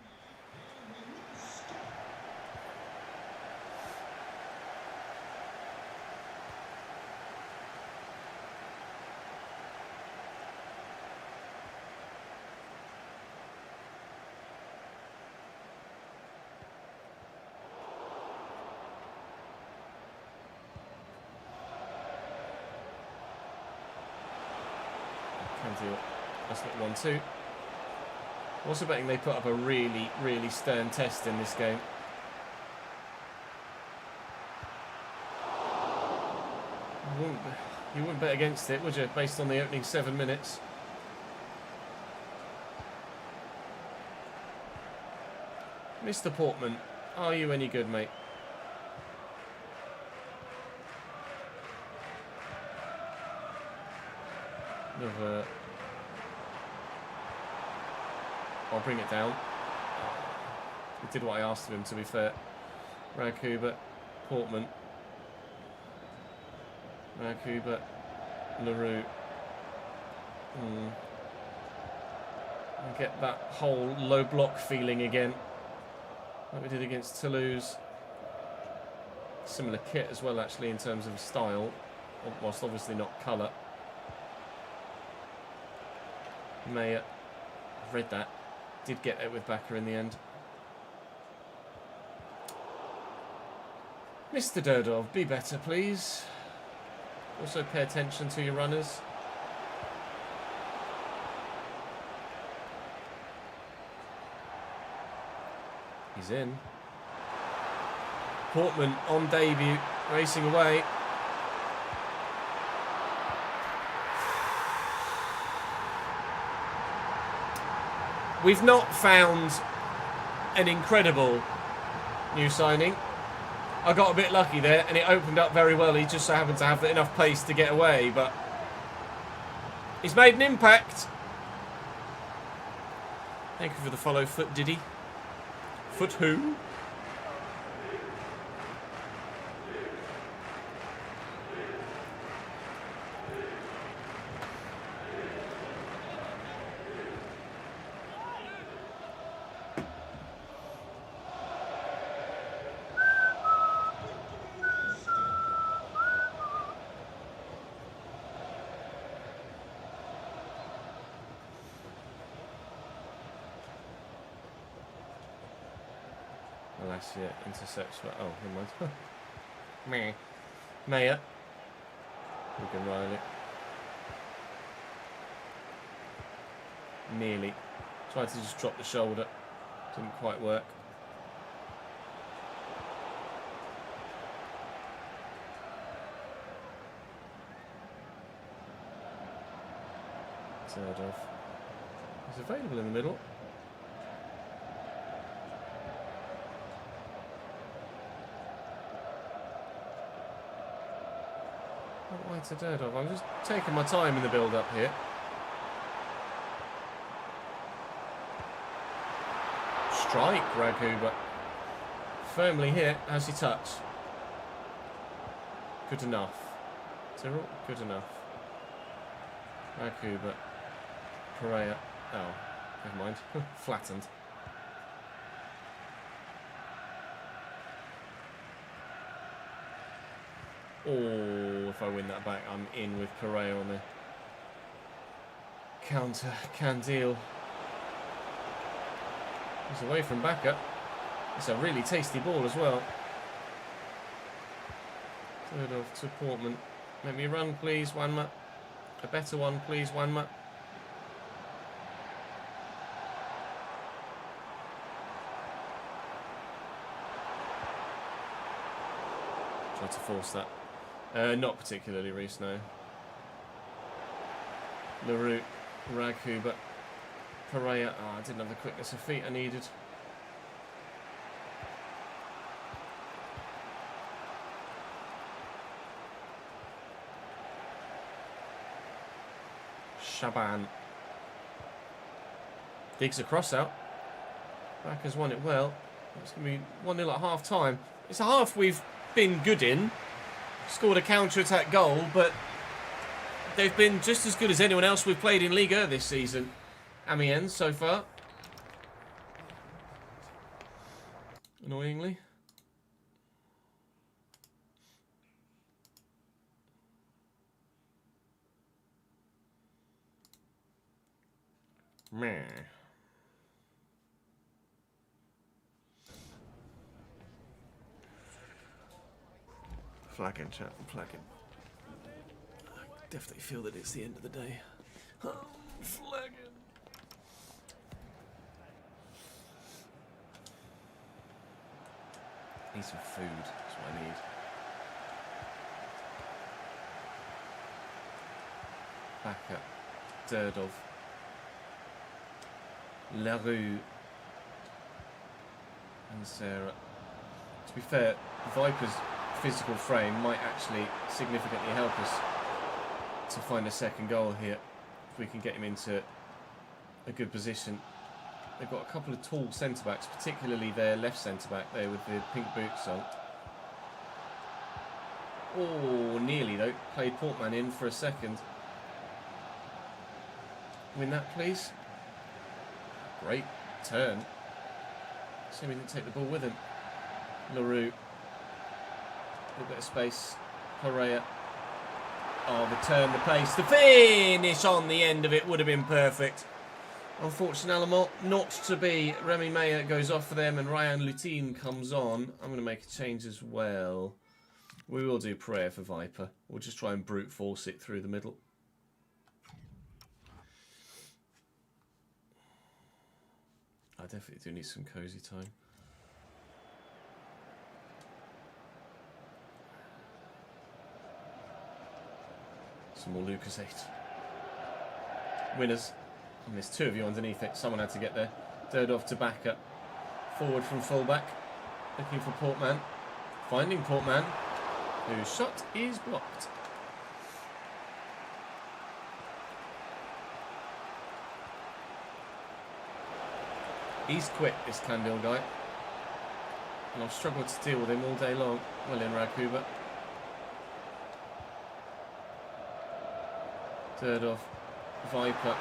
That's not 1-2. Also betting they put up a really, really stern test in this game. You wouldn't bet against it, would you, based on the opening 7 minutes? Mr. Portman, are you any good, mate? I'll bring it down. He did what I asked of him, to be fair. Raghuber, Portman. Raghuber, LaRue. I get that whole low block feeling again, like we did against Toulouse. Similar kit as well, actually, in terms of style, whilst obviously not colour. Mayer, I've read that. Did get it with Bacca in the end. Mr. Durdov, be better, please. Also pay attention to your runners. He's in. Portman on debut, racing away. We've not found an incredible new signing. I got a bit lucky there, and it opened up very well. He just so happened to have enough pace to get away, but he's made an impact. Thank you for the follow, Foot Diddy. Foot who? Alasia intercepts. Oh, never mind. Meh. Mayer. Wigan Riley. Nearly. Tried to just drop the shoulder. Didn't quite work. Third off. He's available in the middle. Not wide to Durdov. I'm just taking my time in the build-up here. Strike, Raghuber. Firmly hit. How's he touch? Good enough. Tyrrell, good enough. Raghuber. Pereira. Oh, never mind. Flattened. Oh, if I win that back, I'm in with Pereira on the counter. Can deal. He's away from Bacca. It's a really tasty ball as well. Third off to Portman. Let me run, please, Wanma. A better one, please, Wanma. Try to force that. Not particularly, Reece, no. LaRue, Raghuber, Pereira. Oh, I didn't have the quickness of feet I needed. Shaban. Digs a cross out. Bacca's won it well. It's going to be 1-0 at half time. It's a half we've been good in. Scored a counter-attack goal, but they've been just as good as anyone else we've played in Liga this season. Amiens so far. Annoyingly. Meh. Flagging, chat. Flagging. I definitely feel that it's the end of the day. Flagging. Need some food. That's what I need. Back up. Durdov. LaRue. And Sarah. To be fair, Viper's physical frame might actually significantly help us to find a second goal here if we can get him into a good position. They've got a couple of tall centre-backs, particularly their left centre-back there with the pink boots on. Oh, nearly though. Played Portman in for a second. Win that, please. Great turn. Shame he didn't take the ball with him. LaRue. A little bit of space. Pereira. Oh, the turn, the pace, the finish on the end of it would have been perfect. Unfortunately, not to be. Remy Mayer goes off for them and Ryan Lutin comes on. I'm going to make a change as well. We will do Pereira for Viper. We'll just try and brute force it through the middle. I definitely do need some cosy time. Some more Lucasade. Winners. And there's two of you underneath it. Someone had to get there. Durdov to back up. Forward from fullback. Looking for Portman. Finding Portman. Whose shot is blocked. He's quick, this Candil guy. And I've struggled to deal with him all day long. Well in, Raghuber. Durdov. Viper.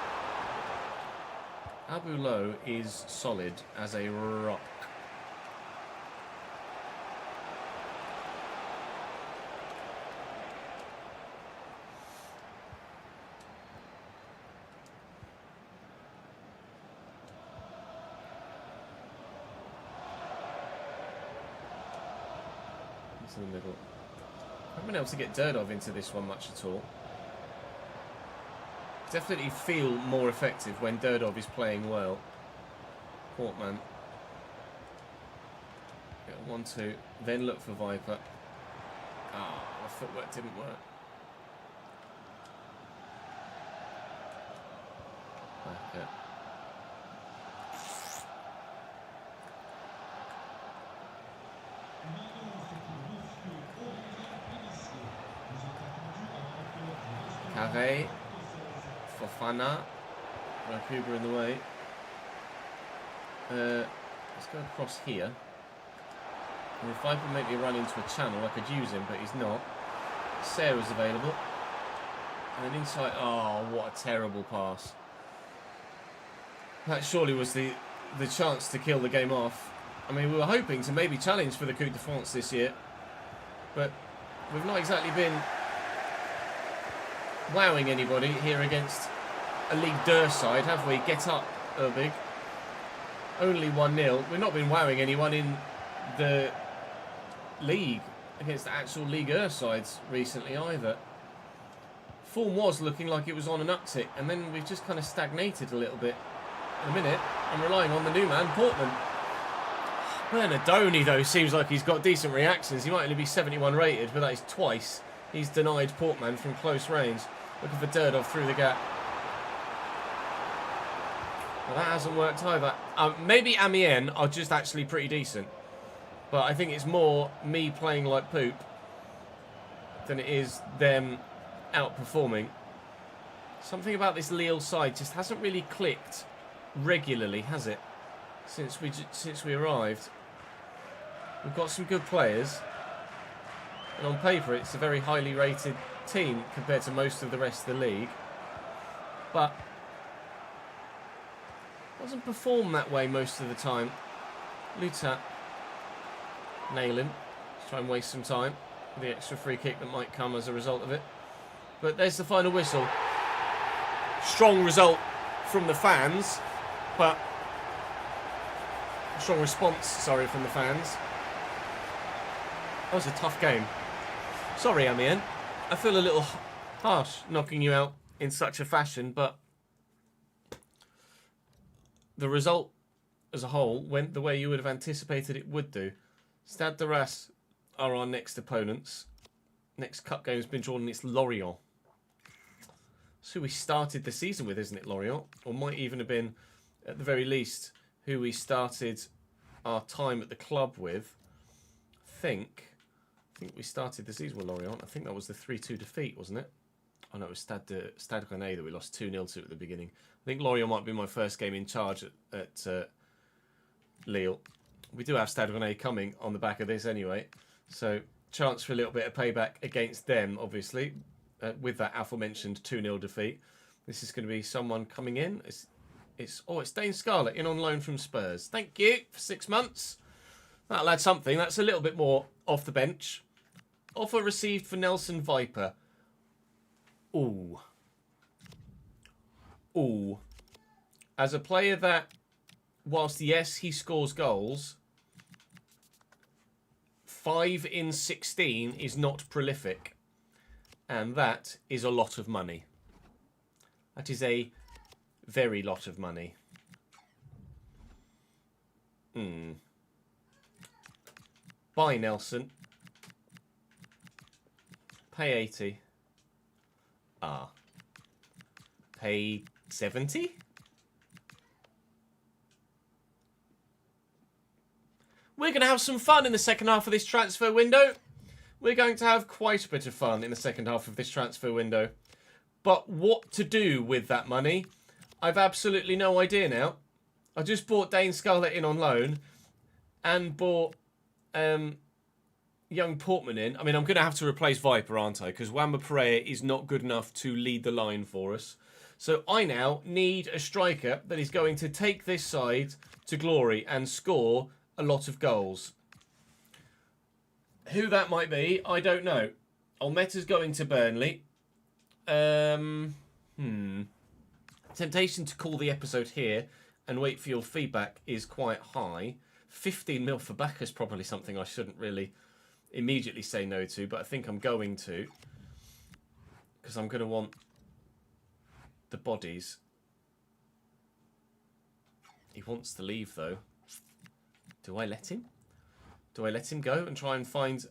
Abu Low is solid as a rock. It's in the middle. I haven't been able to get Durdov into this one much at all. Definitely feel more effective when Durdov is playing well. Portman. 1-2. Then look for Viper. Ah, the footwork didn't work. Okay. Carré. Fofana. Rakuba in the way. Let's go across here. And if I can make me run into a channel, I could use him, but he's not. Sarah's available. And then inside... Oh, what a terrible pass. That surely was the chance to kill the game off. I mean, we were hoping to maybe challenge for the Coupe de France this year. But we've not exactly been wowing anybody here against a League 2 side, have we? Get up, Urbig. Only 1-0. We've not been wowing anyone in the league against the actual League 2 sides recently either. Form was looking like it was on an uptick, and then we've just kind of stagnated a little bit. In a minute, I'm relying on the new man, Portman. Bernardoni, though, seems like he's got decent reactions. He might only be 71 rated, but that is twice he's denied Portman from close range. Looking for Durdov through the gap. Well, that hasn't worked either. Maybe Amiens are just actually pretty decent. But I think it's more me playing like poop than it is them outperforming. Something about this Lille side just hasn't really clicked regularly, has it? Since we arrived. We've got some good players. And on paper, it's a very highly rated team compared to most of the rest of the league. But doesn't perform that way most of the time. Luton. Nail him. Let's try and waste some time. The extra free kick that might come as a result of it. But there's the final whistle. Strong result from the fans. But strong response, sorry, from the fans. That was a tough game. Sorry, Amiens. I feel a little harsh knocking you out in such a fashion, but the result as a whole went the way you would have anticipated it would do. Stade de Reims are our next opponents. Next cup game has been drawn, and it's Lorient. That's who we started the season with, isn't it, Lorient? Or might even have been, at the very least, who we started our time at the club with. I think we started the season with Lorient. I think that was the 3-2 defeat, wasn't it? Oh no, it was Stade Rennais that we lost 2-0 to at the beginning. I think Lorient might be my first game in charge at Lille. We do have Stade Rennais coming on the back of this anyway. So, chance for a little bit of payback against them, obviously, with that aforementioned 2-0 defeat. This is going to be someone coming in. It's Dane Scarlett in on loan from Spurs. Thank you for 6 months. That'll add something. That's a little bit more off the bench. Offer received for Nelson Viper. Ooh. As a player that, whilst yes, he scores goals, 5 in 16 is not prolific. And that is a lot of money. That is a very lot of money. Buy Nelson. Pay 80. Pay 70? We're going to have some fun in the second half of this transfer window. We're going to have quite a bit of fun in the second half of this transfer window. But what to do with that money, I've absolutely no idea now. I just bought Dane Scarlett in on loan and bought young Portman in. I mean, I'm going to have to replace Viper, aren't I? Because Wamba-Pereira is not good enough to lead the line for us. So I now need a striker that is going to take this side to glory and score a lot of goals. Who that might be, I don't know. Olmeta's going to Burnley. Temptation to call the episode here and wait for your feedback is quite high. 15 mil for Bacca is probably something I shouldn't really immediately say no to, but I think I'm going to. Because I'm going to want the bodies. He wants to leave, though. Do I let him? Do I let him go and try and find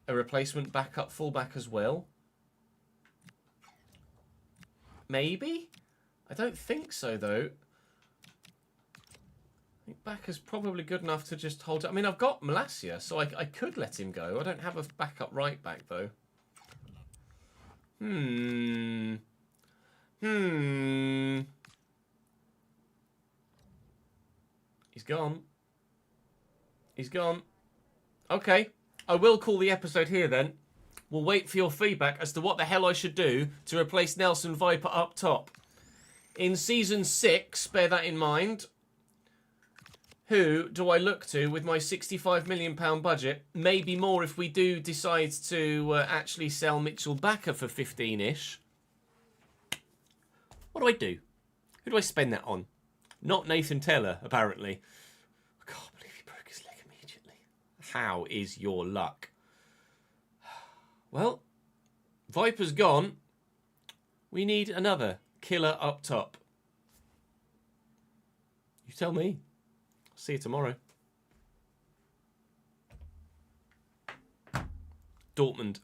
a replacement backup fullback as well? Maybe? I don't think so, though. I think Backer's probably good enough to just hold it. I mean, I've got Malacia, so I could let him go. I don't have a backup right back, though. He's gone. He's gone. Okay. I will call the episode here then. We'll wait for your feedback as to what the hell I should do to replace Nelson Viper up top. In Season 6, bear that in mind. Who do I look to with my £65 million budget? Maybe more if we do decide to actually sell Mitchell Bakker for 15-ish. What do I do? Who do I spend that on? Not Nathan Taylor, apparently. I can't believe he broke his leg immediately. How is your luck? Well, Viper's gone. We need another killer up top. You tell me. See you tomorrow. Dortmund.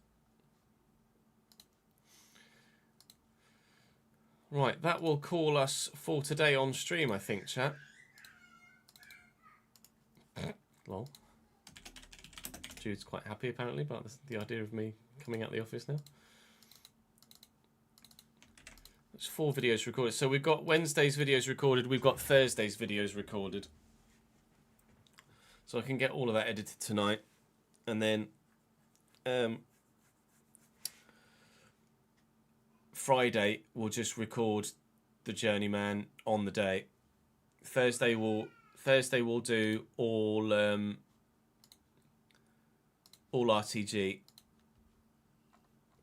Right, that will call us for today on stream, I think, chat. Lol. Jude's quite happy, apparently, about the idea of me coming out of the office now. There's 4 videos recorded. So we've got Wednesday's videos recorded. We've got Thursday's videos recorded. So I can get all of that edited tonight. And then Friday we'll just record the Journeyman on the day. Thursday we'll do all RTG,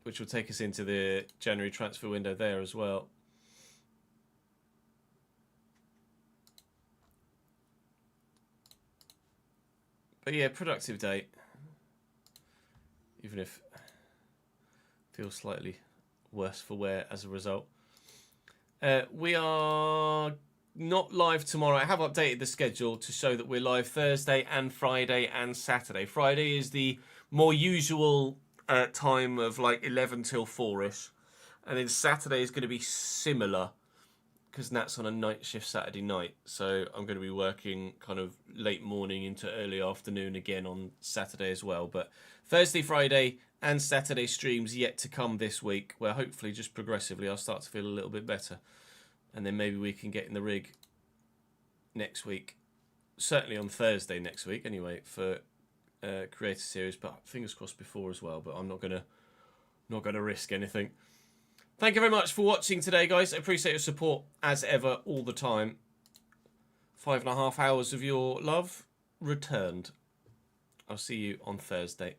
which will take us into the January transfer window there as well. But yeah, productive day. Even if it feels slightly worse for wear as a result. We are not live tomorrow. I have updated the schedule to show that we're live Thursday and Friday and Saturday. Friday is the more usual time of like 11 till 4-ish. And then Saturday is going to be similar because Nat's on a night shift Saturday night. So I'm going to be working kind of late morning into early afternoon again on Saturday as well. But Thursday, Friday and Saturday streams yet to come this week, where hopefully just progressively I'll start to feel a little bit better. And then maybe we can get in the rig next week. Certainly on Thursday next week anyway for Creator Series, but fingers crossed before as well. But I'm not gonna risk anything. Thank you very much for watching today, guys. I appreciate your support as ever, all the time. 5.5 hours of your love returned. I'll see you on Thursday.